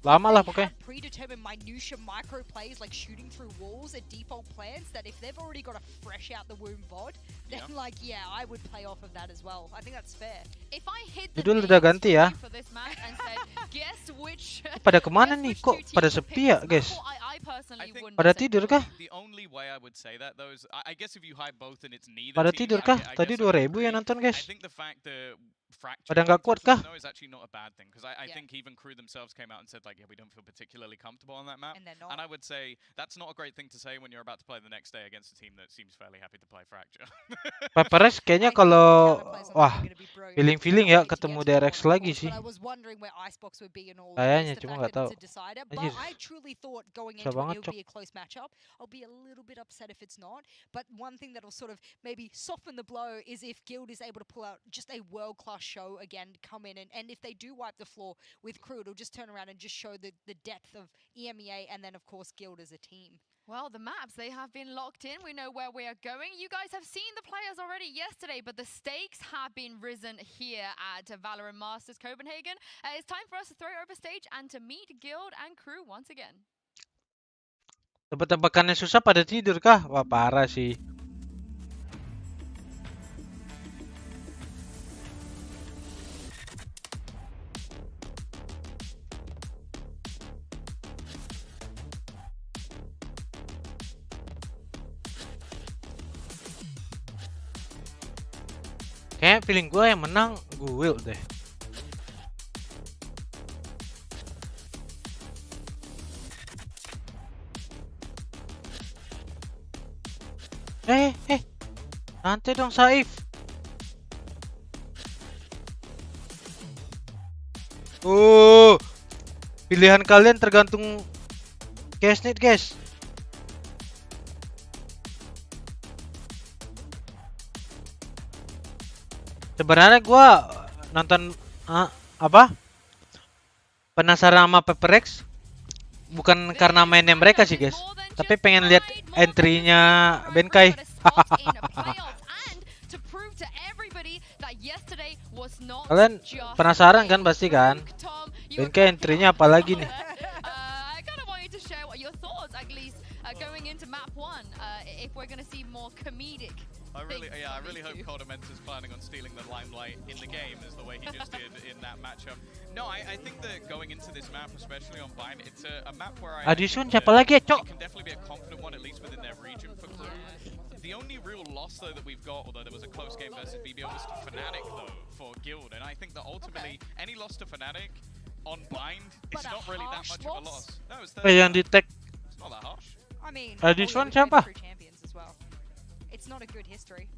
Lama lah pokoknya. Predetermined minutia micro plays like shooting through walls and default plans that if they've already got a fresh out the womb VOD, then I would play off of that as well. I think that's fair. If I hit the judul udah ganti ya. for this match and said, guess which Pada kemana nih? Kok pada sepi ya, guys? Pada tidur kah? The only way I would say that though is I guess if you hide both and it's neither Pada team, tidur kah? Tadi 2000 yang nonton, guys. I think the fact that Pada nggak kuat kah? is actually not a bad thing, because I think even KRU themselves came out and said like, yeah, we don't feel particularly comfortable on that map. And I would say that's not a great thing to say when you're about to play the next day against a team that seems fairly happy to play Fracture. PPRX kayaknya kalau feeling ya ketemu DRX lagi sih. Kayaknya cuma nggak tahu. I truly thought going into it would be a close matchup. I'll be a little bit upset if it's not. But one thing that'll sort of maybe soften the blow is if Guild is able to pull out just a world-class show again, come in, and if they do wipe the floor with KRU, it'll just turn around and just show the depth of EMEA and then of course Guild as a team. Well, the maps, they have been locked in. We know where we are going. You guys have seen the players already yesterday, but the stakes have been risen here at Valorant Masters Copenhagen. It's time for us to throw it over stage and to meet Guild and KRU once again. Tebak-tebakannya susah pada tidur kah? Wah, parah sih. Kayak feeling gue yang menang Will deh. Santai dong Saif. Pilihan kalian tergantung Casnit, guys. Sebenarnya gue nonton penasaran sama PPRX bukan karena mainnya mereka sih, guys, tapi pengen lihat entry-nya Benkai. Kalian penasaran kan pasti kan? Benkai entry-nya apa lagi nih? I really hope Coldaments is planning on stealing the limelight in the game as the way he just did in that matchup. No, I think that going into this map, especially on Vine, it's a map where I Adison siapa lagi ya, Cok? can definitely be a confident one, at least within their region for KRU. The only real loss though that we've got, although there was a close game versus BBO, was to Fnatic though for Guild, and I think that ultimately any loss to Fnatic on Bind is not really that much of a loss. No, it's yang di-tag. It's not that harsh. I mean, This one siapa? champions as well. It's not a good history.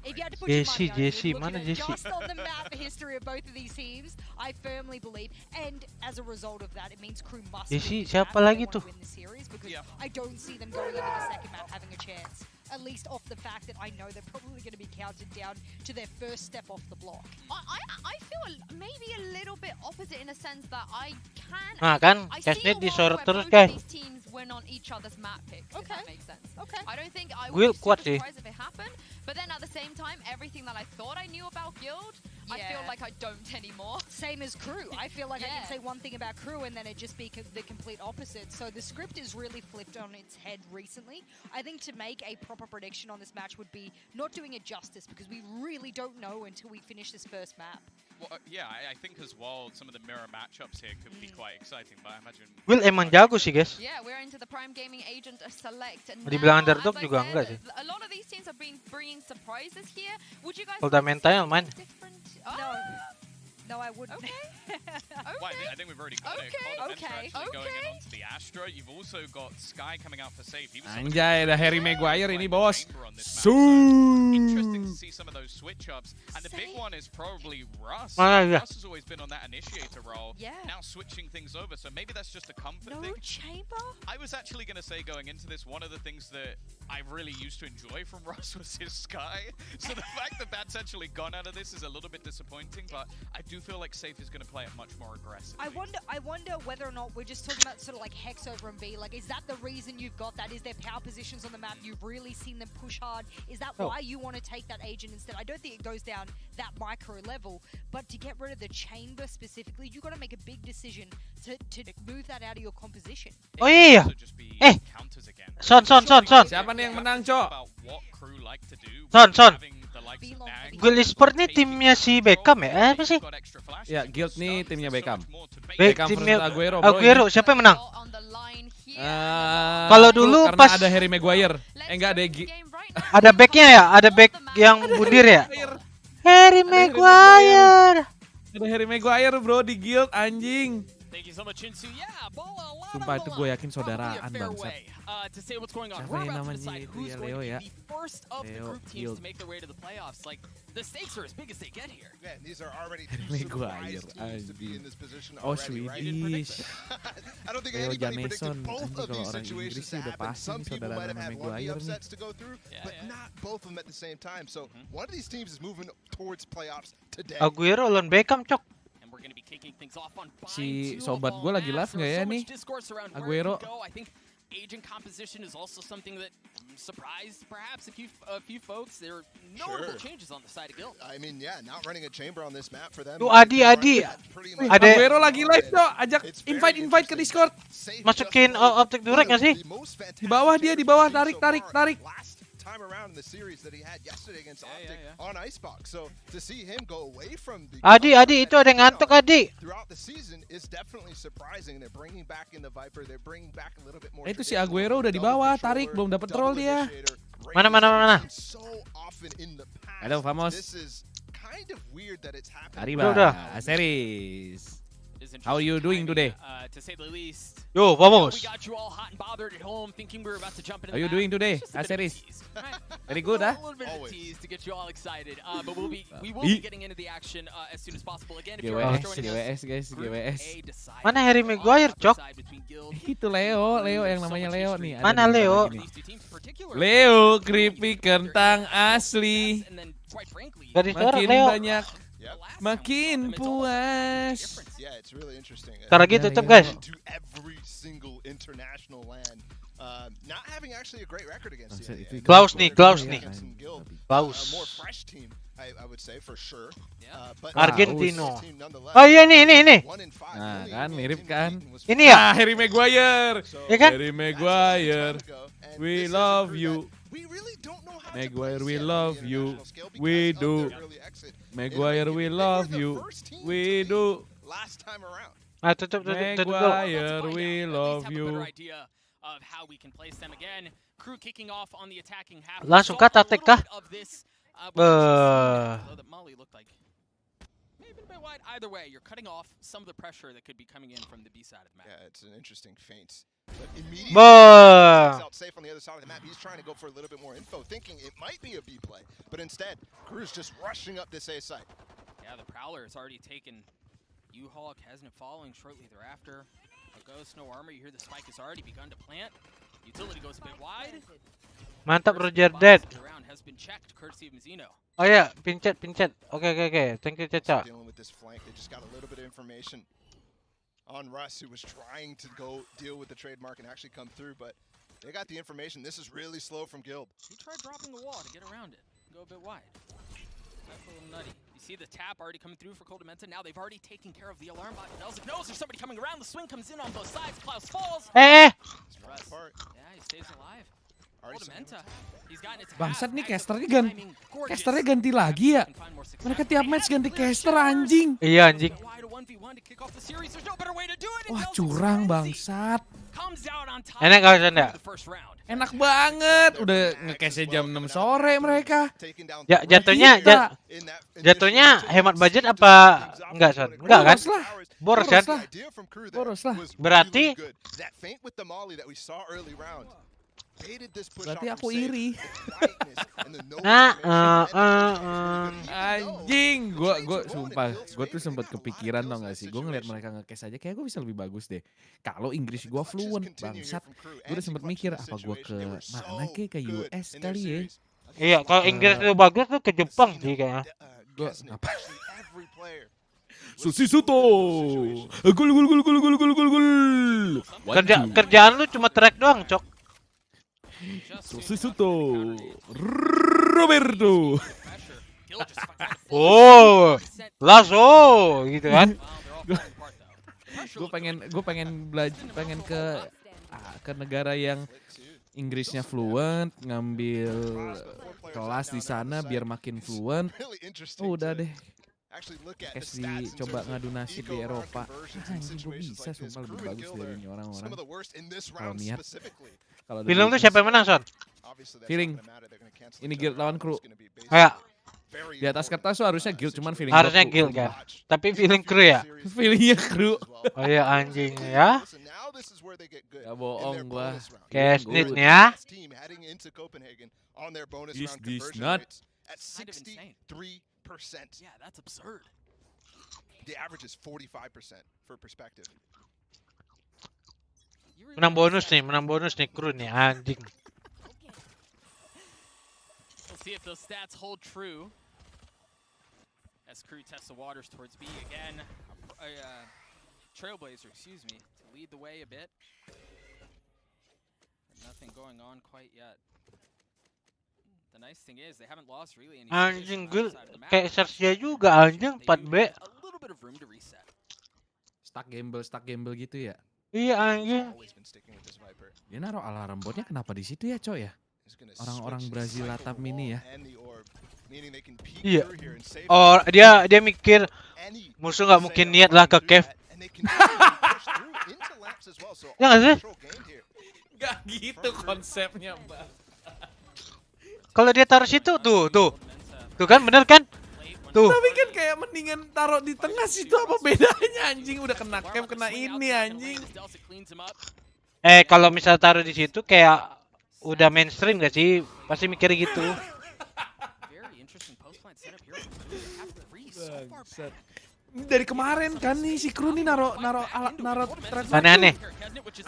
If you had to put Jesse, your money on it, Jesse, looking mana at Jesse? just on the map, the history of both of these teams, I firmly believe, and as a result of that, it means KRU must Jesse, win this siapa map if lagi they want tuh? to win the series, because I don't see them going into the second map having a chance. At least off the fact that I know they're probably going to be counted down to their first step off the block. I feel maybe a little bit opposite in a sense that I can. Nah kan, I see a Casnet world disorot where terus both of guys. these teams win on each other's map picks. If that makes sense. Okay. I don't think I Guild would be kuat super sih. surprised if it happened. But then at the same time, everything that I thought I knew about Guild, I feel like I don't anymore. Same as KRU. I feel like I can say one thing about KRU and then it just be the complete opposite. So the script is really flipped on its head recently. I think to make a proper prediction on this match would be not doing it justice, because we really don't know until we finish this first map. Well, yeah, I think as well some of the mirror matchups here could be quite exciting, but I imagine. Will emang jago sih guys. Yeah, we're into the Prime Gaming Agent Select. And Dibilang now, underdog as I juga said, enggak sih. a lot of these teams are bringing surprises here. Would you guys Fundamental man. No, I wouldn't. Well, I think we've already got it. Okay. Going in onto the Astra. You've also got Sky coming out for safe. Anjay, ada Harry Maguire ini bos. Interesting to see some of those switch ups, and the big one is probably Russ. Mana ya? Russ has always been on that initiator role. Yeah. Now switching things over, so maybe that's just a comfort thing. Chamber? I was actually going to say going into this, one of the things that I really used to enjoy from Russ was his Sky. So the fact that that's actually gone out of this is a little bit disappointing, but I do feel like Safe is going to play it much more aggressively. I wonder whether or not we're just talking about sort of like Hex over and B. Like, is that the reason you've got that? Is their power positions on the map? You've really seen them push hard? Is that why you want to take that agent instead? I don't think it goes down that micro level, but to get rid of the chamber specifically, you got to make a big decision to move that out of your composition. Oh iya. Son. Siapa nih yang menang, Cok? Son. Guild Esports nih timnya si Beckham ya? Apa sih? Ya, Guild nih timnya Beckham. Timnya Aguero, Aguero. Siapa yang menang? Kalau dulu karena pas ada Harry Maguire. Enggak ada ada backnya ya? Ada back yang bundir ya? Harry Maguire. Ada Harry Maguire bro di Guild anjing. Sumpah itu gue yakin saudaraan bangsat. Siapa yang namanya itu ya Leo ya? Leo Guild. Harry Maguire anjing. Oh Swedish. Leo Jameson. Anjing kalau orang Inggris sih udah pasti nih saudara nama Maguire nih. Aguero lawan Beckham cok. Si sobat gue lagi live nggak ya nih? Aguero. Agent composition is also something that surprised perhaps a few folks. There are notable changes on the side of Guild. I mean, yeah, not running a chamber on this map for them. Tuh Adi. Ada Aguero lagi live dong. Ajak invite ke Discord. Masukin optic durek nggak sih? Di bawah dia, di bawah tarik. Time around in the series that he had yesterday against Optic on Icebox. So to see him go away from the Adi itu ada yang ngantuk Adi. Throughout the season is definitely surprising. They're bringing back in the Viper. They're bringing back a little bit more. Itu si Aguero udah di bawah, tarik belum dapat roll dia. Mana? Halo Famos. Arriba, Aseris. How are you doing today? To say the least. Yo, vamos. We got you all hot and bothered at home, thinking we were about to jump into. How are you doing today, Aseris? Very good, huh? A little bit of a tease to get you all excited, but we will be getting into the action as soon as possible. Again, if you're joining us, guys, GWS. Mana Harry Maguire, cok? Itu Leo yang namanya Leo nih. Mana Leo? Leo, keripik kentang asli. Makin banyak, makin puas. Ntar lagi tutup guys. Klaus nih. Klaus. Argentino. Oh iya nih. Nah kan mirip kan. Ini ya? Harry Maguire. Ya kan? Harry Maguire. We love you. Maguire, we love you. We do. Maguire, we love you. We do. Tutup. Maguire, we love you. Of how we can place them again. Crew kicking off on the attacking half. Langsung kata tek kah? Molly looked like maybe a bit wide. Either way, you're cutting off some of the pressure that could be coming in from the B side of the map. Yeah, it's an interesting feint. But immediately takes out safe on the other side of the map. He's trying to go for a little bit more info, thinking it might be a B play. But instead, Crew's just rushing up this A site. Yeah, the Prowler has already taken U-Hawk, hasn't following shortly thereafter. A Ghost, no armor. You hear the spike has already begun to plant. Utility goes a bit wide. Mantap Roger dead. Has been checked, courtesy of Mizzino. Oh ya, pincet. Oke. Thank you, Caca. Dealing with this flank, they just got a little bit of information on Russ, who was trying to go deal with the trademark and actually come through, but they got the information. This is really slow from Guild. He tried dropping the wall to get around it, go a bit wide. That's a little nutty. You see the tap already coming through for Coldamenta. Now they've already taken care of the alarm bot. Nelzik knows there's somebody coming around. The swing comes in on both sides. Klaus falls. Eh. Yeah, he stays alive. Coldamenta. He's gotten it to Bangsat nih casternya ganti lagi ya. Mereka tiap match ganti caster anjing. Iya anjing. Wah curang bangsat. Enak gak Sanda? Enak banget. Udah nge-cash jam 6 sore mereka. Ya jatuhnya hemat budget apa enggak Son? Enggak kan? Boros kan? Boros lah. Berarti aku iri. Anjing, gua sumpah, gua tuh sempat kepikiran tau gak sih, gua ngeliat mereka nge-cash aja kayak gua bisa lebih bagus deh. Kalau Inggris gua fluent bangsat, gua udah sempet mikir apa gua ke mana ke US kali ya. Iya, kalau Inggris lu bagus tuh ke Jepang sih kayaknya. Gua apa? Susisuto. Gol. Kerjaan lu cuma track doang, Cok. Susisuto. Roberto. Oh, Lasso gitu kan. Gue pengen belajar, pengen ke negara yang Inggrisnya fluent, ngambil kelas di sana biar makin fluent. Udah deh. Kasih coba ngadu nasib di Eropa. Anjing gue bisa sumpah lebih bagus dari ini orang-orang. Kalau niat. Film tuh siapa yang menang, Son? Feeling. Ini Guild lawan Crew. Kayak di atas kertas tuh harusnya Guild, cuman feeling harusnya Guild kan. Tapi feeling Crew ya? Feelingnya Crew. Oh iya anjing ya. Gak bohong gua. Cash need nih ya. Is this not? At 63%. Yeah, that's absurd. The average is 45% for perspective. Menang bonus nih Crew nih anjing. We'll see if those stats hold true. As Crew tests the waters towards B again. Trailblazer, excuse me, to lead the way a bit. Nothing going on quite yet. The nice thing is they haven't lost really any. Anjing gue kayak Sersia juga anjing 4B. A little bit of room to reset. Stuck gamble gitu ya. Iya anjing. Dia naruh alarm botnya kenapa di situ ya, coy ya? Orang-orang Brazil LATAM ini ya. Iya. Oh, dia mikir musuh nggak mungkin niat lah ke cave. Ya nggak sih? Gak gitu konsepnya, Bang. Kalau dia taruh situ tuh kan bener kan? Tuh. Tapi kan kayak mendingan taruh di tengah situ, apa bedanya anjing? Udah kena camp, kena ini anjing. Kalau misal taruh di situ kayak udah mainstream gak sih? Pasti mikir gitu. Dari kemarin kan nih si Crew nih naro aneh-aneh.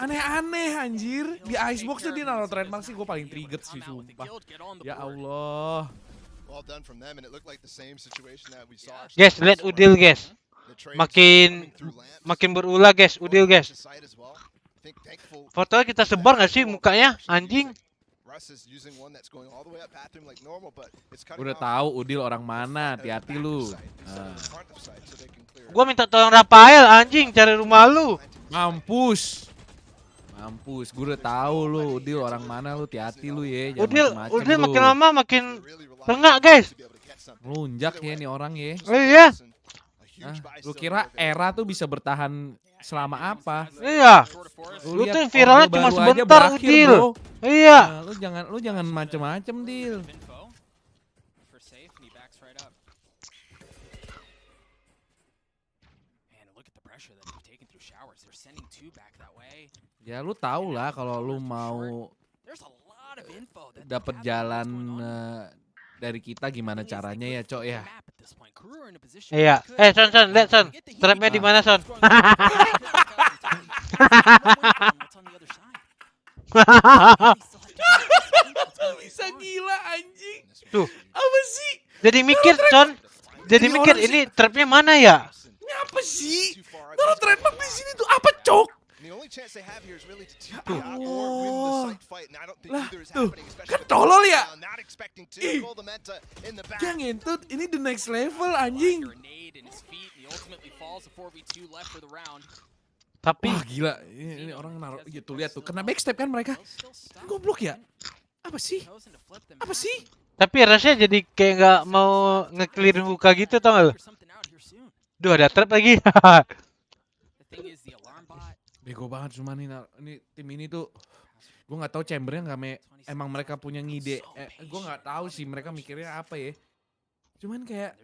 Aneh-aneh anjir. Di Icebox tuh dia naro trademark sih, gue paling trigger sih sumpah. Ya Allah. Guys, lihat Udil guys. Makin berulah guys, Udil guys. Fotonya kita sebar gak sih mukanya anjing? Udah tahu Udil orang mana, hati-hati lu. Gua minta tolong Rafael anjing cari rumah lu. Mampus, gue udah tahu lu Udil orang mana lu, hati-hati lu ya. Udil makin lama makin tengah guys. Melunjak ya nih orang ya. Oh iya. Lu kira era tuh bisa bertahan selama apa? Iya. Lu lihat tuh viralnya Orbe cuma baru aja sebentar, berakhir, Udil. bro. Iya. Nah, lu jangan macem-macem, Dil. Ya lu tau lah kalau lu mau dapat jalan dari kita gimana caranya ya, Cok ya. Iya. Son, lihat Son. Trapnya di mana, Son? Bisa gila anjing. Tuh. Apa sih? Jadi mikir, Son. Jadi mikir ini trapnya mana ya? Ini apa sih? Taruh trademark di sini tuh apa, Cok? Tuh. Lah, tuh. Kan tolol ya? Ih. Yang ngentut, ini the next level anjing. Tapi wah, gila, ini orang naruh gitu, lihat tuh, kena backstep kan mereka. Goblok ya? Apa sih? Apa sih? Tapi rasanya jadi kayak nggak mau nge-clear muka gitu, tau gak lu? Duh, ada trap lagi. Bego banget cuma nih, tim ini tuh, gue nggak tahu chambernya emang mereka punya ngide. Gue nggak tahu sih mereka mikirnya apa ya. Cuman kayak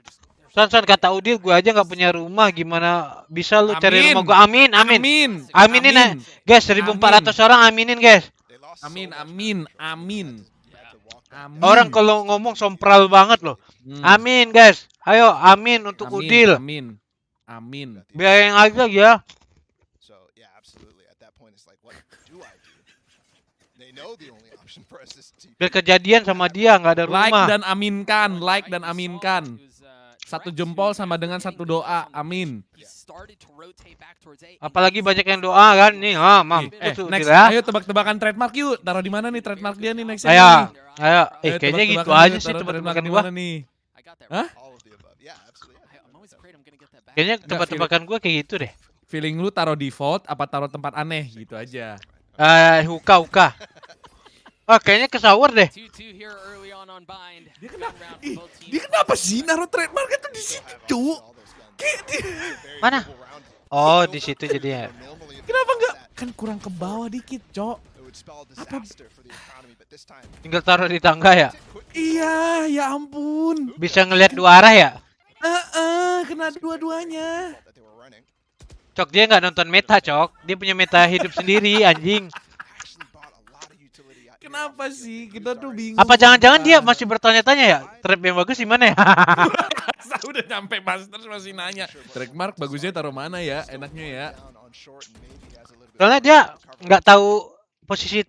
Son, kata Udil, gue aja nggak punya rumah, gimana bisa lu cari rumah gue? Amin. Aminin, guys, 1.400 orang aminin, guys. Amin. Orang kalau ngomong sompral banget loh. Amin, guys. Ayo, amin untuk Udil. Amin. Biayain aja ya. Biar kejadian sama dia, nggak ada rumah. Like dan aminkan. Satu jempol sama dengan satu doa, amin. Apalagi banyak yang doa kan nih, next, ayo tebak-tebakan trademark yuk. Taruh di mana nih trademark dia nih next? Ayo. Kayaknya gitu aja sih tebak-tebakan gua. Hah? Kayaknya tebak-tebakan gua kayak gitu deh. Feeling lu taruh default apa taruh tempat aneh gitu aja. Huka. Oh, kayaknya kesawar deh. Dia kenapa sih naruh trademark itu di situ, Cuk? Mana? Oh, di situ jadinya. Kenapa enggak? Kan kurang ke bawah dikit, Cok. Apa? Tinggal taruh di tangga ya? Iya, ya ampun. Bisa ngelihat dua arah ya? Kena dua-duanya. Cok, dia nggak nonton meta, Cok. Dia punya meta hidup sendiri, anjing. Kenapa sih? Kita tuh bingung. Apa jangan-jangan dia masih bertanya-tanya ya? Trap yang bagus di mana ya? Udah nyampe Masters masih nanya. Trademark bagusnya taruh mana ya? Enaknya ya. Soalnya dia nggak tahu posisi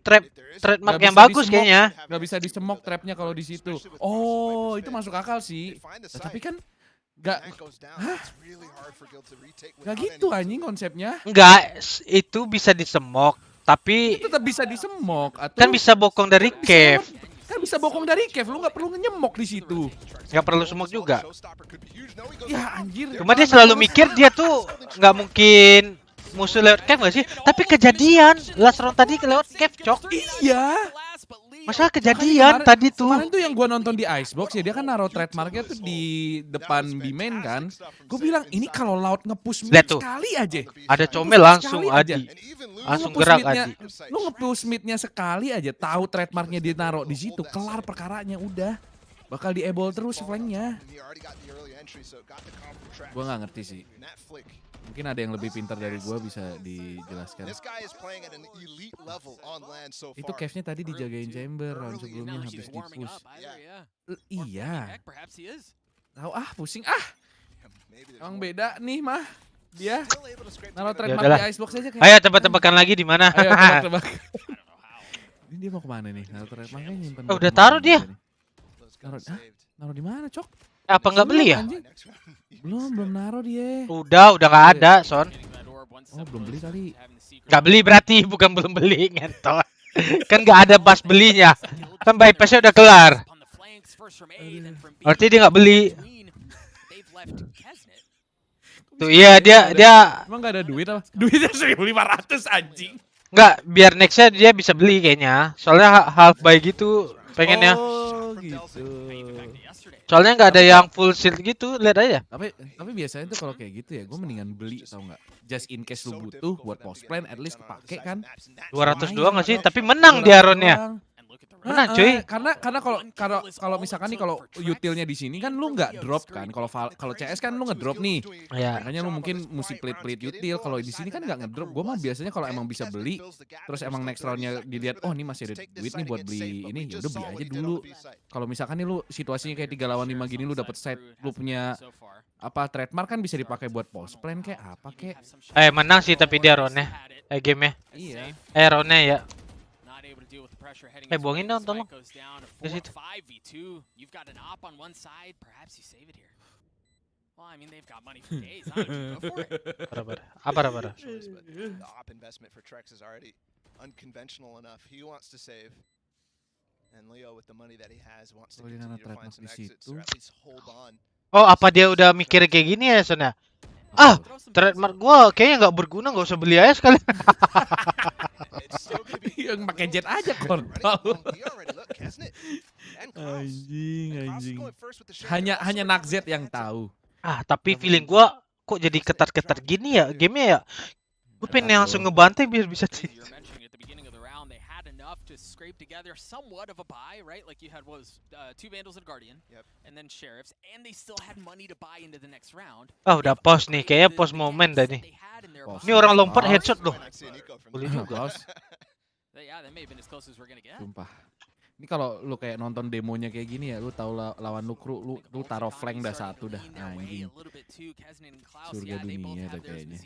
trademark yang bagus kayaknya. Nggak bisa disemok trapnya kalau di situ. Oh, itu masuk akal sih. Nah, tapi kan nggak gitu anjing konsepnya. Enggak, itu bisa disemok. Tapi tetap bisa disemok atau kan bisa bokong dari cave. Kan bisa bokong dari cave, lu nggak perlu nyemok di situ. Nggak perlu semok juga. Ya anjir. Cuma dia selalu mikir dia tuh nggak mungkin musuh lewat cave nggak sih? Tapi kejadian last round tadi lewat cave, Cok. Iya. Masalah kejadian tadi tuh. Kemarin tuh yang gua nonton di Icebox ya, dia kan naruh trademarknya tuh di depan B-main kan. Gue bilang ini kalau laut nge-push mid sekali aja. Ada comel langsung Adi. Langsung gerak Adi. Lu nge-push midnya sekali aja, tahu trademarknya dia naruh di situ, kelar perkaranya udah. Bakal di-able terus flanknya. Gua nggak ngerti sih. Mungkin ada yang lebih pintar dari gua bisa dijelaskan. Itu cave-nya tadi dijagain chamber round sebelumnya habis di-push. Iya. Tahu pusing Emang beda nih mah. Dia naruh trademark di Icebox aja kayak. Ayo tebak-tebakan lagi di mana? Ayo tebak-tebak. Ini dia mau kemana nih? Naruh trademarknya nyimpen. Oh, udah taruh dia. Naruh di mana, Cok? Apa nggak beli ya? Belum naruh dia. Udah nggak ada, Son. Oh, belum beli kali. Nggak beli berarti, bukan belum beli, ngentot. Kan nggak ada pas belinya. Kan bypassnya udah kelar. Berarti dia nggak beli. Tuh iya dia. Emang nggak ada duit apa? Duitnya 1.500 anjing. Nggak, biar nextnya dia bisa beli kayaknya. Soalnya half buy gitu pengennya. Oh gitu. Soalnya nggak ada yang full shield gitu, lihat aja. Tapi biasanya tuh kalau kayak gitu ya, gue mendingan beli tau nggak? Just in case lu butuh buat post plan, at least kepake kan. 200 doang nggak sih? Tapi menang di Aronnya. Menang cuy. Karena kalau misalkan nih kalau utilnya di sini kan lu nggak drop kan. Kalau CS kan lu ngedrop nih. Ya. Makanya lu mungkin mesti pelit util. Kalau di sini kan nggak ngedrop. Gue mah biasanya kalau emang bisa beli, terus emang next roundnya dilihat, oh ini masih ada duit nih buat beli ini, ya udah beli aja dulu. Kalau misalkan nih lu situasinya kayak 3 lawan 5 gini, lu dapet set, lu punya trademark kan bisa dipakai buat post plan kayak apa kayak. Menang sih tapi dia Ronnya. Game-nya. Iya. Ronnya ya. Buangin dong tolong. Ke situ. Apa? The op investment for Trex is already unconventional enough. He wants to save. And Leo with the money that he has wants to continue to find some exits or at least hold on. Oh, apa dia udah mikir kayak gini ya, Son ya? Trademark gua kayaknya nggak berguna, nggak usah beli aja sekalian. Yang pakai jet aja kontol. Anjing. Hanya Nakzet yang tahu. Tapi feeling gua kok jadi ketat-ketat gini ya gamenya ya. Gue pengen langsung ngebantai biar bisa sih. To scrape together somewhat of a buy, right? Like you had 2 Vandals and Guardian, and then Sheriffs, and they still had money to buy into the next round. Udah pause nih, kayaknya pause momen dah nih. Ini orang lompat headshot loh. Boleh juga. Sumpah. Ini kalau lu kayak nonton demonya kayak gini ya, lu tahu lawan lu kru, lu taruh flank dah satu dah. Anjing. Surga dunia dah kayaknya.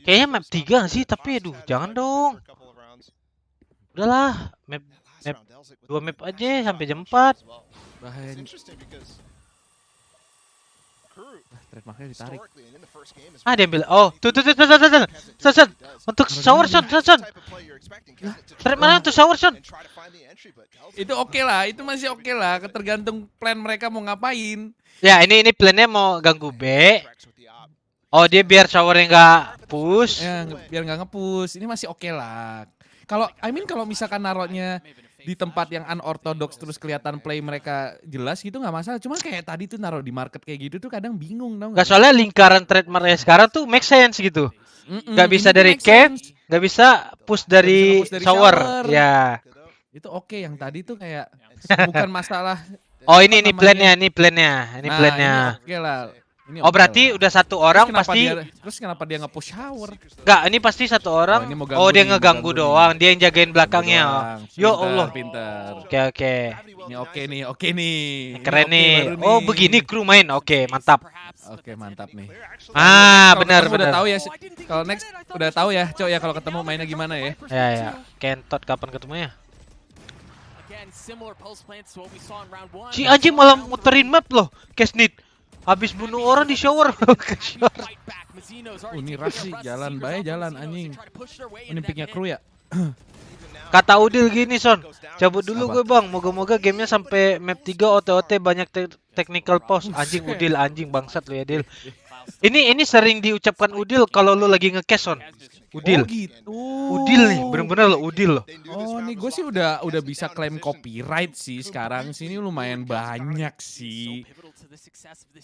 Kayaknya map 3 sih, tapi aduh jangan dong. Udahlah, map 2 map aja sampai jam 4. Bahaya. Trademarknya ditarik. Dia ambil. Oh, tuh. Untuk shower Son. Trademarknya untuk shower Son. Itu oke lah, itu masih oke lah, tergantung plan mereka mau ngapain. Ya, ini plannya mau ganggu B. Oh, dia biar showernya nggak push. Ya, biar nggak nge-push. Ini masih oke lah. Kalau kalau misalkan naruhnya di tempat yang unorthodox terus kelihatan play mereka jelas gitu nggak masalah. Cuma kayak tadi tuh naruh di market kayak gitu tuh kadang bingung dong. Nggak, soalnya lingkaran trademarknya sekarang tuh make sense gitu. Nggak bisa dari camp, nggak bisa push dari shower. Ya. Itu oke, yang tadi tuh kayak bukan masalah. Oh, ini plannya. Oke lah. Oh, berarti udah satu orang pasti. Terus kenapa dia nge-push shower? Enggak, ini pasti satu orang. Oh, dia ngeganggu doang. Dia yang jagain belakangnya. Yo Allah. Pinter. Oke. Ini oke nih. Keren nih. Oh, begini kru main. Oke, mantap. Oke, mantap nih. Benar. Udah tahu ya. Kalau next udah tahu ya, Cok ya, kalau ketemu mainnya gimana ya? Ya. Kentot kapan ketemunya? Si anjing malah muterin map loh, Kesnit. Habis bunuh orang di shower. Ini rush sih, jalan anjing. Ini picknya kru ya. Kata Udil gini, Son. Cabut dulu gue bang, moga-moga gamenya sampai map 3 OTOT banyak technical pause. Anjing Udil, anjing bangsat lu ya Dil. Ini sering diucapkan Udil kalau lu lagi nge-cash, Son. Udil. Oh gitu. Udil nih, bener-bener lo Udil loh. Oh nih gue sih udah bisa klaim copyright sih sekarang. Sini lumayan banyak sih.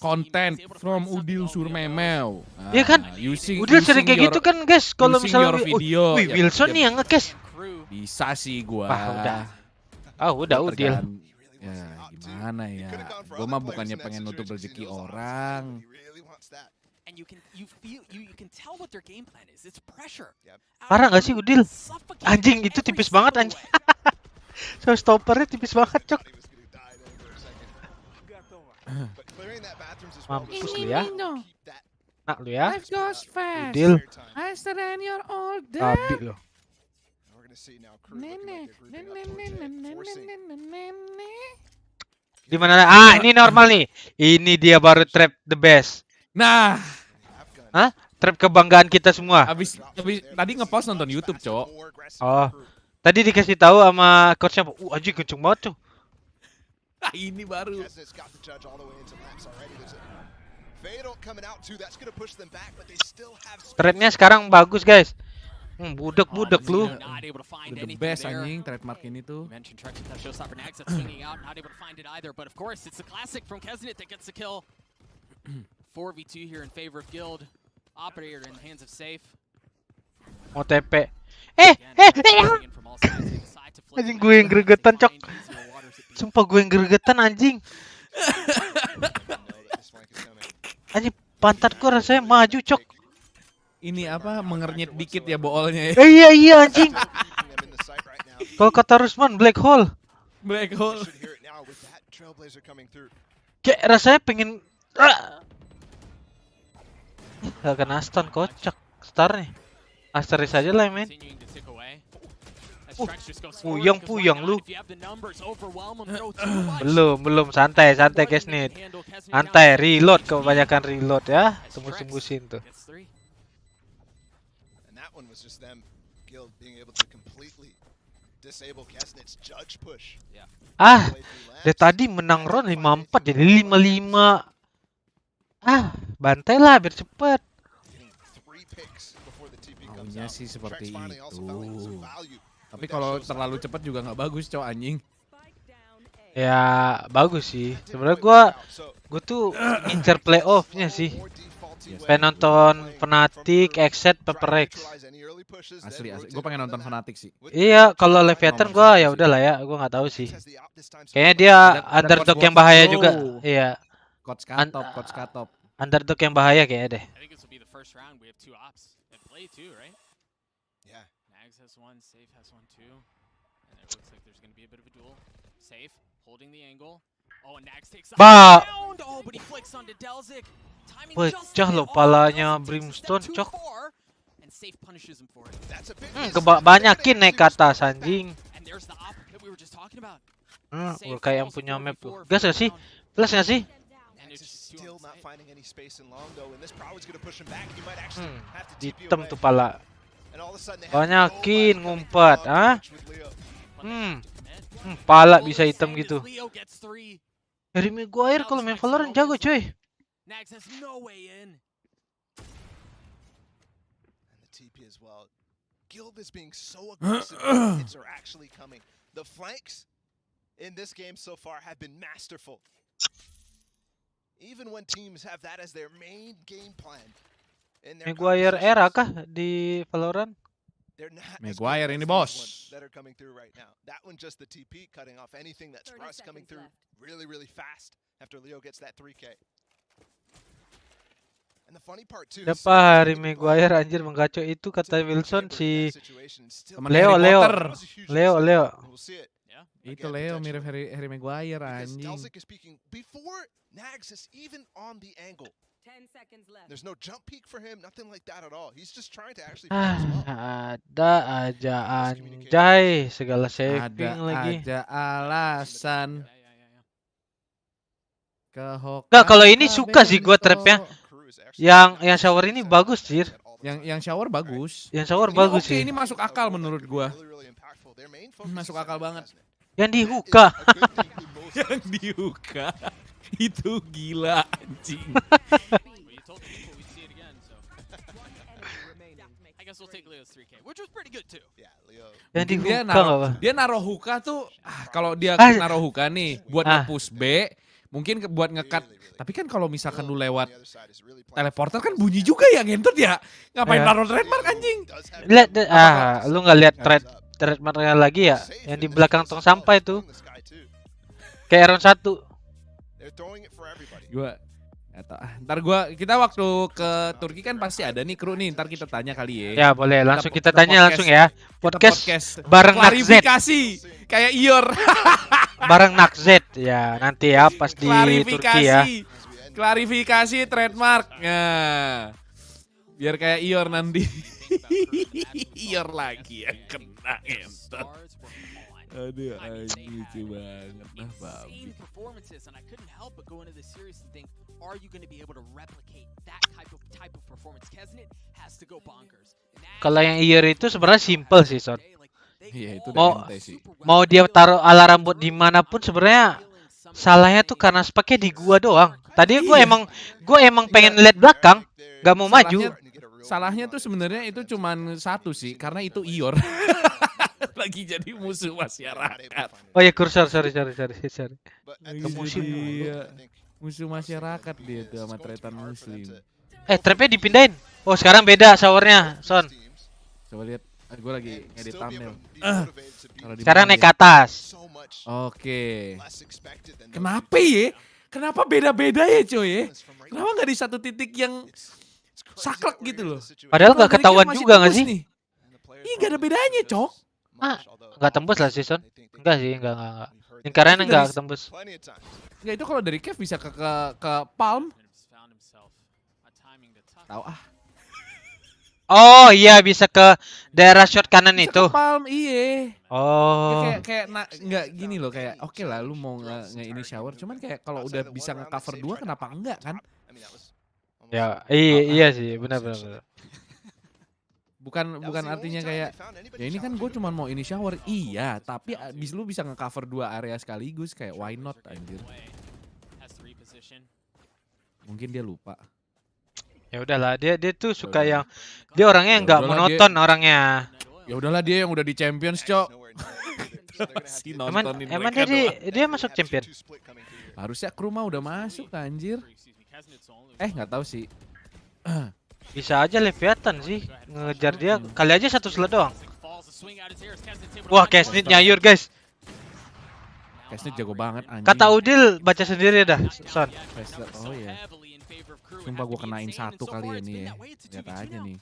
Konten from Udil Surmemeu. Iya kan? Udil sering kayak gitu kan guys. Kalau misalnya video. Wilson nih yang nge-cash. Bisa sih gua. Udah Udil. Ya gimana ya. Gua mah bukannya pengen nutup rezeki orang. Parah gak sih Udil? Anjing itu tipis banget anjing. So stoppernya tipis banget cok. Mampus lu ya. Nak lu ya. Udil. Tapi lu. Dimana? Ini normal nih. Ini dia baru trap the best. Nah. Trap kebanggaan kita semua. Abis tadi ngepost nonton YouTube, Cok. Oh. Tadi dikasih tahu sama coachnya, anjing kenceng banget, Cok. Ini baru. Trapnya sekarang bagus, guys. Budek lu. The best anjing trademark ini tuh. Mentioned Trex with that showstopper Nags that's swinging out, not able to find it either. But of course, it's the classic from Keznit that gets the kill. 4v2 here in favor of Guild. Operator in the hands of Safe. Mau TP. Anjing gue yang gregetan, Cok. Sumpah gue yang gregetan, anjing. Anjing pantatku rasanya maju, Cok. Ini apa mengernyit dikit ya boolnya ya. Iya anjing. Kalau kata Rusman black hole. Black hole. Kayak rasanya pengen gak kena stun, kocak. Star nih. Asteris aja lah, men. Puyang lu. Belum santai Keznit. Santai, reload, kebanyakan reload ya. Tunggu-tungguin tuh. One was just them Guild being able to completely disable Keznit's judge push. Dari tadi menang round 5-4 jadi 5-5. Bantai lah biar cepet. Maunya sih seperti itu. Tapi kalau terlalu cepat juga nggak bagus, cowok anjing. Ya bagus sih. Sebenarnya gue tuh ngincer playoffnya sih. Pengen nonton Fnatic, Exet, Pepper X. Asli. Gue pengen nonton Fnatic sih. Iya, kalau Leviathan gue ya udahlah ya, gue nggak tahu sih. Kayaknya dia underdog yang bahaya juga. Iya. Coach Katop. Underdog yang bahaya kayaknya deh. Pecah loh palanya Brimstone, Cok. Kebanyakin naik ke atas anjing. Gue kayak yang punya map tuh. Gas gak sih? Plus gak sih? Hitam tuh pala. Banyakin ngumpet, pala bisa hitam gitu. Harry Maguire kalau main Valorant jago, cuy. Nags has no way in. And the TP as well. Guild is being so aggressive. Hits are actually coming. The flanks in this game so far have been masterful. Even when teams have that as their main game plan. Maguire era kah di Valorant? Maguire ini bos. That are coming through right now. That one just the TP cutting off anything that's Russ coming through really fast after Leo gets that 3K. Siapa Harry Maguire anjir menggacok itu kata Wilson si Leo. Itu Leo mirip Harry Maguire anjing. Nags is even on the angle. 10 seconds left. There's no jump peek for him, nothing like that at all. He's just trying to actually ada aja anjay segala saving lagi. Ada alasan. Enggak, kalau ini suka sih gua trapnya. Yang shower ini bagus, Jir. Yang shower bagus. Yang shower bagus sih. Ini masuk akal menurut gua. Masuk akal banget. Yang dihuka. Yang dihuka. Itu gila anjing. Yang dihuka dia naruh hookah tuh kalau dia naruh hookah nih buat nge-push B, mungkin buat nge-cut. Tapi kan kalau misalkan lu lewat teleporter kan bunyi juga ya ngentot ya. Ngapain naruh trademark anjing? Lihat lu nggak lihat trademarknya lagi ya? Yang di belakang tong sampah itu. Kayak round 1. Gua ntar kita waktu ke Turki kan pasti ada nih kru nih, ntar kita tanya kali ya. Ya boleh, langsung kita tanya langsung ya. Podcast bareng Nakzet. Klarifikasi kayak Ior. Bareng Nakzet ya nanti ya pas di Turki ya. Klarifikasi trademark. Nah, biar kayak Ior nanti. Ior lagi yang kena entot. Aduh, lucu banget nah, babi. Kalau yang Ior itu sebenarnya simple sih, Son. Iya, itu mau dia taruh alarm buat dimanapun sebenarnya salahnya tuh karena speknya di gua doang. Tadi gua emang pengen lihat belakang, gak mau maju. salahnya tuh sebenarnya itu cuman satu sih, karena itu Ior. Lagi jadi musuh masyarakat. Oh ya kursor, sorry. Musuh masyarakat dia tuh sama tretan muslim. Trapnya dipindahin. Oh sekarang beda showernya, Son. Coba lihat, gue lagi ngedit thumbnail. Sekarang naik ke atas. Oke. Kenapa ya? Kenapa beda-beda ya coy? Kenapa nggak di satu titik yang saklek gitu loh? Padahal nggak ketahuan juga nggak sih? Iya nggak ada bedanya cok. Nggak tembus lah sih Son. Enggak sih, enggak. Lingkarannya nggak tembus. Nggak, itu kalau dari cave bisa ke palm. Tahu ah. Oh iya bisa ke daerah shot kanan bisa itu. Ke palm iya. Oh. Ya, kayak nggak gini loh, kayak oke lah lu mau ini shower, cuman kayak kalau udah bisa nge-cover 2 kenapa enggak kan? Ya iya sih benar. Bukan artinya kayak ya ini kan gue cuma mau ini shower, iya tapi lu bisa nge-cover 2 area sekaligus, kayak why not anjir. Mungkin dia lupa. Ya udahlah, dia tuh suka yang dia orangnya nggak monoton orangnya. Ya udahlah, dia yang udah di Champions, Cok. Emang dia masuk champion? Harusnya kru mah udah masuk anjir. Nggak tahu sih. Bisa aja Leviathan sih ngejar dia. Kali aja satu slot doang. Wah, Kesnit nyayur, guys. Kesnit jago banget anjing. Kata Udil baca sendiri dah, Son. Oh iya. Sumpah gue kenain satu kali ya nih. Lihat aja nih.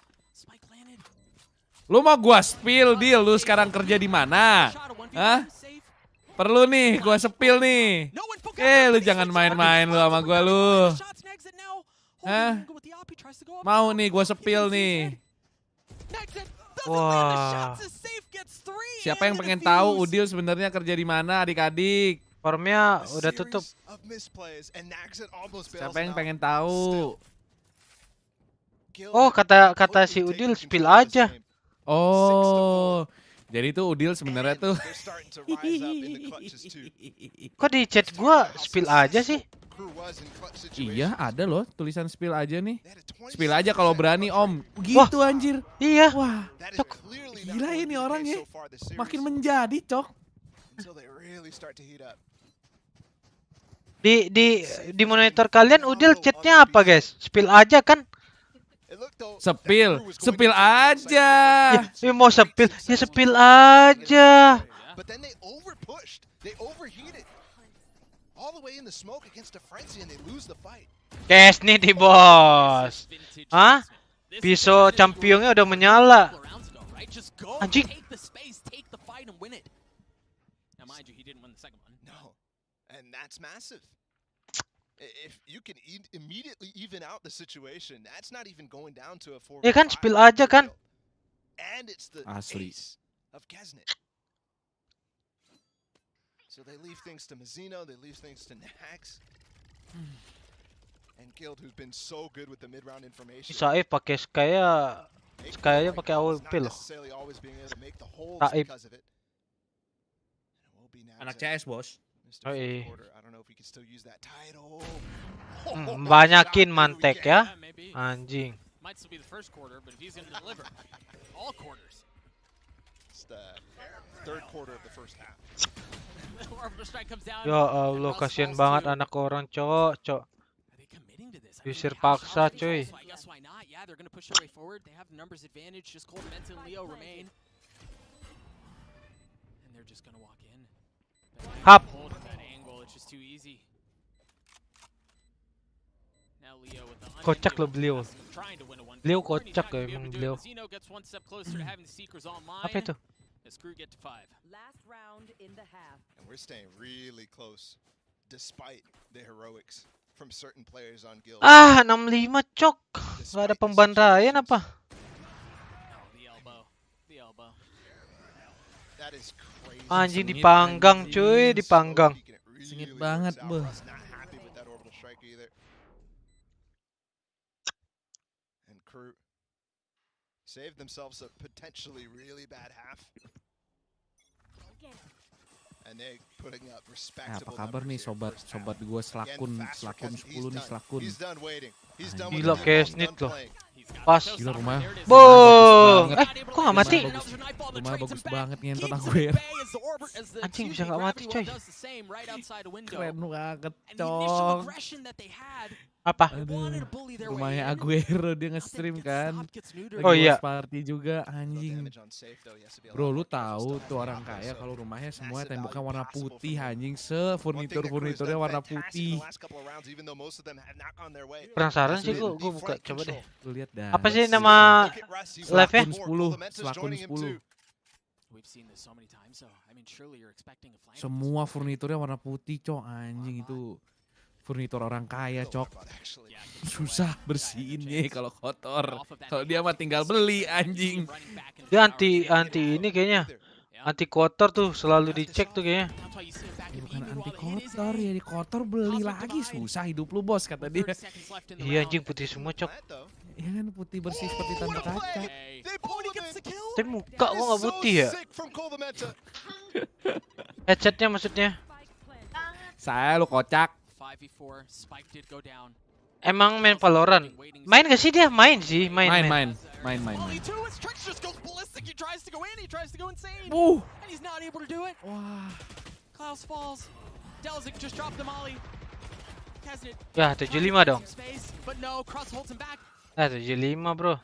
Lu mau gua spill deal, lu sekarang kerja di mana? Hah? Perlu nih gua spill nih. Lu jangan main-main lu sama gua lu. Hah? Mau nih gua spill nih. Wah. Siapa yang pengen tahu Udil sebenarnya kerja di mana, adik-adik? Formnya udah tutup. Siapa yang pengen tahu? Oh, kata si Udil spill aja. Oh. Jadi tuh Udil sebenarnya tuh. Kok di chat gua spill aja sih? Iya, ada loh tulisan spill aja nih. Spill aja kalau berani, Om. Gitu anjir. Iya. Wah, Cok. Gila ini orang ya. Makin menjadi, Cok. Di monitor kalian Udil chatnya apa guys? Spill aja kan? Spill aja. Ya mau spill, ya spill aja. Kesnit di bos. Hah? Pisau championnya udah menyala. Anjing. That's massive. If you can immediately even out the situation, that's not even going down to a 4. Ya kan spill aja kan? And it's the asli of Kesnit. So they leave things to Mazzino, they leave things to Nax. And Guild, who's been so good with the mid-round information. Saif pakai Skya pakai AWP loh. Saif. Anak CS, Bos. Oh iya. Banyakin mantek ya. Anjing. Ya Allah, kasihan banget anak orang, Cok. Diusir paksa, cuy. Hap. Kocak loh beliau. Beliau kocak ya emang beliau. Apa itu? And we're staying really close despite the heroics from certain players on Guild. 65 cok. Gak ada pembantaian apa? Anjing dipanggang cuy, dipanggang. Sengit banget, beuh. And KRU save themselves a potentially really bad half. And they putting up respectable. Apa kabar nih sobat gue selakun 10 nih selakun. Gila Kesnit loh. Pas. Gila rumah. Boh. Kok nggak mati? Rumah bagus banget ngentot Aguero. Anjing bisa nggak mati coy. Keren banget cong. Apa? Aduh, rumahnya Aguero dia nge-stream kan. Oh iya. Party juga anjing. Bro lu tahu tuh orang kaya kalau rumahnya semua temboknya warna putih anjing, furniturnya warna putih. Penasaran sih gue buka coba deh. Lu lihat dah. Apa sih nama live-nya? Selakun 10. Semua furniturnya warna putih, cok anjing itu. Furnitur orang kaya, cok. Susah bersihinnya kalau kotor. Kalau dia mah tinggal beli anjing. Dia anti ini kayaknya. Anti kotor tuh selalu dicek tuh kayaknya. Bukan anti kotor ya, di kotor beli lagi susah hidup lu bos kata dia. Iya anjing putih semua, cok. Iya kan putih bersih seperti tanpa kaca. Tapi muka gua nggak putih ya. Headsetnya maksudnya. Saya lu kocak. Emang main Valorant? Main gak sih dia? Main sih, main. Ya 75 dong. 75 bro.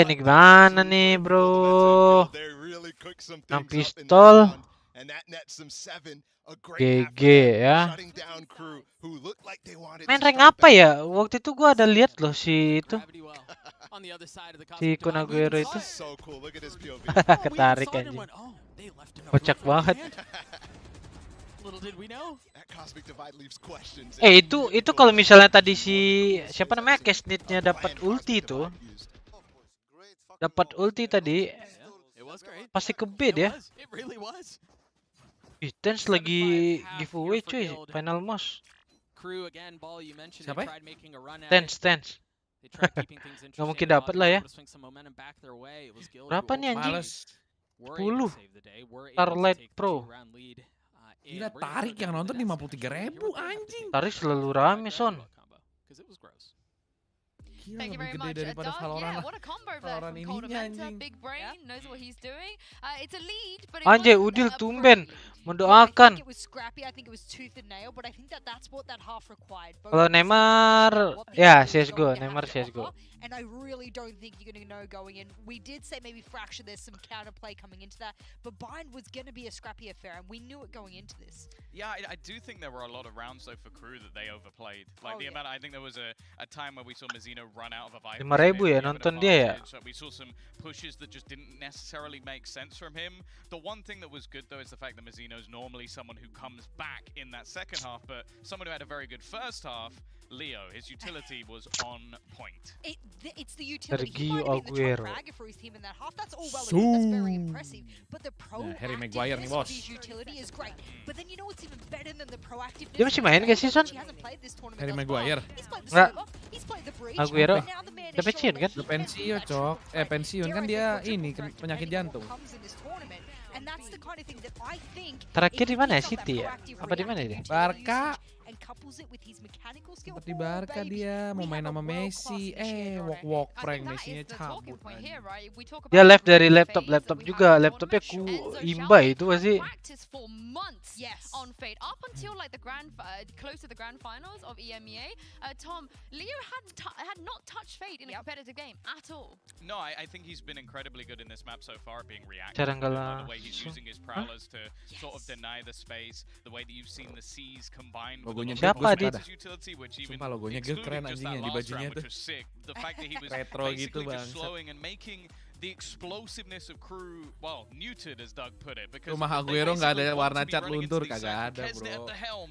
Ini gimana nih bro? 6 pistol. GG ya. Main rank apa ya? Waktu itu gua ada lihat loh si itu. Si Kun Aguero itu. Ketarik aja. Kocak banget. Itu kalau misalnya tadi si siapa namanya Kesnitnya dapat ulti itu. Dapat ulti tadi. Pasti ke B dia. Tens lagi giveaway cuy, final mouse. Siapa? Tens. Nggak mungkin dapat lah ya. Berapa nih anjing? 10. Starlight Pro. Gila tarik yang nonton 53.000 anjing. Tarik selalu rame son. Gila lebih gede daripada Valorant lah. Valorant ininya anjing. Anjay Udil tumben mendoakan. Kalau Neymar ya CSGO, Neymar CSGO. And I really don't think you're going to know going in. We did say maybe Fracture, there's some counterplay coming into that, but Bind was going to be a scrappy affair, and we knew it going into this. Yeah, I do think there were a lot of rounds though for KRU that they overplayed. Like amount, I think there was a time where we saw Mazzino run out of a Viper. 5.000 ya nonton dia ya. We saw some pushes that just didn't necessarily make sense from him. The one thing that was good though is the fact that Mazzino's normally someone who comes back in that second half, but someone who had a very good first half. Leo, his utility was on point. It's the utility. He might have been the top fragger for his team in that half. That's all well and good. That's very impressive. But the proactiveness of his utility is great. But then you know what's even better than the proactiveness? Dia masih main gak sih Son? Harry Maguire. Enggak. Aguero. Udah pensiun kan? Udah pensiun cok. Pensiun kan dia ini penyakit jantung. Terakhir di mana City ya? Apa di mana dia? Barca. Seperti Barca dia mau main sama Messi. Walk prank Messinya cabut. Dia live dari laptop juga. Laptopnya ku imba itu pasti. On Fate up until like the close to the grand finals of EMEA, Tom, Leo had not touched Fate in a competitive game at all. No, I think he's been incredibly good in this map so far at being reactive. The way he's using his prowlers to sort of deny the space, the way that you've seen the C's combined with siapa dia? Utility, which even sumpah logonya keren anjingnya di bajunya tuh. The fact that he was retro gitu bang. Slowing and making the explosiveness of KRU, well, muted as Doug put it. Rumah Aguero nggak ada warna cat luntur, kagak ada bro.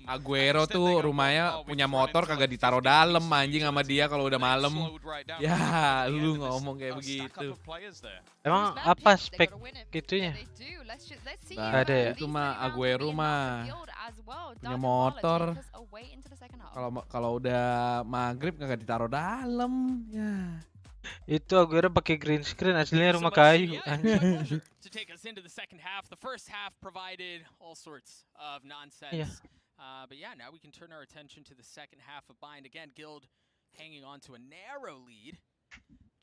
Aguero tuh rumahnya punya motor kagak ditaruh dalam anjing sama dia kalau udah malam. Ya, lu ngomong kayak begitu. Emang apa spek gitunya? Nggak ada ya. Itu mah Aguero mah punya motor. Kalau udah maghrib kagak ditaruh dalam. Ya. Itu Aguero pakai green screen, aslinya rumah kayu. To take us into the second half, the first half provided all sorts of nonsense. But yeah, now we can turn our attention to the second half of Bind. Again, Guild hanging on to a narrow lead.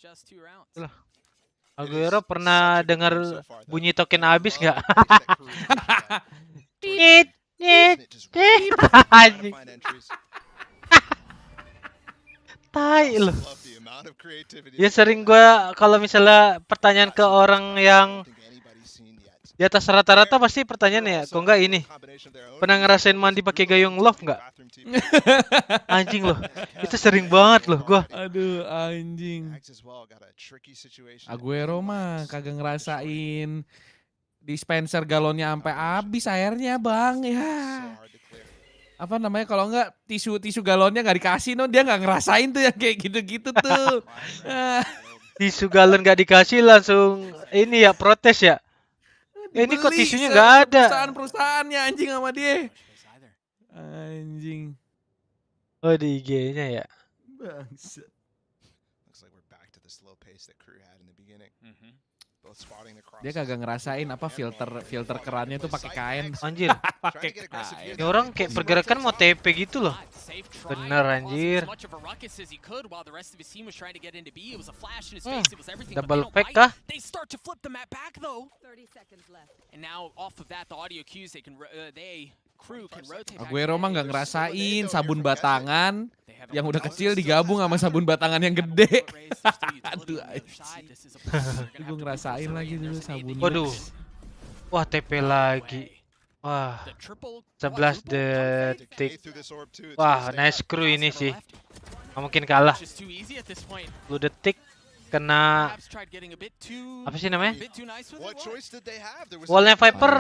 Just 2 rounds. Aguero pernah dengar bunyi token habis nggak? Tit, tit, tit. Tai loh. Ya sering gua kalau misalnya pertanyaan ke orang yang di atas rata-rata pasti pertanyaan ya, kok enggak ini? Pernah ngerasain mandi pakai gayung love nggak? Anjing loh. Itu sering banget loh gua. Aduh anjing. Aguero mah kagak ngerasain dispenser galonnya sampai habis airnya, Bang. Ya. Apa namanya kalau enggak tisu galonnya nggak dikasih, dia nggak ngerasain tuh yang kayak gitu-gitu tuh. Tisu galon nggak dikasih langsung ini ya protes ya. Ini kok tisunya nggak ada. Perusahaannya anjing sama dia. Anjing. Oh di IG-nya ya. Bangsat. Looks like we're back to the slow pace that KRU had in the beginning. Dia kagak ngerasain apa filter kerannya tuh pakai kain. Anjir. Pakai kain. Ya orang kayak pergerakan mau TP gitu loh. Bener anjir. Double pack kah? Aguero mah nggak ngerasain sabun batangan yang udah kecil digabung sama sabun batangan yang gede. Aduh, gue ngerasain lagi dulu sabun. Waduh, wah TP lagi. Wah, 11 detik. Wah, nice crew ini sih. Nggak mungkin kalah. 10 detik kena apa sih namanya? Wallnya Viper,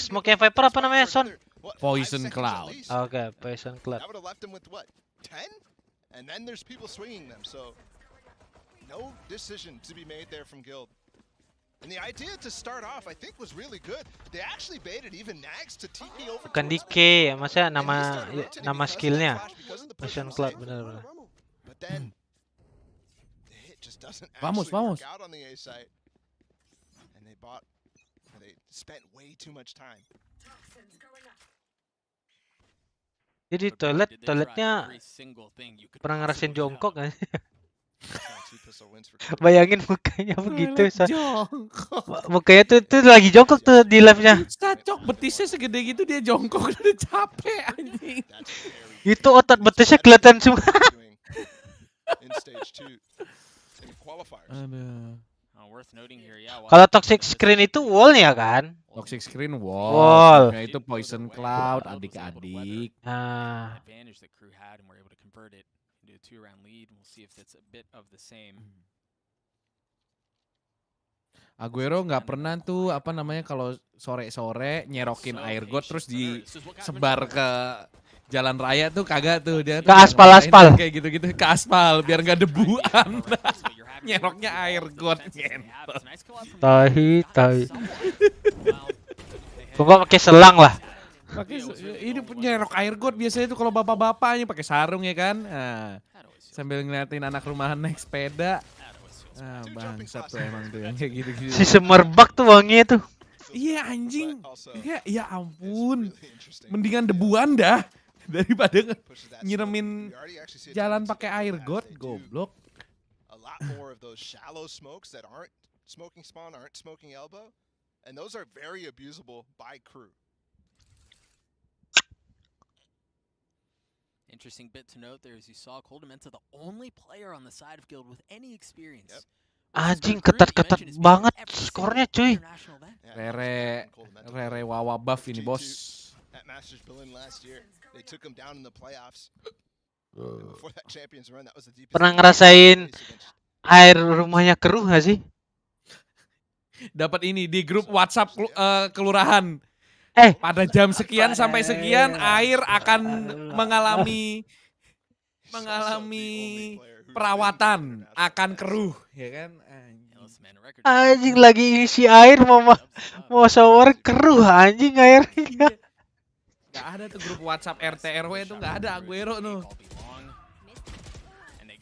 smoke-nya Viper apa namanya, Son? Poison Cloud. Oke, Poison Cloud. And then there's people swinging them, so no decision to be made there from Guild. And the idea to start off, I think, was really good. They actually baited even Nags to TP over. Bukan DK, maksudnya nama skillnya. Poison Cloud, benar-benar. But then the hit just doesn't Vamos. work out on the A site. And they spent way too much time. Jadi toiletnya pernah ngerasain jongkok kan? Bayangin mukanya begitu. Mukanya tuh lagi jongkok tuh di live-nya. Cocok betisnya segede gitu dia jongkok udah capek anjing. Itu otot betisnya kelihatan semua. Kalau toxic screen itu wall-nya kan? Toxic screen wall. Nah, itu Poison Cloud adik-adik. Nah. Aguero nggak pernah tuh apa namanya kalau sore-sore nyerokin air got terus disebar ke jalan raya tuh kagak tuh dia ke aspal kayak gitu-gitu ke aspal biar nggak debuan. Nyeroknya air got ngentot. Tahi. Kok nggak pakai selang lah? Ini nyerok air got biasanya tuh kalau bapak-bapaknya pakai sarung ya kan. Nah, sambil ngeliatin anak rumahan naik sepeda. Bangsat tuh emang tuh yang kayak gitu-gitu. Si semerbak tuh wanginya tuh. Iya anjing. Ya ampun. Mendingan debuan dah daripada nyiremin jalan pakai air got, goblok. More of those shallow smokes that aren't smoking spawn, aren't smoking elbow, and those are very abusable by KRU. Interesting bit to note there as you saw Coldamenta the only player on the side of Guild with any experience. Anjing ketat banget skornya cuy. Rere Wawa buff ini bos. At Masters Berlin last year, they took him down in the playoffs. Before that Champions run, that was the deepest. Pernah ngerasain air rumahnya keruh gak sih? Dapat ini di grup WhatsApp kelurahan. Pada jam sekian sampai sekian air akan mengalami perawatan, akan keruh, ya kan? Anjing lagi isi air mau shower keruh anjing airnya. Gak ada tuh grup WhatsApp RT RW itu nggak ada Aguero tuh.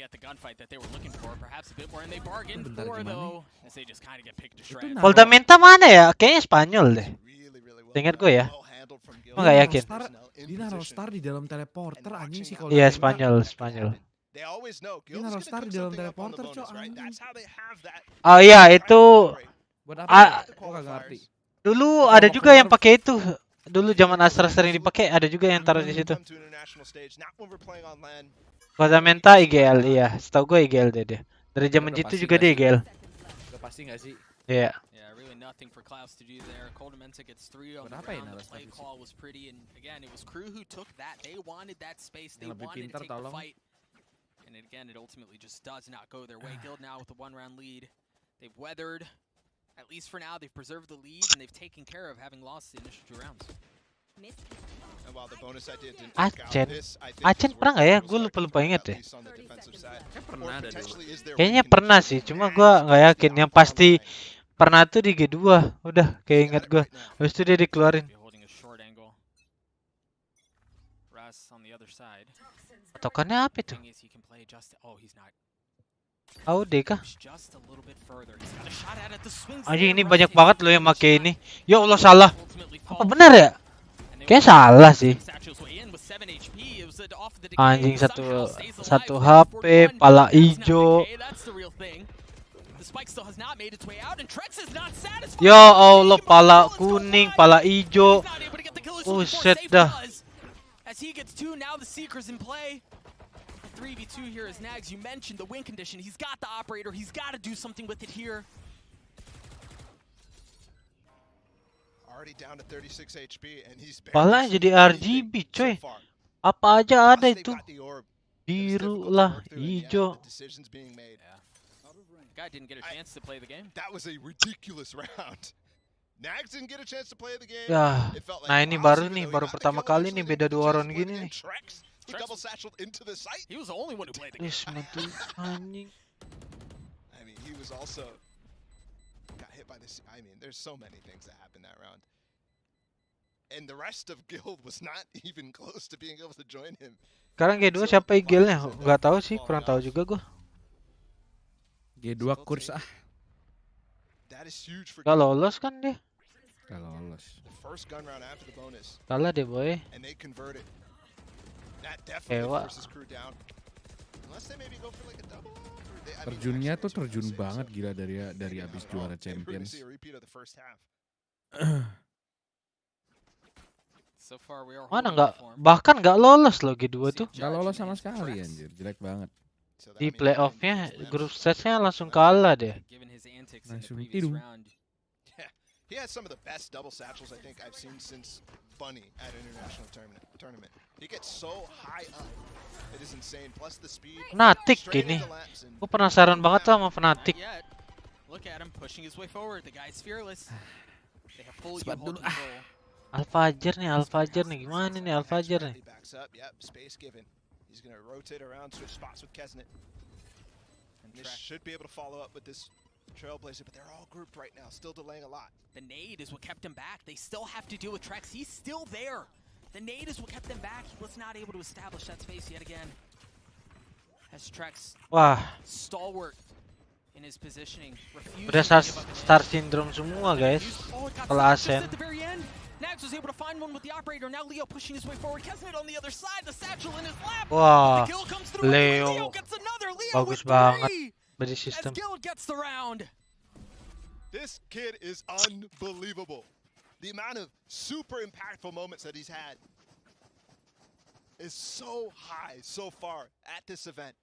get the gunfight that they were looking for. Perhaps a bit more, and they bargained for though, as they just kind of get picked to shreds. Fundamenta mana ya? Kayaknya Spanyol deh. Ingat gue ya. Gue nggak yakin. Dia naruh star di dalam teleporter anjing sih kalau. Iya Spanyol. Dia naruh star di dalam teleporter cok anjing. Oh iya itu. Buat apa? Gue kagak ngerti. Dulu ada juga yang pakai itu. Dulu zaman Astra sering dipakai, ada juga yang taruh di situ. Fundamenta IGL, iya. Setahu gue IGL dia. Dari zaman itu juga dia IGL. Udah pasti nggak sih? Iya. Nothing for Klaus to do there. Coldamenta gets 3 on the ground. The play call was pretty, and again, it was KRU who took that. They wanted that space. They wanted to take the fight. And again, it ultimately just does not go their way. Guild now with a 1-round lead. They've weathered, at least for now, they've preserved the lead, and they've taken care of having lost the initial 2 rounds. Acen pernah nggak ya? Gue lupa inget deh. Kayaknya pernah sih, cuma gue nggak yakin. Yang pasti pernah tuh di G2, udah kayak ingat gue. Habis itu dia dikeluarin. Patokannya apa itu? AUD kah? Anjing ini banyak banget loh yang pakai ini. Ya Allah salah. Apa benar ya? Kayak salah sih. Anjing satu HP, pala hijau. Ya Allah, pala kuning, pala hijau. Buset dah. As he gets 2, now the Seeker's in play. 3v2 here as Nags, you mentioned the win condition. He's got the operator, he's got to do something with it here. Already down to 36 HP and he's pala jadi RGB coy. Apa aja ada itu. Biru lah, hijau. Guy didn't get a chance to play the game. That was a ridiculous round. Nags didn't get a chance to play the game. Ya, nah ini baru nih, baru pertama kali nih beda 2 round gini nih. He was the only one who played the game. Anjing. I mean, he was also got hit by this. I mean, there's so many things that happened that round. And the rest of Guild was not even close to being able to join him. Sekarang G2 siapa IGL-nya? Nggak tahu sih, kurang tahu juga gua. G2 kurs ah. Gak lolos kan dia? Gak lolos. Kalah deh boy. Ewa. Terjunnya tuh terjun banget gila dari abis juara Champions. Mana nggak, bahkan nggak lolos loh G2 tuh. Nggak lolos sama sekali anjir, jelek banget. Di playoffnya grup stage-nya langsung kalah deh. Langsung tidur. He has some of the best double satchels I think I've seen since Bunny at an international tournament. He gets so high up. It is insane. Plus the speed. Fnatic ini. Gue penasaran banget sama Fnatic. Look at him pushing his way forward. The guy's fearless. They have full dulu. Alfajar nih, gimana nih Alfajar nih? He's gonna rotate around, switch spots with Kesnet. And this should be able to follow up with this Trailblazer, but they're all grouped right now, still delaying a lot. The nade is what kept him back. They still have to deal with Trex. He's still there. The nade is what kept them back. He was not able to establish that space yet again. As Trex, stalwart in his positioning. Udah star syndrome semua guys. Kalau Asen. Nags was able to find one with the operator. Now Leo pushing his way forward. Kesnet on the other side. The satchel in his lap. Wah, the kill comes through. Leo gets another. Leo bagus banget body system. As Guild gets the round. This kid is unbelievable. The amount of super impactful moments that he's had is so high so far at this event.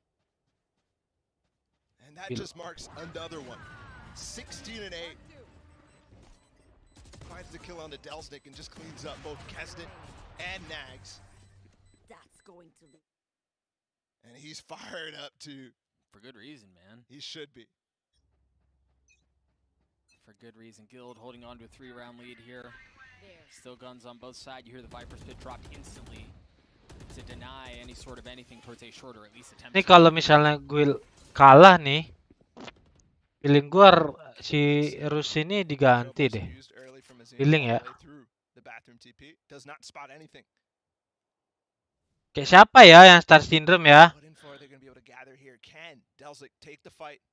And that just marks another one. 16-8. Finds the kill on the Delsnick and just cleans up both Kesnet and Nags. That's going to be. And he's fired up too. For good reason, man. He should be. For good reason. Guild holding on to a 3-round lead here. Still guns on both sides. You hear the Viper's pit dropped instantly to deny any sort of anything towards a shorter, at least attempt. Nih kalau misalnya gue kalah nih, feeling gue si Rus ini diganti deh. Feeling ya. Kayak siapa ya yang star syndrome ya? Can Delzik take the fight?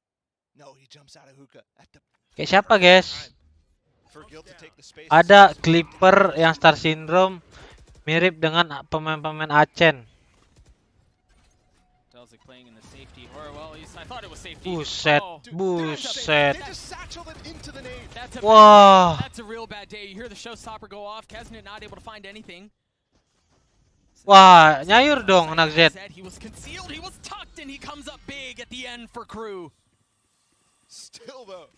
No, he jumps out of hookah at the Kayak siapa guys? for Guild to take the space. Ada Clipper yang Star Syndrome mirip dengan pemain-pemain Acen. Delzik playing in the safety. Or, well, I thought it was safety. Buset, Oh. buset. Wow. That's a real bad day. You hear the showstopper go off. Kesnet not able to find anything. Wah, nyayur dong anak Z. He was concealed, he was tucked, and he comes up big at the end for KRU. Still though,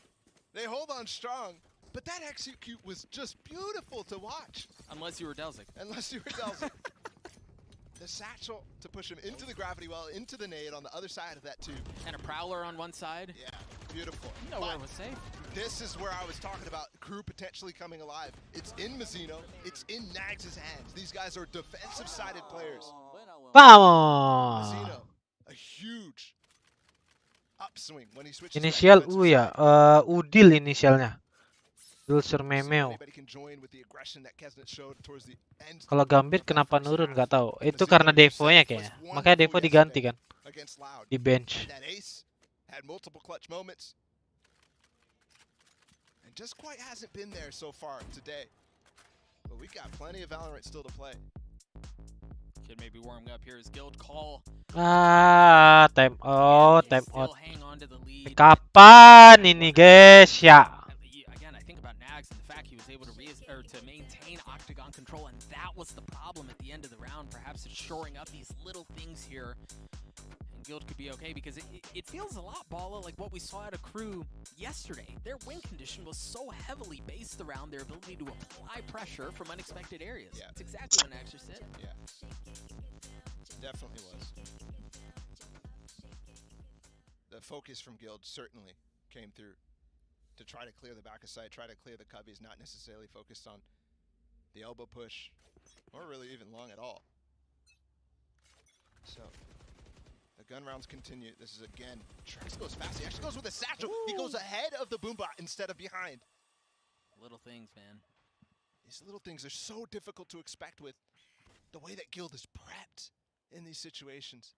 they hold on strong, but that execute was just beautiful to watch. Unless you were Delzik. Unless you were Delzik. The satchel to push him into the gravity well, into the nade on the other side of that tube. And a prowler on one side. Yeah, beautiful. Nowhere was safe. This is where I was talking about KRU potentially coming alive. It's in Mazzino, it's in Nags' hands. These guys are defensive-sided players. Vamos. Mazzino, a huge upswing when he switches. Inisial U ya, Udil inisialnya. Dulcer Memeo. Kalau Gambit kenapa nurun nggak tahu. Itu karena Devo-nya kayaknya. Makanya Devo diganti kan. Di bench. Just quite hasn't been there so far today. But we got plenty of Valorant still to play. Kid maybe warming up here. His guild call. Time out, time out. Kapan ini guys ya? Again, I think about Nags and the fact he was able to maintain octagon control, and that was the problem at the end of the round. Perhaps it's shoring up these little things here. Guild could be okay because it feels a lot, Bala, like what we saw out of KRU yesterday. Their win condition was so heavily based around their ability to apply pressure from unexpected areas. Yeah. It's exactly what Naxxer said. Yeah, definitely was. The focus from Guild certainly came through to try to clear the back of sight, try to clear the cubbies, not necessarily focused on the elbow push or really even long at all. So the gun rounds continue. This is again, Trex goes fast. He actually goes with a satchel. Ooh. He goes ahead of the boombot instead of behind. Little things, man. These little things are so difficult to expect with the way that Guild is prepped in these situations.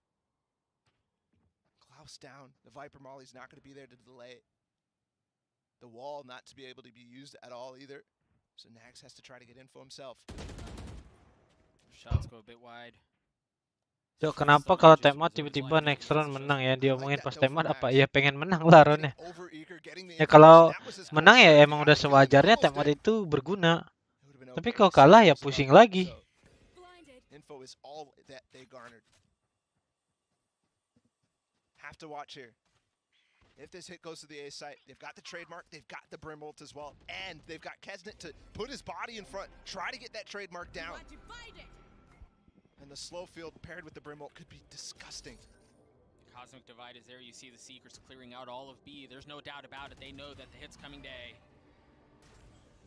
Klaus down. The Viper Molly's not going to be there to delay. The wall not to be able to be used at all either. So Nags has to try to get info himself. Shots go a bit wide. Cok, kenapa kalau timeout tiba-tiba next round menang ya? Diomongin pas timeout apa? Ya pengen menang lah roundnya. Ya kalau menang ya emang udah sewajarnya timeout itu berguna. Tapi kalau kalah ya pusing lagi. Info is all that they garnered. Have to watch here. If this hit goes to the A site, they've got the trademark, they've got the Brim ult as well, and they've got Kesnet to put his body in front, try to get that trademark down. And the slow field paired with the Brim ult could be disgusting. Cosmic Divide is there. You see the Seekers clearing out all of B. There's no doubt about it. They know that the hit's coming to A.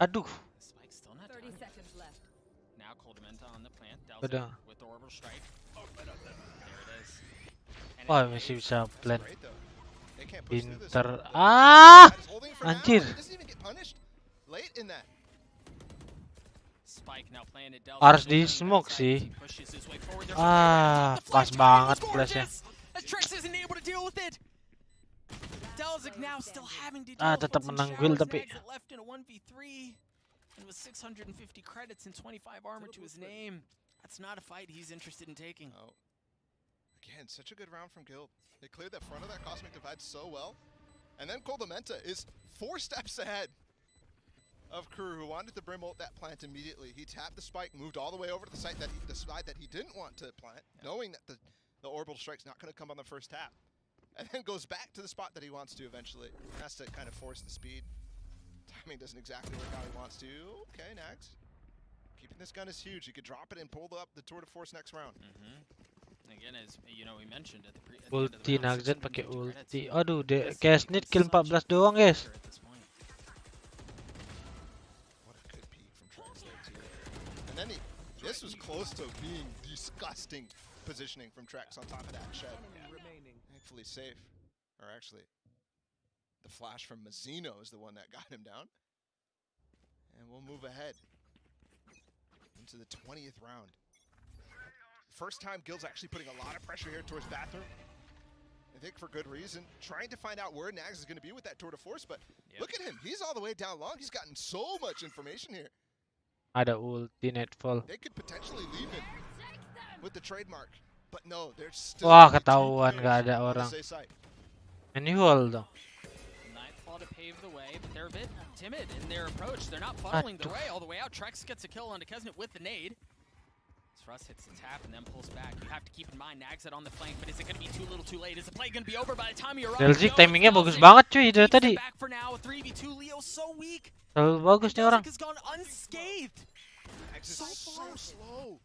Aduh. Spike's still not 30 seconds left. Now Coldamenta on the plant. Udah. With the orbital strike. There it is. Wah, masih bisa plan. Pinter. Anjir. Harus di smoke sih. Pas banget flashnya. Tetap menang guild tapi. With 650 credits and 25 armor to his name, that's not a fight he's interested in taking. Oh. Again, such a good round from Guild. They cleared that front of that Cosmic Divide so well. And then Coldamenta is 4 steps ahead of KRU, who wanted to Brim ult that plant immediately. He tapped the spike, moved all the way over to the side that he didn't want to plant, knowing that the orbital strike's not going to come on the first tap. And then goes back to the spot that he wants to eventually. Has to kind of force the speed. Timing doesn't exactly work how he wants to. Okay, Nags. Keeping this gun is huge. He could drop it and pull up the tour de force next round. Again, as you know, we mentioned at the ulti Nags pakai ulti. Aduh, Kesnet kill 14 doang, guys. What a good peek from Trex there too. And then this was close to being disgusting positioning from Trex on top of that shed. Thankfully safe. Or actually, the flash from Mazzino is the one that got him down. And we'll move ahead into the 20th round. First time Guild's actually putting a lot of pressure here towards Bathroom. think for good reason, trying to find out where Nags is going to be with that tour de force, but look at him. He's all the way down long. He's gotten so much information here. Ada ulti Nightfall. They could potentially leave him with the trademark, but no, they're still. Wah, ketahuan nggak ada orang. Manual dong. Nightfall to pave the way, but they're a bit timid in their approach. They're not funneling their way all the way out. Trex gets a kill onto Kesnet with the nade. Russ hits the tap and then pulls back. You have to keep in mind Nags it on the flank, but is it going to be too little too late? Is the play going to be over by the time you're Delzik timingnya bagus banget cuy dari tadi. Back for now, 3v2, Leo so weak. Terlalu bagus nih orang. Has gone unscathed. So slow.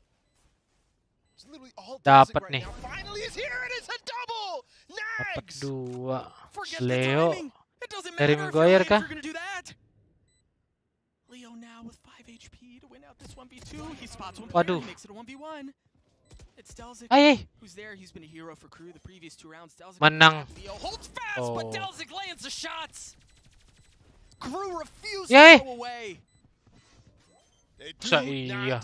It's literally all Dapat nih. Finally is here. It is a double. Dapat Nags. 2. Leo. Dari Maguire kah? Leo now with 5 HP to win out this 1v2. He spots one Waduh. player, he makes it a 1v1. It's Delzik who's there. He's been a hero for KRU the previous 2 rounds. Delzik Leo holds fast, but Delzik lands the shots. KRU refuses to go away. Masa iya?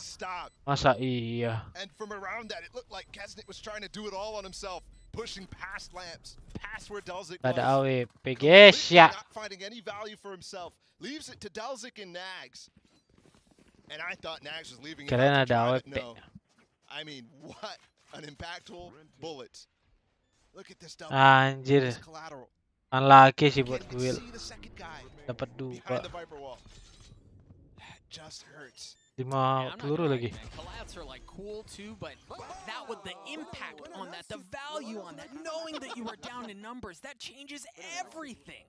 Masa iya? And from around that, it looked like Kesnet was trying to do it all on himself, pushing past lamps, past where Delzik was. Ada AWP guys ya. Not finding any value for himself, leaves it to Delzik and Nags. And I thought Nags was leaving it. Kalian ada AWP. No. I mean, what an impactful bullet. Look at this double. Anjir. Unlucky sih buat gue. Dapat 2. Just hurts. 5 peluru lagi. Collabs are like cool too, but that with the impact on that, the value on that, knowing that you are down in numbers, that changes everything.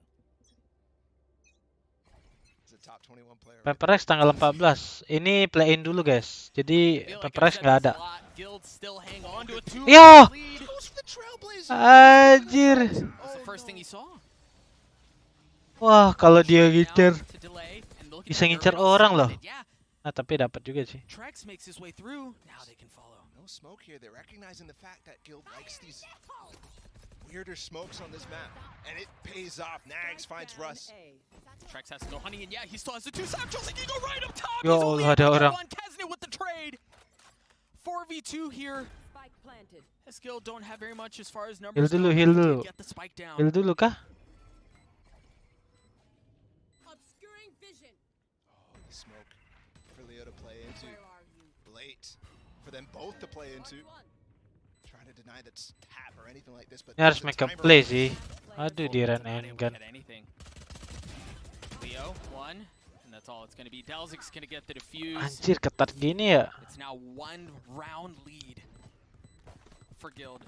PPRX tanggal 14. Ini play-in dulu guys. Jadi PPRX nggak ada. Yo! Anjir. Wah, kalau dia ngincer bisa ngincer orang loh. Nah, tapi dapat juga sih. No smoke here. They're recognizing the fact that Guild likes these weirder smokes on this map, and it pays off. Nags finds Russ. Trex has to go hunting, and yeah, he still has the 2 satchels. He can go right up top. Ya Allah, ada orang. Kesnet with the trade. 4v2 here. This Guild don't have very much as far as numbers. Heal dulu, heal dulu. Heal dulu kah? Obscuring vision. Oh, the smoke for Leo to play into. Late for them both to play into. Trying to deny that's tap or anything like this, but ini harus make a play sih. Aduh, di run and gun. Leo, 1, and that's all it's going to be. Delzik's going to get the defuse. Anjir, ketat gini ya. It's now 1 round lead for Guild.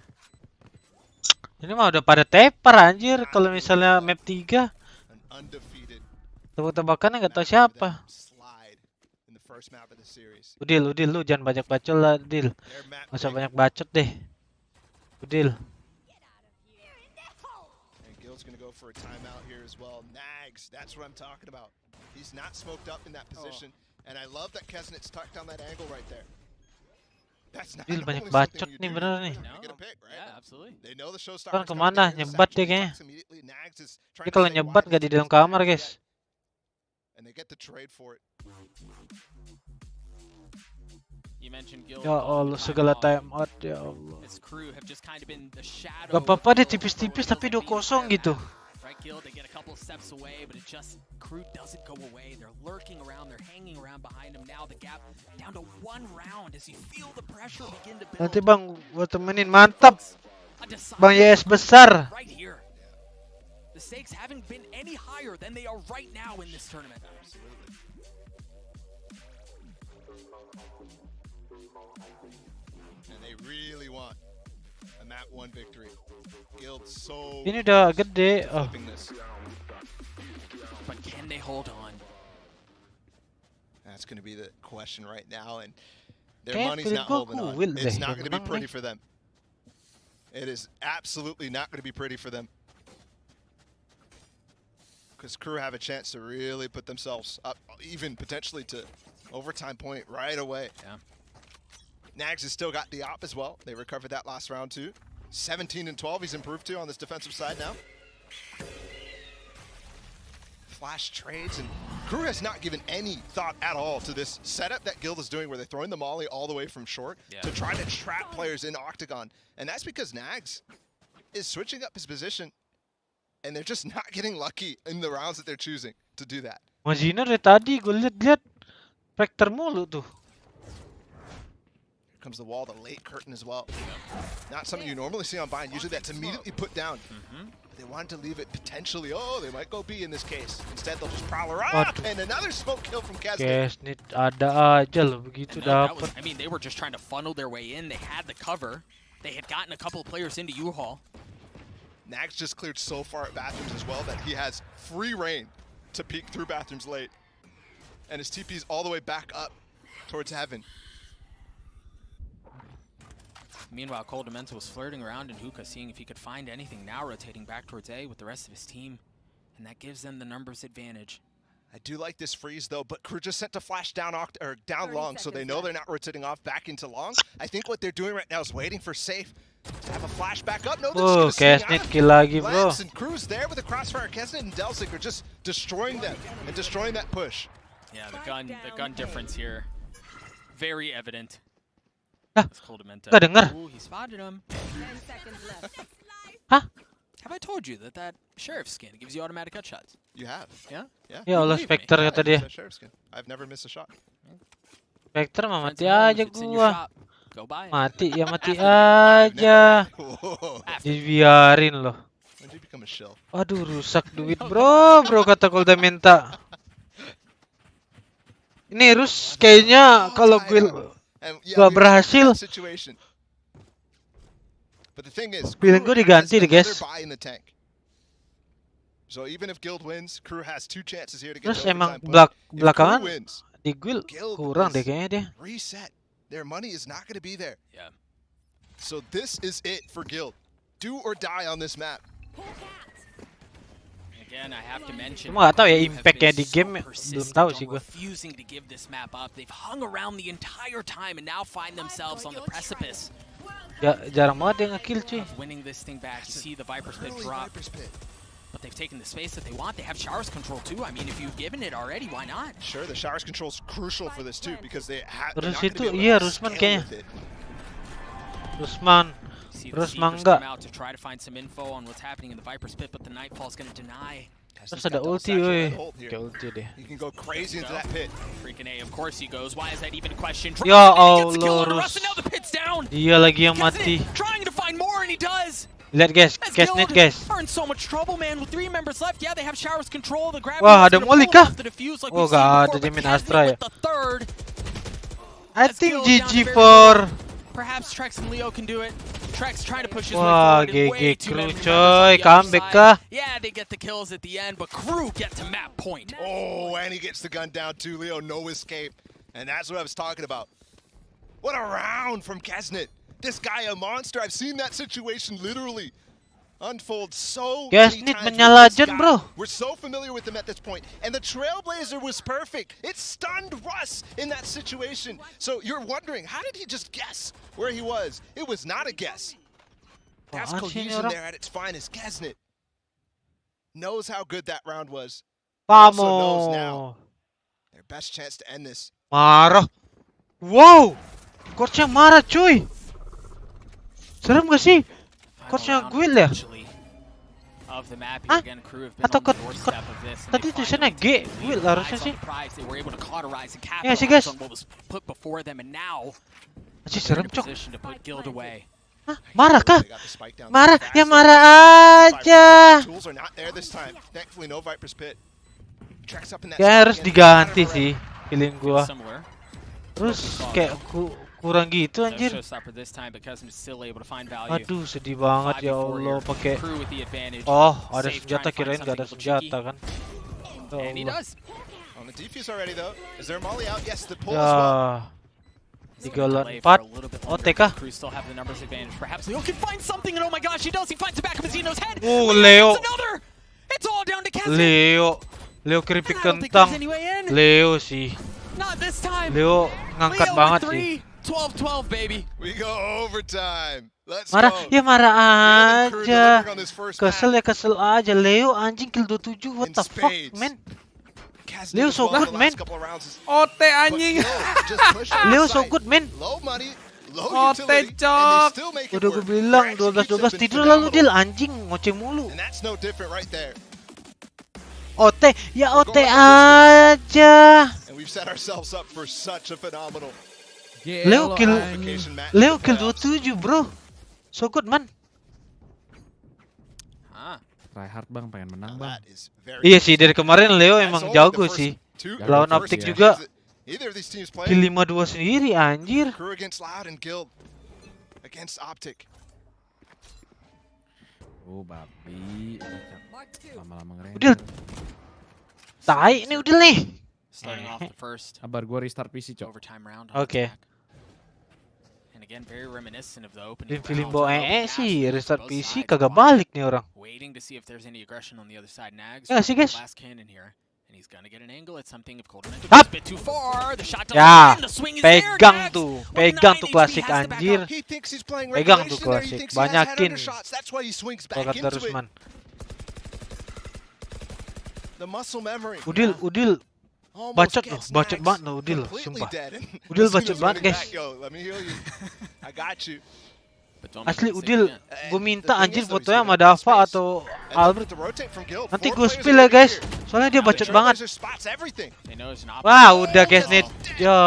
Ini mah udah pada teper anjir kalau misalnya map 3. Tebak-tebakannya nggak tahu siapa. Udil lu jangan banyak bacot lah, Udil. Masa banyak bacot deh. Udil. For a timeout here as well. Nags, that's what I'm talking about. He's not smoked up in that position, and I love that Kesnet's tucked down that angle right there. That's not banyak bacot nih bener nih. Yeah, absolutely. They know the show Orang kemana? Nyebat deh kayaknya. Dia kalau nyebat gak di dalam kamar guys. And they get the trade for it. Ya Allah, segala time out ya Allah. Gak apa-apa deh tipis-tipis tapi 2-0 gitu. Right, Guild, they get a couple steps away, but it just, KRU doesn't go away. They're lurking around, they're hanging around behind him. Now the gap down to 1 round as you feel the pressure begin to build. Nanti bang, gua temenin, mantap. Bang YS besar. Right here. The stakes haven't been any higher than they are right now in this tournament. And they really want a map 1 victory. Guild so ini udah gede. Oh. But can they hold on? That's going to be the question right now, and their money's not holding on. It's not going to be pretty for them. It is absolutely not going to be pretty for them. Because KRU have a chance to really put themselves up, even potentially to overtime point right away. Yeah. Nags has still got the op as well. They recovered that last round too. 17 and 12 he's improved to on this defensive side now. Flash trades, and KRU has not given any thought at all to this setup that Guild is doing where they're throwing the molly all the way from short to try to trap players in Octagon. And that's because Nags is switching up his position, and they're just not getting lucky in the rounds that they're choosing to do that. Mazina dari tadi gue liat Spectre mulu tuh. Here comes the wall, the late curtain as well. Not something you normally see on Bind. Usually that's immediately put down. But they wanted to leave it potentially. Oh, they might go B in this case. Instead, they'll just prowl around. And another smoke kill from Kesnit. Kesnit ada aja loh begitu dapat. I mean, they were just trying to funnel their way in. They had the cover. They had gotten a couple of players into U-Haul. Nax just cleared so far at bathrooms as well that he has free reign to peek through bathrooms late. And his TP's all the way back up towards heaven. Meanwhile, Cole Demento was flirting around in hookah, seeing if he could find anything. Now rotating back towards A with the rest of his team. And that gives them the numbers advantage. I do like this freeze though, but Crew just sent to flash down long, so they know they're not rotating off back into long. I think what they're doing right now is waiting for safe to have a flash back up. No, they're just Kesnit kill lagi, bro. And Crew's there with a crossfire. Kesnit and Delzik are just destroying them and destroying that push. Yeah, the gun difference here, very evident. Gak denger. Ooh, he spotted him. 10 seconds left. Hah? Have I told you that sheriff skin gives you automatic headshots? You have. Yeah? Yeah. Ya Allah, Spectre kata dia. I've never missed a shot. Spectre mah mati aja gua. Mati ya mati aja. Dibiarin loh. Aduh, rusak duit, bro kata Kolda minta. Ini Rus kayaknya kalau gua berhasil. But the thing is, Feeling gue diganti deh, guys. So even if Guild wins, Crew has 2 chances here to get. Terus emang belakangan di Guild kurang deh kayaknya dia. Reset. Their money is not going to be there. Yeah. So this is it for Guild. Do or die on this map. Again, I have to mention. Cuma gak tahu ya impactnya di game, belum tahu sih gue. Refusing to give this map up. They've hung around the entire time and now find themselves on the precipice. Jarang banget dia nge-kill cuy. Winning this thing back, you see the Viper's Pit drop. But they've taken the space that they want. They have Showers control too. I mean, if you've given it already, why not? Sure, the Showers control is crucial for this too because they have. Terus itu iya Rusman kayaknya. Rusman enggak. To try to find some info on what's happening in the Viper's Pit, but the Nightfall's going to deny. Terus ada ulti, woi. Kayak ulti deh. He can go crazy into that pit. Freaking A, of course he goes. Why is that even a question? Ya Allah, Rus. Dia lagi yang mati. Trying to find more and he does. Lihat guys, Kesnit guys. Are in so much trouble, man. With 3 members left, yeah, they have Showers control. The gravity. Wah, ada molly kah? Oh, gak ada Jamin Astra ya. I think GG for. Perhaps Trex and Leo can do it. Trex trying to push his way forward. Wah, GG Crew coy, comeback kah? Yeah, they get the kills at the end, but Crew get to map point. Oh, and he gets the gun down too, Leo. No escape. And that's what I was talking about. What a round from Kesnit. This guy a monster. I've seen that situation literally unfold so many times. We're so familiar with him at this point. And the Trailblazer was perfect. It stunned Russ in that situation. So you're wondering, how did he just guess where he was? It was not a guess. That's cohesion there at its finest. Kesnit knows how good that round was. Also knows now their best chance to end this. Marah. Wow. Coachnya marah cuy. Serem gak sih? Coachnya Guild ya? Hah? Atau tadi tulisannya G, Guild harusnya sih. Ya sih guys. Masih serem cok. Hah? Marah kah? Marah? Ya marah aja. Ya harus diganti sih feeling gua. Terus kayak kurang gitu anjir. Aduh sedih banget ya Allah pakai. Oh ada senjata, kirain gak ada senjata kan. Ya 3 lawan 4. OTK. Leo keripik kentang. Leo sih. Leo ngangkat banget sih. 12-12 baby. We go overtime. Let's marah, go. Ya marah aja. Kesel aja. Leo anjing kill 27. What the fuck, man? Leo so good, man. OT anjing. Leo so good, man. Low money, Ote cok. Udah gue bilang 12-12 tidur lalu Dil, anjing ngoceh mulu. Ote, ya Ote aja. Leo kill 27 bro. So good man. Try hard bang, pengen menang bang. Iya sih, dari kemarin Leo emang jago sih. Lawan Optik juga kill 5-2 sendiri anjir. Oh babi. Lama-lama ngeren. Udil. Tai ini Udil nih. Sabar gue restart PC cok. Oke. Tim feeling bawa sih, restart PC kagak balik nih orang. Ya sih guys. Ya, pegang tuh klasik anjir. Pegang tuh klasik, banyakin. Kalau kata Rusman. Udil. Bacot banget loh Udil, sumpah. Udil bacot banget guys. Asli Udil, gue minta anjir fotonya sama Dava atau Albert. Nanti gue spill ya guys, soalnya dia bacot banget. Wah udah guys nih, ya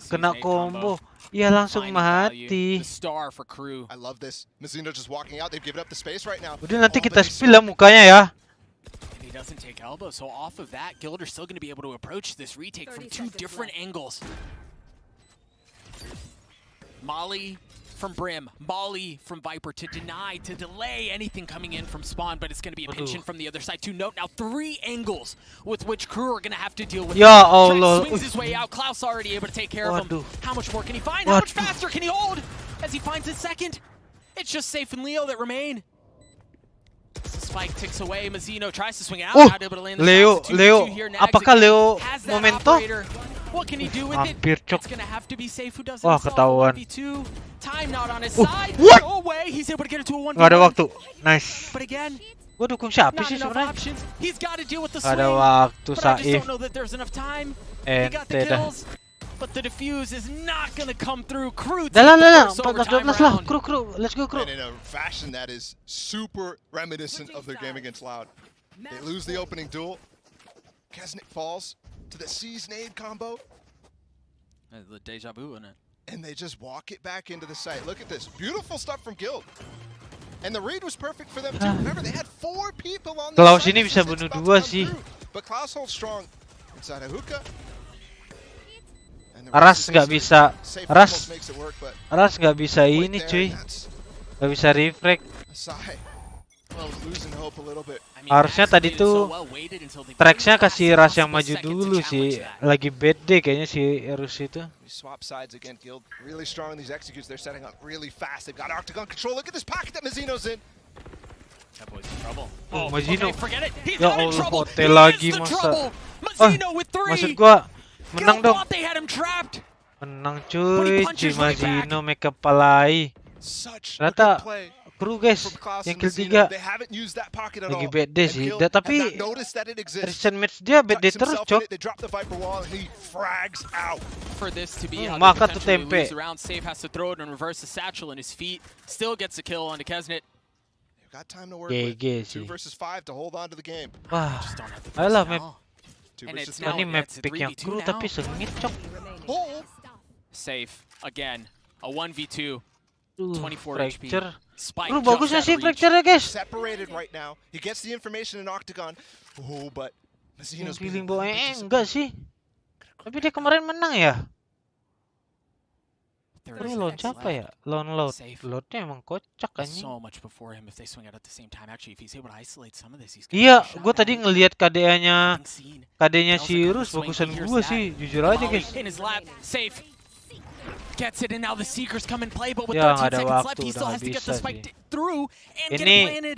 kena combo. Iya langsung mati. Udah nanti kita spill ya mukanya ya. He doesn't take elbow, so off of that, Gilder's still going to be able to approach this retake from two different angles. Molly from Brim, Molly from Viper to deny, to delay anything coming in from Spawn, but it's going to be a pinch in from the other side. To note now 3 angles with which KRU are going to have to deal with. Ya Allah. Swings his way out. Klaus already able to take care of him. How much more can he find? How much faster can he hold as he finds his second? It's just Safe and Leo that remain. Spike ticks away. Mazino tries to swing out. Leo, apakah Leo momento? What can he do with it? It's gonna have to be Safe who does it. Wah, ketahuan. Time not on his side. What? No way. He's able to get it to a 1v1. Gak ada waktu. Nice. But again, gue dukung siapa sih sebenarnya? He's got to deal with the swing. Ada waktu But I just Saif. don't know that there's enough time. He got the kills. But the defuse is not gonna come through. KRU takes the first overtime round. KRU, let's go KRU. And in a fashion that is super reminiscent of their game against Loud. They lose the opening duel. Kesnick falls to the C's nade combo. The deja vu in it. And they just walk it back into the site. Look at this. Beautiful stuff from Guild. And the read was perfect for them too. Remember, they had 4 people on the Klaus site. ini bisa bunuh 2 sih. But Klaus holds strong inside a hookah. Ras nggak bisa, Ras nggak bisa ini cuy, nggak bisa reflect. Harusnya tadi tuh tracksnya kasih Ras yang maju dulu sih, lagi bad day kayaknya si Erus itu. Mazino, ya Allah hotel lagi masa. Maksud gua menang dong. Menang cuy, Mazino make up palai. Ternyata KRU guys, yang kill 3 lagi bad day sih. Tapi recent match dia bad day terus cok. Makan tuh tempe. GG sih. Wah, ayolah map. Ini map pick yang KRU tapi sengit cok. Safe again, a 1v2. 24 HP. KRU bagusnya sih fracture-nya guys. Separated right now. He gets the information in Octagon. Oh, but Mazino's feeling bawa enggak sih. Tapi dia kemarin menang ya. KRU lawan siapa ya? Lawan Loud. Loudnya emang kocak anjing. Iya, gue tadi ngelihat KD-nya si Rus bagusan gue sih, jujur aja guys. Gets it and now the Seekers come and play, but with 13 seconds left, he still has to get the spike through and get it planted.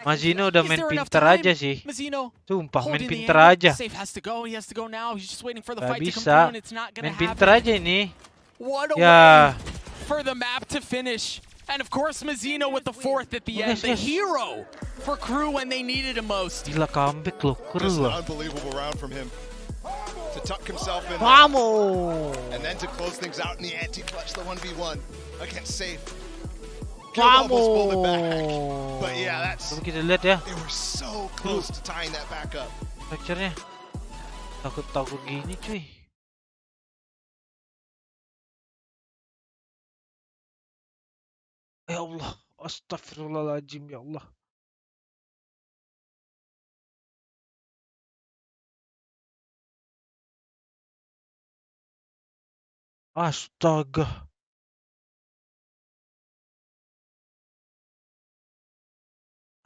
Mazino udah main pinter aja sih. Sumpah main pinter aja. Safe has to go. He has to go now. He's just waiting for the fight to come through and it's not gonna main happen. pinter aja ini. What a way for the map to finish. And of course Mazino with the 4th at the end, the hero for KRU when they needed him most. Gila comeback loh KRU. Unbelievable round from him. to tuck himself in there. Vamos! And then to close things out in the anti-clutch, the 1v1 against Safe. Vamos! But yeah, that's... Kita lihat ya. They were so close to tying that back up. Fracture-nya. Takut gini cuy. Ya Allah, astagfirullahaladzim ya Allah. Astaga.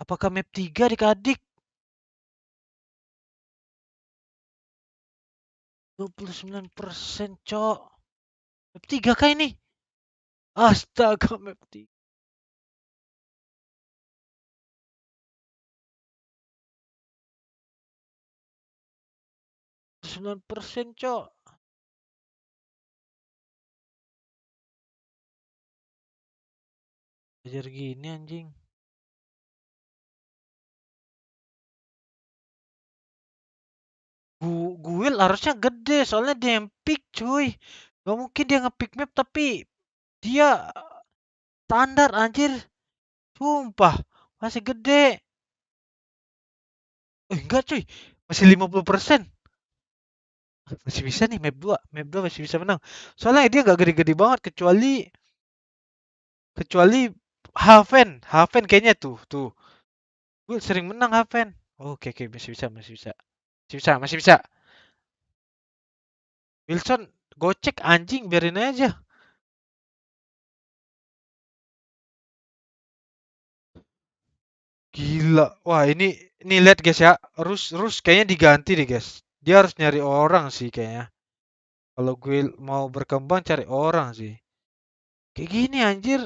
Apakah map 3 adik-adik? 29%, cok. Map 3 kah ini? Astaga, map 3. %, cok. Ajar gini anjing. Guil harusnya gede soalnya dia yang pick cuy. Gak mungkin dia nge-pick map tapi dia standar anjir. Sumpah, masih gede. Enggak cuy, masih 50%. Masih bisa nih map 2. Map 2 masih bisa menang. Soalnya dia gak gede-gede banget kecuali Haven kayaknya tuh. Gue sering menang Haven. Oke, masih bisa. Wilson gocek anjing, biarin aja. Gila. Wah, ini lihat guys ya. Rus kayaknya diganti deh guys. Dia harus nyari orang sih kayaknya. Kalau gue mau berkembang cari orang sih. Kayak gini anjir.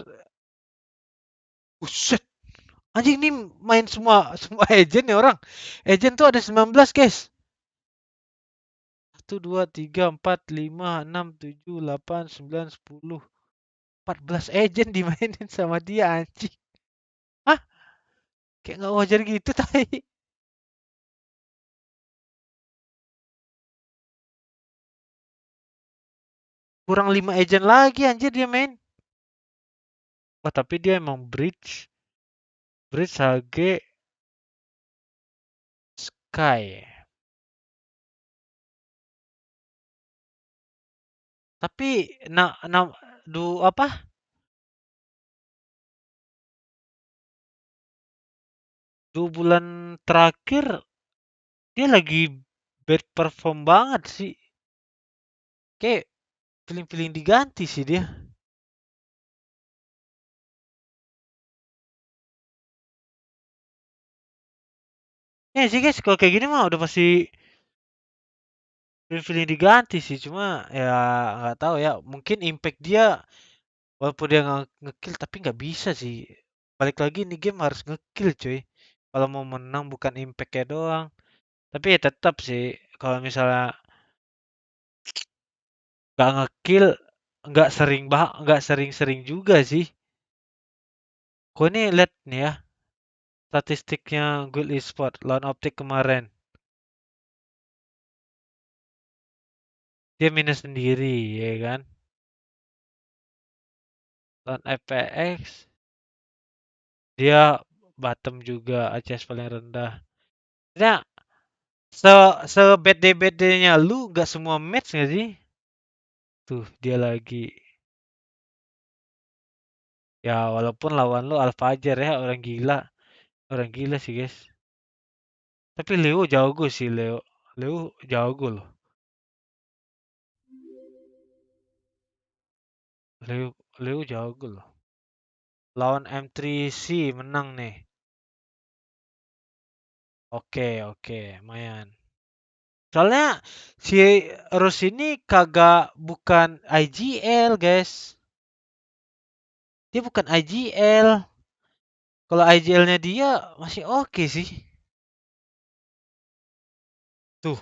Buset. Anjing nih main semua agent nih orang. Agent tuh ada 19 guys. 1, 2, 3, 4, 5, 6, 7, 8, 9, 10. 14 agent dimainin sama dia anjing. Hah? Kayak nggak wajar gitu tadi. Kurang 5 agent lagi anjir dia main. Wah, tapi dia emang bridge HG Sky. Tapi apa? 2 bulan terakhir dia lagi bad perform banget sih. Kayak feeling diganti sih dia. Ya sih guys, kalau kayak gini mah udah pasti feeling diganti sih. Cuma ya nggak tahu ya. Mungkin impact dia walaupun dia nge-kill tapi nggak bisa sih. Balik lagi nih game harus nge-kill cuy. Kalau mau menang bukan impact-nya doang. Tapi ya tetap sih kalau misalnya nggak nge-kill nggak sering-sering juga sih. Kok ini lihat nih ya statistiknya Guild Esports lawan Optic kemarin. Dia minus sendiri ya kan. Lawan FPX dia bottom juga, ACS paling rendah. Nah, bad-nya lu nggak semua match nggak sih? Tuh dia lagi. Ya walaupun lawan lu Alfajar ya orang gila sih guys. Tapi Leo jago sih Leo jago loh. Leo jago loh. Lawan M3C menang nih. Oke, lumayan. Soalnya si Rus ini bukan IGL, guys. Dia bukan IGL. Kalau IGL-nya dia masih oke sih. Tuh,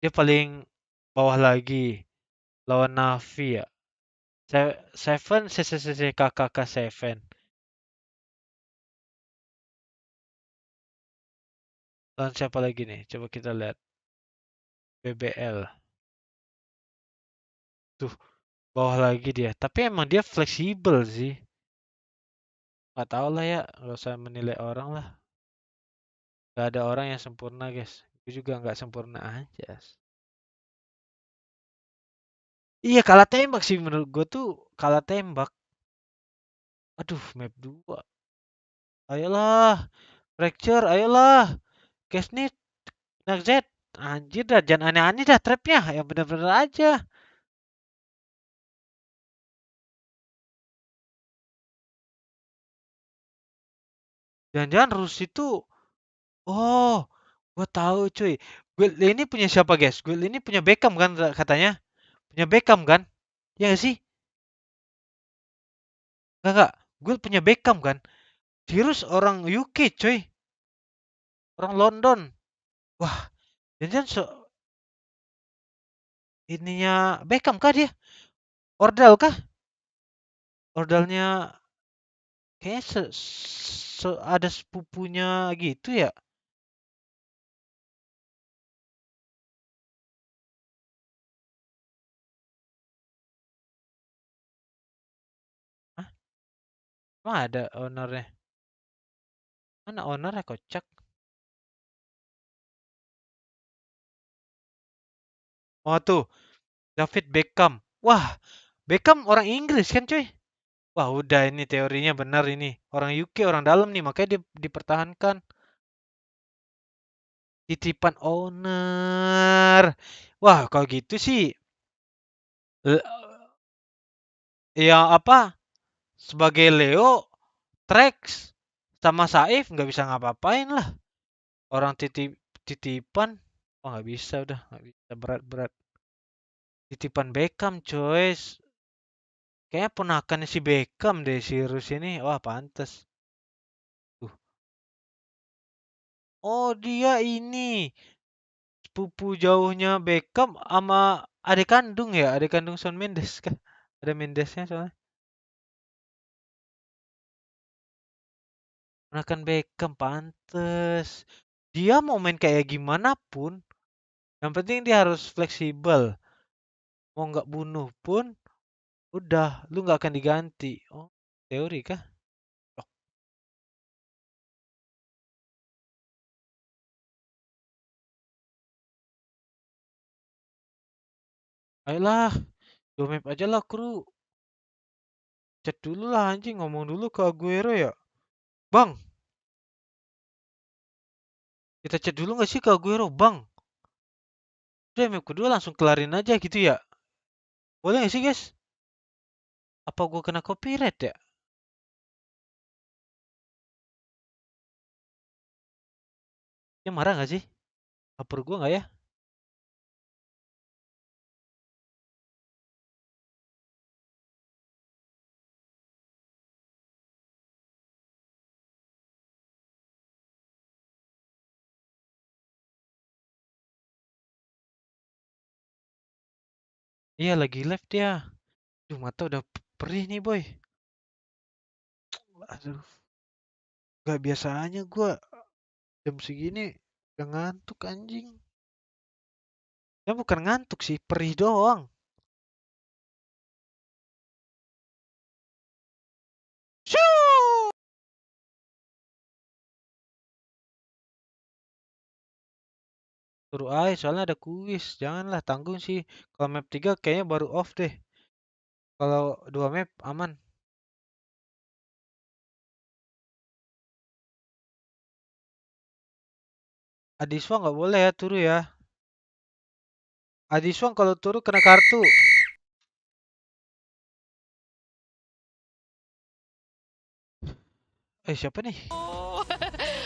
dia paling bawah lagi. Lawan Navi ya. Seven KKK 7. Lawan siapa lagi nih? Coba kita lihat. BBL. Tuh, bawah lagi dia. Tapi emang dia fleksibel sih. Gak tau lah ya, gak usah menilai orang lah. Gak ada orang yang sempurna guys. Gue juga gak sempurna aja. Iya kalah tembak sih menurut gue tuh. Kalah tembak. Aduh map 2. Ayolah. Fracture ayolah. Kesnit. Nakzet. Anjir dah jangan aneh-aneh dah trapnya. Yang bener-bener aja. Jangan-jangan Rus itu. Oh. Gue tahu cuy. Guild ini punya siapa guys? Guild ini punya Beckham kan katanya? Punya Beckham kan? Ya gak sih? Enggak. Guild punya Beckham kan? Virus orang UK cuy. Orang London. Wah. Jangan-jangan ininya Beckham kah dia? Ordal kah? Ordalnya kayaknya ada sepupunya gitu ya. Hah? Emang ada ownernya? Mana ownernya kocak? Oh tuh, David Beckham. Wah, Beckham orang Inggris kan cuy? Wah udah ini teorinya benar ini. Orang UK, orang dalam nih, makanya dia dipertahankan. Titipan owner. Wah kalau gitu sih. Ya apa? Sebagai Leo, Trex, sama Saif nggak bisa ngapa-apain lah. Orang titipan. Oh nggak bisa udah. Nggak bisa berat-berat. Titipan Beckham coy. Kayaknya ponakannya si Beckham deh si Rus ini. Wah pantes. Oh dia ini sepupu jauhnya Beckham sama adik kandung ya, adik kandung Shawn Mendes kan. Ada Mendesnya soalnya. Ponakan Beckham pantes. Dia mau main kayak gimana pun, yang penting dia harus fleksibel. Mau nggak bunuh pun, udah lu nggak akan diganti. Oh teori kah? Ayolah, 2 map aja lah kru. Chat dulu lah anjing, ngomong dulu ke Aguero ya. Bang. Kita chat dulu gak sih ke Aguero, Bang? Udah map kedua langsung kelarin aja gitu ya. Boleh gak sih guys? Apa gua kena copyright ya? Dia marah gak sih? Lapor gua gak ya? Iya lagi live dia. Aduh mata udah perih nih boy. Aduh. Gak biasanya gua jam segini udah ngantuk anjing. Ya bukan ngantuk sih, perih doang. Suruh aja soalnya ada kuis. Janganlah tanggung sih. Kalau map 3 kayaknya baru off deh. Kalau 2 map aman. Adiswa nggak boleh ya turu ya. Adiswa kalau turu kena kartu. Siapa nih?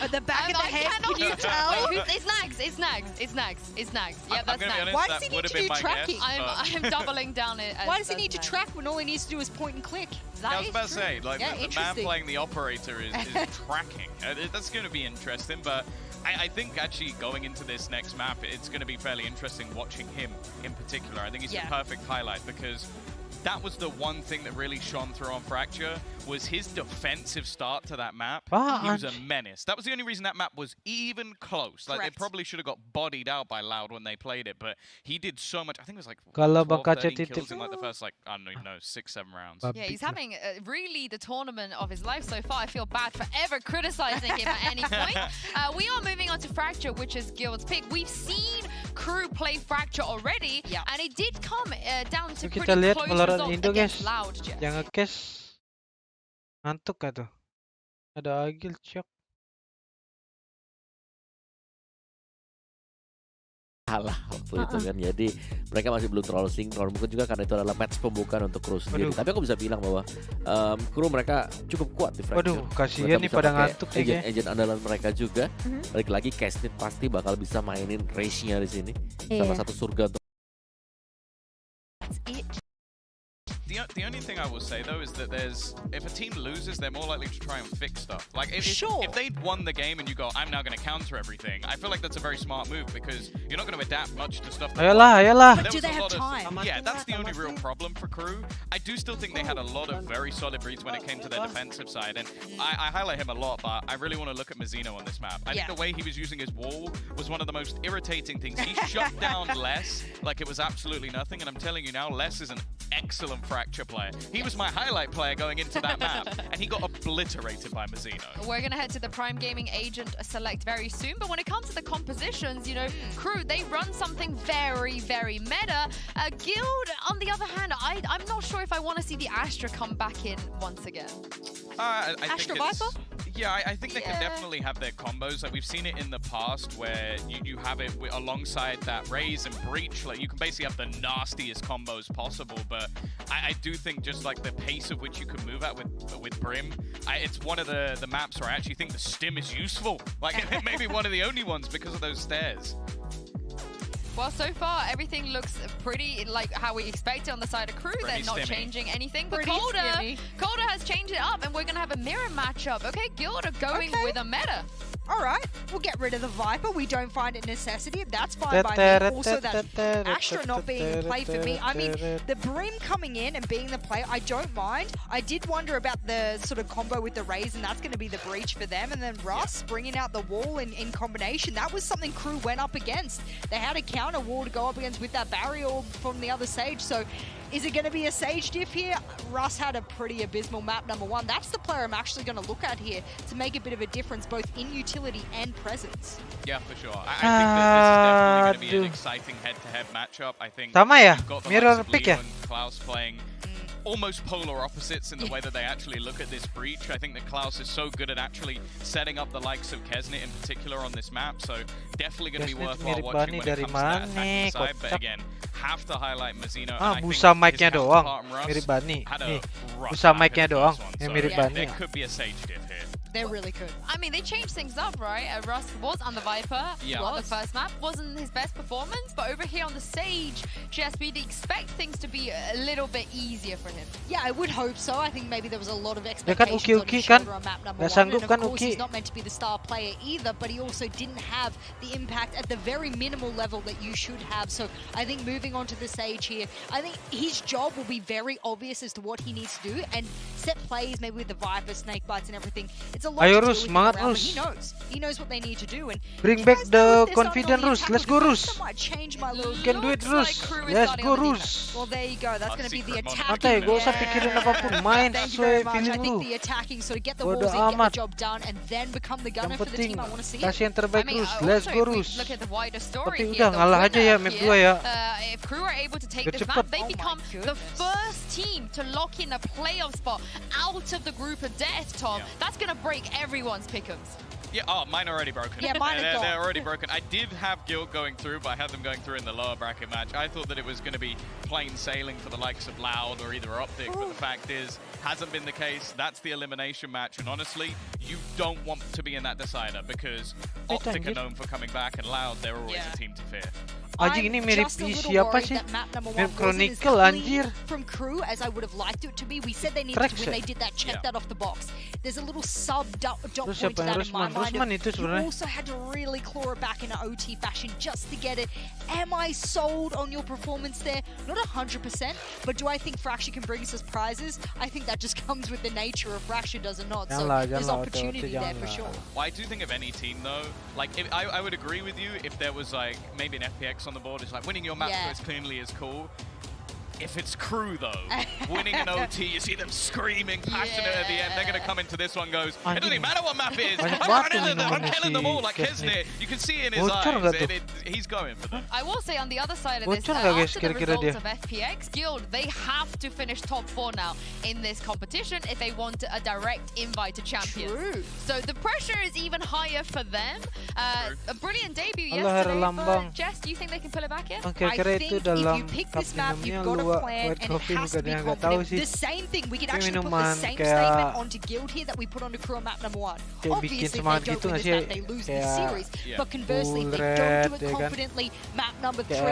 The back of the head, can you tell? It's Nags, it's Nags, it's Nags, it's Nags. Yeah, that's Nags. Why does he need to do tracking? I'm doubling down it. Why does he need to track when all he needs to do is point and click? I was about to say, like, the man playing the operator is tracking. That's going to be interesting, but I think actually going into this next map, it's going to be fairly interesting watching him in particular. I think he's a perfect highlight because that was the one thing that really shone through on Fracture, was his defensive start to that map. He was a menace. That was the only reason that map was even close. Like, they probably should have got bodied out by Loud when they played it, but he did so much. I think it was like 12, 13 kills in like the first, like, I don't even know, 6-7 rounds. Yeah, he's having really the tournament of his life so far. I feel bad for ever criticizing him at any point. We are moving on to Fracture, which is Guild's pick. We've seen KRU play Fracture already, and it did come down to pretty Kita lihat close Valorant results Indo, against guys. Loud, Jeff. Yang nge-cash ngantuk gak tuh? Ada Agil shock. Kalah waktu itu kan, jadi mereka masih belum terlalu sinkron. Mungkin juga karena itu adalah match pembukaan untuk KRU sendiri. Tapi aku bisa bilang bahwa KRU mereka cukup kuat di Fracture. Waduh, kasihan nih pada ngantuk nih. Agent andalan mereka juga. Balik lagi, Casnit pasti bakal bisa mainin race-nya di sini. Salah satu surga untuk. The only thing I will say though is that if a team loses, they're more likely to try and fix stuff. Like if they'd won the game and you go, I'm now going to counter everything, I feel like that's a very smart move because you're not going to adapt much to stuff. Ayolah. But do they have time? Yeah, that's the only real problem for KRU. I do still think they had a lot of very solid reads when it came to their defensive side, and I highlight him a lot, but I really want to look at Mazzino on this map. I think the way he was using his wall was one of the most irritating things. He shut down Les like it was absolutely nothing, and I'm telling you now, Les is an excellent Fracture player. He was my highlight player going into that map, and he got obliterated by Mazzino. We're going to head to the Prime Gaming Agent select very soon, but when it comes to the compositions, you know, KRU, they run something very, very meta. Guild, on the other hand, I'm not sure if I want to see the Astra come back in once again. Astra Viper? Yeah, I think they can definitely have their combos. Like we've seen it in the past where you have it alongside that Raze and Breach. Like you can basically have the nastiest combos possible. But I do think just like the pace of which you can move at with Brim, it's one of the maps where I actually think the stim is useful. Like maybe one of the only ones because of those stairs. Well, so far, everything looks pretty like how we expected on the side of KRU. They're not changing anything. But Calder has changed it up, and we're going to have a mirror matchup. Okay, Guild are going with a meta. All right, we'll get rid of the Viper. We don't find it necessity. That's fine by me. Also, that Astra not being in play for me. I mean, the Brim coming in and being the player, I don't mind. I did wonder about the sort of combo with the Raze, and that's going to be the breach for them. And then Russ bringing out the wall in combination. That was something KRU went up against. They had a counter wall to go up against with that barrier from the other Sage. So is it going to be a Sage diff here? Russ had a pretty abysmal map, number one. That's the player I'm actually going to look at here to make a bit of a difference, both in utility and presence. Yeah, for sure. I think that this is definitely going to be an exciting head-to-head matchup. I think you've got the likes of Leo and Klaus playing almost polar opposites in the way that they actually look at this breach. I think that Klaus is so good at actually setting up the likes of Kesnit in particular on this map, so definitely going to be worthwhile watching when it comes to that attacking side. But again, have to highlight Mazzino. Busa mic-nya doang, mirip Bani. Nih, busa mic-nya doang, yang mirip Bani. There could be a Sage diff here. They really could. I mean, they changed things up, right? Russ was on the Viper on the first map. Wasn't his best performance, but over here on the Sage, just we'd expect things to be a little bit easier for him. Yeah, I would hope so. I think maybe there was a lot of expectations on his shoulder on map number one. And of course, he's not meant to be the star player either, but he also didn't have the impact at the very minimal level that you should have. So I think moving on to the Sage here, I think his job will be very obvious as to what he needs to do and set plays maybe with the Viper, snake bites and everything. It's a lot Ayo to Rus, do semangat around, Rus. He knows what they need to do. And bring back the confident Rus. Let's go Rus. You can do it Rus. Let's go Rus. Well, there you go. That's going to be the attacking. Santai, gak usah pikirin apapun. Main sesuai feeling I think lu. the attacking, so to get the walls in, get the job done, and then become the gunner for the team. I want to see it. Kasih yang terbaik Rus. Let's go Rus. Look at the wider story Tapi here. udah ngalah aja ya map 2 ya. If KRU are able to take this map, they become the first team to lock in a playoff spot out of the group of death, Tom. That's going to break everyone's pick'ems. Yeah, mine are already broken. Yeah, mine are they're already broken. I did have Guild going through, but I had them going through in the lower bracket match. I thought that it was going to be plain sailing for the likes of Loud or either Optic, but the fact is, Hasn't been the case. That's the elimination match. And honestly, you don't want to be in that decider because Optic are known for coming back, and Loud, they're always a team to fear. Anjing ini mirip siapa sih? Mirip Chronicle anjir. From KRU as I would have liked it to be. We said they needed to win. They did that. Check that off the box. There's a little sub dot point to that in my mind. You also had to really claw it back in an OT fashion just to get it. Am I sold on your performance there? Not 100%, but do I think Fracture can bring us as prizes? I think that just comes with the nature of Fracture, does it not? So there's opportunity there for sure. Well, I do think of any team though, like I would agree with you if there was like maybe an FPX on the board. It's like winning your map as cleanly as cool. If it's KRU though, winning an OT, you see them screaming, passionate at the end. They're going to come into this one, goes, it doesn't matter what map it is. I'm killing them all like Kesnit. You can see in his eyes, he's going for them. I will say on the other side of this, after the results of FPX, Guild, they have to finish top 4 now in this competition if they want a direct invite to Champions. True. So the pressure is even higher for them. A brilliant debut yesterday for Jess. Do you think they can pull it back in? I think if you pick this map, you've got to plan, and it has to be confident. The same thing, we can actually put the same statement onto Guild here that we put onto KRU on map number 1. Obviously, if they don't win this map, they lose this series. But conversely, if they don't do it confidently, map number 3 is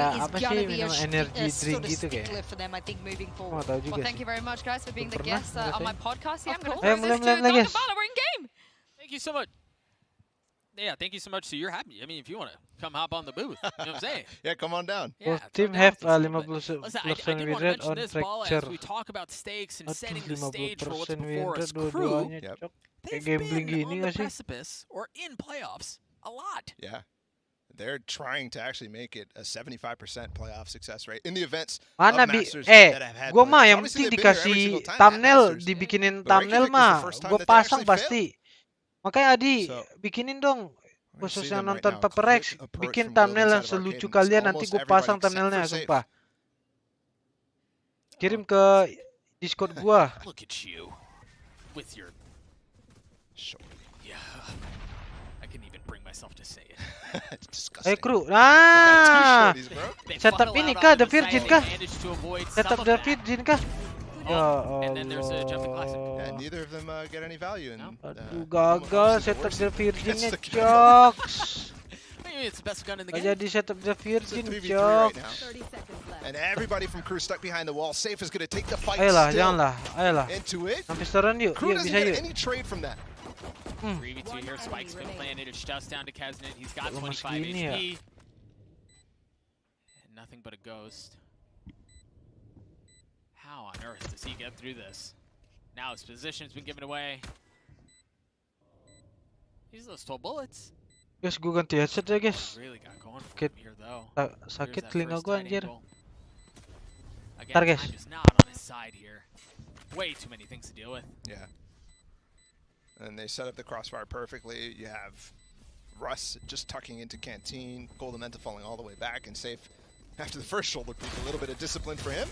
going to be a sort of stickler for them, I think, moving forward. Well, thank you very much, guys, for being the guests on my podcast here. I'm going to throw this to Dr. Bala. We're in game. Thank you so much. Yeah, thank you so much. So you're happy. I mean, if you want to come hop on the booth, you know what I'm saying? Yeah, come on down. Yeah, team have 50% win rate on this ball Fracture. as we talk about stakes and setting the stage for what's before us. KRU, they've been on the precipice or in playoffs a lot. Yeah. They're trying to actually make it a 75% playoff success rate in the events of Masters that have had. Gua mah yang penting dikasih thumbnail, dibikinin thumbnail mah, gua pasang pasti. Makanya Adi, bikinin dong, khususnya nonton PPRX, bikin thumbnail yang selucu kalian, nanti gue pasang thumbnailnya, sumpah. Kirim ke Discord gua. Look at you with your I can even bring myself to say it. KRU. Ah, setup ini kah, The Virgin kah? Setup The Virgin kah? And then there's a jumping classic. And neither of them get any value. Aduh, gagal setup The Virgin-nya, Joks. It's the best gun in the game. Jadi setup The Virgin, Joks. And everybody from KRU stuck behind the wall. Safe is going to take the fight ayolah, still janganlah, ayolah. into it. Sampai turun yuk, KRU yuk doesn't bisa get yuk. any trade from that. 3v2 here, Spike's been planted. It's just down to Kesnit. He's got 25 HP. And nothing but a ghost. How on earth does he get through this? Now his position's been given away. Use those 12 bullets. Guys, gue ganti headset ya guys. Really got going Sakit, here, though. Sakit telinga gue anjir. Again, Ntar guys. time is not on his side here. Way too many things to deal with. Yeah. And they set up the crossfire perfectly. You have Russ just tucking into Canteen, Goldamenta falling all the way back, and Safe after the first shoulder peek. A little bit of discipline for him.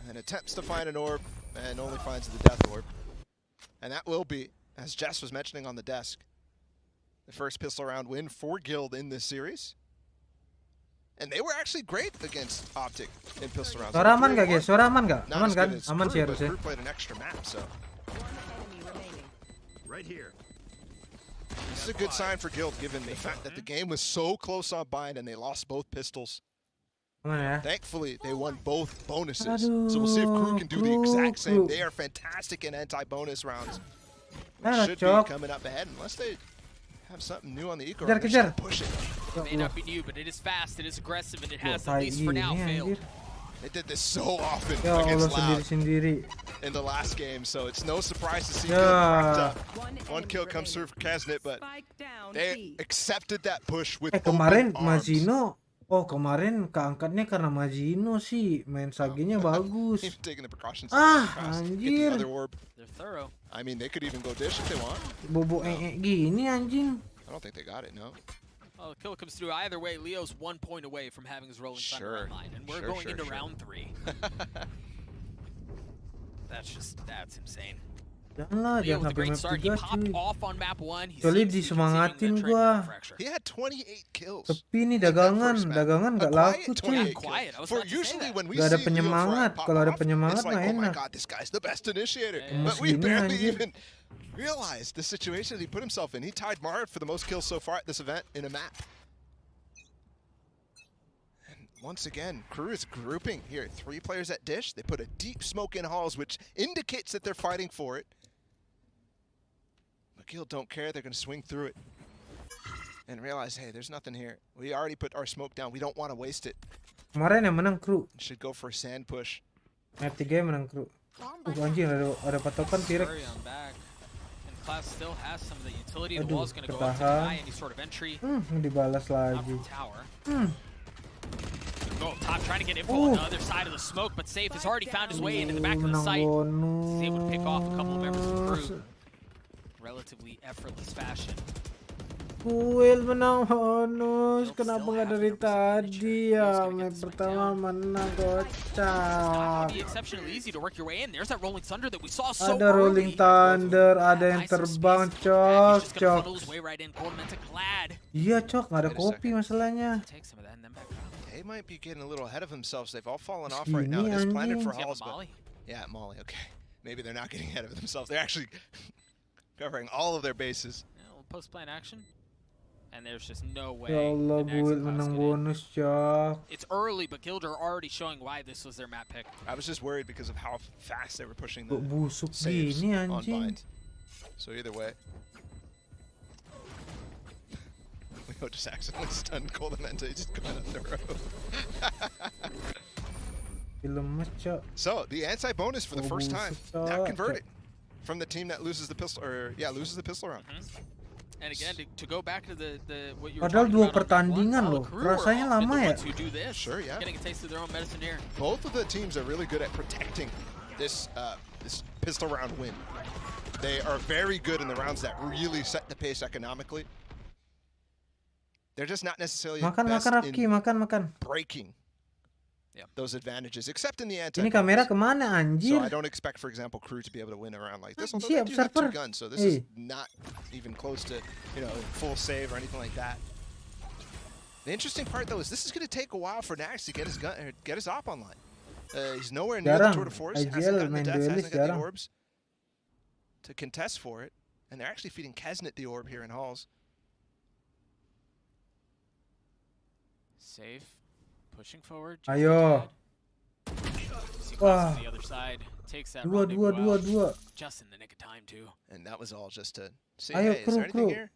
And attempts to find an orb, and only finds the death orb. And that will be, as Jess was mentioning on the desk, the first pistol round win for Guild in this series. And they were actually great against Optic in pistol rounds. Suara aman gak guys? Suara aman gak? Aman kan? Aman sih harusnya. KRU played an extra map, so. Right here. This is a good sign for Guild, given the fact that the game was so close on bind and they lost both pistols. Thankfully, they won both bonuses. So we'll see if KRU can do the exact same. They are fantastic in anti-bonus rounds. Should be coming up ahead unless they have something new on the eco. Push it. It may not be new, but it is fast, it is aggressive, and it has, at least for now, failed. They did this so often against Loud in the last game, so it's no surprise to see Guild cracked up. One kill comes through for Kesnit, but they accepted that push with kemarin open arms. Mazino, kemarin keangkatnya karena Mazino sih, main sagenya bagus. Anjir. They're thorough. I mean, they could even go dish if they want. Bobo gini anjing. I don't think they got it, no. Well, the kill comes through either way. Leo's 1 point away from having his rolling thunder online, and we're going into round 3. That's insane. Janganlah, Leo jangan with a sampai great map start. He 3 popped cuy. off on map 1. He Kecuali seems to be disemangatin continuing that trend gua. with Fracture. He had 28 kills. Sepi nih in that dagangan, first map. dagangan A gak quiet laku 28 cuy. kills. For usually when we Gak ada see Leo penyemangat. Fry pop Kalau ada off, penyemangat it's mah like, oh my enak. god, this guy's the best initiator. Yeah. But we Segini, barely anjir. even realized the situation that he put himself in. He tied Mara for the most kills so far at this event in a map. And once again, KRU is grouping here. 3 players at Dish. They put a deep smoke in halls, which indicates that they're fighting for it. Guild don't care, they're going to swing through it and realize, hey, there's nothing here. We already put our smoke down, we don't want to waste it. Kemarin yang menang KRU. Should go for a sand push. Map 3 yang menang KRU. Anjing ada patokan T-Rex. Class still has some of the utility. The Aduh, wall's going to go up to deny ketahan. any sort of entry. Dibalas lagi. Tower. Go top, trying to get info on the other side of the smoke, but Safe has already found his way into the back of the site. He's able to pick off a couple of members of the crew. Relatively effortless fashion. Kuil menang bonus. Kenapa nggak dari tadi ya? Map pertama menang kocak. Be exceptionally easy to work your way in. There's that rolling thunder that we saw so Ada rolling thunder, ada yang terbang, cok. Iya cok, nggak ada kopi masalahnya. They might be getting a little ahead of themselves. They've all fallen off right now. It is planted for halls, but yeah, Molly. Okay, maybe they're not getting ahead of themselves. They're actually covering all of their bases. Post-plan action, and there's just no way. Ya Allah, Guild menang bonus, cok. It's early, but Guild are already showing why this was their map pick. I was just worried because of how fast they were pushing the busuk saves gini on anjing. bind. So either way, Leo just accidentally stunned Coldamenta. He just got up the road. So the anti-bonus for the first time, not converted from the team that loses the pistol, or yeah, loses the pistol round. And again, to go back to the what you were Padahal talking dua about pertandingan loh, rasanya lama ya. Sure, yeah. Getting a taste of their own medicine here. Both of the teams are really good at protecting this this pistol round win. They are very good in the rounds that really set the pace economically. They're just not necessarily Makan Rafki, makan. breaking those advantages, except in the anti. Ini kamera kemana anjir? So I don't expect, for example, KRU to be able to win a round like this. Although Siap, they do have 2 server. guns, so this is not even close to, you know, full save or anything like that. The interesting part, though, is this is going to take a while for Nax to get his gun, or get his op online. He's nowhere near the Tour de Force. Hasn't gotten the deaths, hasn't got the orbs to contest for it, and they're actually feeding Kesnet the orb here in halls. Safe, pushing forward. Ayo. Wah. The other side takes that Dua. just in the nick of time too. And that was all just to say, Ayo, hey, is there anything here?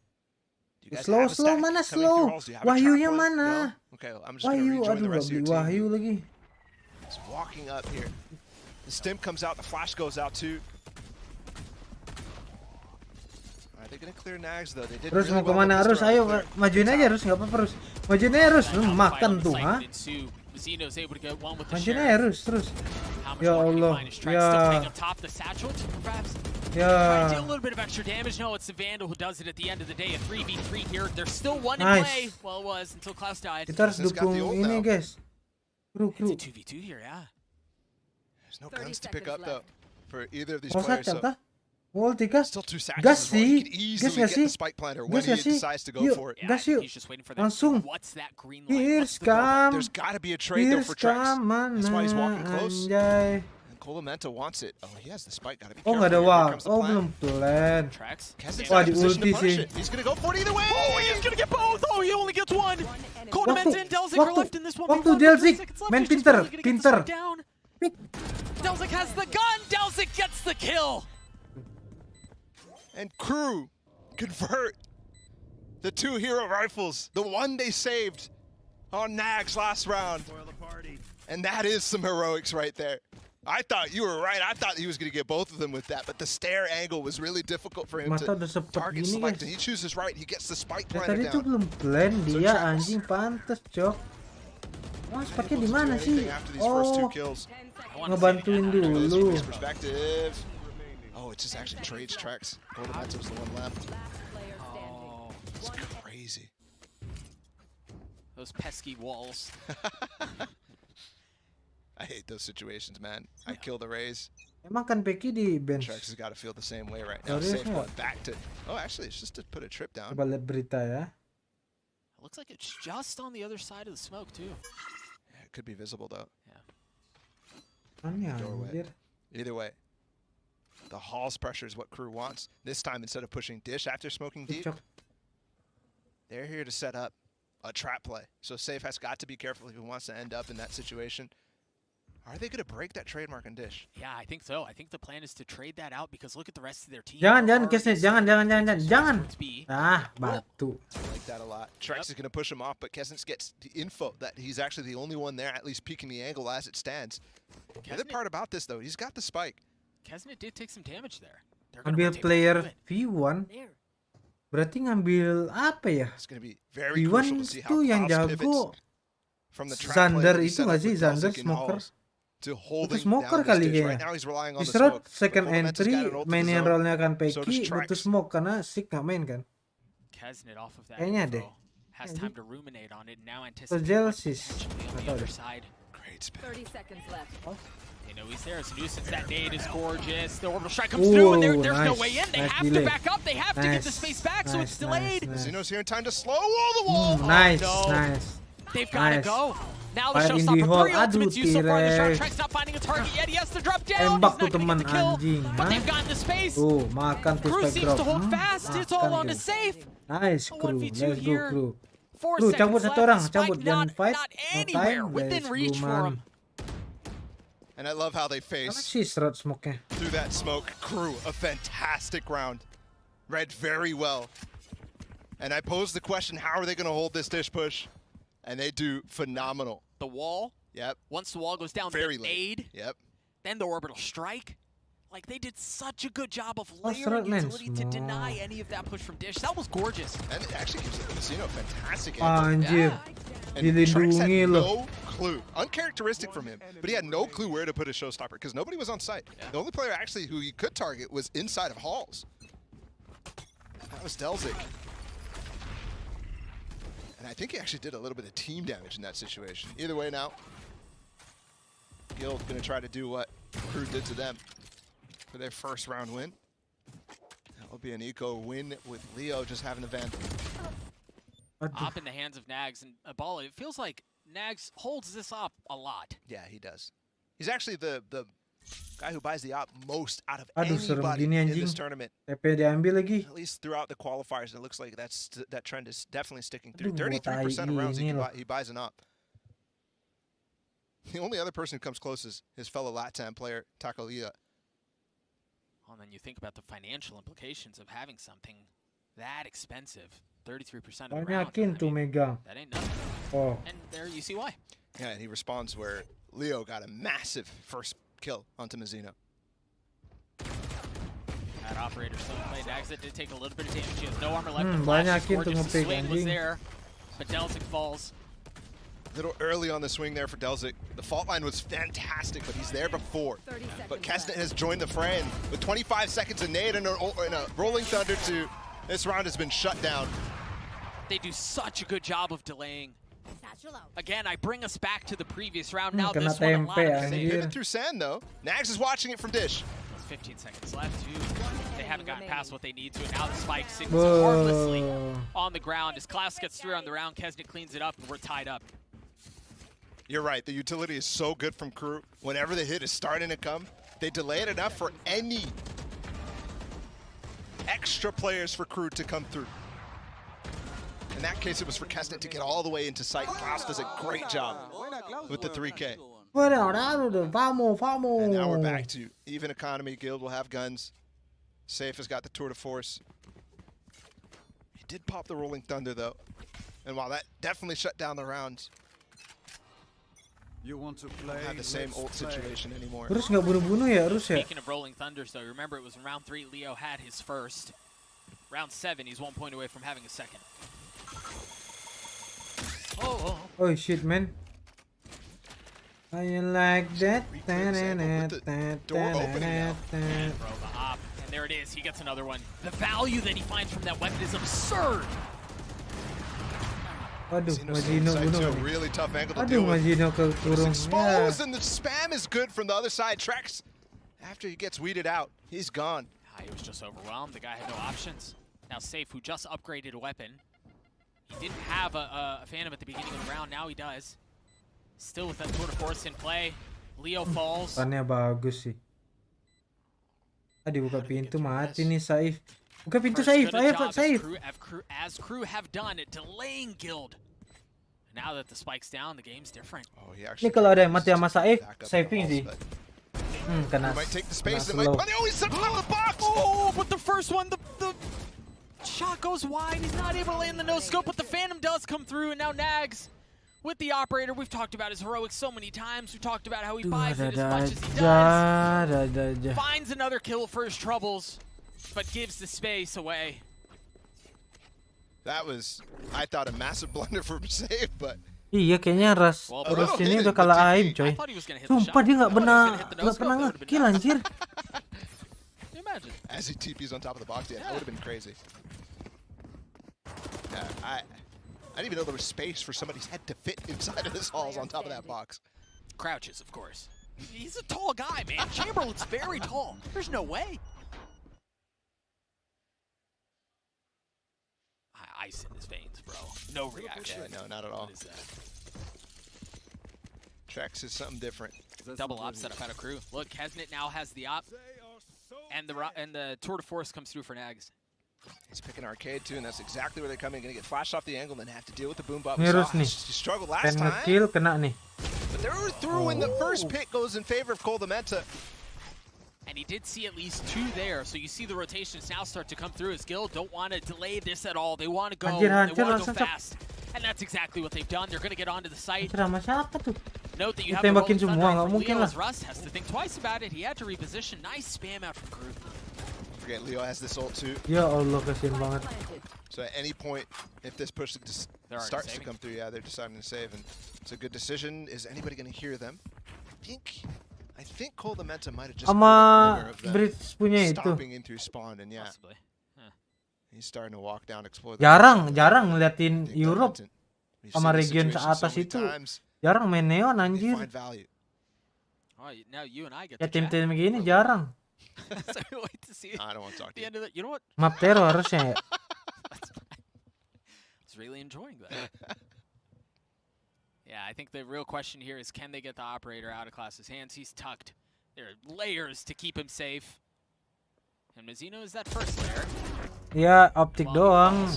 Slow, mana slow? Wahyunya mana? Okay, well, I'm just going to rejoin the rest of your team. Wahyu lagi. He's walking up here. The stim comes out, the flash goes out too. Alright, they're going to clear Nags though. They did Terus really mau kemana Arus? Ayo majuin aja Arus, nggak apa-apa Arus. Majuin aja Arus, makan tuh, ha? Majuin aja Arus, terus. Ya Allah, Trying to do a little bit of extra damage. No, it's the Vandal who does it at the end of the day. A 3v3 here. There's still one in play. Well, it was until Klaus died. Kita harus dukung ini guys. KRU. It's a 2v2 here, yeah. There's no guns to pick up though for either of these players. So Ulti kah? still 2 seconds. Gas sih. Gas nggak sih? spike planter when he decides to go for it. Gas yuk. Langsung. Here's come. There's got to be a trade though for Trex. That's why he's walking close. Anjay. Colamenta wants it. Oh, he has the spike. Gotta be Oh, careful. nggak ada Here wall. comes the Oh, plan. belum plan. Wah, di ulti sih. He's gonna go for it either way. Oh, he's gonna get both. Oh, he only gets one. Coldamenta and Delzik are left in this one. Waktu Delzik main pinter. Delzik has the gun. Delzik gets the kill. And KRU convert the 2 hero rifles, the one they saved on Nags last round. And that is some heroics right there. I thought you were right. I thought he was going to get both of them with that, but the stare angle was really difficult for him to target select. And he chooses right. He gets the spike planted Tadi tuh down. belum plan dia anjing pantes cok. Wah, spike-nya di mana sih? Oh, ngebantuin dulu. Perspective. Oh, it's just actually trades tracks. Coldamenta was the one left. Oh, it's crazy. Those pesky walls. I hate those situations, man. I kill the Rays. Emang kan Peki di bench? Trex has got to feel the same way right now. Safe going back to. Oh, actually, it's just to put a trip down. Coba lihat berita ya. It looks like it's just on the other side of the smoke too. Yeah, it could be visible though. Yeah. Aneh anjir. Either way, the Hall's pressure is what Crew wants. This time, instead of pushing Dish after smoking deep, they're here to set up a trap play. So Safe has got to be careful if he wants to end up in that situation. Are they going to break that trademark on Dish? Yeah, I think so. I think the plan is to trade that out because look at the rest of their team. Jangan Kesnet, jangan. Ah, batu. I like that a lot. Trex is going to push him off, but Kesnet gets the info that he's actually the only one there, at least peeking the angle as it stands. The other part about this, though, he's got the spike. Kesnet did take some damage there. Ambil player V1. Berarti ngambil apa ya? V1 itu yang jago. Xander itu nggak sih? Xander smoker. Itu smoker kali kayaknya. Istirahat second entry, mainin role-nya kan Peki, butuh smoke karena Sik nggak main kan. Kayaknya deh. So Jelsis. Atau deh. They know he's there. Nuisance, that nade is gorgeous. The orbital strike comes through, and there's no way in. They have to back up. They have to get the space back, so it's delayed. Zeno's here in time to slow all the wall. Nice. They've got to go. Now the showstopper 3 ultimates used so far. The Trex not finding a target yet. He has to drop down. He's not going to get the kill, but they've gotten the space. Makan tuh Crew spec seems drop. to hold fast. It's all on to Safe. Nice, Crew. Let's go, Crew. 4 Crew, seconds cabut left. satu orang. Spike Cabut, jangan fight. not No anywhere time. within Let's reach go, for man. him. And I love how they face smoke-nya. through that smoke. Crew, a fantastic round. Read very well. And I posed the question, how are they going to hold this Dish push? And they do phenomenal. The wall. Yep. Once the wall goes down, very the late. aid. Yep. Then the orbital strike. Like, they did such a good job of That's layering right, utility to deny any of that push from Dish. That was gorgeous. And it actually gives the casino fantastic Anjir. And Trex had Dilindungi loh. no clue. Uncharacteristic from him, but he had no clue where to put his showstopper because nobody was on site. Yeah. The only player actually who he could target was inside of Halls. That was Delzik. And I think he actually did a little bit of team damage in that situation. Either way now, Guild's going to try to do what Crew did to them for their first round win. That will be an eco win with Leo just having the Vandal. Op in the hands of Nags and Abala. It feels like Nags holds this op a lot. Yeah, he does. He's actually the guy who buys the op most out of Aduh, serem anybody gini in anjing. this tournament. TP diambil lagi. At least throughout the qualifiers, it looks like that trend is definitely sticking through. Aduh, 33% of rounds ini loh. he buys an op. The only other person who comes close is his fellow LATAM player, Takolia. Well, and then you think about the financial implications of having something that expensive. 33% of the round. Banyakin tuh megang. That ain't nothing. Oh. And there you see why. Yeah, and he responds where Leo got a massive first kill onto Mazzino. That operator still played. Nags did take a little bit of damage. He has no armor left. Banyakin tuh The ngepick swing was anjing. there, but Delzik falls. A little early on the swing there for Delzik. The fault line was fantastic, but he's there before. But Kesnet has joined the fray, and with 25 seconds a nade and a rolling thunder to this round has been shut down. They do such a good job of delaying. Again, I bring us back to the previous round. Now Kena this one, a lot of tempe, saves. Pivot through sand though. Nags is watching it from Dish. 15 seconds left too. They haven't gotten past what they need to, and now the spike signals harmlessly on the ground. As Klaus gets through on the round, Kesnet cleans it up, and we're tied up. You're right, the utility is so good from Crew. Whenever the hit is starting to come, they delay it enough for any extra players for Crew to come through. In that case, it was for Kesnet to get all the way into sight. Klaus does a great job with the 3K. Vamos. And now we're back to even economy. Guild will have guns. Safe has got the tour de force. He did pop the rolling thunder though. And while that definitely shut down the rounds, you want to play, have the same ult situation anymore. Terus nggak bunuh-bunuh ya, Rus ya? Speaking of rolling thunders though, remember it was in round 3 Leo had his first. Round 7, he's 1 point away from having a second. Oh shit, man. How you like that? Bro, the op. And there it is. He gets another one. The value that he finds from that weapon is absurd. Waduh, Mazzino bunuh. Really tough angle to Aduh, deal with. Mazzino kekurung. Exposed, and the spam is good from the other side. Trex After he gets weeded out, he's gone. He was just overwhelmed. The guy had no options. Now Safe, who just upgraded a weapon. He didn't have a Phantom at the beginning of the round. Now he does. Still with that Tour de Force in play. Leo falls. Tannya bagus sih. Dibuka pintu mati nih Saif. Buka pintu Saif. Ayo Saif. As crew have done it, delaying Guild. Now that the spike's down, the game's different. Oh, he Ini kalau ada yang mati sama Saif, saving sih. Kena. Might take the space. Oh, he's up on the box. Oh, but the first one, the shot goes wide. He's not able to land the no scope, but the Phantom does come through, and now Nags with the operator. We've talked about his heroics so many times. We've talked about how he buys it as much as he does. Finds another kill for his troubles, but gives the space away. That was, I thought, a massive blunder for Save, but Iya kayaknya Ras ini udah kalah aim coy. Sumpah dia nggak pernah nge-kill anjir. As he TPs on top of the box, yeah, that would have been crazy. Yeah, I didn't even know there was space for somebody's head to fit inside of this halls on top of that box. Crouches, of course. He's a tall guy, man. Chamberlain's very tall. There's no way. Ice in his veins, bro. No reaction. Yeah, no, not at all. Trex is something different. Double op setup out of crew. Look, Kesnet now has the op, and the Tour de Force comes through for Nags. He's picking Arcade too, and that's exactly where they're coming. Gonna get flashed off the angle, and then have to deal with the boom bot. He struggled last time. Kill kena nih. But they're through, and the first pick goes in favor of Coldamenta. And he did see at least two there, so you see the rotations now start to come through. His guild don't want to delay this at all. They want to go. They want to go fast, and that's exactly what they've done. They're going to get onto the site. Note that you have the rolling thunder from Leo as Russ has to think twice about it. He had to reposition. Nice spam out from crew. Forget Leo has this ult too. Ya Allah kasihan banget. So at any point, if this push starts to come through, yeah, they're deciding to save, and it's a good decision. Is anybody going to hear them? I think Coldamenta might have just stopping in through spawn, and yeah, he's starting to walk down, explore. Jarang ngeliatin Europe sama region seatas itu. Jarang main neon anjir. Ya tim-tim begini jarang. I don't want to talk to you. You know what? Map terror harusnya ya. I was really enjoying that. Yeah, I think the real question here is, can they get the operator out of Class's hands? He's tucked. There are layers to keep him safe. And Mazzino is that first layer. Ya, optik doang.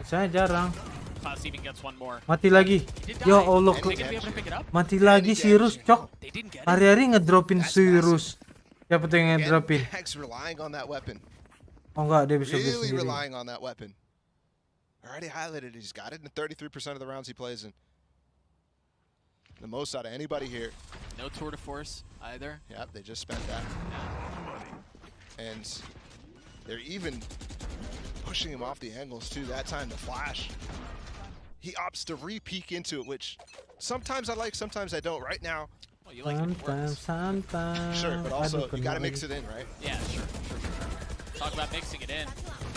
Biasanya jarang. Class even gets one more. Mati lagi. Ya Allah. Mati lagi Sirus, cok. Hari-hari ngedropin Sirus. Siapa tuh yang ngedropin? Relying on that weapon. Oh enggak, dia bisa really relying on that weapon. Already highlighted, he's got it in 33% of the rounds he plays in. The most out of anybody here. No Tour de Force either. Yep, they just spent that. And they're even pushing him off the angles too. That time the flash. He opts to re-peek into it, which sometimes I like, sometimes I don't. Right now, well, you like sometimes. Sure, but also you gotta mix it in, right? Yeah, sure. Talk about mixing it in.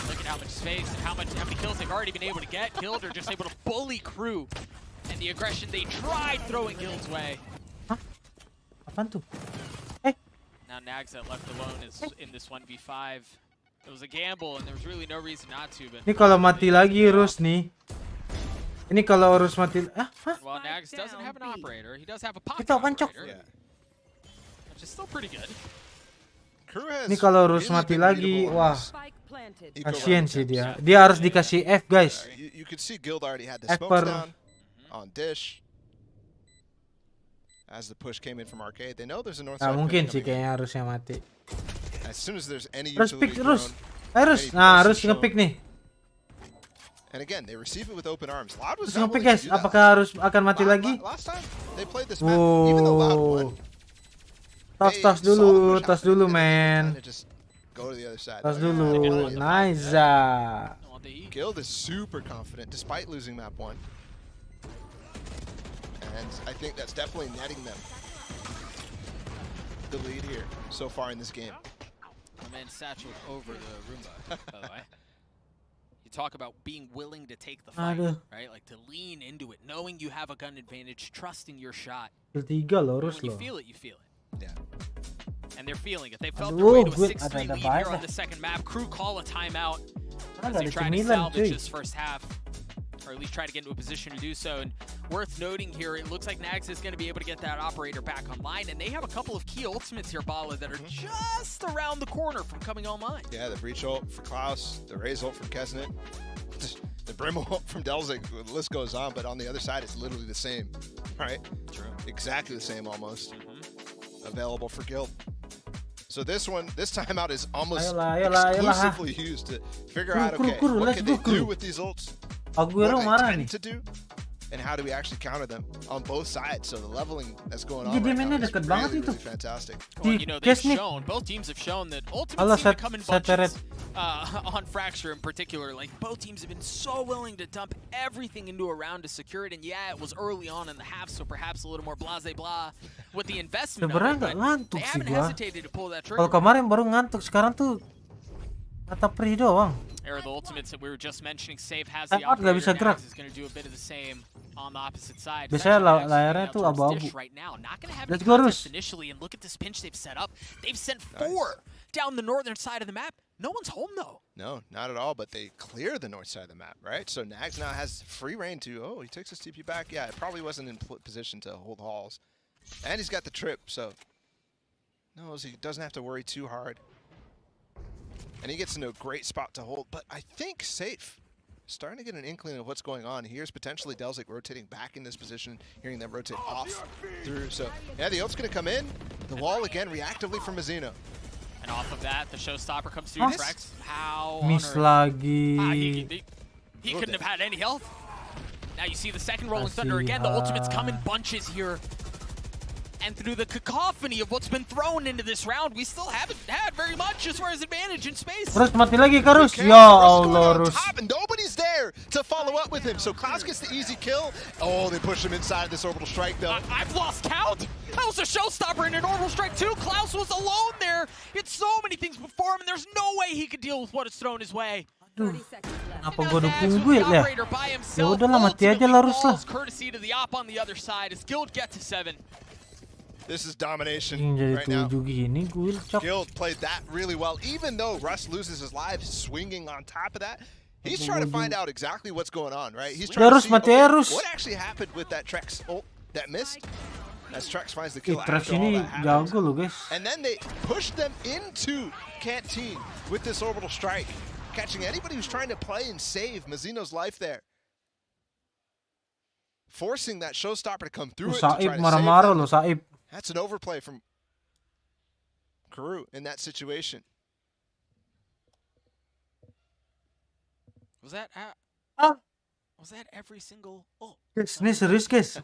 Look at how much space and how many kills they've already been able to get. Killed or just able to bully crew. And the aggression they tried throwing Guild's way. Hah? Apaan tuh? Now Nags that left alone is in this 1v5. It was a gamble and there was really no reason not to. But ini kalau mati lagi Rus nih. Ini kalau Rus mati. Well, Nags doesn't have an operator. He does have a pocket Itu apaan, Cok? operator. Which is still pretty good. Ini kalau Rus mati lagi, wah. Kasian sih dia. Dia harus dikasih F, guys. You could see Guild already had the smokes down. On dish, as the push came in from Arcade, they know there's a north side. Mungkin sih kayaknya harusnya mati. As soon as there's any Rus pick, Rus. Rus ngepick nih. And again, they receive it with open arms. Loud was ngepick guys, apakah Rus akan mati lagi? Last time they played this map, even though Loud won. Tas dulu, man. Go to the other side. Tas dulu, nice. Guild is super confident despite losing map 1. And I think that's definitely netting them the lead here so far in this game. My man satchel over the Roomba, by the way. You talk about being willing to take the fight, right? Like to lean into it, knowing you have a gun advantage, trusting your shot. Ketiga loh, Rus When you loh. feel it, you feel it. Yeah. And they're feeling it. They felt their way to a 6-3 lead here on the second map. KRU call a timeout as they try to salvage this first half, or at least try to get into a position to do so. And worth noting here, it looks like Nags is going to be able to get that operator back online, and they have a couple of key ultimates here, Bala, that are just around the corner from coming online. Yeah, the Breach ult for Klaus, the Raze ult from Kesnet, the Brim ult from Delzik, the list goes on, but on the other side, it's literally the same, right? True. Exactly the same almost. Available for Guild. So this timeout is almost exclusively used to figure out, okay, what can they do with these ults? What they tend to do? And how do we actually counter them on both sides? So the leveling that's going on right now is really fantastic. Well, you know, they've shown, both teams have shown that ultimately seem to come in bunches on Fracture in particular. Like, both teams have been so willing to dump everything into a round to secure it. And yeah, it was early on in the half, so perhaps a little more blase-blah with the investment of it, but they haven't hesitated to pull that trigger. Kalau kemarin baru ngantuk, sekarang tuh mata perih doang. Era the ultimates that we were just mentioning, Save has the operator, Nags is going to do a bit of the same on the opposite side. Biasanya layarnya tuh abu-abu. Right now, not going to have Let's any go, contest initially, and look at this pinch they've set up. They've sent 4 down the northern side of the map. No one's home though. No, not at all, but they clear the north side of the map, right? So Nags now has free reign to, oh, he takes his TP back. Yeah, it probably wasn't in position to hold halls. And he's got the trip, so knows he doesn't have to worry too hard. And he gets into a great spot to hold, but I think Safe starting to get an inkling of what's going on. Here's potentially Delzik rotating back in this position, hearing them rotate off through. So yeah, the ult's gonna come in. The wall again, reactively from Mazino. And off of that, the showstopper comes through. Trex. How Miss lagi. He couldn't have had any health. Now you see the second Rolling Thunder again. The ultimates come in bunches here. And through the cacophony of what's been thrown into this round, we still haven't had very much as far as advantage in space. Rus mati lagi ke Rus. Ya Allah, Rus. And nobody's there to follow up with him. So Klaus gets the easy kill. Oh, they push him inside this orbital strike though. I've lost count. That was a showstopper in an orbital strike too. Klaus was alone there. He had so many things before him, and there's no way he could deal with what is thrown his way. Apa gua dukung build ya? Ya udahlah, mati aja lah Rus lah. Courtesy to the op on the other side as Guild get to 7. This is domination right now. Guild played that really well, even though Russ loses his lives swinging on top of that. He's trying to find out exactly what's going on, right? He's trying to see what actually happened with that Trex ult that missed. As Trex finds the kill after all that happens. And then they push them into Canteen with this orbital strike, catching anybody who's trying to play and save Mazino's life there. Forcing that showstopper to come through it to try to save them. That's an overplay from KRU in that situation. Was that every single Guys, ini serius guys.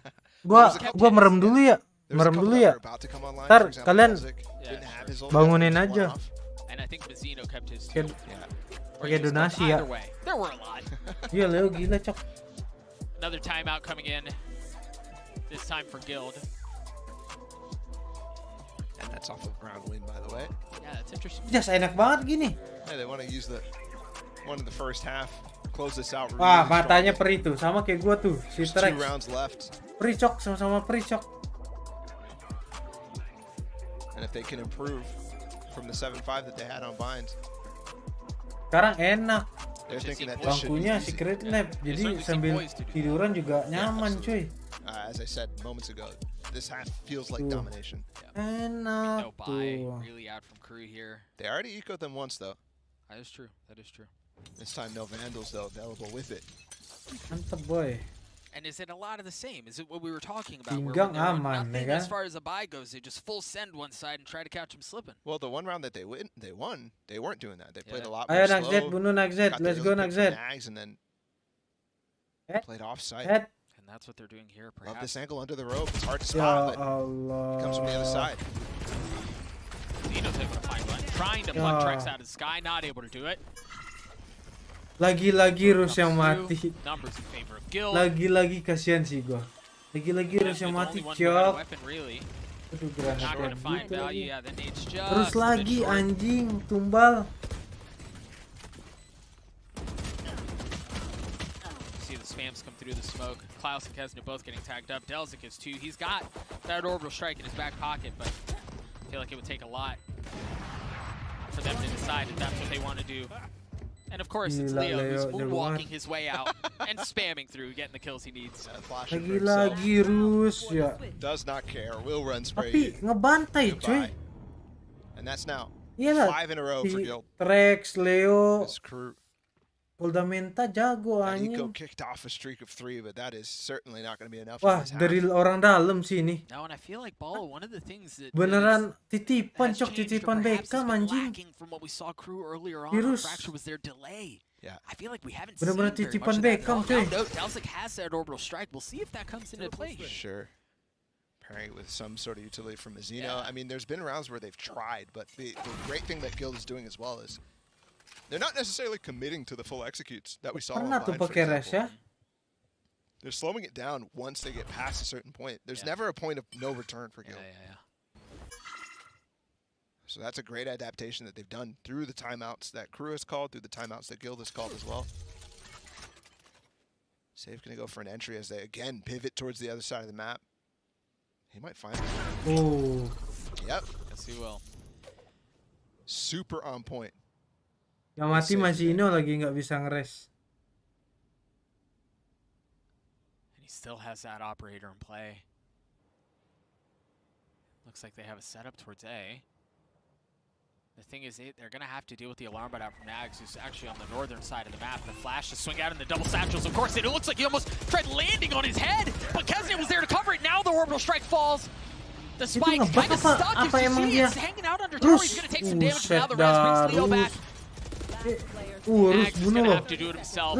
Gua merem dulu ya. Merem dulu ya. Ntar kalian bangunin aja. Pakai donasi ya. Iya Leo gila cok. Another timeout coming in. This time for Guild. And that's off of ground win, by the way. Yeah, that's interesting. Just enak banget gini. Yeah, they want to use the one in the first half, close this out. Wah, matanya perih tuh, sama kayak gua tuh, si Trex. 2 rounds left. Perih cok, sama-sama perih cok. And if they can improve from the 7-5 that they had on Vines. Sekarang enak. They're thinking that this bangkunya secret lab, jadi sambil tiduran juga nyaman cuy. As I said moments ago, this half feels like domination. Enak no buy really out from KRU here. They already ecoed them once though. That is true. That is true. This time no Vandals though available with it. Mantap boy. And is it a lot of the same? Is it what we were talking about? Pinggang aman, nothing as far as a buy goes, they just full send one side and try to catch him slipping. Well, the one round that they won, they weren't doing that. They played a lot more slow. Ayo Nagzed, bunuh Nagzed. Let's go Nagzed. And then played offside. And that's what they're doing here, perhaps. Love this angle under the rope. It's hard to spot, but it comes from the other side. Zeno's able to find one. Trying to pluck Trex out of the sky, not able to do it. Lagi-lagi Rus yang mati. Numbers in favor of Guild. Lagi-lagi kasihan sih gua. Lagi-lagi Rus yang mati, cok. Aduh, granat terus lagi anjing, tumbal. See the spams come through the smoke. Klaus and Kesna both getting tagged up. Delzik is too. He's got that orbital strike in his back pocket, but feel like it would take a lot for them to decide if that's what they want to do. And of course, it's Leo who's moonwalking his way out and spamming through, getting the kills he needs. Lagi-lagi Rus ya. Does not care. Will run spray. Tapi ngebantai cuy. And that's now. Iyalah. 5 in a row for Guild. Trex, Leo, This crew. Fundamenta jago Nico anjing. kicked off a streak of 3, but that is certainly not going to be enough. Wah, dari orang dalam sini. No, and I feel like Ball, one of the things that Beneran titipan cok, titipan Beckham anjing. from what we saw Crew earlier on, Virus. Fracture was their delay. Yeah. I feel like we haven't Bener-bener seen very titipan much of that. Beckham, Now, cuy. no, Dalsik has that orbital strike. We'll see if that comes into play. Sure. Pairing it with some sort of utility from Mizzino. I mean, there's been rounds where they've tried, but the great thing that Guild is doing as well is they're not necessarily committing to the full executes that we saw Pernah online, tuh for pakai res example. ya. They're slowing it down once they get past a certain point. There's never a point of no return for Guild. So that's a great adaptation that they've done through the timeouts that Crew has called, through the timeouts that Guild has called as well. Save going to go for an entry as they again pivot towards the other side of the map. He might find it. Oh. Yep. Yes, he will. Super on point. Yang mati Mazino lagi nggak bisa ngeres. And he still has that operator in play. Looks like they have a setup towards A. The thing is, they're going to have to deal with the alarm bot out from Nags, who's actually on the northern side of the map. The flash to swing out in the double satchels. Of course, it looks like he almost tried landing on his head, but Kesney was there to cover it. Now the orbital strike falls. The spike kind of stuck. As you see, it's hanging out under tower. He's going to take some damage. Now the res brings Leo back. Nags is going to have to do it himself.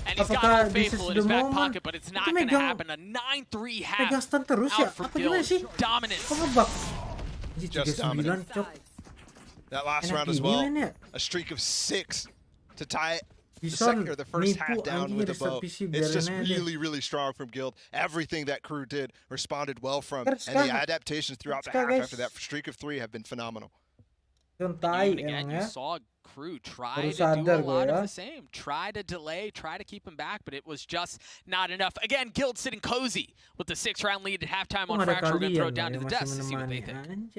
And he's got Old Faithful in his back pocket, but it's not going to happen. A 9-3 half out for Guild. Dominance. Just dominant. That last round as well, a streak of 6 to tie it. The first half down with a bow. It's just really, really strong from Guild. Everything that Crew did responded well from, and the adaptations throughout the half after that streak of 3 have been phenomenal. Even again, you saw Crew try to do a lot of the same. Try to delay, try to keep him back, but it was just not enough. Again, Guild sitting cozy with the 6-round lead at halftime on Fracture. We're going to throw it down to the desk to see what they think.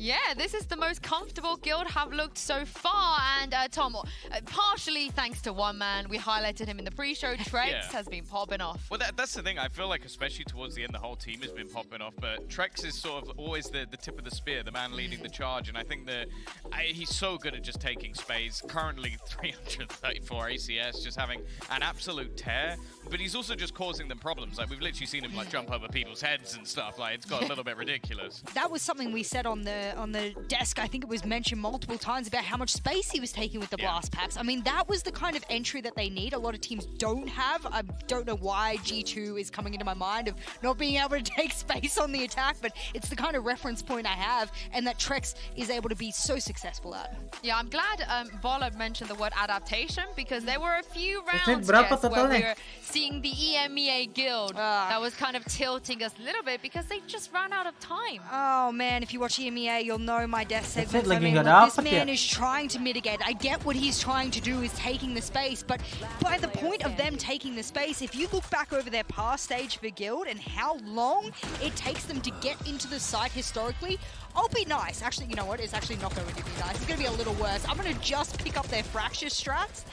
Yeah, this is the most comfortable Guild have looked so far. And Tom, partially thanks to one man, we highlighted him in the pre-show. Trex has been popping off. Well, that's the thing. I feel like, especially towards the end, the whole team has been popping off. But Trex is sort of always the tip of the spear, the man leading the charge. And I think that he's so good at just taking space. Currently 334 ACS, just having an absolute tear. But he's also just causing them problems. Like, we've literally seen him like jump over people's heads and stuff. Like, it's got a little bit ridiculous. That was something we said on the desk. I think it was mentioned multiple times about how much space he was taking with the blast packs. I mean, that was the kind of entry that they need. A lot of teams don't have. I don't know why G2 is coming into my mind of not being able to take space on the attack, but it's the kind of reference point I have, and that Trex is able to be so successful at. Yeah, I'm glad Bollard mentioned the word adaptation, because there were a few rounds where we were seeing the EMEA Guild that was kind of tilting us a little bit because they just ran out of time. Oh man, if you watch EMEA, you'll know my death segments. I mean, look, this man is trying to mitigate. I get what he's trying to do is taking the space, but by the point of them taking the space, if you look back over their past stage for Guild and how long it takes them to get into the site historically, I'll be nice. Actually, you know what? It's actually not going to be nice. It's going to be a little worse. I'm going to just pick up their Fracture stats,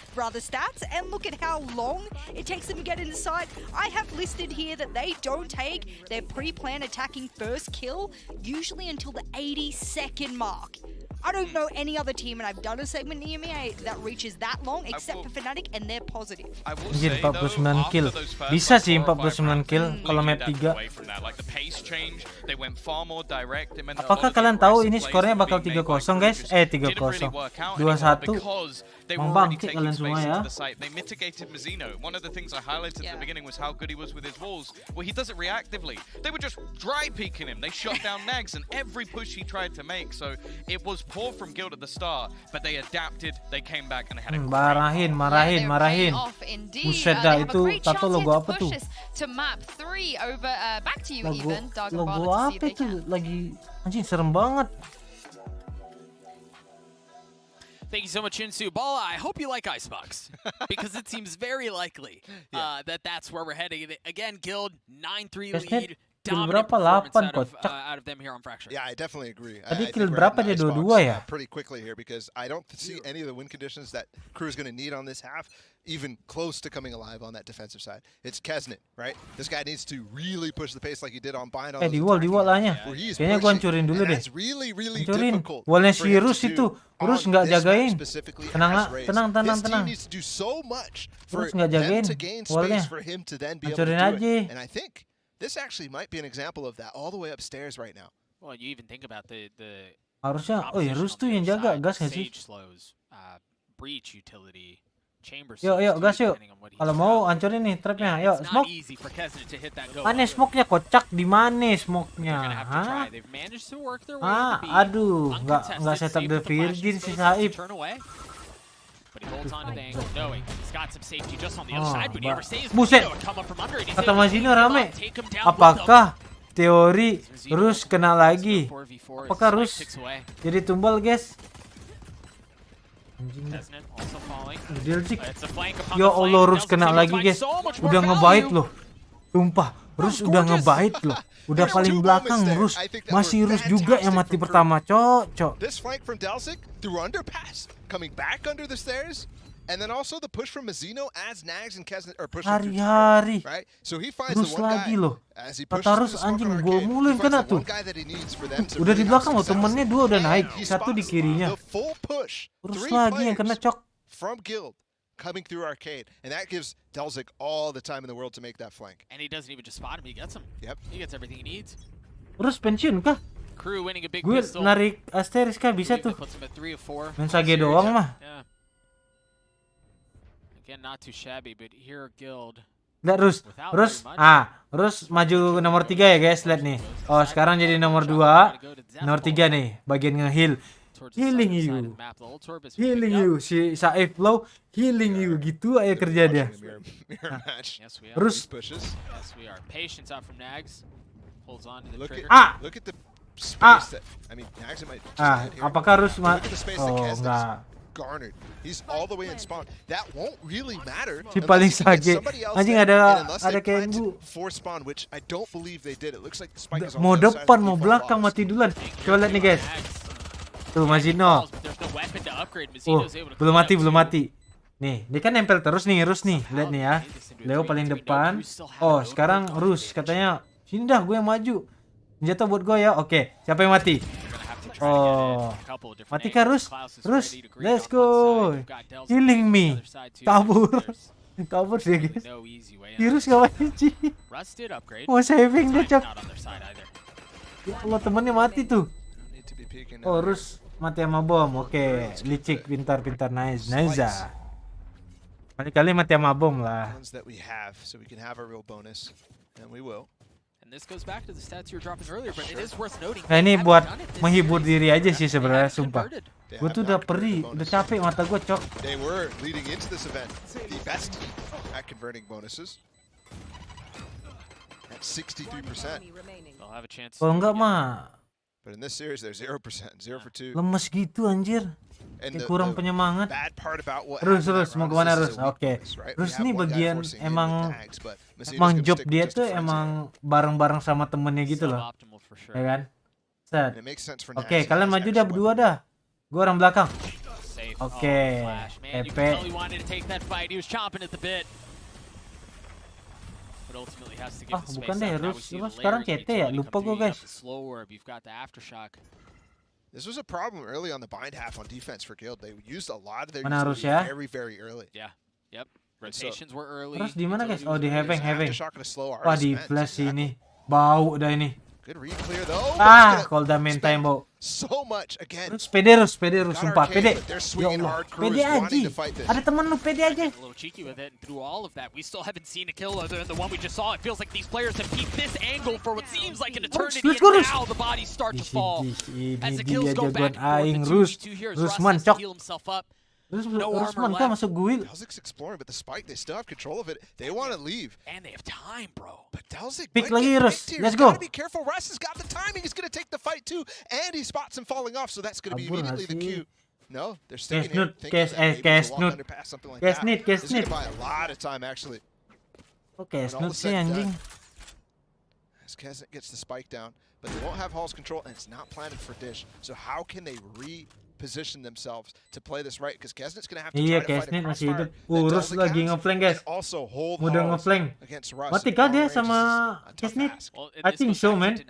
and look at how long it takes them to get into site. I have listed here that they don't take their pre-planned attacking first kill usually until the 82nd mark. I don't know any other team, and I've done a segment in EMEA that reaches that long, except for Fnatic, and they're positive. Anjir, 49 kill. Bisa sih 49 kill kalau map 3. Apakah kalian tahu ini skornya bakal 3-0 guys? 3-0. 2-1. Membangkit kalian semua ya. They mitigated Mizzino. One of the things I highlighted at the beginning was how good he was with his walls. Well, he does it reactively. They were just dry peeking him. They shut down Nags and every push he tried to make. So it was poor from Guild at the start, but they adapted. They came back and they had a marahin. Buset dah, itu tato logo apa tuh? To map 3 over back to you even. Logo apa itu? Lagi anjing serem banget. Thank you so much, Shinsu. Bala, I hope you like Icebox, because it seems very likely that that's where we're heading. Again, Guild, 9-3 lead, Kill dominant berapa? performance 8 kocak. out of them here on Fracture. Yeah, I definitely agree. Tadi I kill think we're berapa at dia? nice Dua-dua box, ya? pretty quickly here because I don't see any of the win conditions that Crew is going to need on this half even close to coming alive on that defensive side. It's Kesnet, right? This guy needs to really push the pace like he did on Bind. Di wall lahnya. Kayaknya gua hancurin dulu deh. Hancurin. Wallnya si Rus itu. Rus nggak jagain. Tenang. Rus nggak jagain wallnya. Hancurin aja. And I think this actually might be an example of that all the way upstairs right now. Well, you even think about the Harusnya, Rus tuh yang jaga gas nggak sih? breach utility. Yuk gas yuk. Kalau mau hancurin nih trapnya. Yuk smoke. Mana smoke-nya kocak? Di mana smoke-nya? Hah? Aduh, nggak setup the virgin si Saif. Buset. Kata Mazino rame. Apakah teori Rus kena lagi? Apakah Rus jadi tumbal, guys? Anjing. Ya Allah, Rus kena lagi, guys. Udah ngebait loh. Sumpah, Rus udah ngebait loh. Udah paling belakang Rus. Masih Rus juga yang mati pertama, cok. This flank from Dalsik through underpass, coming back under the stairs. And then also the push from Mazino as Nags and Kesnet are pushing hari-hari. Right? So he finds Rus the one lagi guy loh. as he pushes Kata Rus anjing gol mulu yang kena tuh. Udah di belakang loh, temennya dua udah naik, satu di kirinya. Rus lagi yang kena cok. From Guild coming through arcade, and that gives Dalsik all the time in the world to make that flank. And he doesn't even just spot him; he gets him. Yep. He gets everything he needs. Rus pensiun kah? Crew winning a big Gue pistol. narik Asteris kah bisa tuh. Main Sage doang mah. Yeah. Again, not too shabby, but here Guild. Lihat Rus maju nomor 3 ya guys, lihat nih. Oh, sekarang jadi nomor 2, nomor 3 nih, bagian nge-heal. Healing you, si Saif low, healing you, gitu aja kerja dia. Rus. Apakah Rus enggak. Garnered. He's all the way in spawn. That won't really matter. Si paling Sage. Anjing ada KRU. For spawn, which I don't believe they did. It looks like the spike is mau depan, mau belakang, mati duluan. Coba lihat nih guys. Tuh Mazino. Belum mati. Nih, dia kan nempel terus nih Rus nih. Lihat nih ya. Leo paling depan. Oh, sekarang Rus katanya, "Sini dah, gue yang maju." Jatuh buat gue ya. Oke, siapa yang mati? Oh, mati kah Rus? Let's go. Healing me. Kabur sih guys. Rus ngapain sih? Mau saving dia cok. Ya Allah, temennya mati tuh. Oh, Rus mati sama bom. Oke, licik, pintar, nice. Kali-kali mati sama bom lah. Nah, ini buat menghibur diri aja sih sebenarnya, sumpah. Gue tuh udah perih, udah capek mata gue cok. Kalau enggak mah lemes gitu anjir. Kurang penyemangat. Rus mau kemana Rus? Oke. Rus ini bagian emang job dia tuh emang bareng-bareng sama temennya gitu loh, ya kan? Set. Oke, kalian maju dah berdua dah. Gue orang belakang. Oke. EP. Bukan deh, Rus sekarang CT ya? Lupa gue guys. This was a problem early on the bind half on defense for Guild. They used a lot of their utility very early. Yeah. Yep. Rotations were early. Terus di mana guys? Oh, di having. Wah, di flash ini. Bau dah ini. Good read clear though. Kalau udah main time bau. So much again. Terus pede Rus, sumpah pede. Ya Allah, pede aja. Ada teman lu pede aja. Cheeky with it, and through all of that, we still haven't seen a kill other than the one we just saw. It feels like these players have peaked this angle for what seems like an eternity, and now the bodies start to fall. As the kills go back and forth, the 2v2 here, Rus has to heal himself up. Rusman kan masuk guild. Dalsik's exploring, but the spike, they still have control of it. They want to leave. And they have time, bro. But Dalsik pick lagi Rus. Let's go. Be careful. Russ has got the timing. He's going to take the fight too. And he spots him falling off, so that's going to be immediately the cue. No, they're sticking here. Kesnut. This is going to buy a lot of time, actually. Kesnut sih anjing. as Kesnet gets the spike down, but they won't have Hall's control, and it's not planted for Dish. So how can they reposition themselves to play this right? Because Kesnet's going to have to Iya, try to fight Kesnet a masih hidup. crossfire that Rus Delzik lagi has, ngeflank guys. and also hold Udah Halls ngeflank. against Russ. Mati kah Long dia range is sama a tough Kesnet? ask. I think so, man.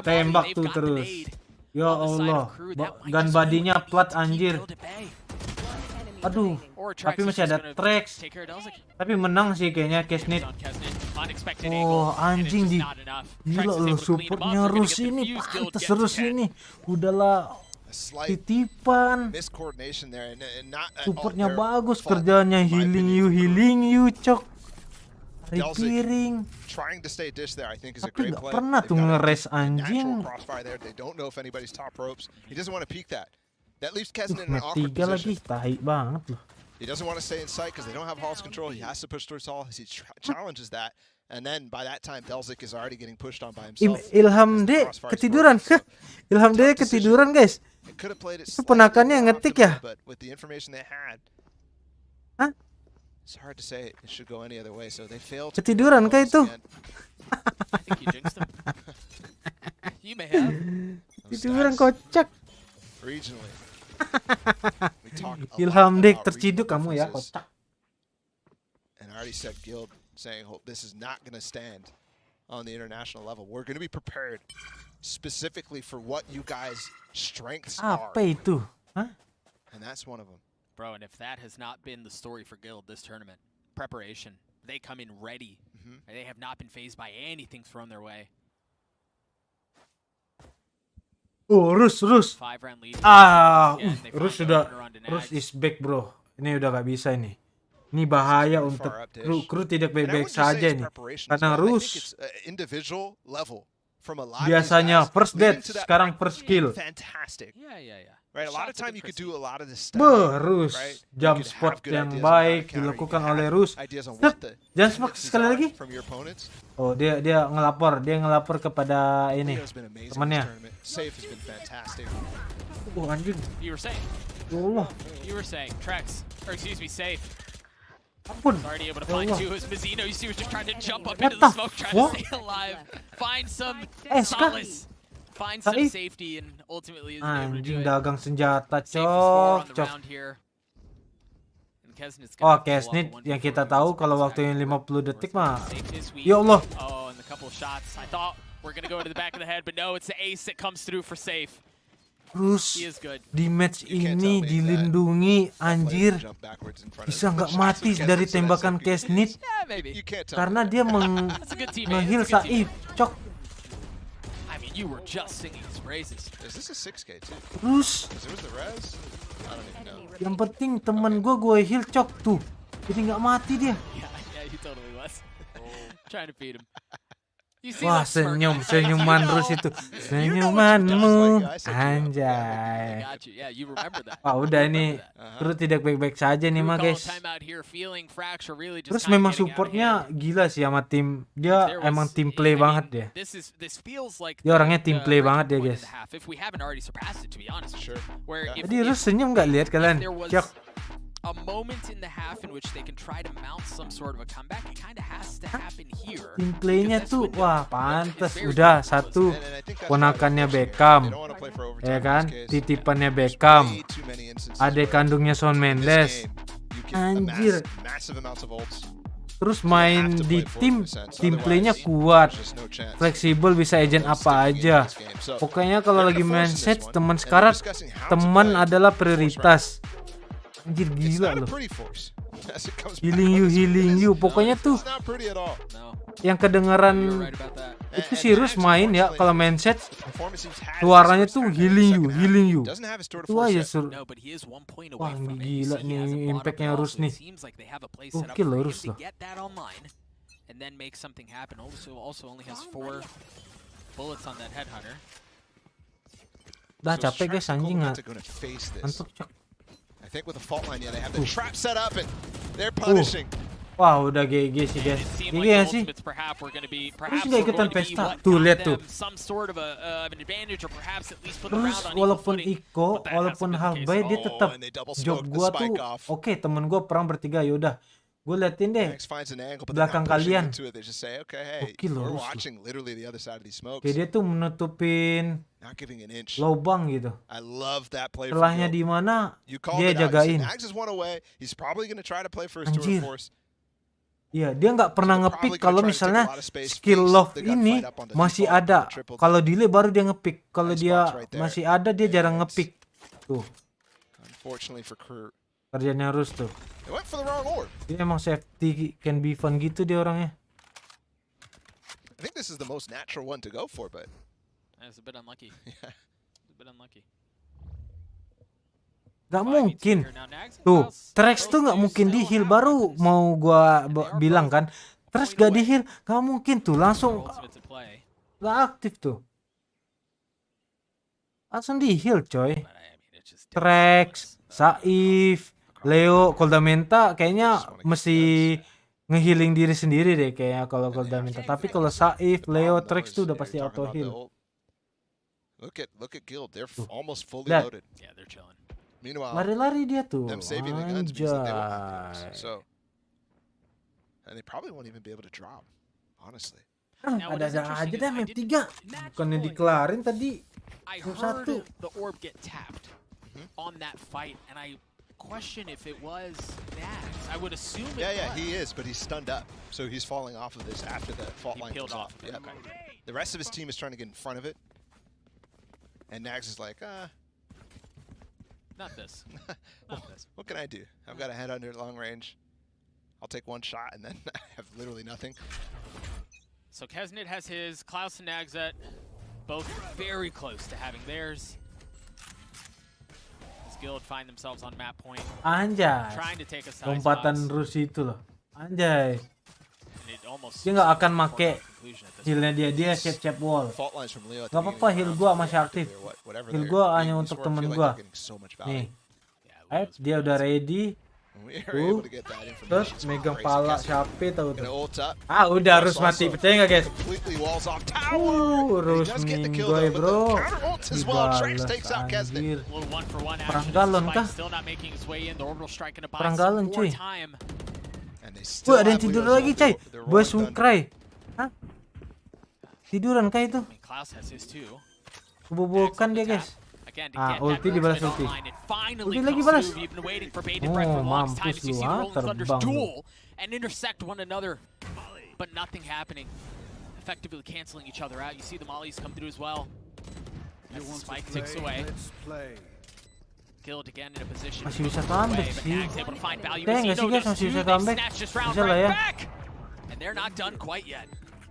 Tembak tuh terus. Ya Allah, gun badinya plat anjir. Aduh, tapi masih ada tracks. Tapi menang sih kayaknya Kesnet. Oh anjing di gila loh, supportnya Rus ini pantes Rus ini. Udahlah titipan. Supportnya bagus, kerjanya healing you cok. Piring. Tapi nggak pernah tuh ngeres anjing. Tiga lagi, tahi banget loh. He doesn't want to stay in sight because they don't have Hall's control. He has to push through Hall as he challenges that. And then by that time, Delzik is already getting pushed on by himself. Ilham D ketiduran. Ilham D ketiduran guys. Itu penakannya ngetik ya? But with the information they had, hah? It's hard to say it should go any other way. So they failed. Ketiduran kah itu? I think you jinxed him. You may have. Ketiduran kocak. Regionally. Ilham Dek terciduk kamu ya, kocak. And I already said Guild saying this is not going to stand on the international level. We're going to be prepared specifically for what you guys' strengths are. Apa itu? Hah? And that's one of them. Bro, and if that has not been the story for Guild this tournament, preparation, they come in ready. They have not been phased by anything thrown their way. Oh, Rus. Rus sudah. Rus is back, bro. Ini udah gak bisa ini. Ini bahaya untuk kru tidak baik-baik saja nih. Karena Rus biasanya first death, sekarang first kill. Right, a lot of time you could do a lot of this stuff. Rus, jump spot yang baik dilakukan oleh Rus. Jump spot sekali lagi. Oh, dia ngelapor kepada ini temannya. Oh anjing. You were saying. Allah. You were saying Trex, or excuse me, Safe. Ampun. Already able to find two as Mazzino, you see, was just trying to jump up into the smoke, trying to stay alive, find some solace. Find some safety and ultimately is able to do it. Dagang senjata, cok. Oh, Kesnet yang kita tahu kalau waktu yang 50 detik mah. Ya Allah. Oh, and a couple of shots. I thought we're gonna go into the back of the head, but no, it's the ace that comes through for Safe. Terus di match ini dilindungi, anjir. Bisa nggak mati dari tembakan Kesnet karena dia nge-heal Saif, cok. You were just singing his praises. Is this a 6K too? Terus yang penting temen gue heal cok tuh, jadi nggak mati dia. Yeah, he totally was. Trying to feed him. Wah, senyuman Rus itu. Senyumanmu, anjay. Wah, udah ini kru tidak baik-baik saja nih mah guys. Terus memang supportnya gila sih sama tim. Dia emang tim play banget dia. Dia orangnya tim play banget dia guys. Jadi Rus senyum nggak lihat kalian? Cok. A moment in the half in which they can try to mount some sort of a comeback, it kind of has to happen here. Tim playnya tuh, wah pantes. Udah satu ponakannya Beckham, ya kan? Titipannya Beckham, adik kandungnya Shawn Mendes. Anjir. Terus main di tim playnya kuat, fleksibel, bisa agent apa aja. Pokoknya kalau lagi main set, teman sekarat, teman adalah prioritas. Anjir gila loh. Healing you. Pokoknya tuh yang kedengaran itu si Rus main ya kalau main set suaranya tuh healing you. Itu aja seru. Wah gila nih impactnya Rus nih. Gokil loh Rus loh. Dah capek guys anjing ngantuk cok. I think with the fault line, yeah, they have the trap set up and they're punishing. Wah, udah GG sih guys. GG ya sih. Terus udah ikutan pesta. Tuh lihat tuh. Terus walaupun Iko, walaupun half buy dia tetap job gua tuh oke, temen gua perang bertiga, yaudah Gue liatin deh Max finds an angle, but they're belakang not pushing kalian. into it. They just say, okay, hey, Gokil loh, we're Rus. watching literally the other side of these smokes. Kayak dia tuh menutupin Not giving an inch. lubang gitu. I love that play. Celahnya di mana You called dia it out. You said jagain. Nags is one away. He's probably going to try to play first tour Anjir. of force. Iya, dia nggak pernah ngepick kalau misalnya skill love ini masih ada. Kalau delay baru dia ngepick. Kalau dia masih ada dia jarang ngepick. Tuh. Unfortunately for KRU. Kerjanya Rus tuh. They went for the wrong orb. Dia emang safety can be fun gitu dia orangnya. I think this is the most natural one to go for, but it's a bit unlucky. Yeah. It's a bit unlucky. Gak mungkin. Tuh, Trax tuh gak mungkin di heal. Baru mau gua bilang kan, Trax gak di heal, gak mungkin tuh. Langsung gak aktif tuh. Langsung di heal coy. Trax, Saif, Leo, Koldamenta kayaknya mesti ngehealing diri sendiri deh kayaknya kalau Koldamenta. Tapi kalau Saif, Leo, Trax tuh udah pasti auto heal. Look at Guild. They're almost fully loaded. Yeah, they're chilling. Meanwhile, lari-lari dia tuh. them saving the guns means that they won't have to. So, and they probably won't even be able to drop, honestly. Ada aja deh map 3. Bukannya dikelarin tadi. I heard the orb get tapped on that fight, and I question if it was Nags. I would assume it was. Yeah, he is, but he's stunned up, so he's falling off of this after the fault line comes off. Yeah. Okay. The rest of his team is trying to get in front of it, and Nags is like, Not this. Not this. What can I do? I've got a head under long range. I'll take one shot and then I have literally nothing. So Kesnit has his, Klaus and Nagzet, both very close to having theirs. His guild find themselves on map point. Anjay. Trying to take a side lompatan Rus itu loh. Anjay. Dia nggak akan make healnya dia siap-siap wall. Gak apa-apa, heal gua masih aktif. Heal gua hanya untuk temen gua. Nih, dia udah ready. Terus megang pala siapa tahu tuh. Udah Rus mati, percaya nggak guys? Rus minggoy bro. Dibalas anjir. Perang galon kah? Perang galon cuy. Ada yang tidur lagi coy. Boys will cry. Hah? Tiduran kah itu? Kebobokan dia guys. Ulti dibalas ulti. Ulti lagi balas. Oh mampus lu, terbang lu. And intersect one another, but nothing happening. Effectively canceling each other out. You see the mollies come through as well. As the spike ticks away. Guild again in a position. Masih bisa comeback sih. Nggak sih guys, masih bisa comeback. Bisa lah ya. And they're not done quite yet.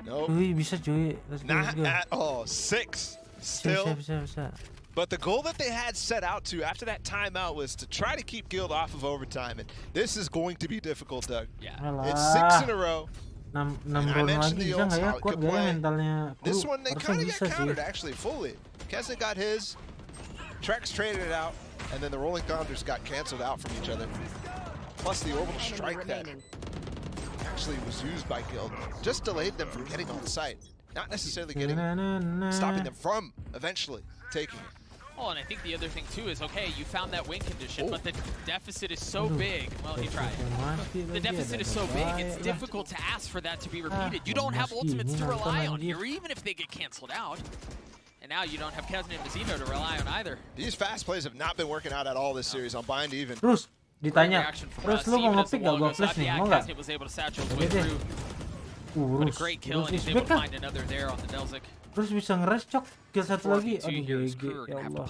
Cuy, bisa cuy. Not at all. 6 still. Bisa. But the goal that they had set out to after that timeout was to try to keep Guild off of overtime, and this is going to be difficult, Doug. Yeah. It's 6 in a row. 6 round lagi bisa nggak ya? Kuat gak ya mentalnya? This one they kind of bisa got sih. countered actually fully. Kesnit got his. Trex traded it out, and then the Rolling Thunders got canceled out from each other. Plus the orbital strike that actually was used by Guild just delayed them from getting on site. Not necessarily stopping them from eventually taking it. Oh, and I think the other thing too is, okay, you found that win condition, but the deficit is so big. Well, he tried. The deficit is so big, it's difficult to ask for that to be repeated. You don't have ultimates to rely on here, even if they get canceled out. And now you don't have Kesnit and Mazino to rely on either. These fast plays have not been working out at all this series on bind even. Terus ditanya, terus lu mau ngepick gak gua flash nih? Mau gak? Oke deh. Rus is back kah? Terus bisa ngeres cok. Kill satu lagi. Aduh GG. Ya Allah.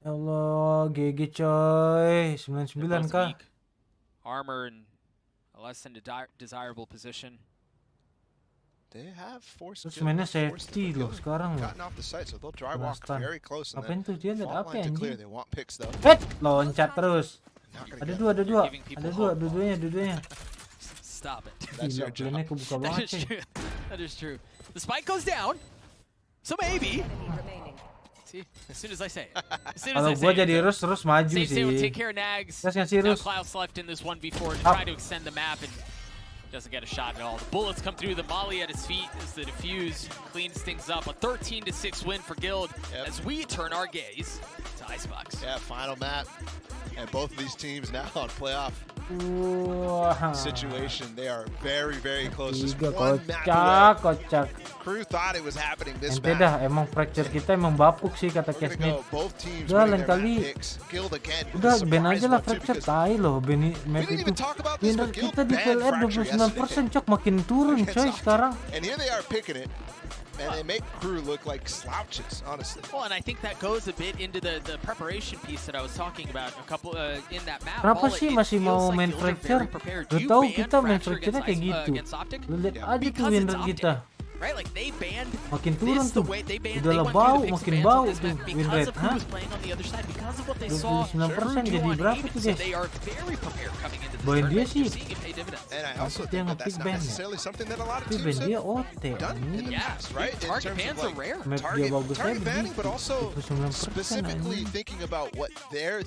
Ya Allah, GG coy. 99 kah? Armor in a less than desirable position. They have forced. Terus mainnya safety loh sekarang loh. Apain tuh dia lihat apa ya anjing? Loncat terus. Ada dua-duanya. Stop it. Gila, plannya kebuka banget sih. That is true. The spike goes down. So maybe. See, as soon as I say it. Kalau gua jadi Rus maju sih. Take care of Nags. Terus ngasih Rus. Klaus left in this 1v4 to try to extend the map and doesn't get a shot at all. The bullets come through. The molly at his feet as the defuse cleans things up. A 13-6 win for Guild as we turn our gaze to Icebox. Yeah, final map. And both of these teams now on playoff situation. They are very close. Just Tiga one map away. kocak. KRU thought it was happening this Ente map. dah, emang fracture kita emang bapuk sih kata We're gonna Kesnit. go both teams Udah winning lain their kali, map picks. Guild again with udah a ban surprise aja lah one too, fracture because tai loh. Map didn't itu. even talk about this, Win but rate Guild kita di banned PLR Fracture 29% cok, makin turun coy sekarang. and here they are picking it. And they make KRU look like slouches, honestly. Well, and I think that goes a bit into the preparation piece that I was talking about a couple in that map. Kenapa sih masih mau main fracture? Gak tau kita main fracture-nya kayak gitu. Lu lihat aja tuh win rate kita. Right, like they banned Makin turun this the tuh. way they banned. Udah They lah went bau, through the makin pixel bau bans on this tuh map win because rate. of who was playing on the other side, because of what they saw. 29% jadi KRU berapa doing tuh so guys? they are very prepared coming into this Bawain dia tournament. sih. You're seeing it pay dividends. And I also Dia think that that's nge-pick not ban ya. necessarily something that a lot of Tapi ban teams dia have OT done in the past, right? In Target terms bans of are rare. Map dia bagus target aja banning, but begitu. also 29% specifically anjing. thinking about what their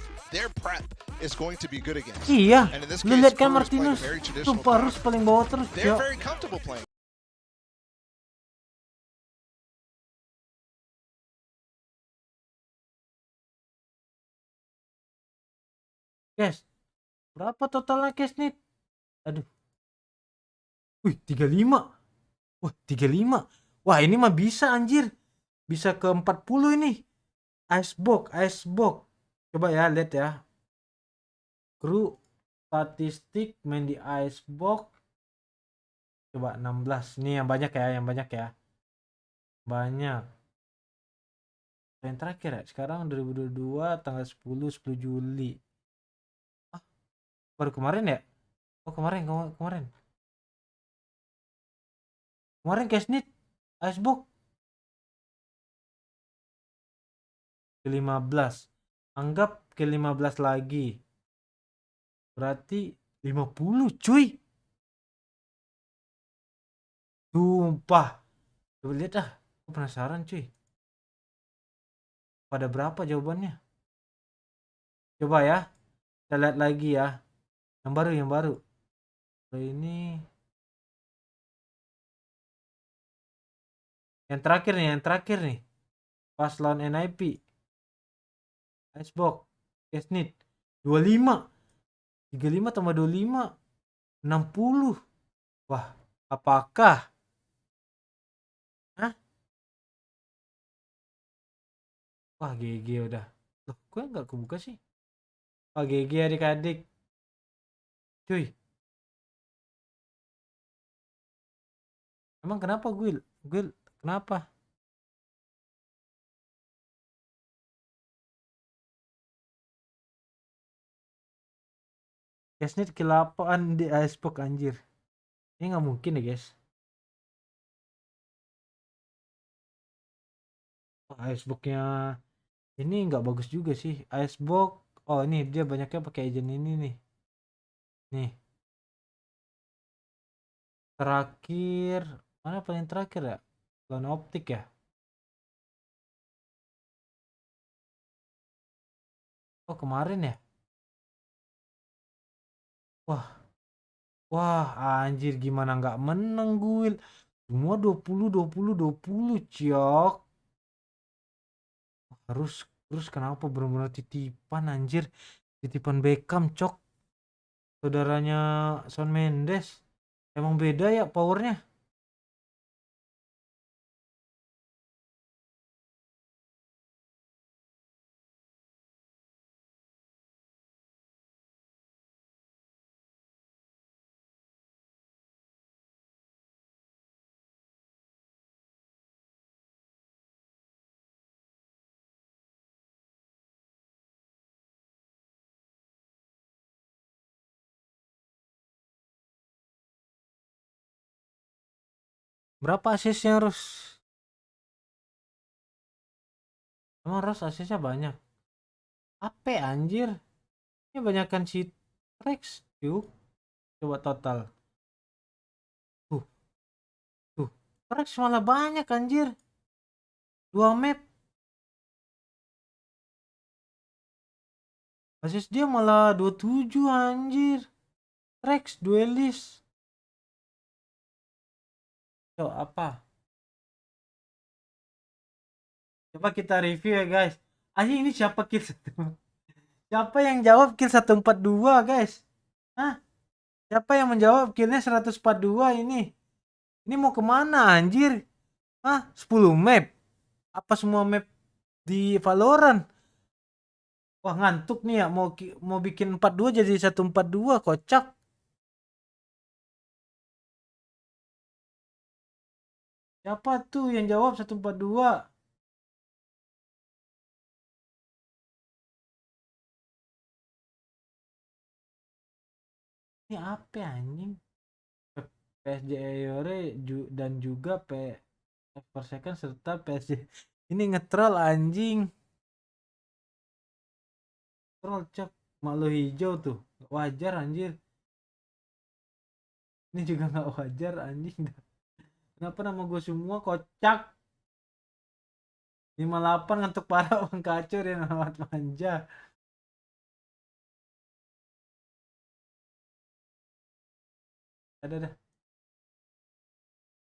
prep is going to be good against. Iya, And in this lu case, lihat kan KRU is playing a Martinez very tuh traditional Parus comp. paling bawah terus They're ya. very comfortable playing. Guys, berapa totalnya guys nih? Aduh. Wih, 35. Wah, 35. Wah, ini mah bisa anjir. Bisa ke 40 ini. Icebox. Coba ya, lihat ya. KRU statistik main di Icebox. Coba 16. Ini yang banyak ya, Banyak. Yang terakhir ya, sekarang 2022 tanggal 10 Juli. Baru kemarin ya? Oh kemarin. Kemarin Kesnit Icebox ke 15. Anggap ke 15 lagi. Berarti 50 cuy. Sumpah. Coba lihat dah. Aku penasaran cuy. Pada berapa jawabannya? Coba ya. Kita lihat lagi ya. Yang baru. Ini yang terakhir nih. Pas lawan NIP. Icebox. Kesnit. 25. 35 tambah 25. 60. Wah, apakah? Hah? Wah, GG udah. Loh, gue nggak kebuka sih. Wah, GG adik-adik. Cuy. Emang kenapa Guil? Kenapa? Kesnit kelapaan di Icebox anjir. Ini nggak mungkin ya guys. Icebox-nya ini nggak bagus juga sih. Icebox. Oh ini dia banyaknya pakai agent ini nih. Nih. Terakhir. Mana paling terakhir ya? Lawan optik ya. Oh kemarin ya. Wah anjir gimana nggak menang Guil. Semua 20 ciok. Terus kenapa benar-benar titipan anjir. Titipan Beckham cok. Saudaranya Shawn Mendes. Emang beda ya powernya. Berapa asisnya Ros? Emang Ros asisnya banyak. Apa anjir? Ini banyakkan si Rex yuk. Coba total. Tuh. Rex malah banyak anjir. 2 map. Asis dia malah 27 anjir. Rex duelis. So apa? Coba kita review ya guys. Ini siapa kill? Siapa yang jawab kill 142 guys? Hah? Siapa yang menjawab killnya 142 ini? Ini mau kemana anjir? Hah? 10 map? Apa semua map di Valorant? Wah ngantuk nih ya, mau bikin 42 jadi 142, kocak. Siapa tuh yang jawab 142? Ini apa anjing? PSG Ayore dan juga per second serta PSG. Ini ngetrol anjing. Troll cok, malu hijau tuh. Gak wajar anjir. Ini juga gak wajar anjing. Kenapa nama gue semua kocak? 58 ngantuk parah bang kacur yang amat manja. Ada.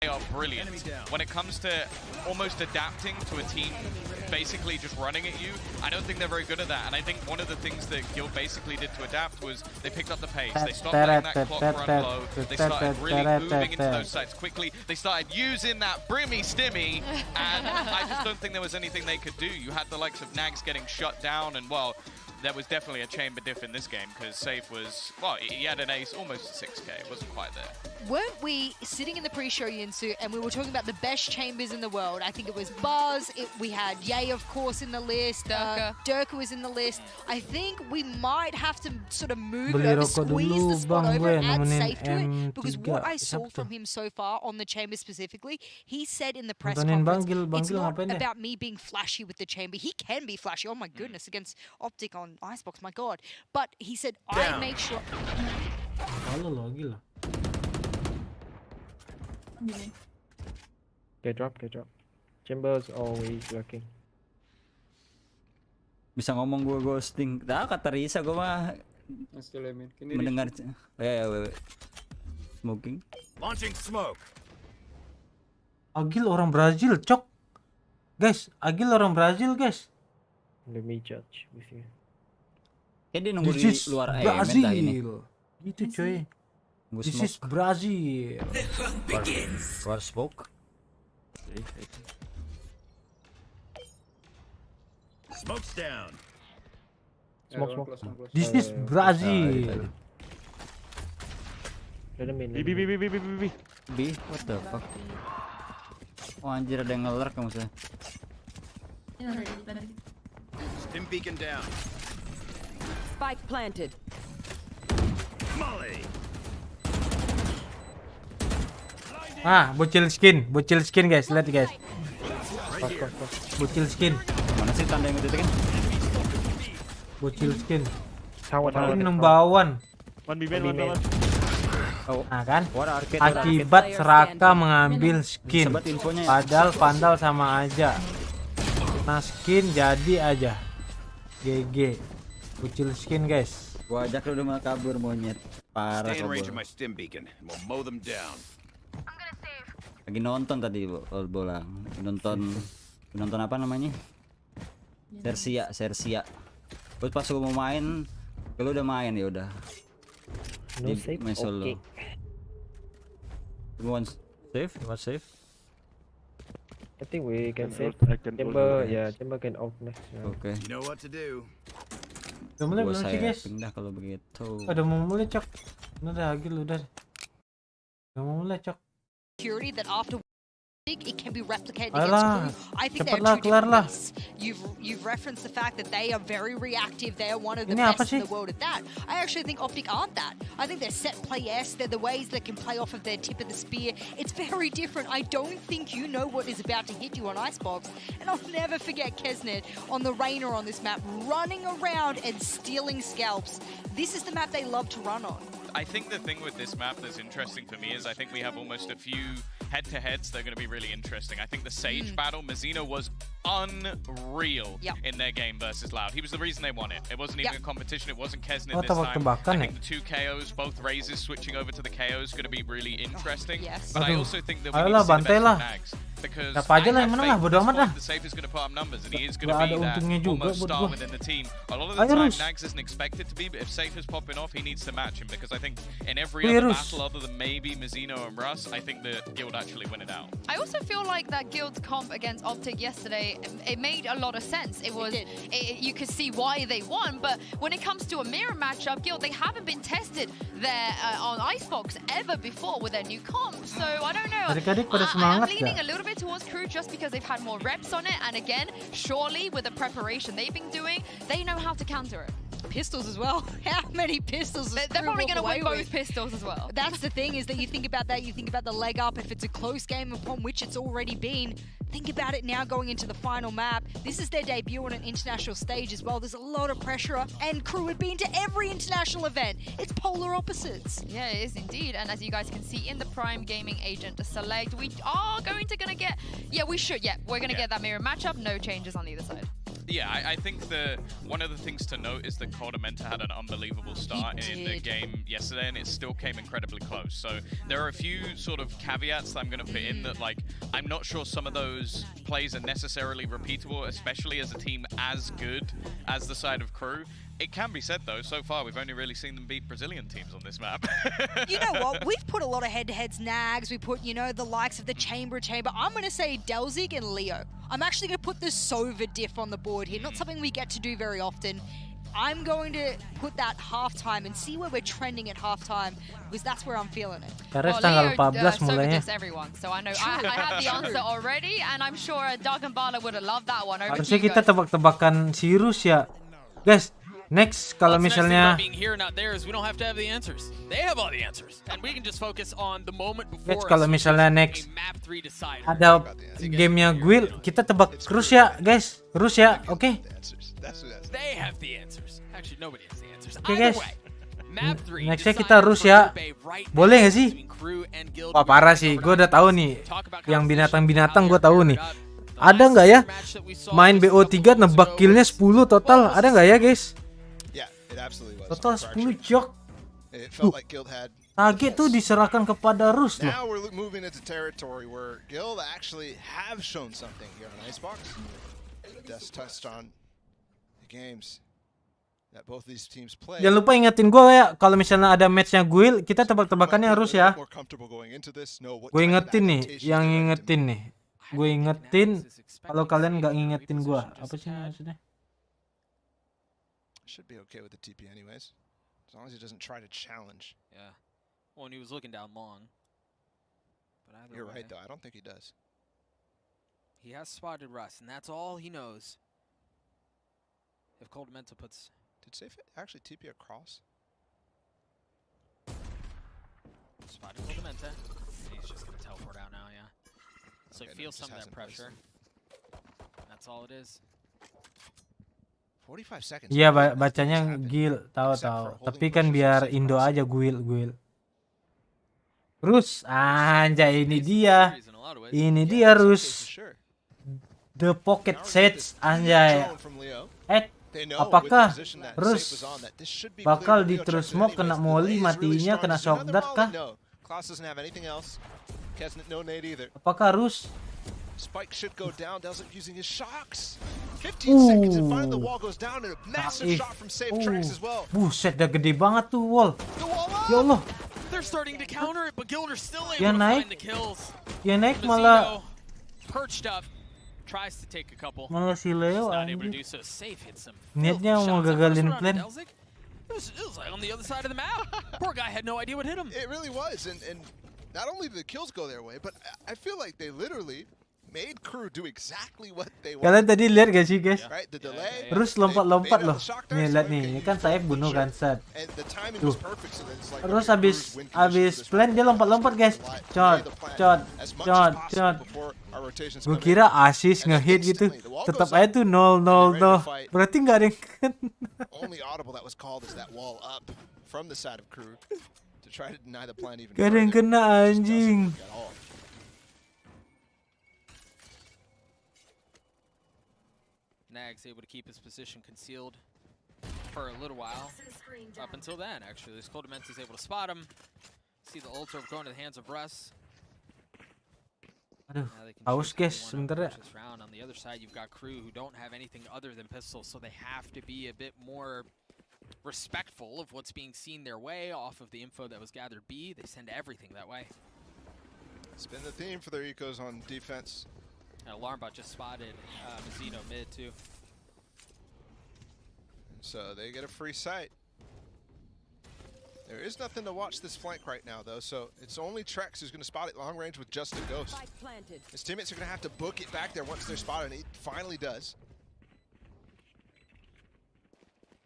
They are brilliant when it comes to almost adapting to a team basically just running at you. I don't think they're very good at that, and I think one of the things that Guild basically did to adapt was they picked up the pace. They stopped letting that clock run low. They started really moving into those sites quickly. They started using that brimmy stimmy, and I just don't think there was anything they could do. You had the likes of Nags getting shut down, and well, there was definitely a chamber diff in this game because Safe was, well, he had an ace almost 6k. It wasn't quite there. Weren't we sitting in the pre-show, Yinsu, and we were talking about the best chambers in the world? I think it was Buzz, we had Ye, of course, in the list. Durka was in the list. I think we might have to sort of move it over, squeeze the spot over and add Safe to it. Because what I saw from him so far on the chamber specifically, he said in the press conference, it's not about me being flashy with the chamber. He can be flashy. Oh my goodness, against Optic on Icebox, my god. But he said, I make sure... Get drop. Chambers always working. Bisa ngomong gue ghosting. Dah kata Risa gue mah mendengar. Wait. Smoking. Launching smoke. Agil orang Brazil, cok. Guys, Agil orang Brazil, guys. Let me judge with you. Dia nunggu di luar Brazil dah ini. Gitu coy. This is Brazil. Keluar smoke. Smoke's down. Smoke. This is Brazil. B. What the fuck? Oh anjir ada yang nge-lurk maksudnya. Stim beacon down. Spike planted. Molly. Bocil skin guys, lihat guys. Bocil skin. Mana sih tanda yang itu kan? Bocil skin. Ini numbawan. Kan? Akibat Seraka mengambil skin. Padahal Vandal sama aja. Nah skin jadi aja. GG. Bocil skin guys. Gua ajak lu udah mau kabur monyet. Parah kabur. Lagi nonton tadi bola. Nonton apa namanya? Sersia. Terus pas gua mau main, kalau udah main ya udah. No safe. Main solo. You want safe? I think we can save. Chamber can off next. Okay. You know what to do. Udah mulai belum sih guys? Pindah kalau begitu. Udah mau mulai cok. Udah Agil udah. Udah mau mulai cok. Security that after it can be replicated against KRU. I think they're two different beasts. You've referenced the fact that they are very reactive. They are one of the best in the world at that. I actually think Optic aren't that. I think they're set play-s. They're the ways that can play off of their tip of the spear. It's very different. I don't think you know what is about to hit you on Icebox. And I'll never forget Kesnet on the Reina on this map, running around and stealing scalps. This is the map they love to run on. I think the thing with this map that's interesting for me is I think we have almost a few head-to-heads that are going to be really interesting. I think the Sage battle, Mazzino was unreal in their game versus Loud. He was the reason they won it. It wasn't even a competition. It wasn't Kesnet this time. I think the two KOs, both raises switching over to the KOs, is going to be really interesting. But I also think that we need to see the best of Nags. because Siapa aja lah yang menang lah, bodo amat lah. the Safe is going to put up numbers, and he is going to Gak be ada that untungnya juga almost buat star gua. within the team. A lot of the Ayo, time, Rus. Nags isn't expected to be, but if Safe is popping off, he needs to match him, because I think in every Ayo, other Rus. battle other than maybe Mizzino and Russ, I think that Guild actually win it out. I also feel like that Guild's comp against Optic yesterday, it made a lot of sense. You could see why they won, but when it comes to a mirror matchup, Guild, they haven't been tested there on Icebox ever before with their new comp. So I don't know. Adik-adik pada I'm semangat leaning gak? a little bit towards Crew just because they've had more reps on it, and again, surely with the preparation they've been doing, they know how to counter it. Pistols as well. How many pistols? They're probably going to win both pistols as well. That's the thing, is that you think about that, you think about the leg up. If it's a close game upon which it's already been, think about it now going into the final map. This is their debut on an international stage as well. There's a lot of pressure, and Crew had been to every international event. It's polar opposites. Yeah, it is indeed. And as you guys can see in the Prime Gaming Agent select, we are going to get, we're going to get that mirror matchup. No changes on either side. Yeah, I think one of the things to note is that Cordamenta had an unbelievable start in the game yesterday, and it still came incredibly close. So there are a few sort of caveats that I'm going to put in that, like, I'm not sure some of those plays are necessarily repeatable, especially as a team as good as the side of Crew. It can be said, though, so far we've only really seen them beat Brazilian teams on this map. You know what? We've put a lot of head-to-heads, Nags. We put, the likes of the Chamber. I'm going to say Delzig and Leo. I'm actually going to put the Sova diff on the board here. Not something we get to do very often. I'm going to put that halftime and see where we're trending at halftime, because that's where I'm feeling it. Karena tanggal 14 mulainya. Everyone, so I know I have the answer already, and I'm sure Doug and Bala would have loved that one. Over Harusnya to you kita guys. tebak-tebakan si Rus ya. Guys, next kalau misalnya being here, not there, is we don't have to have the answers. They have all the answers, and we can just focus on the moment before. guys, kalau misalnya next map 3 decider. ada gamenya Guild, kita tebak Rus ya, guys. Rus ya, oke? They have the answers. Actually, nobody has the answers. Oke, Either guys. way, map 3 Nextnya kita Rus ya. Boleh nggak sih? Wah, parah sih. Gue udah tahu nih. Yang binatang-binatang gue tahu nih. Ada nggak ya main BO3 nebak killnya 10 total? Ada nggak ya, guys? Total 10 jok. Target tuh diserahkan kepada Rus loh. Now we're moving into territory where Guild actually have shown something here on Icebox. Just touched on the games that both these teams play. Jangan lupa ingetin gue ya, kalau misalnya ada matchnya Guild, kita tebak-tebakannya Rus ya. Gue ingetin nih, yang ingetin nih. Gue ingetin, kalau kalian nggak ngingetin gue. Apa sih maksudnya? Should be okay with the TP anyways, as long as he doesn't try to challenge. Yeah. Well, and he was looking down long. But either You're way, right though. I don't think he does. he has spotted Russ, and that's all he knows. If Coldamenta puts... Did Safe actually TP across? Spotted Coldamenta. He's just going to teleport out now, yeah. So he feels some of that pressure. That's all it is. 45 seconds. Iya, bacanya Guild, tahu. Tapi kan biar Indo aja Guild. Rus, anjay, ini dia. Ini dia Rus. The Pocket Sets, anjay. Apakah Rus bakal diterus smoke, kena molly, matinya kena shock dart kah? Apakah Rus? Spike should go down. Delzig using his shocks. 15 seconds and finally the wall goes down, and a massive shot from Safe Tracks as well. Buset, udah gede banget tuh wall. Ya Allah. They're starting to counter it, but Gilder's still able Yang to naik, find the kills. yang naik malah Perched up, tries to take a couple. malah si Leo Not able to anjir. do so. Safe hits him. Niatnya mau gagalin plan. It was like on the other side of the map. Poor guy had no idea what hit him. It really was, and not only did the kills go their way, but I feel like they literally made Crew do exactly what they wanted. Kalian tadi lihat gak sih guys? Right, the delay. Terus lompat-lompat loh. Nih lihat nih, ini kan saya bunuh kan set. Tuh. Terus habis plan dia lompat-lompat guys. Cot. Gue kira Asis ngehit gitu. Tetap aja tuh 0-0-0. Berarti nggak ada yang Only audible that was called is that wall up from the side of Crew to try to deny the plan even Gak ada yang kena anjing. Nag's able to keep his position concealed for a little while. Up until then, actually. This Coldamenta's able to spot him. See the ult going to the hands of Russ. Aduh, haus guys, sebentar ya. On the other side, you've got KRU who don't have anything other than pistols, so they have to be a bit more respectful of what's being seen their way off of the info that was gathered B. They send everything that way. It's been the theme for their ecos on defense. And Alarmbot just spotted Mazzino mid too. And so they get a free sight. There is nothing to watch this flank right now, though, so it's only Trex who's going to spot it long range with just a ghost. His teammates are going to have to book it back there once they're spotted, and he finally does.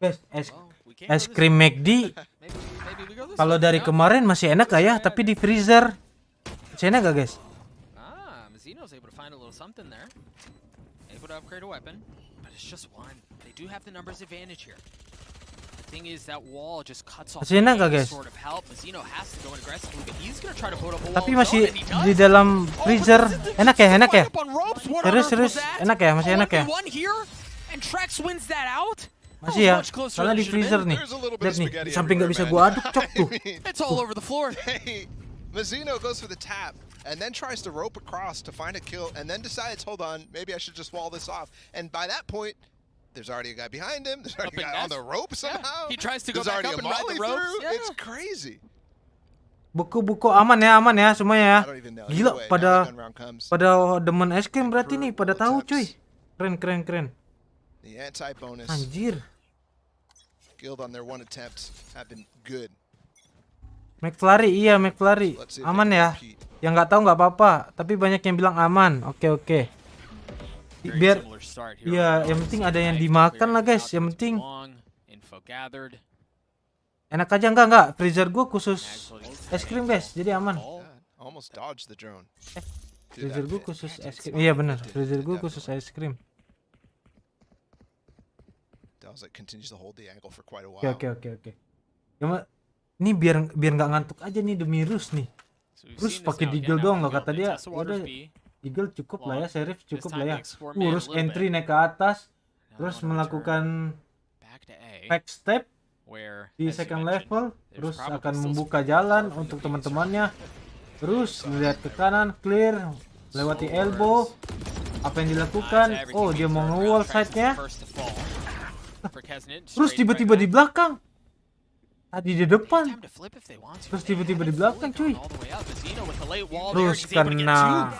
Guys, es krim McD kalau dari kemarin masih enak gak ya? Tapi di freezer masih enak gak guys? Mazzino's able to find a little something there. Able to upgrade a weapon, but it's just one. They do have the numbers advantage here. Thing is that wall just cuts off masih enak gak guys? sort of help. Mazzino has to go in aggressively, but he's going to try to put up a wall. Tapi masih di dalam freezer. Enak ya, enak ya. Serius, enak ya, masih enak ya. And Trex wins that out. Masih ya, karena di freezer nih. Lihat nih, di samping nggak bisa gua aduk cok tuh. It's all over the floor. Mazzino goes for the tap and then tries to rope across to find a kill and then decides, hold on, maybe I should just wall this off. And by that point, there's already a guy behind him. There's already a guy on the rope somehow. He tries to go There's back already up and a ride the molly ropes. through. It's crazy. Buku aman ya semuanya ya. Gila pada demen es krim berarti nih, pada tahu cuy. Keren. The anti-bonus. Anjir. Guild on their one attempt have been good. McFlurry, iya McFlurry. Aman ya. Yang nggak tahu nggak apa-apa, tapi banyak yang bilang aman. Oke. Biar ya, yang penting ada yang dimakan lah guys. Yang penting enak aja enggak. Freezer gua khusus es krim guys, jadi aman. Freezer gua khusus es krim. Iya benar, freezer gua khusus es krim. Oke. Ini biar nggak ngantuk aja nih demi Rus nih. Rus pakai Deagle doang loh kata dia. Udah Deagle cukup lah ya, Sheriff cukup lah ya. Urus entry naik ke atas, terus melakukan backstep di second level, terus akan membuka jalan untuk teman-temannya. Terus lihat ke kanan, clear, lewati elbow. Apa yang dilakukan? Oh, dia mau nge-wall side-nya. Terus tiba-tiba di belakang. Tadi di depan. Terus tiba-tiba di belakang cuy. Terus kena.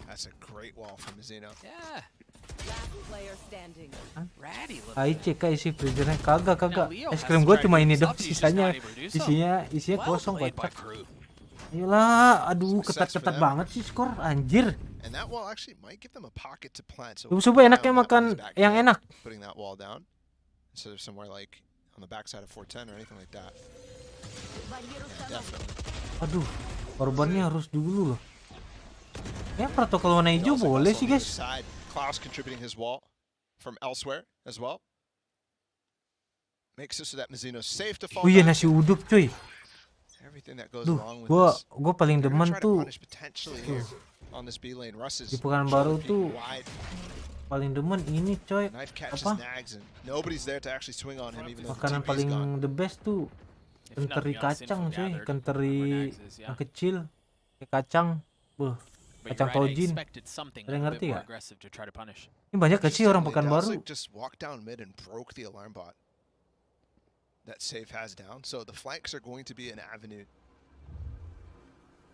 That's a great wall from Mazzino. Cek isi freezernya kagak. Es krim gue cuma ini doang, sisanya isinya kosong kocak. Ayolah, aduh ketat-ketat banget sih skor anjir. Coba enaknya makan yang enak. Aduh, korbannya harus dulu loh. Ya protokol warna hijau boleh sih guys. Klaus contributing his wall from elsewhere as well. Makes it so that Mazzino's safe to fall. Oh iya, nasi uduk cuy. Everything that goes Duh, along with this. Gua paling demen tuh on this B lane. Russ is di Pekanbaru tuh paling demen ini coy. Apa? Nobody's there to actually swing on him even though makanan paling the best tuh kenteri kacang cuy, kenteri yang kecil kayak kacang. Kacang tojin. Ada yang ngerti gak? Ini banyak gak sih orang Pekanbaru? That safe has down, so the flanks are going to be an avenue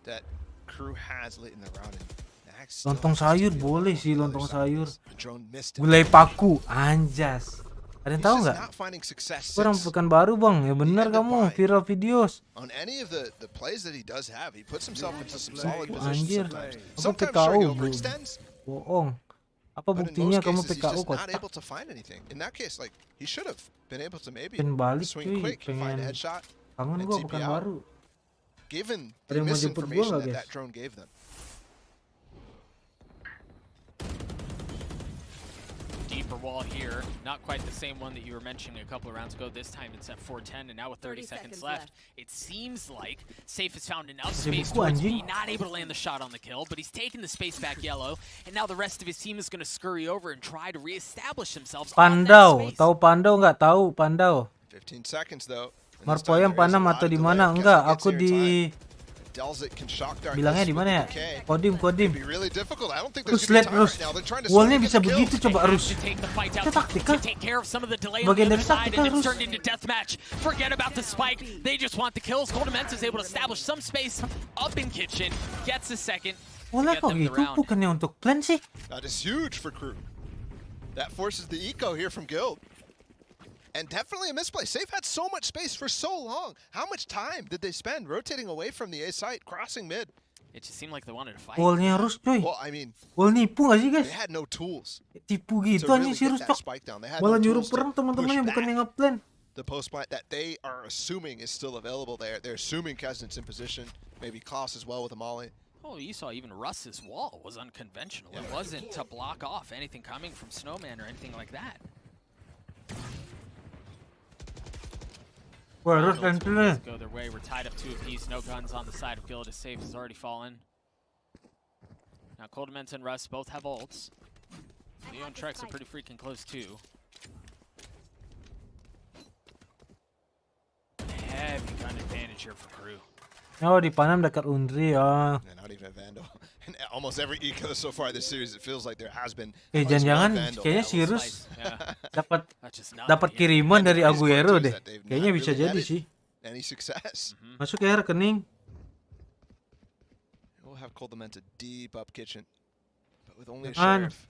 that KRU has late in the round. Lontong sayur boleh sih, lontong sayur. Gulai paku, anjas. Ada yang tahu nggak? Orang Pekanbaru bang, ya benar kamu viral videos. Anjir, aku PKU bro. Bohong. Apa buktinya kamu PKU kotak? Pengen balik cuy, pengen kangen gua Pekanbaru. Ada yang mau jemput gua nggak guys? Deeper wall here, not quite the same one that you were mentioning a couple of rounds ago. This time it's at 410, and now with 30 seconds left, it seems like Safe has found enough space towards B, not able to land the shot on the kill, but he's taken the space back yellow, and now the rest of his team is going to scurry over and try to reestablish themselves. Pandau, tahu Pandau nggak? Tahu Pandau. 15 seconds though. Marpoyam Panam atau di mana? Enggak, aku di Bilangnya di mana ya? Kodim. Terus lihat Rus. Wallnya bisa begitu coba Rus. Itu taktikal. Bagian dari taktikal Rus. Forget about the spike. They just want the kills. Coldamenta is able to establish some space up in kitchen. Gets a second. Wallnya kok gitu? Bukannya untuk plan sih? That is huge for KRU. That forces the eco here from Guild. And definitely a misplay. Safe had so much space for so long. How much time did they spend rotating away from the A site, crossing mid? It just seemed like they wanted to fight. Wallnya Rus coy. Well, I mean, Wall nipu gak sih guys? They had no tools. Tipu gitu anjing si Rus cok. Malah nyuruh perang teman-temannya bukan yang nge-plan. The post plant that they are assuming is still available there. They're assuming Kesnit's in position. Maybe Klaus as well with a molly. Oh, you saw even Russ's wall was unconventional. It wasn't to block off anything coming from Snowman or anything like that. Wah, Rus kantornya. Go their way. We're tied up 2 apiece. No guns on the side of Guild. As Safe has already fallen. Now Coldamenta and Russ both have ults. Leo and Trex are pretty freaking close too. Heavy gun advantage here for KRU. Oh, dipanam dekat Undri ya. And not even a Vandal. And almost every eco so far this series, it feels like there has been. Jangan-jangan kayaknya si Rus dapat kiriman dari Aguero deh. Kayaknya bisa jadi sih. Any success? Masuk ya rekening. We'll have Coldamenta deep up kitchen, but with only a sheriff.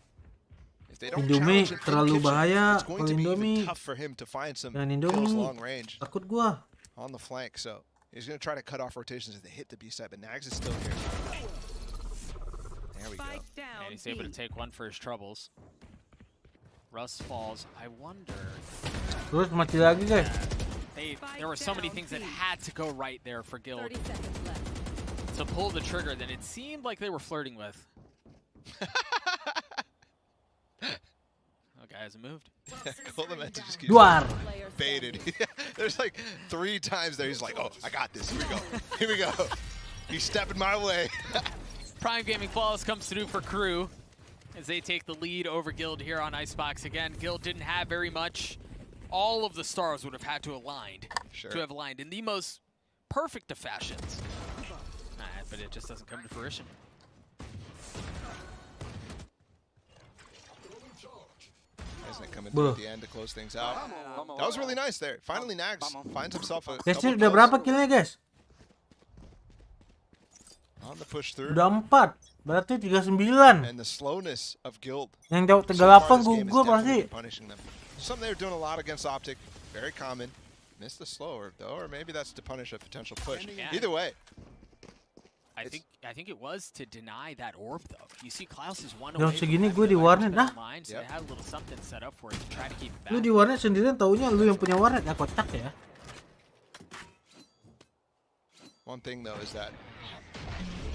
If they don't Indomie challenge terlalu bahaya it's going kalau to be Indomie. even tough for him to find some Dan kills Indomie long range. takut gua. On the flank, so he's going to try to cut off rotations as they hit the B side, but Nags is still here. There we go. And he's able to take one for his troubles. Russ falls. I wonder. Terus mati lagi guys. There were so many things that had to go right there for Guild to pull the trigger that it seemed like they were flirting with. Okay, hasn't moved. Coldamenta just keeps Duar. baited. There's like 3 times there. He's like, "Oh, I got this. Here we go. Here we go." He's stepping my way. Prime Gaming Flawless comes through for KRU as they take the lead over Guild here on Icebox. Again, Guild didn't have very much. All of the stars would have had to have aligned in the most perfect of fashions. But it just doesn't come to fruition. Coming through at the end to close things out. That was really nice there. Finally, Nags finds himself a Guys, couple udah kills. berapa killnya guys? On the push through. Udah 4. Berarti 39. And the slowness of Guild. Yang jauh 38 gugur pasti. Punishing them. Something they're doing a lot against Optic. Very common. Missed the slower though, or maybe that's to punish a potential push. Either way. I think it was to deny that orb though. You see Klaus is one Jam away segini from gue di warnet dah. so they had a little something set up for it to try to keep it back. Lu di warnet sendirian taunya lu yang punya warnet ya kocak ya. One thing though is that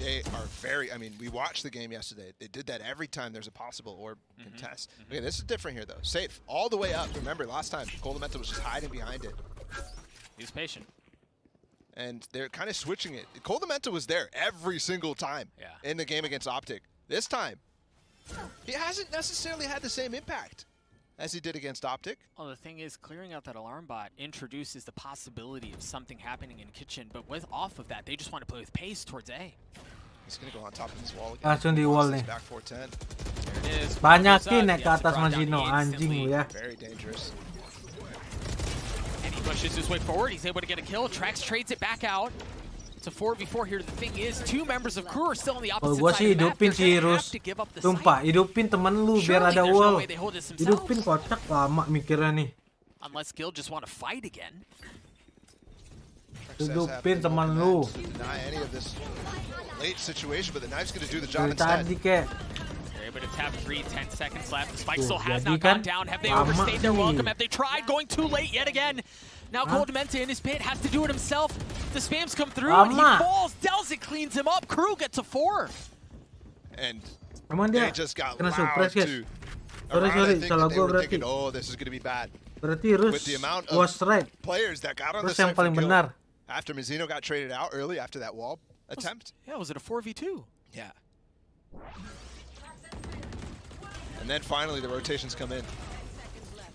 they are very, I mean, we watched the game yesterday. They did that every time there's a possible orb contest. Okay, this is different here though. Safe all the way up. Remember last time Coldamenta was just hiding behind it. He was patient. And they're kind of switching it. Coldamenta was there every single time in the game against Optic. This time, he hasn't necessarily had the same impact as he did against Optic. Well, the thing is, clearing out that alarm bot introduces the possibility of something happening in kitchen, but off of that, they just want to play with pace towards A. He's going to go on top of this wall again. Langsung di wall nih. Back 410. There it is. Banyakin naik ke atas Majino, anjing lu ya. Very dangerous. And he pushes his way forward. He's able to get a kill. Trax trades it back out. It's a 4v4 here. The thing is, 2 members of KRU are still on the opposite gua side sih of the map. hidupin si Rus. Sumpah, hidupin temen lu biar ada wall. Hidupin kocak lama mikirnya nih. Unless Guild just want to fight again. Hidupin temen lu. Deny any of this late situation, but the knife's going to do the job instead. Tadi kek. They're able to tap 3, 10 seconds left. The spike still has not gone down. Have they overstayed their welcome? Have they tried going too late yet again? Now Coldamenta in his pit has to do it himself. The spams come through and he falls. Delzik cleans him up. KRU gets a 4. And they just got kena loud surprise guys. too. Sorry, salah gua berarti. Thinking, oh, this is going to be bad. Berarti Rus was right. Players that got on Rus the yang paling benar. After Mizzino got traded out early after that wall attempt. Was it a 4v2? Yeah. And then finally the rotations come in.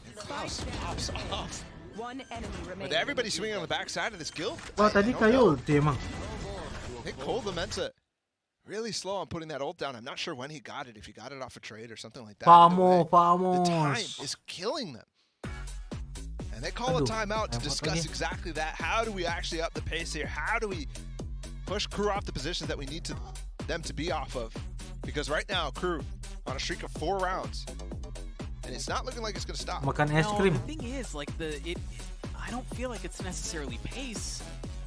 And Klaus pops off. One enemy remaining. With everybody swinging on the backside of this Guild. Oh, tadi kayu ulti emang. think Coldamenta really slow on putting that ult down. I'm not sure when he got it, if he got it off a trade or something like that. Vamos. The time is killing them. And they call a timeout to discuss exactly that. How do we actually up the pace here? How do we push KRU off the positions that we need them to be off of? Because right now, KRU on a streak of 4 rounds. And it's not looking like it's going to stop. Makan es krim. The thing is, like, I don't feel like it's necessarily pace.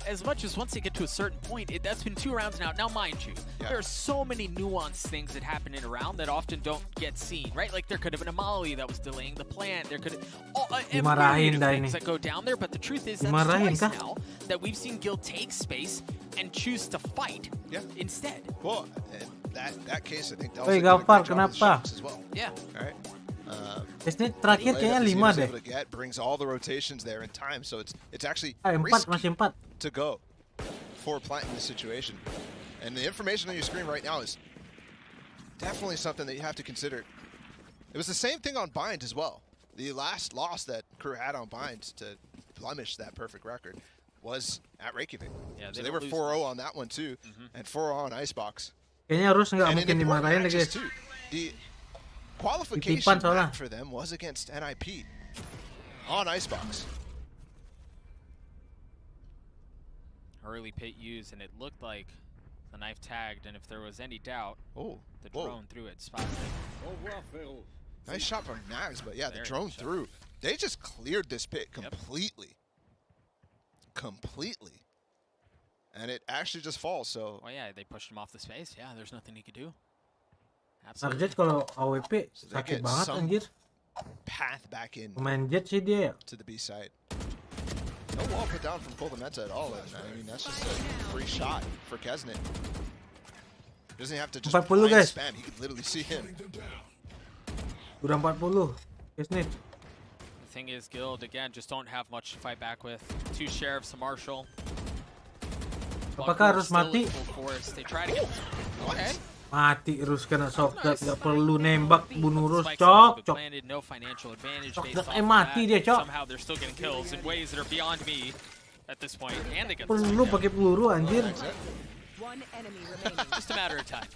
As much as once they get to a certain point, that's been 2 rounds now. Now, mind you, there are so many nuanced things that happen in a round that often don't get seen, right? Like, there could have been a molly that was delaying the plant. There could have a myriad of things that go down there. But the truth is, that's twice now that we've seen Guild take space and choose to fight instead. Well, in that case, I think that was Gafar, kenapa? As well. Yeah. All right. Ini terakhir kayaknya 5 deh. Brings all the rotations there in time, so it's actually 4, masih 4 to go for plant in this situation. And the information on your screen right now is definitely something that you have to consider. It was the same thing on Bind as well. The last loss that KRU had on Bind to blemish that perfect record was at Reykjavik. Yeah, so they were 4-0 on that one too, and 4-0 on Icebox. Kayaknya harus nggak mungkin dimarahin deh guys. The qualification match for them was against NIP on Icebox. Early pit use, and it looked like the knife tagged, and if there was any doubt, the drone threw it. Spotted it. Nice shot from Nags, but yeah, the drone threw. They just cleared this pit completely. Completely. And it actually just falls, so... Oh yeah, they pushed him off the space. Yeah, there's nothing he could do. Target kalau AWP sakit banget anjir. Path back in. Pemain jet sih dia. To the B side. No wall put down from Coldamenta at all. I mean, that's just a free shot for Kesnet. Doesn't have to just 40 guys. spam. He could literally see him. Udah 40. Kesnet. The thing is, Guild again just don't have much to fight back with. 2 sheriffs, a marshal. Apakah harus mati? They try to get... Okay. Mati Rus kena shotgun, gak perlu nembak, bunuh Rus, cok. No financial advantage mati dia, cok. Somehow they're still getting kills in ways that are beyond me at this point, and they get perlu pakai peluru anjir. Just a matter of time.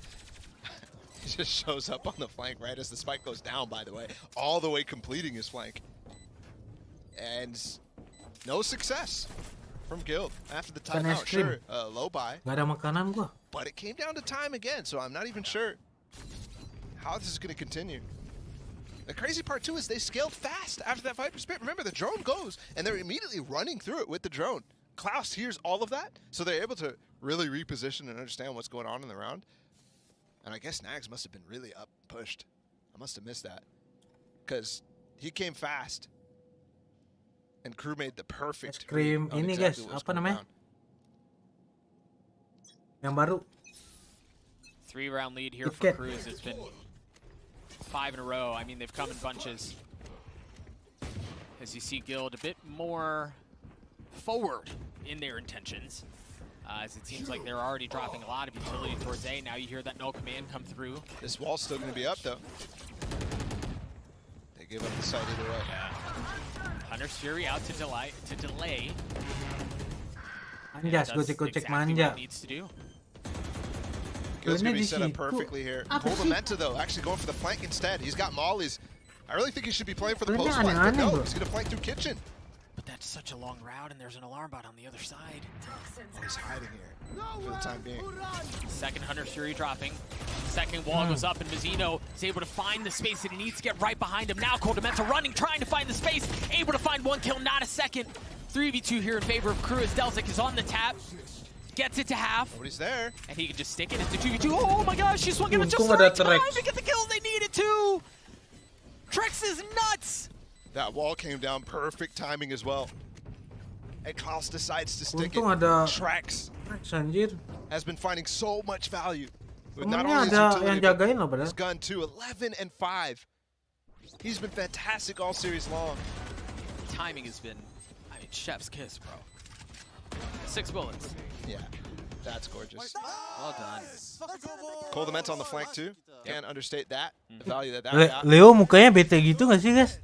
He just shows up on the flank right as the spike goes down, by the way, all the way completing his flank. And no success from Guild after the timeout. Sure, low buy. Gak ada makanan gua. But it came down to time again, so I'm not even sure how this is going to continue. The crazy part too is they scaled fast after that Viper Spit. Remember, the drone goes, and they're immediately running through it with the drone. Klaus hears all of that, so they're able to really reposition and understand what's going on in the round. And I guess Nags must have been really up pushed. I must have missed that. Because he came fast. And KRU made the perfect scream ini guys, apa namanya? Yang baru. 3-round lead here for KRU. It's been 5 in a row. I mean, they've come in bunches. As you see Guild a bit more forward in their intentions. As it seems like they're already dropping a lot of utility towards A. Now you hear that no command come through. This wall's still going to be up, though. They give up the site either way. Yeah. Hunter's Fury out to delay. Anjas, gocek manja. Guild's going to be set up perfectly here. Coldamenta, though, actually going for the flank instead. He's got mollies. I really think he should be playing for the post flank, but no, he's going to flank through kitchen. But that's such a long route, and there's an alarm bot on the other side. Oh, he's hiding here for the time being. Second Hunter's Fury dropping. Second wall goes up, and Mazzino is able to find the space that he needs to get right behind him. Now Coldamenta running, trying to find the space. Able to find 1 kill, not a second. 3v2 here in favor of KRU as Delzik is on the tap. Gets it to half. Nobody's there. And he can just stick it into 2v2. Oh my gosh, she swung it just the right time to get the kills they needed to. Trex is nuts. That wall came down, perfect timing as well. And Klaus decides to stick it. Trex has been finding so much value. With not only his utility, but his gun too. 11 and 5. He's been fantastic all series long. Timing has been, I mean, chef's kiss, bro. 6 bullets. Yeah, that's gorgeous. Well done. Coldamenta on the flank too. Can't understate that. The value that got. Leo mukanya bete gitu nggak sih guys?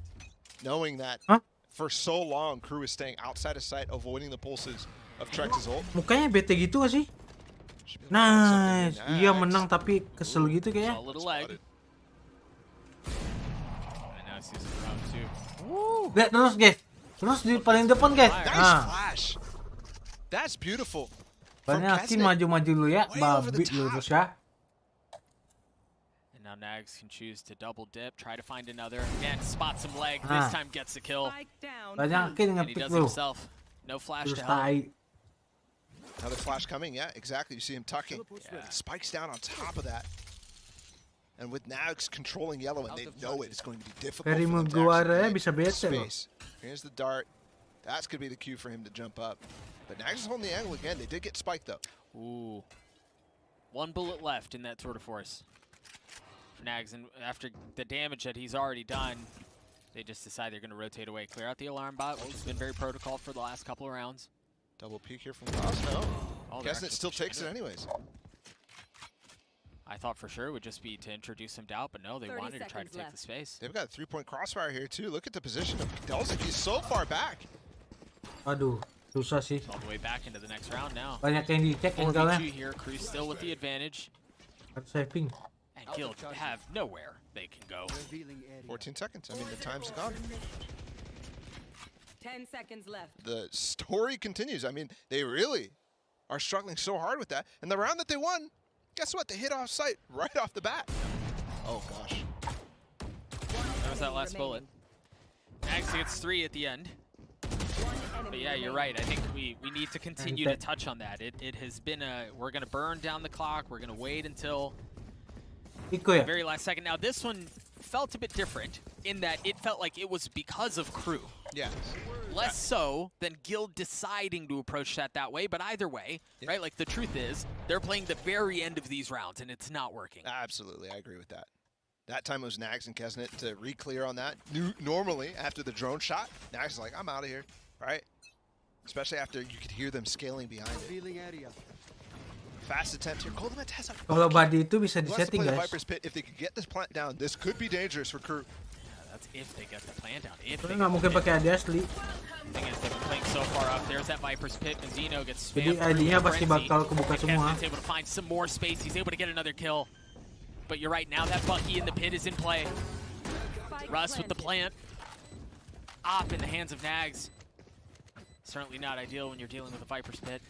Knowing that for so long, KRU is staying outside of sight, avoiding the pulses of Trex's ult. Mukanya bete gitu nggak sih? Nice. Iya menang tapi kesel gitu kayaknya. Lihat terus guys. Terus di paling depan guys. Nice flash. That's beautiful. Banyakin maju-maju lu ya, babi lu terus ya. And now Nags can choose to double dip, try to find another. Again, spot some leg. This time gets the kill. Banyakin ngepick lu. No flash Terus to help. Another flash coming, yeah, exactly. You see him tucking. Yeah. Spikes down on top of that. And with Nags controlling yellow, and they know it, it's going to be difficult for them to actually space. Here's the dart. That's going to be the cue for him to jump up. But Nags is holding the angle again. They did get spiked, though. Ooh. One bullet left in that tour de force for Nags, and after the damage that he's already done, they just decide they're going to rotate away. Clear out the alarm bot, which has been very protocol for the last couple of rounds. Double peek here from Cross. No. Guessing it still takes it anyways. I thought for sure it would just be to introduce some doubt, but no, they wanted to try to take the space. They've got a 3-point crossfire here, too. Look at the position of Delzik. He's so far back. Aduh, susah sih. All the way back into the next round now. Banyak yang dicek angle-nya. Here, KRU still with the advantage. Harus saving. And Guild have nowhere they can go. 14 seconds. I mean, the time's gone. 10 seconds left. The story continues. I mean, they really are struggling so hard with that. And the round that they won, guess what? They hit off sight right off the bat. Oh, gosh. That was that last bullet. Nags gets 3 at the end. But yeah, you're right. I think we need to continue to touch on that. It has been we're going to burn down the clock. We're going to wait until the very last second. Now, this one felt a bit different in that it felt like it was because of KRU. Yeah. Less so than Guild deciding to approach that way, but either way, right? Like, the truth is, they're playing the very end of these rounds, and it's not working. Absolutely, I agree with that. That time it was Nags and Kesnet to re-clear on that. Normally, after the drone shot, Nags is like, I'm out of here, right? Especially after you could hear them scaling behind it. Fast attempt here. Goldemet has a kalau body itu bisa disetting guys. Viper's Pit. If they could get this plant down, this could be dangerous for KRU. That's if they get the plant down. Tapi nggak mungkin pakai AD asli. Thing is, they've been playing so far up. There's that Viper's Pit. Zeno gets spammed. Jadi ID-nya pasti bakal kebuka semua. He's able to find some more space. He's able to get another kill. But you're right. Now that Bucky in the pit is in play. Russ with the plant. Op in the hands of Nags. Certainly not ideal when you're dealing with a Viper's Pit.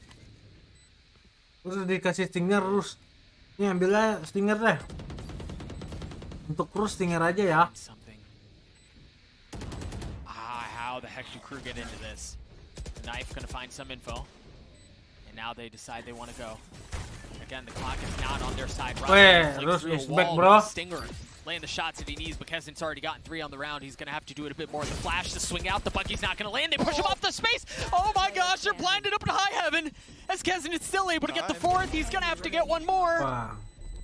Terus dikasih stinger terus. Ini ambilnya stinger deh. Untuk KRU stinger aja ya. How the heck do KRU get into this? Knife gonna find some info. And now they decide they want to go. Again, the clock is not on their side. Terus is back, bro. Stinger laying the shots that he needs, but Kesnet's already gotten 3 on the round. He's going to have to do it a bit more. The flash to swing out. The Bucky's not going to land. They push him off the space. Oh my gosh, they're blinded up in high heaven. As Kesnet's still able to get the 4th. He's going to have to get one more.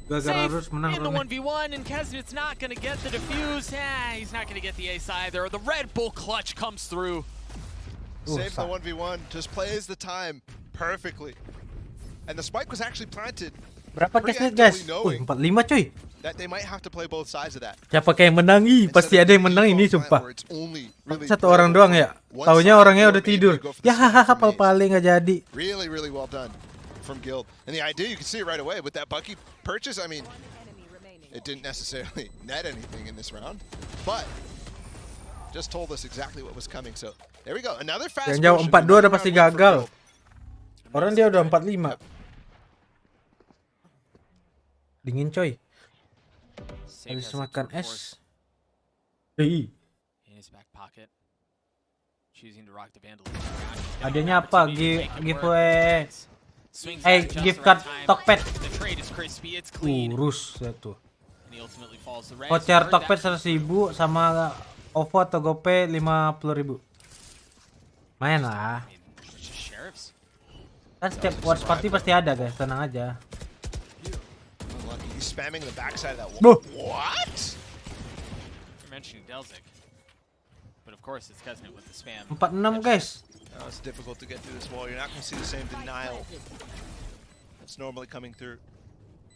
Safe in the 1v1, and Kesnet's not going to get the defuse. He's not going to get the ace either. The Red Bull clutch comes through. Save the 1v1. Just plays the time perfectly. And the spike was actually planted. Berapa Kesnet guys? 45 cuy. That they might have to play both sides of that. Siapa kayak menang ih? Pasti ada yang menang ini sumpah. Satu orang doang ya. Taunya orangnya udah tidur. Ya hahaha paling nggak jadi. Really well done from Guild. And the idea you can see it right away with that Bucky purchase. I mean, it didn't necessarily net anything in this round, but just told us exactly what was coming. So there we go. Another fast. Yang jauh 4-2 udah pasti gagal. Orang dia udah 4-5. Dingin coy. Habis makan es. Adanya apa? Giveaway. Gift card tokped. Urus satu. Voucher tokped 100.000 sama OVO atau GoPay 50.000. Main lah. Kan setiap watch party pasti ada guys, tenang aja. Spamming the backside of that wall. What? You're mentioning Delzik. But of course it's Kesnet with the spam. 4-6 guys. Oh, it's difficult to get through this wall. You're not going to see the same denial that's normally coming through.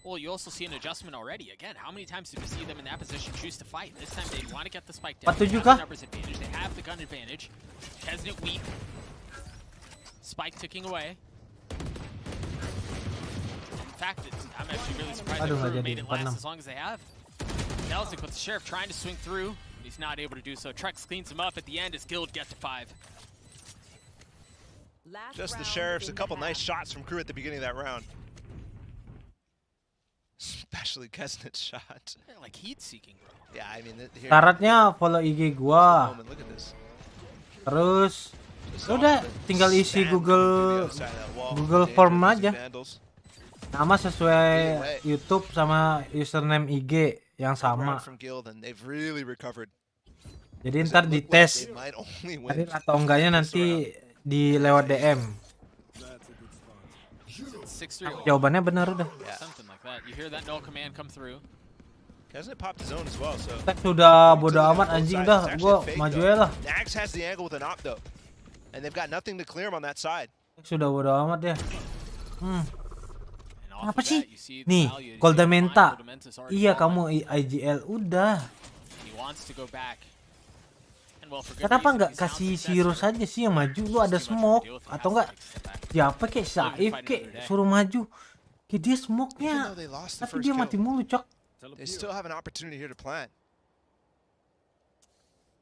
Well, you also see an adjustment already. Again, how many times did we see them in that position choose to fight? This time they want to get the spike down. They have the numbers advantage. They have the gun advantage. Kesnet weak. Spike ticking away. fact, I'm actually really surprised that Crew made it last as long as they have. Nelzik with the Sheriff trying to swing through. He's not able to do so. Trex cleans him up at the end as Guild get to 5. Just the Sheriffs, a couple nice shots from Crew at the beginning of that round. Especially Kesnet's shot. They're like heat-seeking, bro. Yeah, I mean, Syaratnya follow IG gua. Terus udah tinggal isi Google Form aja. Nama sesuai YouTube sama username IG yang sama. Jadi ntar dites hadir atau enggaknya nanti di lewat DM. Jawabannya benar udah. Tek sudah bodo amat anjing dah, gua maju aja lah. Sudah bodo amat ya. Apa sih? Nih, Goldamenta. Iya kamu IGL udah. Kenapa nggak kasih Sirus aja sih yang maju? Lu ada smoke atau enggak? Siapa kek Saif kek suruh maju? Kayak dia smoke-nya, tapi dia mati mulu cok. They still have an opportunity here to plant.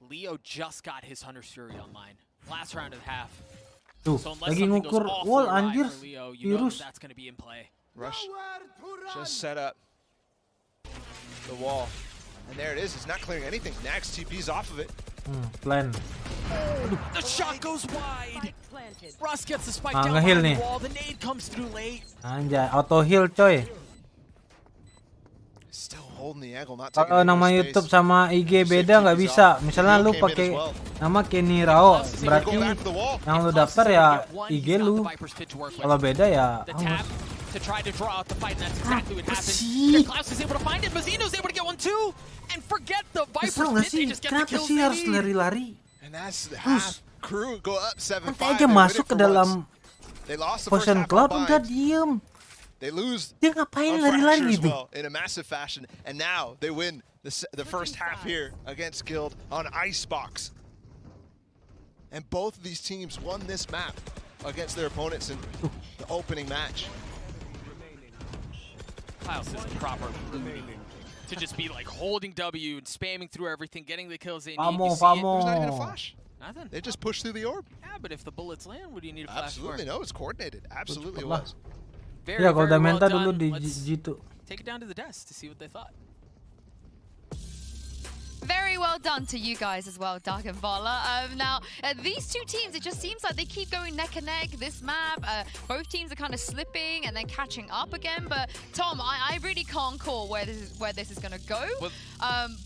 Leo just got his Hunter's Fury online. Last round of half. Tuh, lagi ngukur wall anjir. Virus. Rush just set up the wall. And there it is. It's not clearing anything. Nax TP's off of it. Plan. The shot goes wide. Russ gets the spike down behind the wall. The nade comes through late. Anjay, auto heal coy. Kalau nama YouTube sama IG beda nggak bisa. Misalnya lu pakai nama Kenny Rao, berarti yang lu daftar ya IG lu. Kalau beda ya to try to draw out the fight, and that's exactly what happened. Klaus is able to find it, Mazzino's able to get one too, and forget the Viper's pit, they just get the kills they harus lari-lari? And that's the half. Crew go up 7-5. Nanti aja masuk ke dalam Potion Cloud udah diem. They lose. Dia ngapain lari-lari gitu? In a massive fashion, and now they win the first half here against Guild on Icebox. And both of these teams won this map against their opponents in the opening match. Klaus is proper to just be like holding W and spamming through everything, getting the kills they need. You see it. There's not even a flash. Nothing. They just push through the orb. Yeah, but if the bullets land, what do you need a flash Absolutely, for? no, it's coordinated. Absolutely it was. Very, ya, very well Goldamenta done. dulu di Let's G2. take it down to the desk to see what they thought. Very well done to you guys as well, Dark and Vola. Now, these two teams, it just seems like they keep going neck and neck this map. Both teams are kind of slipping and then catching up again. But Tom, I really can't call where this is going to go. Well,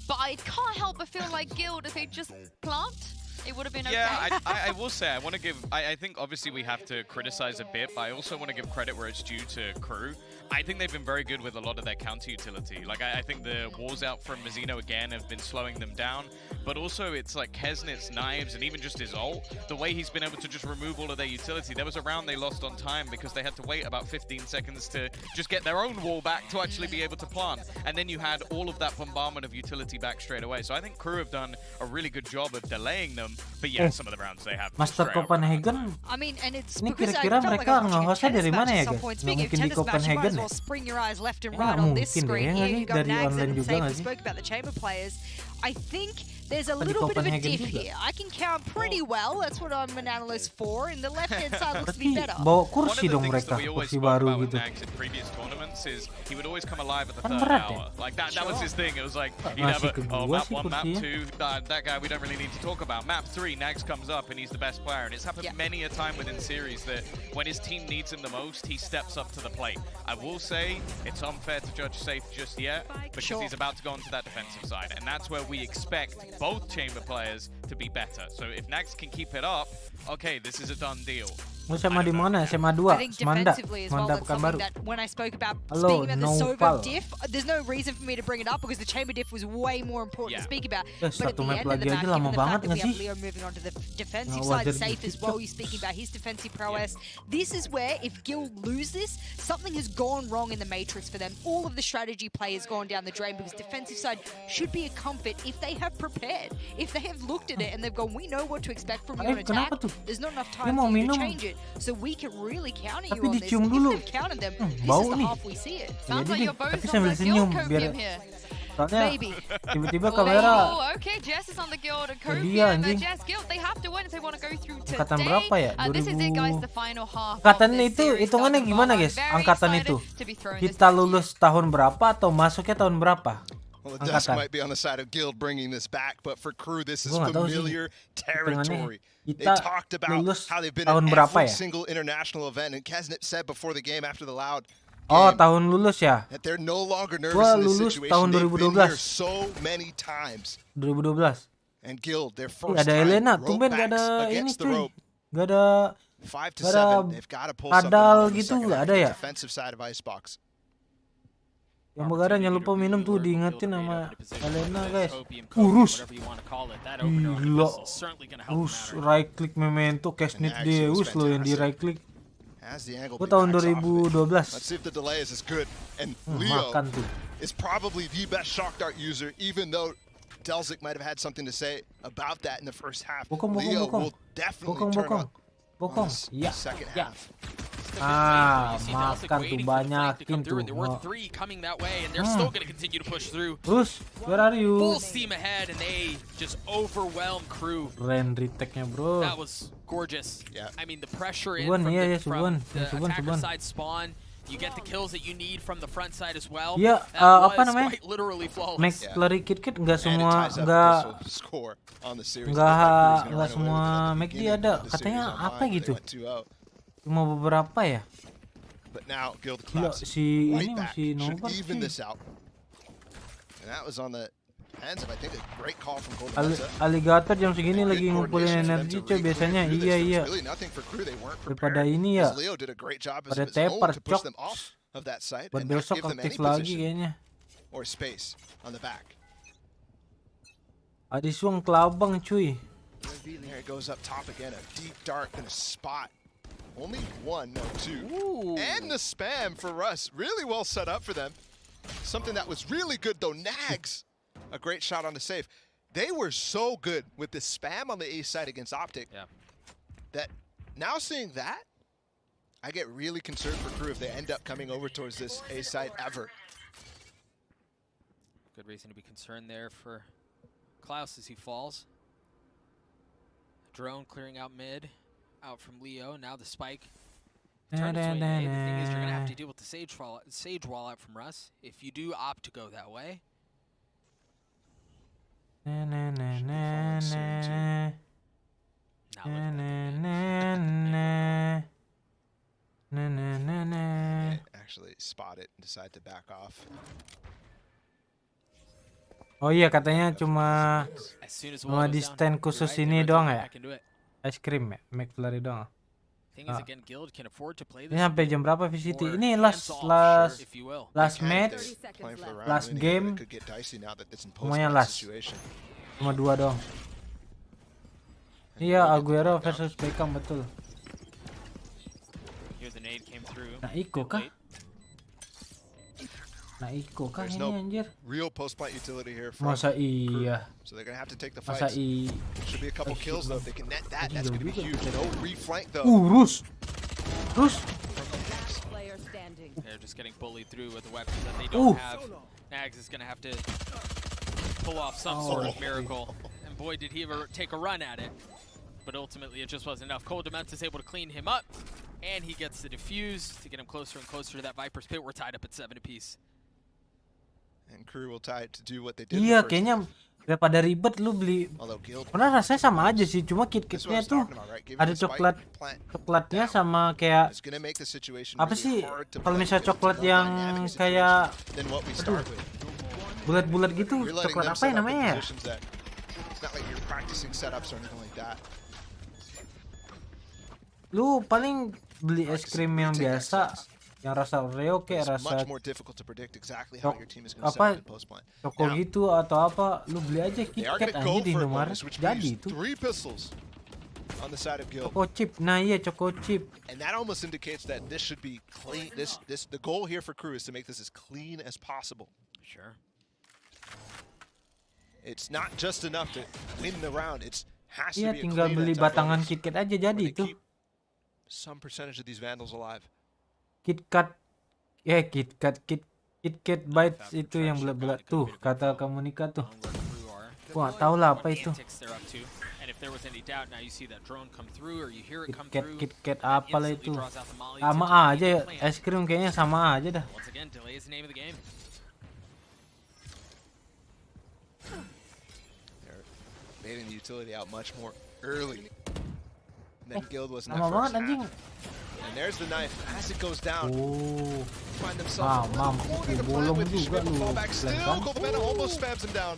but I can't help but feel like Guild, if they just plant, it would have been okay. Yeah, I will say, I want to give, I think obviously we have to criticize a bit, but I also want to give credit where it's due to Crew. I think they've been very good with a lot of their counter utility. Like, I think the walls out from Mazzino again have been slowing them down, but also it's like Kesnet's knives and even just his ult, the way he's been able to just remove all of their utility. There was a round they lost on time because they had to wait about 15 seconds to just get their own wall back to actually be able to plant. And then you had all of that bombardment of utility back straight away. So I think Crew have done a really good job of delaying them, but yeah, some of the rounds they have. Master Copenhagen. I mean, and it's ini because kira-kira mereka nge-hostnya dari mana ya, guys? Speaking of tennis match, you might as well spring your eyes left and right on this screen. Here you got Nags and Safe. We spoke about the chamber players. I think there's a little bit of a diff here. I can count pretty well. That's what I'm an analyst for. And the left-hand side looks to be better. Bawa kursi dong mereka, kursi baru gitu. Nags in previous tournaments is he would always come alive at the third hour. Like that was his thing. It was like he'd have map 1, map 2. That guy we don't really need to talk about. Map 3, Nags comes up and he's the best player. And it's happened many a time within series that when his team needs him the most, he steps up to the plate. I will say it's unfair to judge Safe just yet because he's about to go onto that defensive side, and that's where we expect both chamber players to be better. So if Nags can keep it up, okay, this is a done deal. SMA di mana? SMA 2, I think Semanda, defensively as well, Semanda that's Pekanbaru. something that when I spoke about Hello, speaking about no the Sova foul. diff, there's no reason for me to bring it up because the chamber diff was way more important to speak about. But at Satu the map end of lagi the aja match, lama given the banget fact that we nggak have sih? Leo moving on to the defensive Nggak side, wajar Safe as gitu, well, Cok. you're speaking about his defensive prowess. This is where, if Guild lose this, something has gone wrong in the Matrix for them. All of the strategy play has gone down the drain because defensive side should be a comfort if they have prepared. If they have looked at it and they've gone, we know what to expect from you on attack, there's not enough time for you to change it. so we can really counter you Tapi on this. dicium If dulu. they've countered them, this Bau is the nih. half we see it. Sounds like Jadi you're both tapi on sambil the senyum guild biar copium here. soalnya Maybe. tiba-tiba kamera Oh, okay, Jess is on the guild and dia copium. anjing. Jess guild, they have to win if they want to go through today. Angkatan berapa ya? This is it, guys, the final half. Angkatan itu hitungannya gimana guys? Angkatan itu kita lulus tahun berapa atau masuknya tahun berapa? Well, the desk might be on the side of Guild bringing this back, but for Crew, this is familiar territory. They talked about how they've been at every single international event, and Kesnip said before the game, after the loud Oh, tahun lulus ya? that they're no longer nervous in this situation. Tahun They've been here 2012. so many times. 2012. And Guild, their first Ada time, Elena, rope tumben gak backs ada ini against the cuy. rope. Gak ada 5 to gak ada 7, they've got to pull something kadal out in the gitu, second gak half ada on the ya? defensive side of Icebox. Yang begadang jangan lupa minum tuh, diingetin sama Elena guys. Urus. Gila. Urus right click memento Kesnip Deus loh yang di right click. Gue tahun 2012. Let's see if the delay is as good. And Leo Makan tuh. is probably the best shock dart user, even though Delzik might have had something to say about that in the first half. Leo will definitely turn up on the second half. Makan tuh, banyakin tuh. Terus, where are you? Full steam ahead and they just overwhelm Crew. Keren retake-nya bro. That was gorgeous. Yeah. I mean the pressure in Suban, from iya, the, iya, from Suban. the Suban, attacker Suban. side spawn. You get the kills that you need from the front side as well. Iya, That apa was namanya? quite literally flawless. McFlurry Kit nggak semua nggak semua McD ada. Katanya apa gitu? Cuma beberapa ya. But now Guild Gila, collapses si right ini back. masih Should nobar even sih. this out. And that was on the hands of, I think, a great call from Golden Mesa. Alligator jam segini lagi ngumpulin energi coy biasanya. Iya. Really nothing for Crew. They weren't Daripada prepared. ini ya. As Leo did a great job as Pada of his own tepar to push cok. them off of that site Buat and not besok give them any aktif lagi position kayaknya. or space on the back. Adi Suang kelabang cuy. There it goes up top again. A deep dart and a spot. Only one, no two. Ooh. And the spam for Russ. Really well set up for them. Something that was really good though. Nags. A great shot on the save. They were so good with the spam on the A side against Optic. Yeah. That now seeing that, I get really concerned for Crew if they end up coming over towards this A side ever. Good reason to be concerned there for Klaus as he falls. Drone clearing out mid. Out from Leo, now the spike. Turn its way in. The thing is, you're gonna have to deal with the sage wall out from Russ if you do opt to go that way. Actually spot it and decide to back off. Oh iya katanya cuma di stand khusus ini doang ya. Ice cream ya, McFlurry doang. Ini sampai jam berapa VCT? Ini last match, last game. Semuanya last. Cuma 2 doang. Iya, Aguero versus Beckham betul. Nah, Iko kah? Nah, Iko kah ini anjir? Real post plant utility here. Masa iya? So they're gonna have to take the fight. Should be a couple kills though. If they can net that, that's gonna be huge. No reflank though. Rus. They're just getting bullied through with the weapons that they don't have. Nags is gonna have to pull off some sort of miracle. And boy, did he ever take a run at it. But ultimately, it just wasn't enough. Coldement is able to clean him up. And he gets the defuse to get him closer and closer to that Viper's pit. We're tied up at 7 apiece. And Crew will tie it to do what they did. Iya, kayaknya daripada ribet lu beli. Karena rasanya sama aja sih, cuma kit-kitnya tuh ada coklatnya sama kayak apa sih? Kalau misalnya coklat yang kayak bulat-bulat gitu, coklat apa ya namanya ya? Lu paling beli es krim yang biasa, yang rasa Oreo kayak rasa apa Choco gitu atau apa, lu beli aja KitKat aja di Indomaret jadi itu. Choco chip, nah iya Choco chip. And that almost indicates that this should be clean. The goal here for Crew is to make this as clean as possible. Sure. It's not just enough to win the round. It has to Iya, be a tinggal clean beli and tough batangan finish. KitKat aja jadi itu. some percentage of these Vandals alive. KitKat Bites itu yang belat-belat tuh kata Komunika tuh. Gua nggak tahu lah apa itu. KitKat apalah itu. Sama aja ya, es krim kayaknya sama aja dah. Baiting the utility out much more early. And then Guild was in that Lama first banget anjing. half. And there's the knife. As it goes down, Oh. find themselves Bolong juga lu. Still, Coldamenta almost spams him down.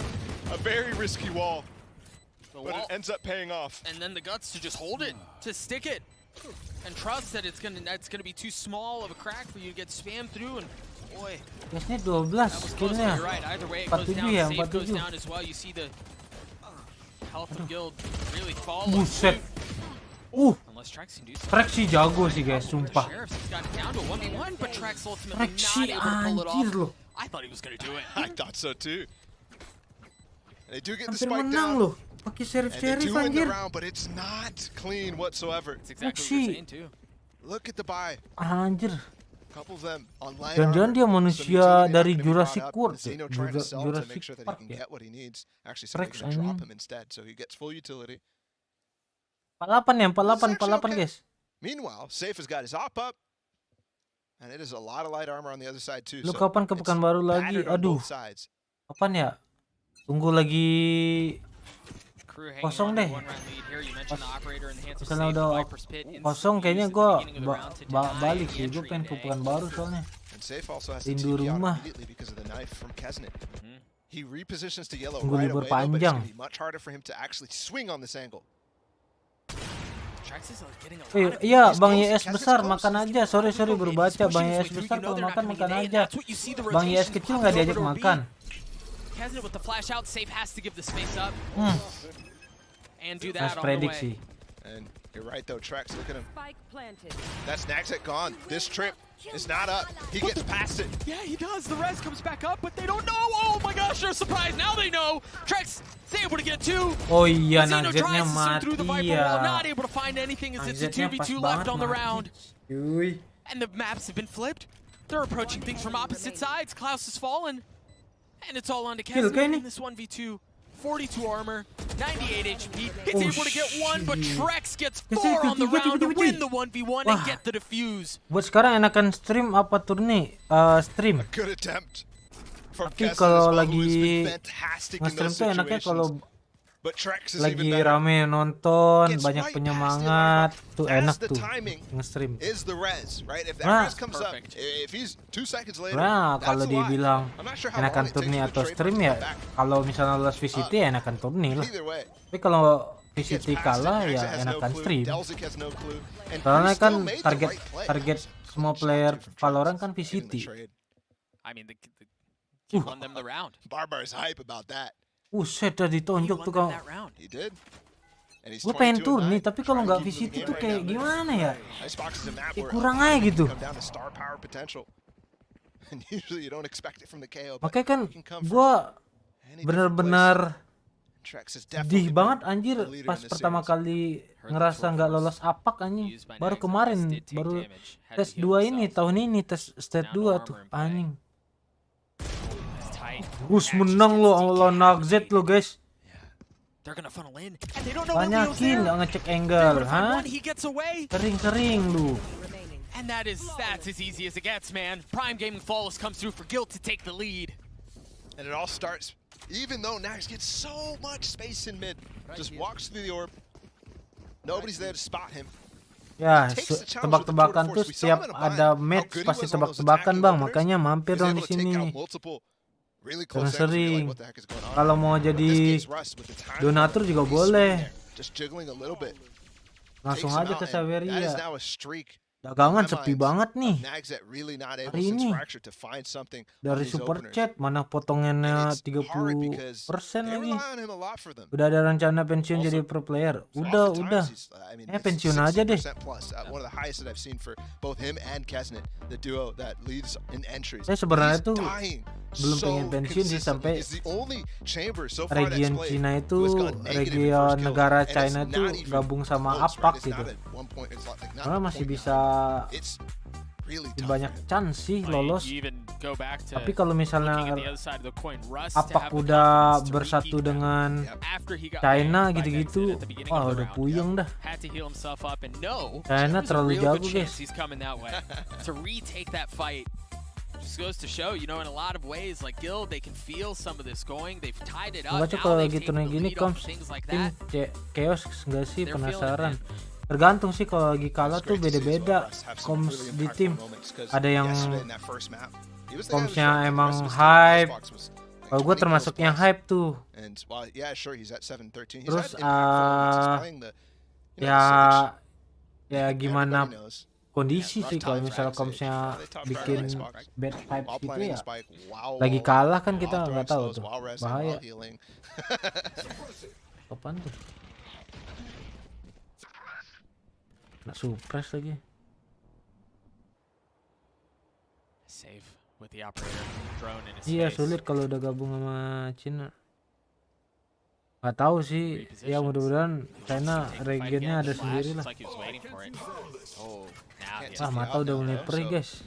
A very risky wall. But it ends up paying off. And then the guts to just hold it, to stick it, and trust that it's gonna be too small of a crack for you to get spammed through. And boy, Gasnya 12 skillnya. you're right. Either way, it 47 goes down. ya, Safe goes 47. down as well. You see the health of Guild really fall. Buset. Unless Trax can do something. Trax sih jago sih guys, sumpah. Sheriffs has got it down to 1v1, but Trax ultimately Trax not sih able to pull it anjir off. loh. I thought he was gonna do it. I thought so too. They do get the Hampir spike menang down. loh. Pakai And they sheriff do win the anjir. round, but it's not clean whatsoever. That's exactly what you're saying too. Look at the buy. Anjir. Couple of them on line Jangan-jangan dia manusia dari Jurassic World ya? trying to sell to Jurassic make sure that Park he can ya? get what he needs. Actually, somebody's Rex gonna drop anjing. him instead, so he gets full utility. 48 ya, 48 guys. Meanwhile, Safe has got his op up, and it is a lot of light armor on the other side too. Lu So kapan ke Pekanbaru lagi? battered on Aduh. both sides. Kapan ya? Tunggu lagi kosong deh. Misalnya udah kosong kayaknya gua balik sih. Gua pengen ke Pekanbaru soalnya. And Safe also has to Rindu TP out rumah. immediately because of the knife from Kesnet. He repositions to yellow Tunggu right libur away, though, but it's panjang. going to be much harder for him to actually swing on this angle. Iya, Bang YS besar makan aja. Sorry baru baca. Bang YS besar kalau makan aja. Bang YS kecil nggak diajak makan. Kesnet with the flash out, Safe has to give the space up. And do that Nice on the prediksi. way. And you're right though, Trax, look at him. That's Naxxet gone. This trip is not up. He gets past it. Yeah, he does. The rest comes back up, but they don't know. Oh my gosh, they're surprised. Now they know. Trax is able to get two. Oh iya, Xeno Naxxetnya tries to swim through the mati Viper wall, ya. not able to find anything as it's a Naxxetnya 2v2 pas left banget on the mati. round. Cuy. And the maps have been flipped. They're approaching things from opposite sides. Klaus has fallen. And it's all on to Kill, Kesnet Kenny. in this 1v2. 42 armor, 98 HP. Gets able to get one, but Trex gets 4 on the round to win the 1v1 and get the defuse. Buat sekarang enakan stream apa turni? Stream. Good attempt from Tapi Kesnet kalau as well, who has lagi been fantastic in nge-stream those tuh enaknya kalau situations. But Trax is lagi even better. rame nonton, Gets banyak right penyemangat, tuh As enak the tuh timing nge-stream. is the res, right? If that Nah. res comes up, if he's 2 seconds later, Nah, that's kalau a lot. dibilang I'm not sure how enakan long it takes turni for the atau trade stream to ya, come back. kalau misalnya lolos VCT ya enakan turni lah. Either way, Tapi kalau he gets VCT past it. kalah ya Naxxet has no enakan clue, stream. Delzik has no clue, and Soalnya Cruz kan still made the right play. target semua player Valorant kan VCT. I mean, he won them the round. Barbar's hype about that. Buset, dah ditonjok tuh kau. He did. And he's Gue pengen 22 and turni, 9. tapi kalau Trying to nggak keep VCT moving tuh in kayak right now. gimana ya? Icebox is a map Kayak where kurang a lot aja gitu. come down to star power potential. And usually you don't expect it from the KO. but Makanya kan it can come from gue any different bener-bener Trax has sedih definitely banget been anjir the leader pas in this pertama series. kali ngerasa nggak lolos apak anjing. Baru kemarin, baru tes 2 ini, tahun ini tes state 2 tuh anjing. Gus menang lo lawan Naxxet lo guys. They're gonna funnel in, and they don't know Leo's Banyakin there. nggak ngecek They're angle, able to find hah? one, he gets away. Sering-sering lu. And that's as easy as it gets, man. Prime Gaming Flawless comes through for Guild to take the lead. And it all starts, even though Nax gets so much space in mid, just walks through the orb. Nobody's there to spot him. Ya, tebak-tebakan tuh setiap ada match pasti tebak-tebakan bang, makanya mampir dong di sini. Karena sering. Kalau mau jadi donatur juga boleh. Langsung aja ke Saveria. Dagangan sepi banget nih hari ini. Dari super chat mana potongannya 30% lagi. Udah ada rencana pensiun jadi pro player. Udah. Pensiun aja deh. Saya sebenarnya tuh belum pengen pensiun sih sampai region Cina itu, region negara China itu gabung sama APAC gitu. Karena masih bisa banyak chance sih lolos. Tapi kalau misalnya APAC udah bersatu dengan China gitu-gitu, wah udah puyeng dah. China terlalu jago guys. Just goes to show, you know, in a lot of ways, like Guild, they can feel some of this going. They've tied it up. Baca kalau lagi turnamen gini, tim chaos nggak sih, penasaran. Tergantung sih, kalau lagi kalah tuh beda-beda koms di tim. Ada yang komsnya emang hype. Kalau gue termasuk yang hype tuh. Terus ya gimana kondisi sih, kalau misalnya komsnya bikin bad vibes gitu ya. Lagi kalah kan kita nggak tahu tuh, bahaya. Kapan tuh? Nggak suppress lagi. Iya sulit kalau udah gabung sama Cina. Nggak tahu sih, ya mudah-mudahan China regionnya ada sendiri lah. Mata udah mulai perih guys.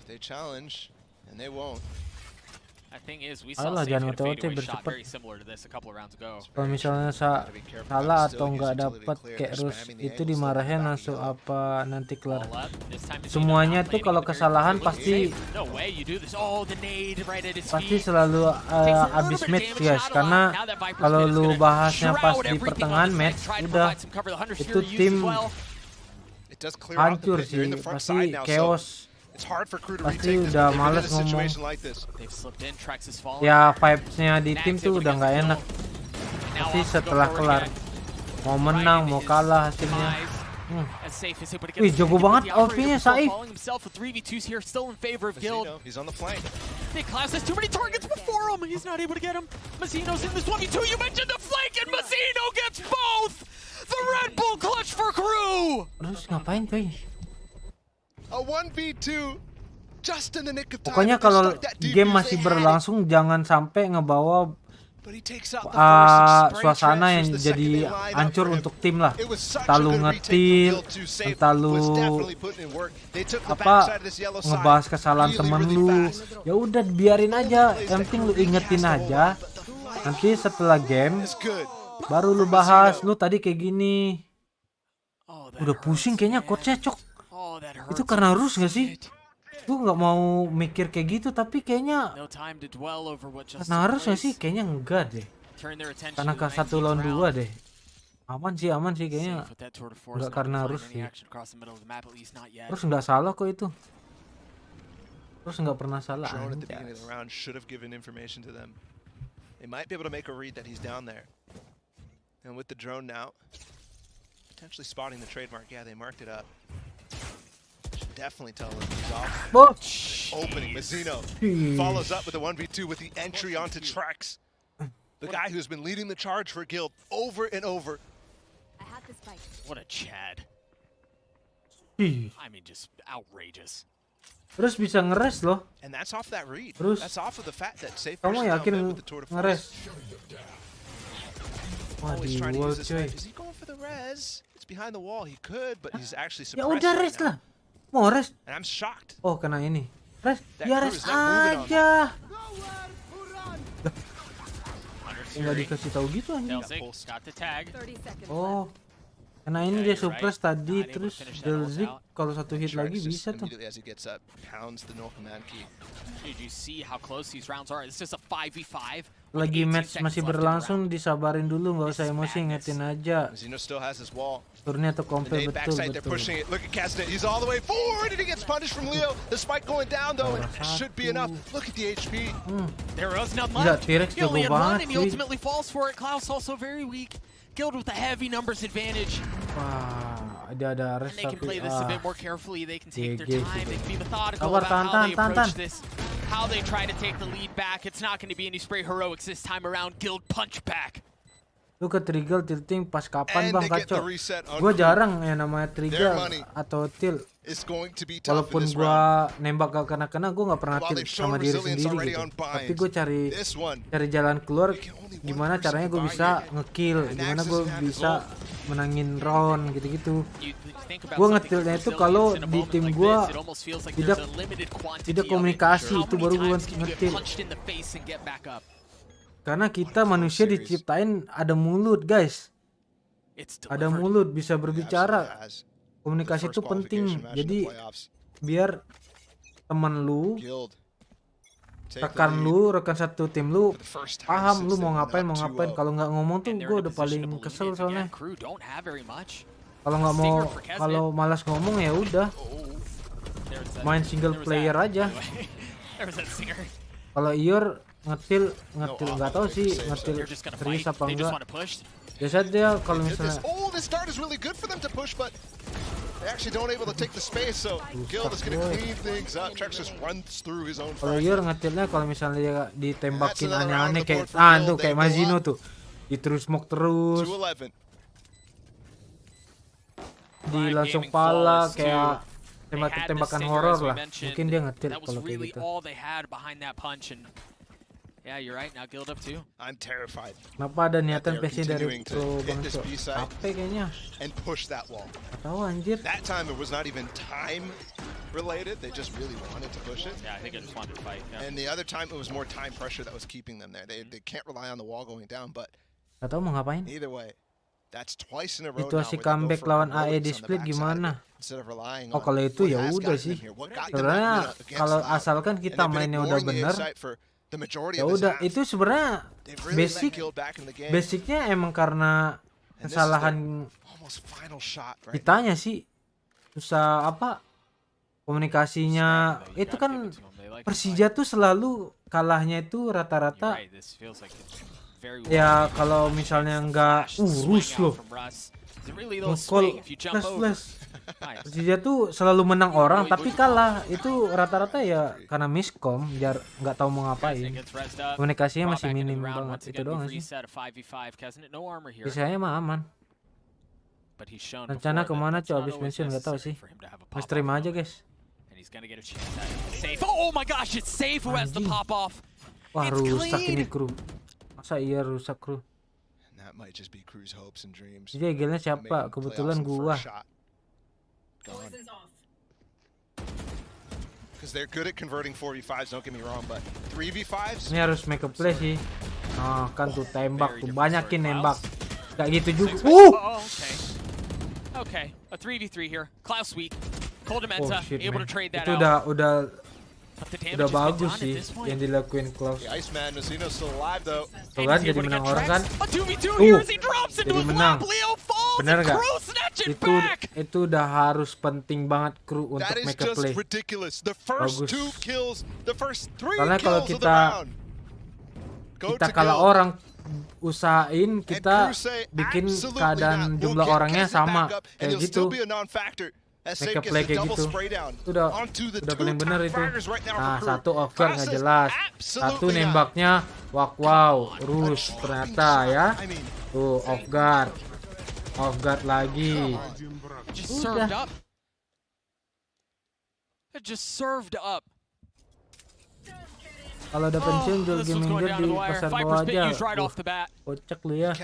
Alah jangan OT-OT bercepat. Kalau misalnya salah atau nggak dapat KRU itu dimarahin langsung apa nanti kelar. Semuanya tuh kalau kesalahan pasti selalu abis match guys, karena kalau lu bahasnya pas di pertengahan match udah itu tim hancur sih, pasti chaos. Pasti udah males ngomong. Ya vibes-nya di tim tuh udah nggak enak. Pasti setelah kelar, mau menang mau kalah hasilnya. Wih jago banget OP-nya Saif. Terus ngapain cuy? Pokoknya kalau game masih berlangsung jangan sampai ngebawa suasana yang jadi hancur untuk tim lah. Entah lu ngetil, entah lu ngebahas kesalahan temen lu, ya udah biarin aja, yang penting lu ingetin aja. Nanti setelah game baru lu bahas, lu tadi kayak gini. Udah pusing kayaknya coachnya cok. Itu karena Rus gak sih? Gue nggak mau mikir kayak gitu, tapi kayaknya karena Rus gak sih? Kayaknya enggak deh. Karena ke 1 lawan 2 deh. Aman sih kayaknya. Enggak karena Rus sih. Terus nggak salah kok itu. Terus nggak pernah salah. They might be able to make a read that he's down there. And with the drone now, potentially spotting the trademark. Yeah, they marked it up. Should definitely tell him he's off. Opening, Mazzino follows up with a 1v2 with the entry onto Trax. The guy who's been leading the charge for Guild over and over. What a Chad. I mean, just outrageous. Terus bisa ngeres loh. And that's off that read. Terus that's off of the fact that safe kamu yakin ngeres? Wah, he's trying to use this res. Is he going for the res? It's behind the wall. He could, but he's actually suppressed. Ya udah res lah. Mau res? And I'm shocked. Oh, kena ini. Res. Ya res aja. Enggak dikasih tahu gitu anjing. Oh. Karena ini dia suppress tadi, terus Delzik kalau 1 hit lagi bisa tuh. Lagi match masih berlangsung, disabarin dulu, nggak usah emosi, ingetin aja. Turnya tuh compare betul. Gila, T-Rex jago banget cuy. Guild with a heavy numbers advantage. Wah, ada res They can play this a bit more carefully. They can take their time. They can be methodical about how they approach this. How they try to take the lead back. It's not going to be any spray heroics this time around. Guild punch back. Lu ke trigger tilting pas kapan bang kacau? Gua jarang yang namanya trigger atau tilt. Walaupun gua nembak gak kena-kena, gua nggak pernah tilt sama diri sendiri gitu. Tapi gua cari jalan keluar. Gimana caranya gue bisa ngekill? Gimana gue bisa menangin round gitu-gitu. Gue ngetilnya itu kalau di tim gue tidak komunikasi, itu baru gue ngetil. Karena kita manusia diciptain ada mulut guys, ada mulut, bisa berbicara. Komunikasi itu penting. Jadi biar temen lu, rekan satu tim lu paham lu mau ngapain. Kalau nggak ngomong tuh gue udah paling kesel soalnya. Kalau malas ngomong ya udah main single player aja. Kalau Ior ngetil nggak tahu sih ngetil serius apa enggak. Biasa dia kalau misalnya kalau Ior ngetilnya kalau misalnya dia ditembakin aneh-aneh kayak tuh kayak Mazino tuh, terus smoke terus, di langsung pala kayak tembakan horor lah. Mungkin dia ngetil kalau kayak gitu. Yeah, you're right. Now Guild up too. I'm terrified. Kenapa ada niatan PC dari pro Bang Cok? Apa kayaknya? And push that wall. Tahu anjir. That time it was not even time related. They just really wanted to push it. Yeah, I think they just wanted to fight. Yeah. And the other time it was more time pressure that was keeping them there. They can't rely on the wall going down, but Gak tahu mau ngapain. Either way, that's twice in a row. Situasi comeback lawan AE di split gimana? Oh kalau itu ya udah sih. Sebenarnya kalau asalkan kita mainnya udah bener, ya udah itu sebenarnya basicnya emang karena kesalahan kitanya sih, susah apa komunikasinya. Itu kan Persija tuh selalu kalahnya itu rata-rata ya kalau misalnya nggak urus loh ngekol plus. Persija tuh selalu menang orang tapi kalah itu rata-rata ya karena miskom, nggak tahu mau ngapain. Komunikasinya masih minim banget, itu doang sih. Biasanya mah aman. Rencana kemana coba abis pensiun nggak tahu sih. Nge-stream aja guys. Anjing. Wah rusak ini kru. Masa iya rusak kru? Jadi egelnya siapa? Kebetulan gua. Ini harus make a play sih. Nah, kan tuh tembak tuh, banyakin nembak. Kayak gitu juga. Okay, a 3v3 here. Klaus weak. Coldamenta able to trade that out. Itu udah bagus sih yang dilakuin Klaus. Tuh kan jadi menang orang kan. Jadi menang. Bener gak? Itu udah harus penting banget kru untuk make a play. Bagus. Karena kalau kita kalah orang, usahain kita bikin keadaan jumlah orangnya sama kayak gitu. Make a play kayak gitu. Itu udah paling bener itu. Nah, satu off guard nggak jelas. Satu nembaknya wow, terus ternyata ya. Tuh off guard lagi. Udah. Kalau udah pensiun jual game minggu di pasar bawah aja. Kocak lu ya.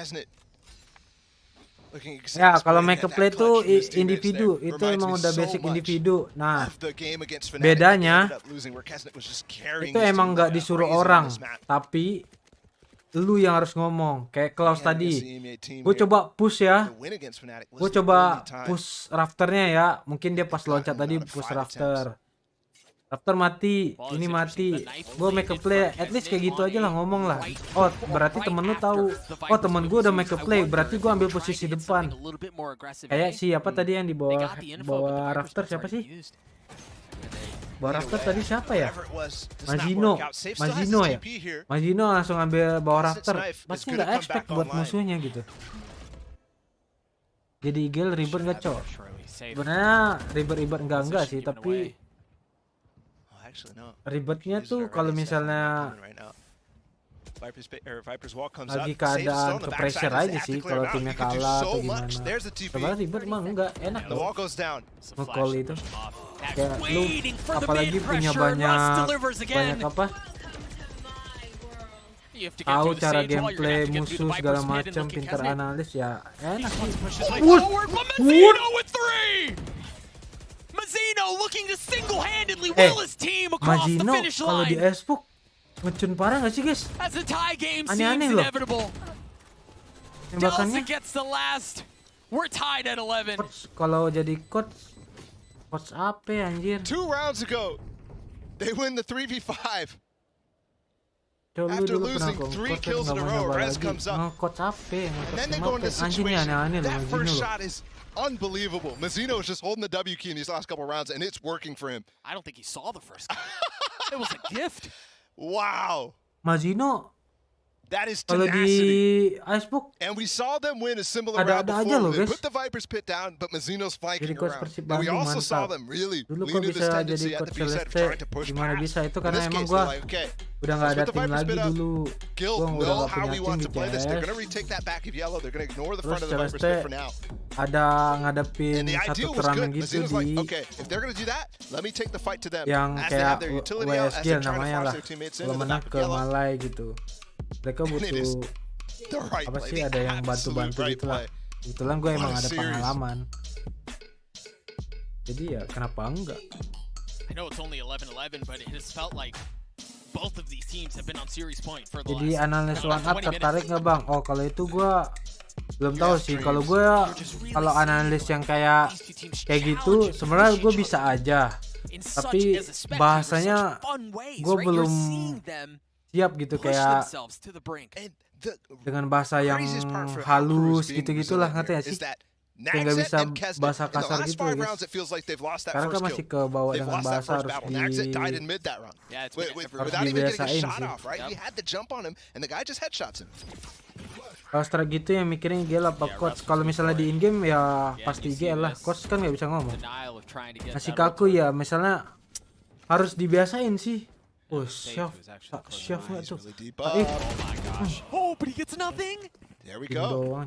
Ya kalau make a play tuh individu, itu emang udah basic individu. Nah bedanya itu emang nggak disuruh orang, tapi lu yang harus ngomong. Kayak Klaus tadi, gue coba push ya, gue coba push rafternya ya. Mungkin dia pas loncat tadi push rafter mati, ini mati. Gue make a play, at least kayak gitu aja lah, ngomong lah. Oh berarti temen lu tahu. Oh temen gue udah make a play, berarti gue ambil posisi depan. Kayak siapa tadi yang di bawah rafter, siapa sih? Bawah rafter tadi siapa ya? Mazino ya. Mazino langsung ambil bawah rafter. Pasti nggak expect buat musuhnya gitu. Jadi Eagle ribet nggak cok? Sebenarnya ribet enggak sih, tapi ribetnya tuh kalau misalnya lagi keadaan ke pressure aja sih kalau timnya kalah atau gimana. Sebenarnya ribet mah enggak, enak loh nge-call itu. Kayak lu apalagi punya banyak apa? Tahu cara gameplay musuh segala macam, pintar analis ya enak sih. Mazino kalau di Esports ngecun parah gak sih guys? Aneh-aneh loh. Tembakannya. Kalau jadi coach apa anjir? 2 rounds ago, they win the 3v5. After losing 3 kills in a row, Rez comes up. And then they go into a situation. That first shot is unbelievable. Mazino is just holding the W key in these last couple rounds, and it's working for him. I don't think he saw the first kill. It was a gift. Wow. Mazino. That is tenacity. And we saw them win a similar round before. They put the Viper's pit down, but Mazino's flanking around. And we also saw them really lean into this tendency at the B side of trying to push past. In this case, they're like, okay, let's put the Viper's pit up. Guild know how we want to play this. They're going to retake that back of yellow. They're going to ignore the front of the Viper's pit for now. Ada ngadepin satu turnamen gitu di okay, if they're going to do that, let me take the fight to them. Yang kayak WSG namanya lah. Kalau menang ke Malai gitu. Mereka butuh apa sih, ada yang bantu-bantu gitu lah. Kebetulan gue emang ada pengalaman. Jadi ya kenapa enggak? I know it's only 11-11, but it has felt like both of these teams have been on series point for the Jadi last analis one up tertarik nggak bang? Oh kalau itu gue belum tahu sih. Kalau gue kalau analis yang kayak gitu sebenarnya gue bisa aja. Tapi bahasanya gue belum siap gitu, kayak dengan bahasa yang halus gitu-gitulah, ngerti ya sih? Kayak nggak bisa bahasa kasar gitu ya guys. Karena kan masih ke bawah dengan bahasa harus dibiasain sih. Kalau setelah gitu yang mikirin GL apa coach. Kalau misalnya di in game ya pasti GL lah. Coach kan nggak bisa ngomong. Masih kaku ya, misalnya harus dibiasain sih. Oh, chef nggak tuh? Oh, but he gets nothing. There we go.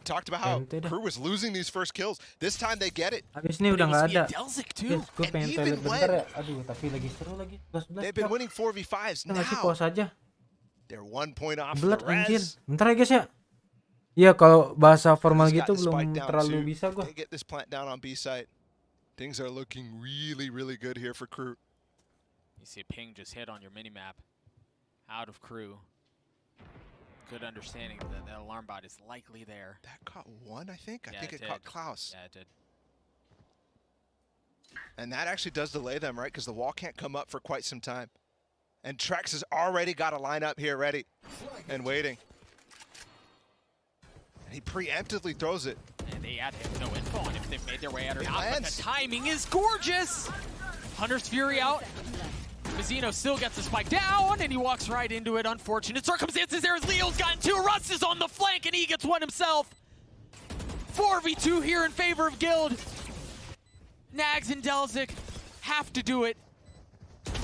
Talked about how KRU was losing these first kills. This time they get it. Habis ini udah nggak ada. Gue pengen toilet bentar ya. Aduh, tapi lagi seru lagi. They've been winning 4v5s now. Nggak sih, pause aja. They're 1 point off Belat the anjir. res. Bentar ya guys ya. Iya, kalau bahasa formal gitu belum terlalu bisa gue. They get this plant down on B side. Things are looking really, really good here for KRU. You see a ping just hit on your minimap. Out of KRU. Good understanding that the alarm bot is likely there. That caught one, I think? I think it caught Klaus. Yeah, it did. And that actually does delay them, right? Because the wall can't come up for quite some time. And Trex has already got a lineup here ready and waiting. And he preemptively throws it. And they have no info on if they've made their way out or not, but the timing is gorgeous! Hunter's Fury out. Mazino still gets the spike down, and he walks right into it. Unfortunate circumstances there as Leo's gotten two. Russ is on the flank, and he gets one himself. 4v2 here in favor of Guild. Nags and Delzik have to do it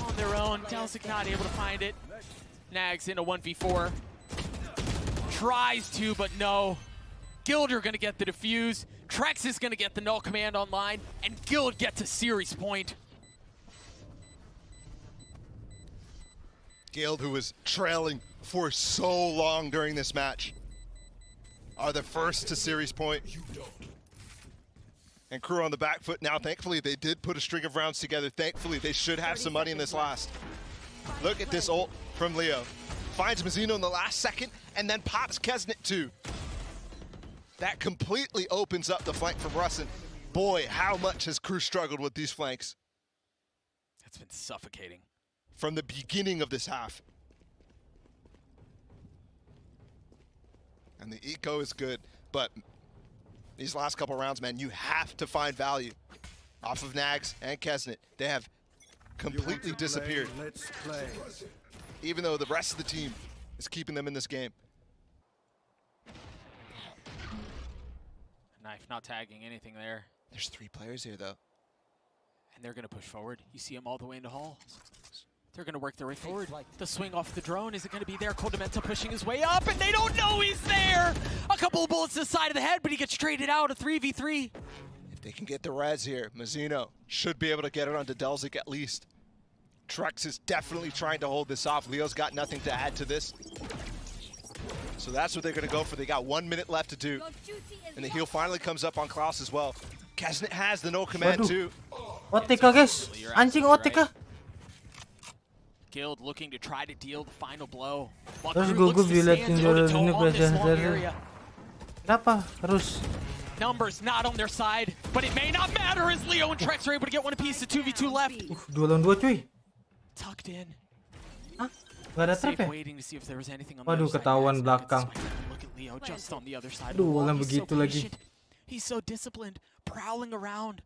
on their own. Delzik not able to find it. Nags in a 1v4. Tries to, but no. Guild are going to get the defuse. Trex is going to get the null command online, and Guild gets a series point. Guild, who was trailing for so long during this match, are the first to series point. And KRU on the back foot now. Thankfully, they did put a string of rounds together. Thankfully, they should have some money in this last. Look at this ult from Leo. Finds Mazino in the last second, and then pops Kesnet too. That completely opens up the flank from Russin. Boy, how much has KRU struggled with these flanks. That's been suffocating. From the beginning of this half. And the eco is good, but these last couple rounds, man, you have to find value off of Nags and Kesnet. They have completely disappeared. Let's play. Even though the rest of the team is keeping them in this game. Knife not tagging anything there. There's 3 players here, though. And they're going to push forward. You see them all the way into Hall. They're going to work their way forward. The swing off the drone, is it going to be there? Coldamenta pushing his way up, and they don't know he's there! A couple of bullets to the side of the head, but he gets traded out, a 3v3. If they can get the res here, Mazzino should be able to get it onto Delzik at least. Trex is definitely trying to hold this off. Leo's got nothing to add to this. So that's what they're going to go for. They got 1 minute left to do. And the heal finally comes up on Klaus as well. Kesnet has the no command too. OTK guys, anjing OTK. Guild looking to try to deal the final blow. Terus gue liatin ini presenter. Kenapa terus? Numbers not on their side, but it may not matter as Leo and Trex are able to get one apiece. The 2v2 left. 2 lawan 2 cuy. Tucked in. Hah? Gak ada trap ya? Waduh, ketahuan belakang. Aduh, Walan begitu lagi. He's so disciplined, prowling around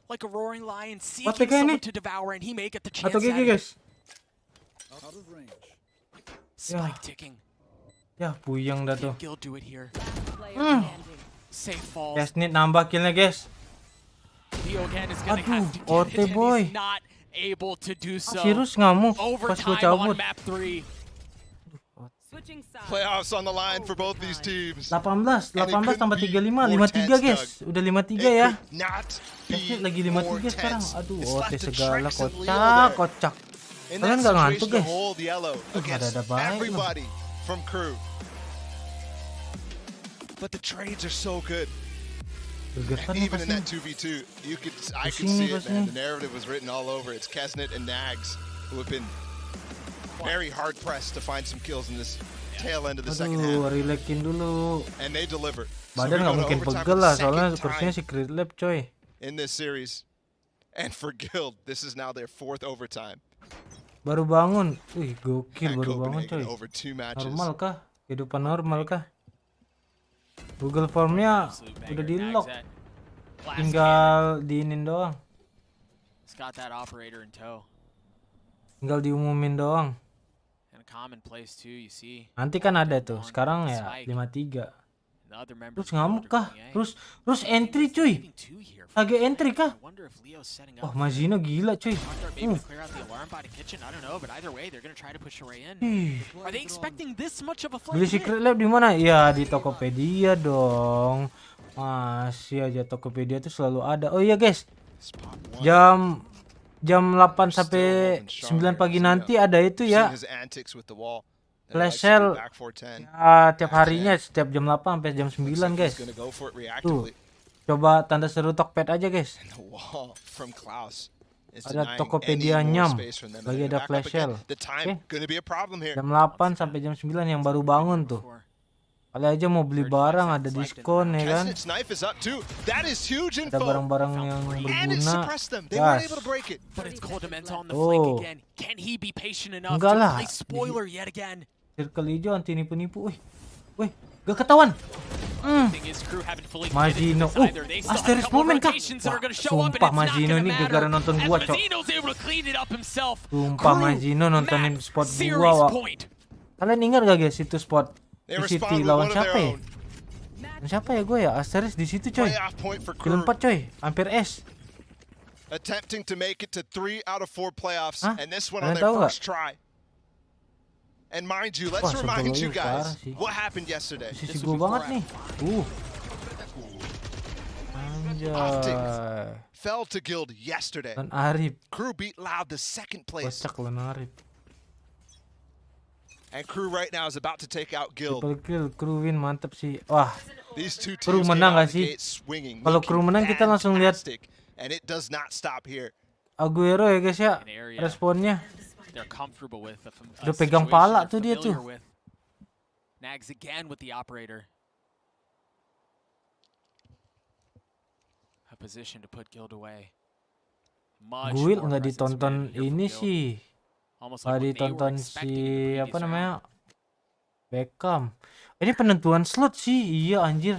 like a roaring lion, seeking someone to devour, and he may get the chance. Atau gigi guys. Spike ticking. Ya, puyeng dah tuh. Guild do it here. Safe falls. Kesnet nambah killnya guys. Leo again is gonna have to OT get it, and boy. he's not able to do so. Sirus ngamuk pas gue cabut. Playoffs on the line for both these teams. 18 tambah 35, 53 guys. Udah 53 ya. Kesnet lagi 53 sekarang. Aduh, OT segala kocak. Kalian gak ngantuk guys? Ada baik loh. From KRU. But the trades are so good. And even in that 2v2, I can see it, man. The narrative was written all over. It's Kesnet and Nags who have been very hard pressed to find some kills in this tail end of the second half. Relaxin dulu. And they deliver. Badan nggak mungkin pegel lah, soalnya kursinya secret lab coy. In this series, and for Guild, this is now their 4th overtime. Baru bangun, wih gokil baru bangun coy. Normal kah? Kehidupan normal kah? Google Formnya udah di lock, tinggal diinin doang. Tinggal diumumin doang. Nanti kan ada tuh, sekarang ya 53. Terus ngamuk kah? Terus entry cuy. Agak entry kah? Oh, Mazzino gila cuy. Beli secret lab di mana? Ya di Tokopedia dong. Masih aja Tokopedia tuh selalu ada. Oh iya guys. Jam 8 sampai 9 pagi nanti ada itu ya. Flash sale ya, tiap harinya setiap jam 8 sampai jam 9 guys. Tuh, coba tanda seru tokped aja guys. Ada Tokopedia nyam, lagi ada flash sale. Oke, jam 8 sampai jam 9 yang baru bangun tuh. Kali aja mau beli barang ada diskon ya kan. Ada barang-barang yang berguna. Gas. Oh, enggak lah. Circle hijau anti nipu-nipu. Wih, gak ketahuan. Mazzino. Asteris momen kah? Wah, sumpah Mazzino ini gara-gara nonton gua cok. Sumpah Mazzino nontonin spot gua wak. Kalian ingat gak guys itu spot VCT lawan siapa ya? Siapa ya gue ya? Asteris di situ coy. Kill 4 coy, hampir S. Attempting to make it to 3 out of 4 playoffs, and this one on their first try. And mind you, let's remind you guys what happened yesterday. Sisi gue banget nih. Anjay. Fell to Guild yesterday. Dan Arif. KRU beat Loud the 2nd place. Kocak lan Arif. And KRU right now is about to take out Guild. Triple kill, KRU win, mantep sih. Wah, KRU menang gak sih? Kalau KRU menang kita langsung lihat and it does not stop here. Aguero ya guys ya, responnya. Udah pegang pala tuh dia tuh. Nags again with the operator. A position to put Guild away. Guild nggak ditonton ini sih. Nggak ditonton si apa namanya? Beckham. Ini penentuan slot sih, iya anjir.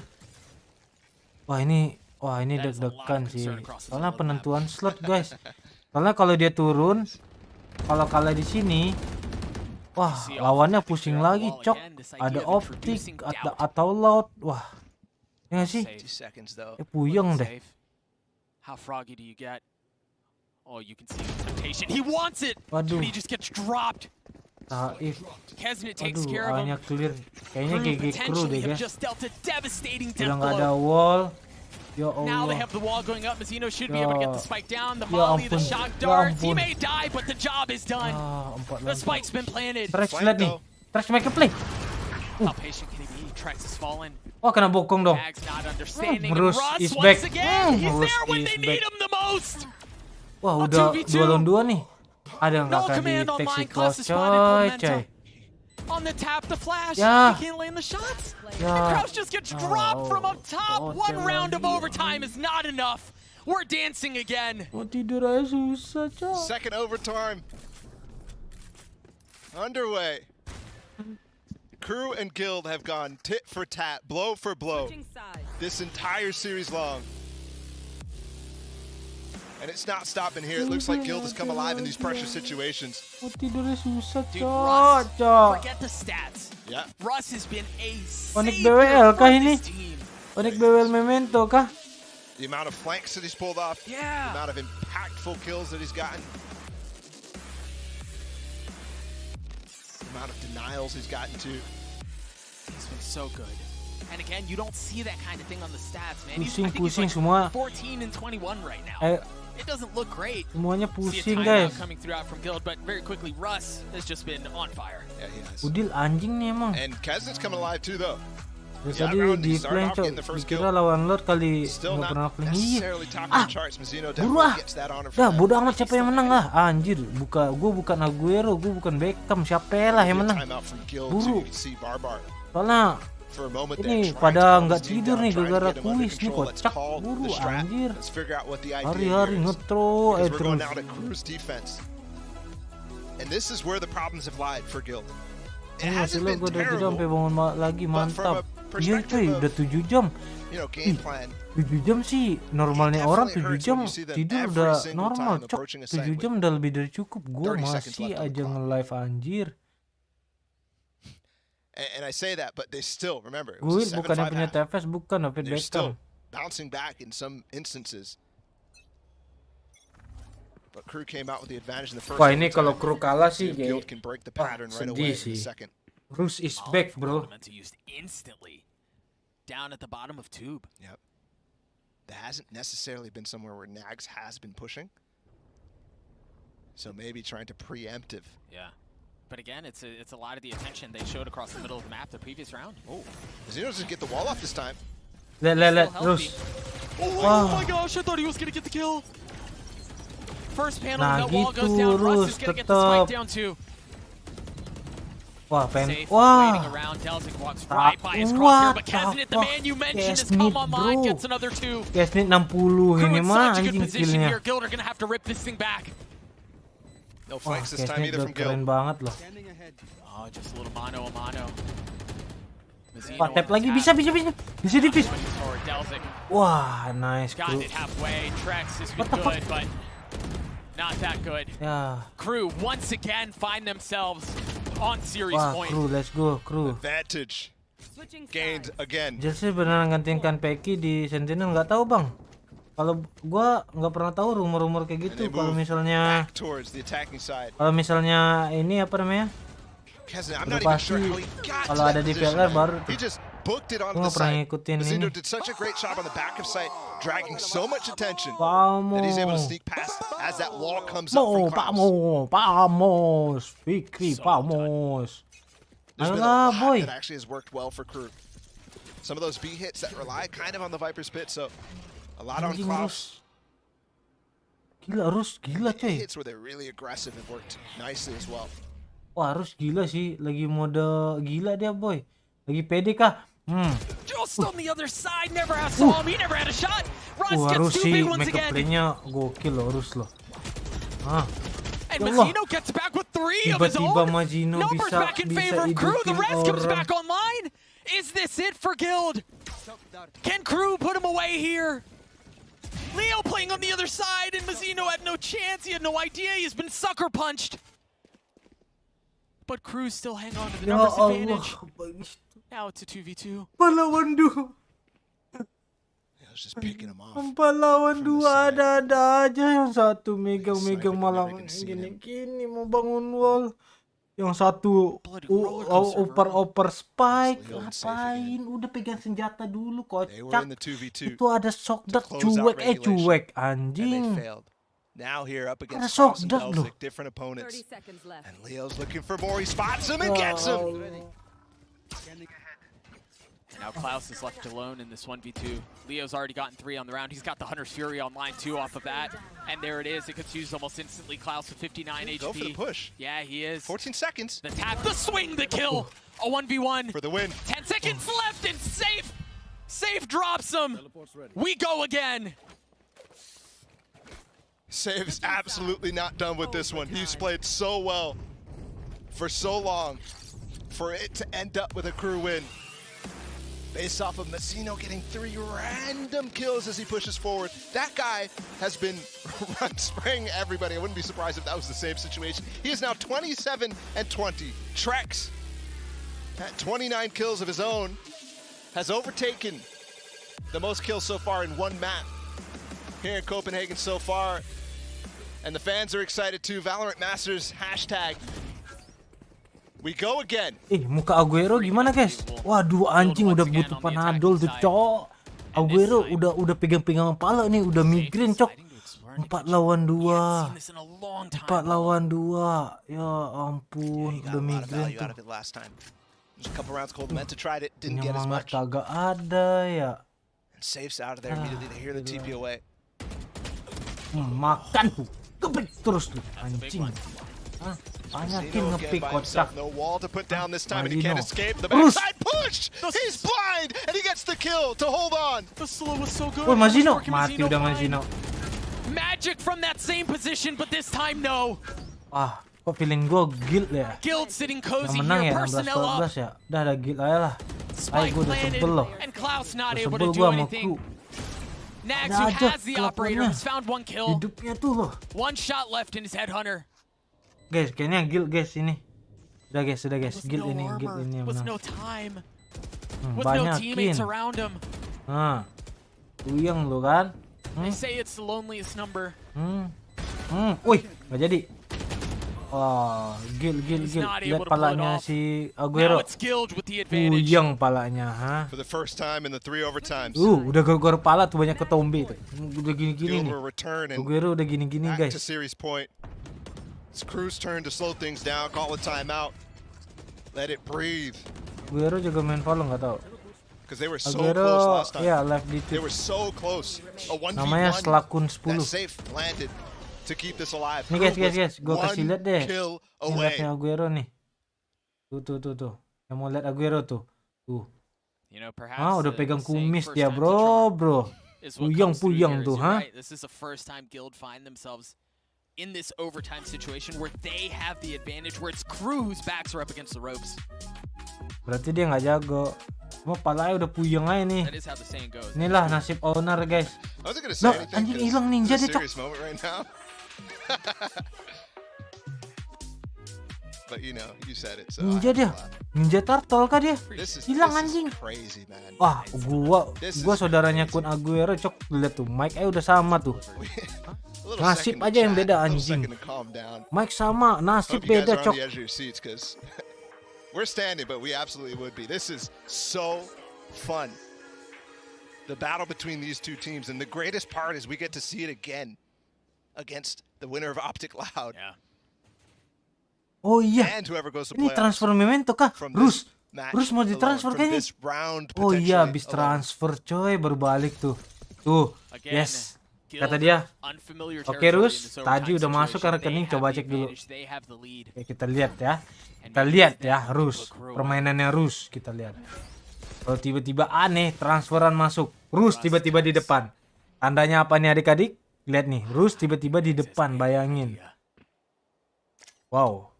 Wah ini deg-degan sih. Soalnya penentuan slot guys. Soalnya kalau dia turun, kalau kalah di sini, wah lawannya pusing lagi cok. Ada optik atau loud, wah. Ya nggak sih? Puyeng deh. How froggy do you get? Oh, you can see rotation. He wants it, but he just gets dropped. Kesnet takes care of him. Clear. Kayaknya GG Crew deh guys. Just dealt a devastating Udah death nggak ada blow. wall. Ya Now they Allah. have the wall going up. Mazzino should be able to get the spike down. The molly, the shock dart. He may die, but the job is done. The spike's been planted. Trash lihat nih. Trash make a play. How patient can he be? Trex is fallen. Oh, kena bokong dong. Mag's not understanding. Russ Russ is once back. again. He's Russ there when is they back. need him the most. Wah, udah 2 lawan 2 nih. Ada yang No kakak di command taxi online. cross, Cluster spotted coy. Cold on the tap, the flash. Yeah. He can't land the shots. Yeah. And Kraus just gets dropped from up top. One round of overtime is not enough. We're dancing again. Mau tidur aja susah, coy. Second overtime underway. Crew and Guild have gone tit for tat, blow for blow, this entire series long. And it's not stopping here. It looks like Guild has come alive in these pressure situations. Mau tidurnya susah, Dude, coy. Russ, forget the stats. Yeah. Russ has been a Onyx savior BWL for kah this ini? team. Onyx BWL Memento kah? The amount of flanks that he's pulled off, Yeah. the amount of impactful kills that he's gotten, the amount of denials he's gotten to. He's been so good. And again, you don't see that kind of thing on the stats, man. Pusing semua. 14 and 21 right now. It doesn't look great. Semuanya See a pusing, timeout guys. coming throughout from Guild, but very quickly, Russ has just been on fire. Yeah, he has. Udil anjing nih emang. And Kesnet's coming alive too, though. Dari Yeah, tadi round, di he started plan off coy, getting the first dikira kill. lawan Lord kali Still nggak not pernah plan. Iya. necessarily top of the charts. Mazzino Buru definitely gets that honor for Dah that. bodo amat siapa yang menang lah. Anjir, gue bukan Aguero, gue bukan Beckham, siapa lah yang menang. Timeout from Guild Buru. to see Barbar. Soalnya For a moment ini there, trying pada to calm nggak his team tidur down, nih trying to gara-gara get him under kuis nih control. Let's kocak. call Buru the strat. anjir. Let's figure out what the idea Hari-hari here is. ngetro Because we're going terus. now to Crew's defense. And this is where the problems have lied for Guild. It hasn't Hasilnya been gue udah tidur sampai terrible, bangun lagi but from mantap. a Iya perspective cuy, of, udah 7 jam. you know, game plan. 7 jam sih normalnya orang 7 hurts jam when you see them tidur every udah single normal time cok. approaching a site 7 jam udah lebih dari cukup. Gue 30 seconds masih left on the aja clock. nge-live anjir. And I say that, but they still, remember, it Gue was a bukannya 7-5 punya half. TFS, bukan David They're Beckham. still bouncing back in some instances. But Crew came out with the advantage in the first. Wah ini kalau overtime. Crew kalah sih See if Guild can break the pattern right sedih away in sih. the second. Rus is back bro. Used instantly down at the bottom of tube. Yep. That hasn't necessarily been somewhere where Nags has been pushing. So maybe trying to preemptive. Yeah. But again, it's a lot of the attention they showed across the middle of the map the previous round. Oh, Zeno doesn't get the wall off this time. Let Rus. Oh my gosh, I thought he was gonna get the kill. First panel, Nah, that wall goes gitu, down. Russ Rus, is gonna get the spike tetep. down too. Wah pengen. Safe, Wah. waiting around. Delzik walks right by his crosshair, but Kesnet, the man you mentioned, has come online, gets another two. Kesnet 60 Crew ini in mah such a good anjing position killnya. here. Guild are gonna have to rip this thing back. No Wah flanks this time Kesnet either udah from keren Guild. banget loh. Oh, just a little mano a mano. Wah tap lagi bisa tipis. Forward, Delzik. Wah nice Got Crew. it halfway. Trex has been good, but not that good. Ya. Crew once again find themselves on series Wah point. Crew let's go Crew. Advantage gained again. Jersey beneran gantikan Peki di Sentinel nggak tahu bang. Kalau gua nggak pernah tahu rumor-rumor kayak gitu. Kalau misalnya Back towards the attacking side. ini apa namanya? Kesnet, I'm Udah not even pasti sure how he got kalau to ada that di position, PLR man. baru He just booked it onto Gua the nggak pernah site. ngikutin Zeno ini. did such a great job on the back of site, dragging so much attention Vamos. that he's able to sneak past as that wall comes up from Klaus. Vamos, Fikri, vamos. There's been a Ayolah, lot boy. that actually has worked well for Crew. Some of those B hits that rely kind of on the Viper's pit, so a lot on Anjing, Klaus. Rus gila cuy. Hits where they're really aggressive and worked nicely as well. Wah Rus gila sih, lagi mode gila dia boy. Lagi pede kah? Just on the other side, never saw him. He never had a shot. Russ Wah gets Rus two sih big ones make up again. play-nya gokil loh Rus loh. And Ya Allah. Mazzino gets back with three of his Tiba-tiba own. Mazzino Numbers bisa back in favor of Crew. The rest comes back online. Is this it for Guild? Can Crew put him away here? Leo playing on the other side, and Mazzino had no chance. He had no idea. He's been sucker punched. But Crew still hang on to the Ya numbers Allah. advantage. Now it's a 2v2. Pahlawan duo. just picking him off. 4 lawan 2 ada aja, yang satu megang malah gini mau bangun wall. Yang satu oper spike, ngapain? Udah pegang senjata dulu, kocak. Itu ada shock dart, cuek anjing. Now here up Ada against shock Cross and dart loh. Belzik, different opponents. And Leo's looking for more. He spots him and gets him. Now Klaus is left alone in this 1v2. Leo's already gotten 3 on the round. He's got the Hunter's Fury online too off of that. And there it is. It gets used almost instantly. Klaus with 59 HP. Go for the push. Yeah, he is. 14 seconds. The tap, the swing, the kill. A 1v1. For the win. 10 seconds left and safe. Safe drops him. We go again. Save is absolutely not done with this one. He's played so well for so long for it to end up with a crew win. Based off of Messino getting 3 random kills as he pushes forward. That guy has been spraying everybody. I wouldn't be surprised if that was the same situation. He is now 27 and 20. Trex, at 29 kills of his own, has overtaken the most kills so far in one map here in Copenhagen so far. And the fans are excited too. Valorant Masters hashtag. We go again. Muka Aguero gimana, guys? Waduh, anjing udah butuh panadol tuh, cok. Aguero udah pegang-pegang kepala nih, udah migrain, cok. 4 lawan 2. 4 lawan 2. Ya ampun, udah migrain tuh. Nyemangat kagak ada ya. Makan tuh. Kepik terus tuh, anjing. Banyakin ngepick, kocak. No wall to put down this time and he can't escape. The backside push! He's blind and he gets the kill to hold on. The slow was so good. Oh, Mazino. Mati udah Mazino. Magic from that same position, but this time no. Ah, kok feeling gue guild ya? Guild sitting cozy yang menang here, ya, personnel up. 16-14 ya? Udah ada guild aja lah. Ayo gue udah sebel loh. And Klaus not Udah able sebel to gue do sama anything. crew. Nags, Ada who aja has the operator, kelakuannya. has found 1 kill. Hidupnya tuh loh. 1 shot left in his headhunter. Guys, kayaknya guild guys ini. Udah guys. Guild ini yang Was menang. no time. With no teammates Banyakin. around him. Puyeng lu kan? They say it's the loneliest number. Wih, nggak jadi. Oh, guild. Lihat palanya si Aguero. Puyeng palanya, ha? For the first time in the 3 overtimes. Udah gor pala tuh banyak ketombe tuh. Udah gini-gini nih. Aguero udah gini-gini, guys. To series point. It's Crew's turn to slow things down, call a timeout. Let it breathe. Aguero juga main follow nggak tahu. Because they were so Aguero, close last time. ya left di They were so close. A 1v1. Namanya Selakun 10. That safe landed to keep this alive. Nih guys, gue kasih lihat deh. Kill Ini away. live-nya Aguero nih. Tuh. Yang mau lihat Aguero tuh. Udah pegang kumis dia, bro. Puyeng tuh, ha? This is the first time Guild find themselves in this overtime situation where they have the advantage, where it's Crew whose backs are up against the ropes. Berarti dia nggak jago. Mau palanya udah puyeng aja nih. That is how the saying goes. Inilah nasib owner, guys. Loh, anjing hilang ninja deh, cok. But you know, you said it, so Ninja dia. Ninja turtle kah dia? Hilang anjing. Crazy, man. Wah, gua saudaranya Kun Aguero, cok. Lihat tuh, Mike udah sama tuh. Nasib aja yang beda, anjing. Mike sama, nasib beda, cok. We're standing, but we absolutely would be. This is so fun. The battle between these two teams, and the greatest part is we get to see it again against the winner of Optic Loud. Yeah. Oh iya, And whoever goes to ini playoffs. transfer memento kah? Rus mau alone, ditransfer from kayaknya. this round Oh iya, potentially habis alone. transfer coy, baru balik tuh. Tuh, Again, yes. Kata dia, unfamiliar oke territory in Rus, this tadi overtime udah masuk ke situation. rekening, They coba have cek the dulu. advantage, they have the lead. Oke, kita lihat ya. Kita lihat ya, Rus. Permainannya Rus, kita lihat. Kalau tiba-tiba aneh, transferan masuk. Rus tiba-tiba di depan. Tandanya apa nih adik-adik? Lihat nih, Rus tiba-tiba di depan, bayangin. Wow.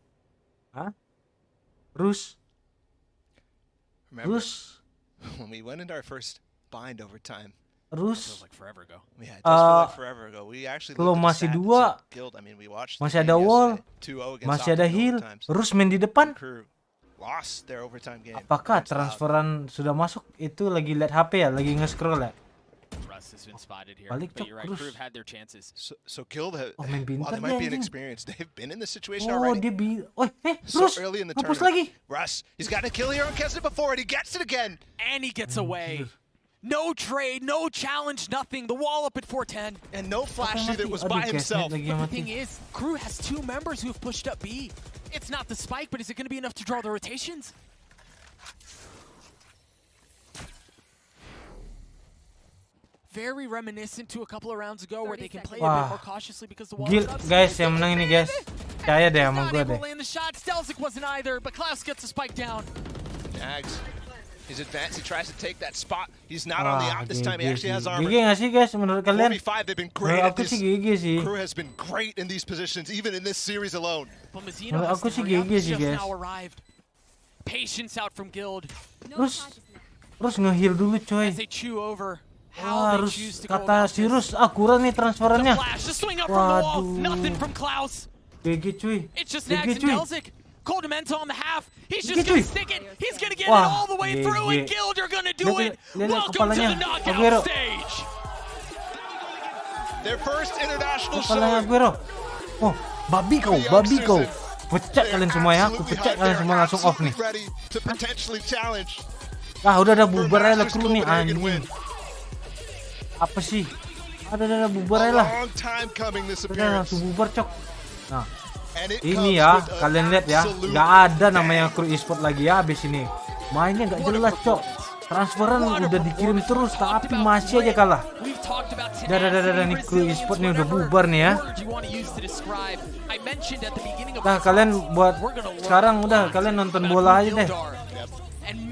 Hah? Rus. Remember, Rus. when we went into our first bind overtime. Rus. Yeah, it does feel like forever ago. We actually Kalau looked at the masih stats dua, of Guild. I mean, we watched masih the ada game wall, yesterday, 2-0 against masih ada Optic heal, overtimes. Rus main di depan. Crew lost their overtime game. Apakah transferan sudah masuk? Itu lagi lihat HP ya, lagi nge-scroll ya. Balik cok terus. So Guild main while pintar they might be dia, anjing. inexperienced, they've been in this situation Oh already. dia So terus early in the hapus tournament. lagi. Russ, he's got a kill here on Keston before and he gets it again. And he gets away. No trade, no challenge, nothing. The wall up at 410. And no flash either, was by himself. But the thing is, KRU has 2 members who have pushed up B. It's not the spike, but is it going to be enough to draw the rotations? Very reminiscent to a couple of rounds ago where they can play a bit more cautiously because the wall is up. Guys, yang menang ini guys. Percaya deh sama gue deh. Land the shot. Stelzik wasn't either, but Klaus gets the spike down. Jags, he's advanced. He tries to take that spot. He's not on the out this time. He actually has armor. GG nggak sih guys menurut kalian? 45, they've been great Menurut at aku this. sih GG sih. KRU has been great in these positions, even in this series alone. Menurut aku sih GG sih guys. Patience out from Guild. Terus nge-heal dulu coy. Wah, harus kata Sirus kurang nih transferannya. Waduh. GG cuy. GG cuy. Coldamenta on the half. He's just gonna stick it. He's gonna get it all the way through, and Guild are gonna do it. Welcome to the knockout stage. Their first international Kepalanya show. Aguero. Oh, babi kau. Pecat kalian semua ya. Aku pecat kalian semua langsung off nih. Udah bubar aja lah KRU nih anjing. Apa sih? Ada bubar aja lah. Udah langsung bubar cok. Nah, ini ya kalian lihat ya, nggak ada namanya KRU Esports lagi ya abis ini. Mainnya nggak jelas cok. Transferan udah dikirim terus tapi masih aja kalah. Dah nih KRU Esports nih udah bubar nih ya. Nah kalian buat sekarang udah kalian nonton bola aja deh.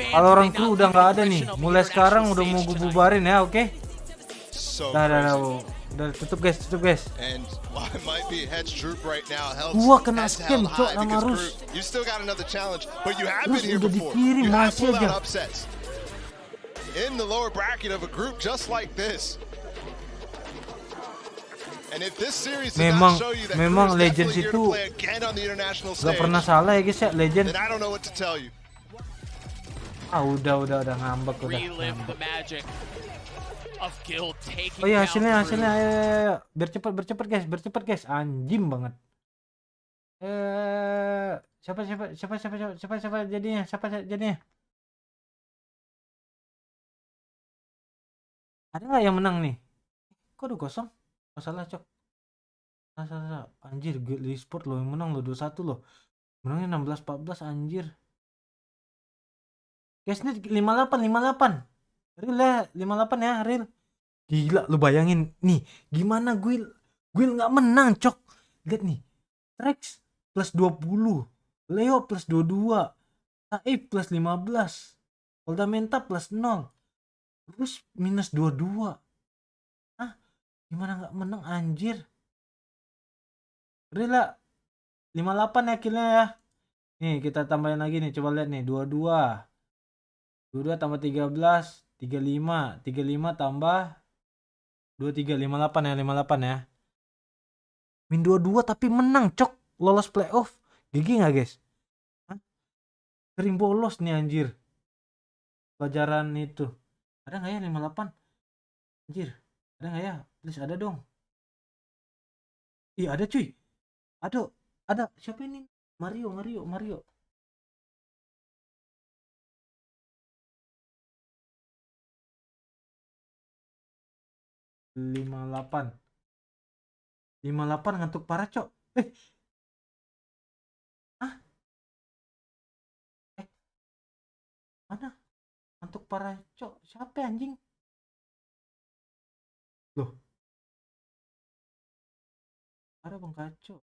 Kalau orang KRU udah nggak ada nih, mulai sekarang udah mau gue bubarin ya, oke? Udah tutup guys. Gua kena scam cok sama Rus. Rus udah dikirim masih aja. In the lower bracket of a group just like this. And if this series does not show you that memang KRU is Legends definitely here itu to play again on the international gak stage, pernah salah ya guys ya Legend. then I don't know what to tell you. Udah ngambek udah. Oh iya hasilnya ayo. Biar cepet guys. Anjing banget. Siapa jadinya? Ada nggak yang menang nih? Kok udah kosong? Masalah cok. Anjir, Guild Esports loh yang menang loh 2-1 loh. Menangnya 16-14 anjir. Guys ini 58. Real ya, 58 ya, real. Gila lu bayangin nih, gimana Guild nggak menang cok. Lihat nih. Rex plus 20, Leo plus 22, Taib plus 15, Coldamenta plus 0. Terus minus 22. Gimana nggak menang anjir? Real 58 ya killnya ya. Nih kita tambahin lagi nih, coba lihat nih 22 tambah 13 35 tambah 23 58 ya. Min 22 tapi menang cok, lolos playoff. GG nggak guys? Sering bolos nih anjir. Pelajaran itu. Ada nggak ya 58? Anjir. Ada nggak ya? Please ada dong. Iya ada cuy. Ada. Siapa ini? Mario. 58 ngantuk parah cok. Mana ngantuk parah cok? Siapa anjing? Loh, ada bang kacau.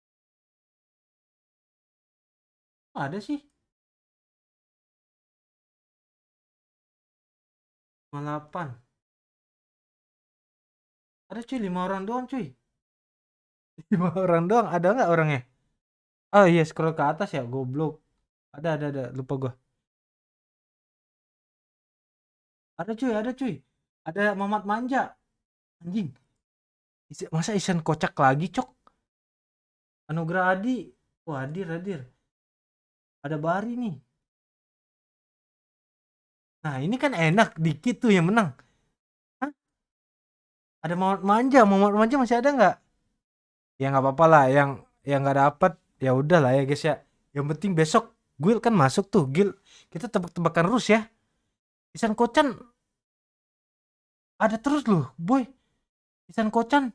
Ada sih 58. Ada cuy 5 orang doang cuy. 5 orang doang, ada nggak orangnya? Oh iya scroll ke atas ya, goblok. Ada lupa gua. Ada cuy. Ada Mamat Manja. Anjing. Masa Isan kocak lagi cok? Anugerah Adi. Wah hadir. Ada Bari nih. Nah ini kan enak dikit tuh yang menang. Ada Muhammad Manja masih ada nggak? Ya nggak apa-apa lah, yang nggak dapat ya udah lah ya guys ya. Yang penting besok guild kan masuk tuh, guild kita tebak-tebakan Rus ya. Isan Kocan ada terus loh boy. Isan Kocan,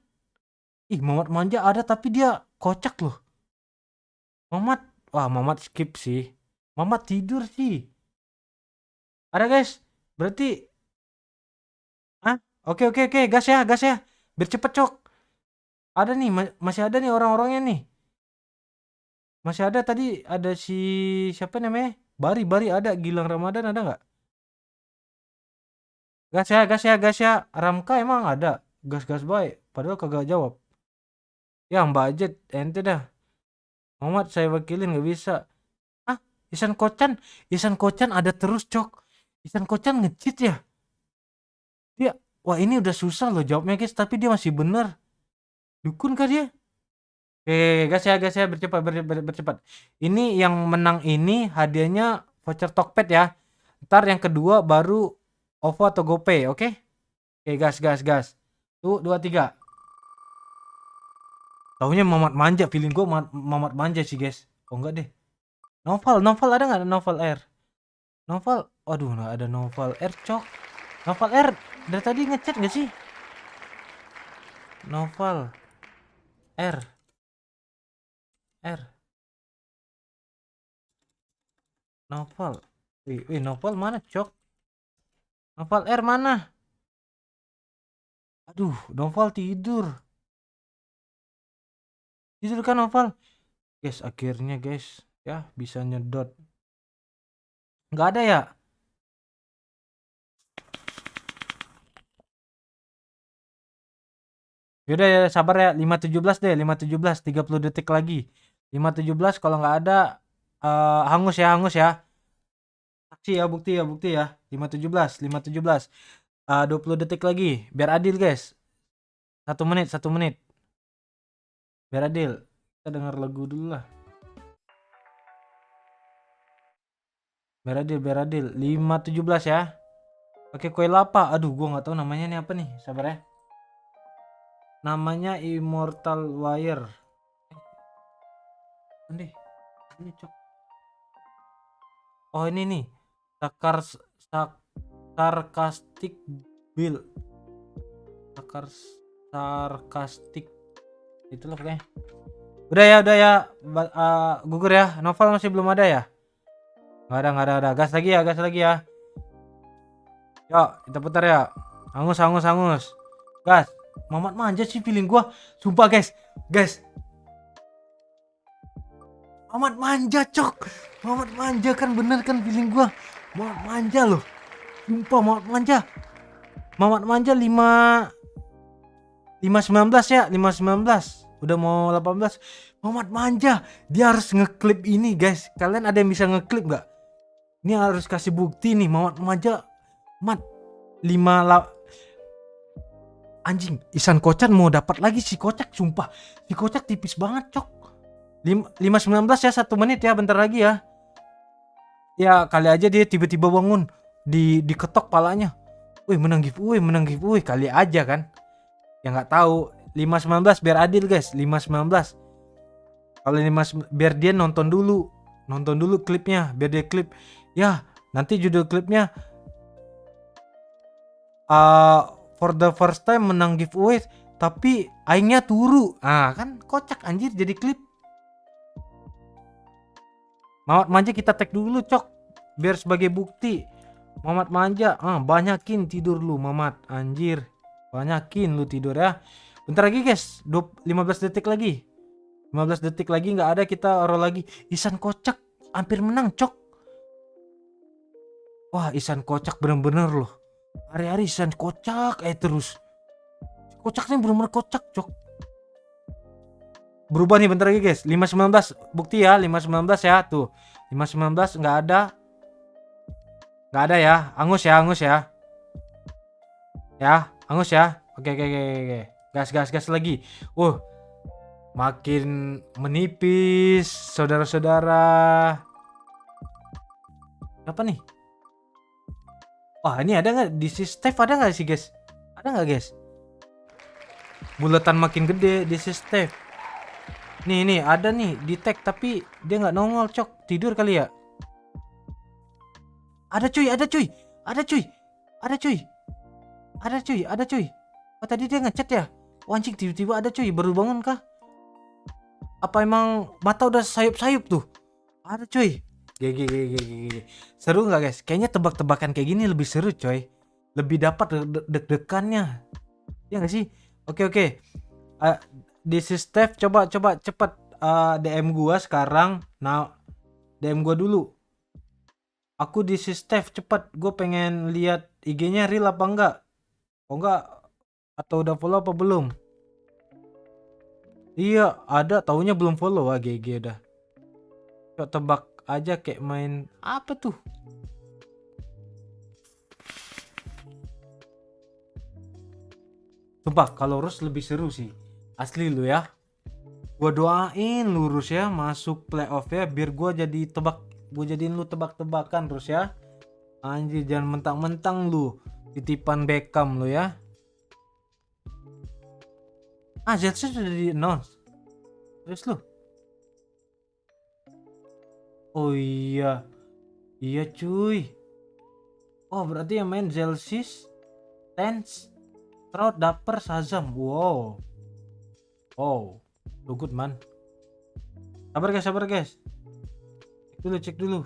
ih Muhammad Manja ada tapi dia kocak loh. Muhammad skip sih. Muhammad tidur sih. Ada guys, berarti oke, gas ya, biar cepet cok. Ada nih, masih ada nih orang-orangnya nih. Masih ada tadi, ada si siapa namanya? Bari ada, Gilang Ramadan ada nggak? Gas ya. Ramka emang ada, gas baik. Padahal kagak jawab. Ya Mbak Jet, ente dah. Muhammad saya wakilin nggak bisa. Isan Kocan ada terus cok. Isan Kocan nge-cheat ya. Dia, wah ini udah susah loh jawabnya guys, tapi dia masih bener. Dukun kah dia? Oke, gas ya, bercepat. Ini yang menang ini hadiahnya voucher tokped ya. Ntar yang kedua baru OVO atau GoPay, oke? Oke, gas. Tuh, 2, 3. Taunya Muhammad Manja, feeling gue Muhammad Manja sih guys. Oh enggak deh. Novel ada nggak? Novel R. Aduh nggak ada Novel R cok. Novel R dari tadi ngechat nggak sih? Novel R. Novel. Wih, Novel mana cok? Novel R mana? Aduh, Novel tidur. Tidur kan Novel? Guys, akhirnya guys ya bisa nyedot. Nggak ada ya? Yaudah ya sabar ya, 5:17 deh, 5:17, 30 detik lagi. 5:17 kalau nggak ada hangus ya. Saksi ya, bukti ya. 5:17. 20 detik lagi, biar adil guys. 1 menit. Biar adil. Kita dengar lagu dulu lah. Biar adil. 5:17 ya. Pakai koil apa? Aduh, gua nggak tahu namanya nih apa nih. Sabar ya. Namanya Immortal Wire. Ini cok. Oh ini nih. Sarcastic build. Sarcastic. Itulah pokoknya. Udah ya. Gugur ya. Novel masih belum ada ya? Nggak ada. Gas lagi ya. Yuk, kita putar ya. Hangus. Gas. Muhammad Manja sih feeling gua. Sumpah guys. Muhammad Manja cok. Muhammad Manja kan bener kan feeling gua. Muhammad Manja loh. Sumpah Muhammad Manja 5:19 ya. 5:19. Udah mau 18. Muhammad Manja. Dia harus ngeklip ini guys. Kalian ada yang bisa ngeklip nggak? Ini harus kasih bukti nih. Muhammad Manja. 5 anjing, Isan Kocan mau dapat lagi si Kocak, sumpah. Si Kocak tipis banget, cok. 5:19 ya, 1 menit ya, bentar lagi ya. Ya, kali aja dia tiba-tiba bangun diketok palanya. Wih, menang giveaway kali aja kan. Ya nggak tahu. 5:19 biar adil, guys. 5:19. Kalau 5 biar dia nonton dulu klipnya, biar dia klip. Ya, nanti judul klipnya for the first time menang giveaway tapi aingnya turu. Kan kocak anjir jadi klip. Muhammad Manja kita tag dulu cok biar sebagai bukti. Muhammad Manja, banyakin tidur lu Muhammad, anjir. Banyakin lu tidur ya. Bentar lagi guys, 15 detik lagi. 15 detik lagi nggak ada, kita roll lagi. Isan Kocak hampir menang cok. Wah, Isan Kocak bener-bener loh. Hari-hari Isan Kocak terus. Kocaknya bener-bener kocak cok. Berubah nih bentar lagi guys. 5:19 bukti ya, 5:19 ya tuh. 5:19 nggak ada ya. Angus ya. Ya, angus ya. Oke. Gas lagi. Makin menipis saudara-saudara. Apa nih? Wah, ini ada nggak di si Steph, ada nggak sih guys? Ada nggak guys? Bulatan makin gede. This is Steph. Nih ada nih di tag tapi dia nggak nongol cok. Tidur kali ya. Ada cuy. Oh tadi dia ngechat ya. Oh, anjing tiba-tiba ada cuy. Baru bangun kah? Apa emang mata udah sayup-sayup tuh? Ada cuy. GG. Seru nggak guys? Kayaknya tebak-tebakan kayak gini lebih seru coy. Lebih dapat deg-degannya. Ya nggak sih? Oke. This is Steph. Coba cepet DM gua sekarang. Nah, DM gua dulu. Aku this is Steph, cepet. Gue pengen lihat IG-nya real apa enggak. Oh enggak. Atau udah follow apa belum? Iya, ada. Taunya belum follow. GG udah. Coba tebak aja kayak main apa tuh? Sumpah kalau Rus lebih seru sih. Asli lu ya. Gua doain lurus ya masuk playoff ya biar gua jadiin lu tebak-tebakan Rus ya. Anjir jangan mentang-mentang lu titipan Beckham lu ya. Zelsi sudah di announce. Terus lu. Oh iya. Iya cuy. Oh berarti yang main Zelsi, Sens, Trout, Dapper, Shazam. Wow. So good man. Sabar guys. Cek dulu.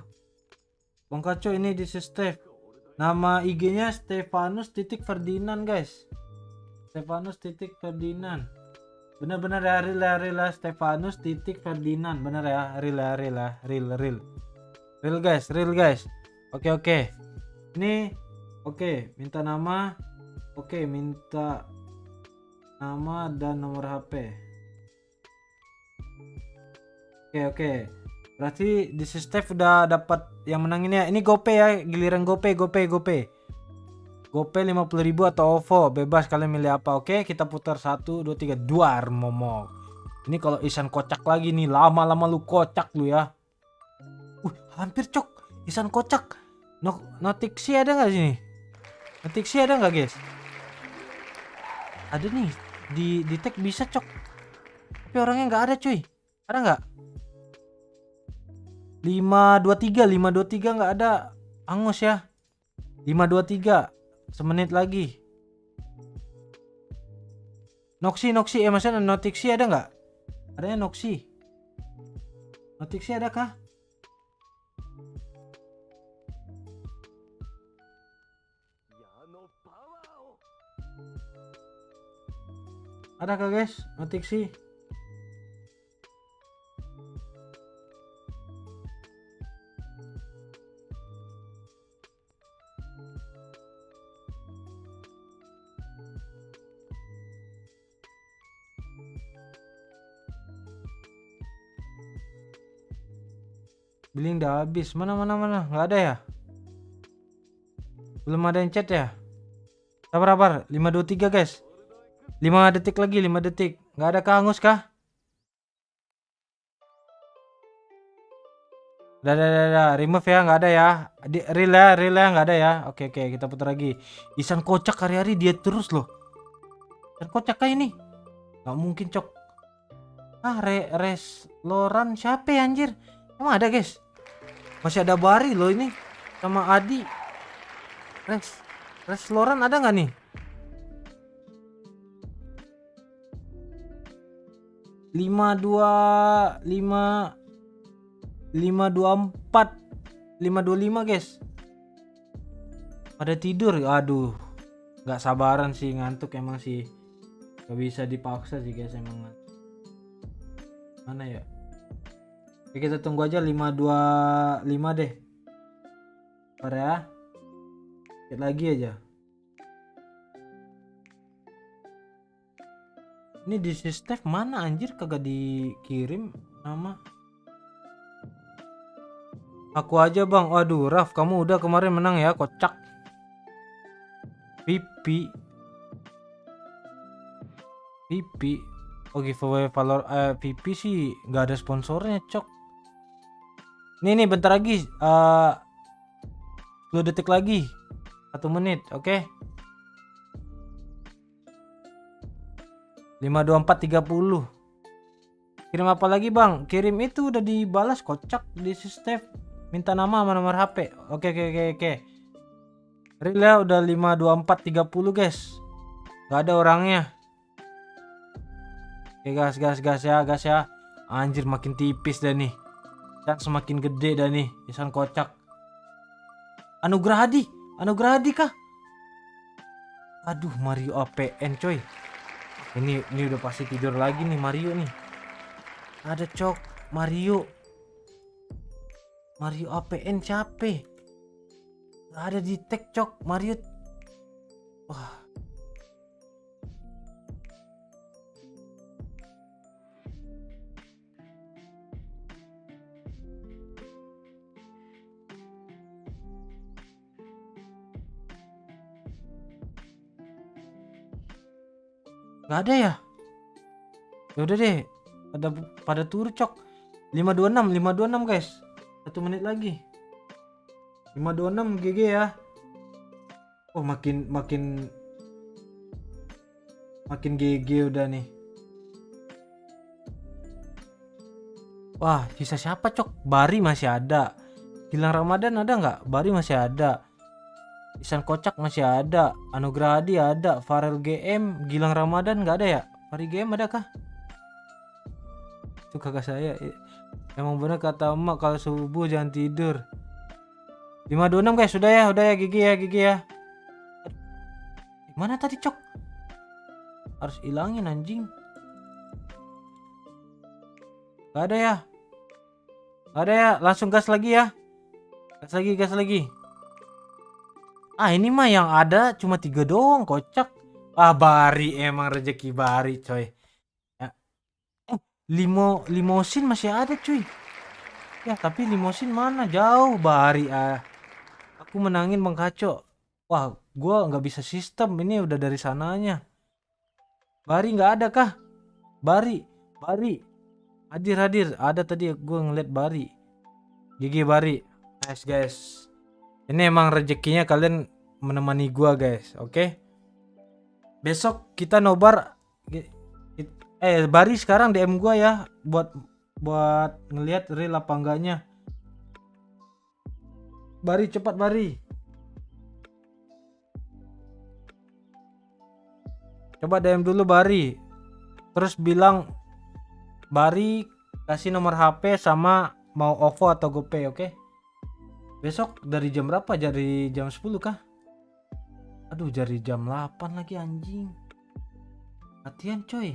Bang Kaco ini di Steph. Nama IG-nya Stefanus.Ferdinand guys. Stefanus.Ferdinand. Bener-bener ya real Stefanus.Ferdinand. Bener ya real. Real guys. Oke. Ini oke, minta nama. Oke, minta nama dan nomor HP. Oke. Berarti di Steph udah dapat yang menanginnya. Ini GoPay ya, giliran GoPay. GoPay 50.000 atau OVO, bebas kalian milih apa. Oke, kita putar 1 2 3 duar momok. Ini kalau Isan kocak lagi nih, lama-lama lu kocak lu ya. Hampir cok. Isan kocak. Notiksi ada nggak sini? Notiksi ada nggak guys? Ada nih di tag bisa cok. Tapi orangnya nggak ada cuy. Ada nggak? 523 nggak ada. Angus ya. 523 semenit lagi. Noksi maksudnya Notiksi ada nggak? Adanya Noksi ada kah? Ada kah guys Notiksi? Billing udah habis. Mana nggak ada ya? Belum ada yang chat ya? Sabar 523 guys. 5 detik lagi. Nggak ada kangus kah? Udah remove ya, nggak ada ya. Real ya nggak ada ya. Oke kita putar lagi. Isan kocak hari-hari dia terus loh. Isan kocak kayak ini. Nggak mungkin cok. Res Loran siapa ya anjir? Emang ada guys? Masih ada Bari loh ini sama Adi. Res Loran ada nggak nih? 524 525 guys. Pada tidur. Aduh. Nggak sabaran sih, ngantuk emang sih. Gak bisa dipaksa sih guys emang. Mana ya? Oke, kita tunggu aja 525 deh. Bentar ya. Lihat lagi aja. Ini di Steph mana anjir, kagak dikirim nama. Aku aja bang. Waduh Raf, kamu udah kemarin menang ya, kocak. Pipi. Oh giveaway Valor PP sih nggak ada sponsornya cok. Nih bentar lagi 2 detik lagi 1 menit. Oke. 52430. Kirim apa lagi bang? Kirim itu udah dibalas, kocak di Steph. Minta nama sama nomor HP. Oke. Real ya udah 52430 guys. Gak ada orangnya. Oke gas ya. Anjir makin tipis dah nih. Dan semakin gede dah nih. Isan kocak. Anugerah Hadi kah? Aduh Mario APN coy. Ini udah pasti tidur lagi nih Mario nih. Ada cok Mario APN capek. Gak ada di tag cok Mario. Wah. Gak ada ya? Ya udah deh. Pada turun cok. 526 guys. 1 menit lagi. 526 GG ya. Oh makin GG udah nih. Wah sisa siapa cok? Bari masih ada. Gilang Ramadan ada nggak? Bari masih ada. Isan Kocak masih ada. Anugerah Hadi ada. Farel GM. Gilang Ramadan nggak ada ya? Fari GM ada kah? Itu kakak saya. Emang bener kata emak kalau subuh jangan tidur. 526 guys, udah ya gigi ya. Mana tadi cok? Harus ilangin anjing. Gak ada ya. Langsung gas lagi ya. Gas lagi. Ah ini mah yang ada cuma 3 doang kocak. Ah Bari emang rezeki Bari coy. Ya. Limosin masih ada cuy. Ya tapi limosin mana jauh Bari ah. Aku menangin Bang Kaco. Wah gua nggak bisa sistem ini udah dari sananya. Bari nggak ada kah? Bari hadir ada tadi gua ngeliat Bari. GG Bari. Nice guys. Ini emang rezekinya kalian menemani gua guys, oke? Besok kita nobar. Bari sekarang DM gua ya buat ngelihat real apa enggaknya. Bari cepat Bari. Coba DM dulu Bari. Terus bilang Bari kasih nomor HP sama mau OVO atau GoPay, oke? Besok dari jam berapa? Dari jam 10 kah? Aduh dari jam 8 lagi anjing. Latihan coy.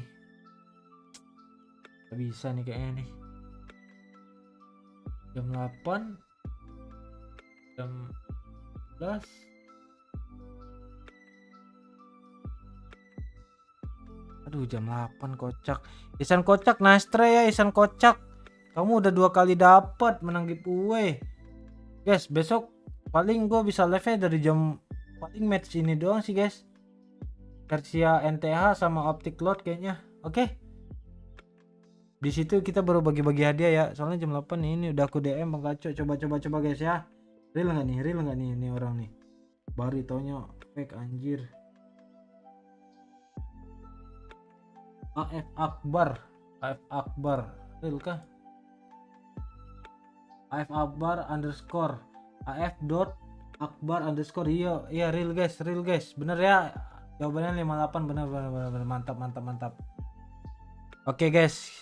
Gak bisa nih kayaknya nih. Jam 8 jam 11. Aduh jam 8 kocak. Isan Kocak nice try ya Isan Kocak. Kamu udah 2 kali dapat menang giveaway. Guys, besok paling gue bisa live dari jam paling match ini doang sih guys. Persia NTH sama Optic Load kayaknya. Oke. Di situ kita baru bagi-bagi hadiah ya. Soalnya jam 8 ini udah aku DM Bang Kaco. Coba guys ya. Real nggak nih ini orang nih. Baru taunya fake anjir. AF Akbar. Real kah? AF Akbar underscore AF dot Akbar underscore iya real guys bener ya jawabannya 58 bener mantap. Oke guys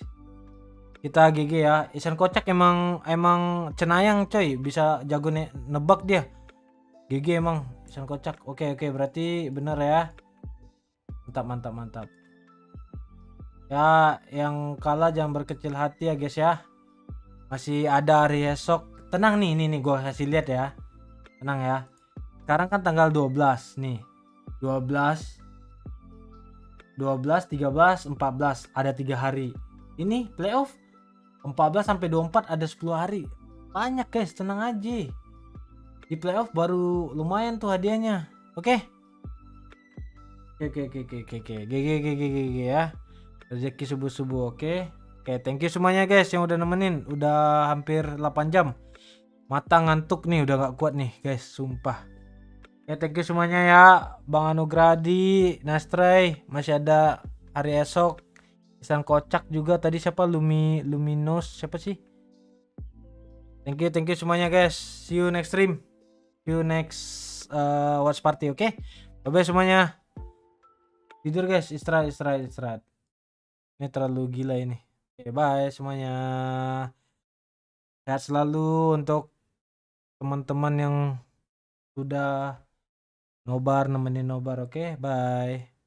kita GG ya. Isan Kocak emang cenayang coy, bisa jago nebak dia. GG emang Isan Kocak. Oke berarti bener ya. Mantap. Ya yang kalah jangan berkecil hati ya guys ya. Masih ada hari esok. Tenang nih gue kasih lihat ya. Tenang ya. Sekarang kan tanggal 12 nih. 12 13 14 ada 3 hari. Ini playoff 14 sampai 24 ada 10 hari. Banyak guys, tenang aja. Di playoff baru lumayan tuh hadiahnya. Oke. GG ya. Rezeki subuh-subuh oke. Oke, thank you semuanya guys yang udah nemenin. Udah hampir 8 jam. Mata ngantuk nih, udah gak kuat nih guys, sumpah. Ya thank you semuanya ya. Bang Anugradi, Nastray, masih ada hari esok. Isan kocak juga tadi siapa Luminos siapa sih? Thank you semuanya guys. See you next stream. See you next watch party, oke? Bye semuanya. Tidur guys, istirahat. Ini terlalu gila ini. Oke, bye semuanya. Sehat selalu untuk teman-teman yang sudah nemenin nobar, oke? Bye.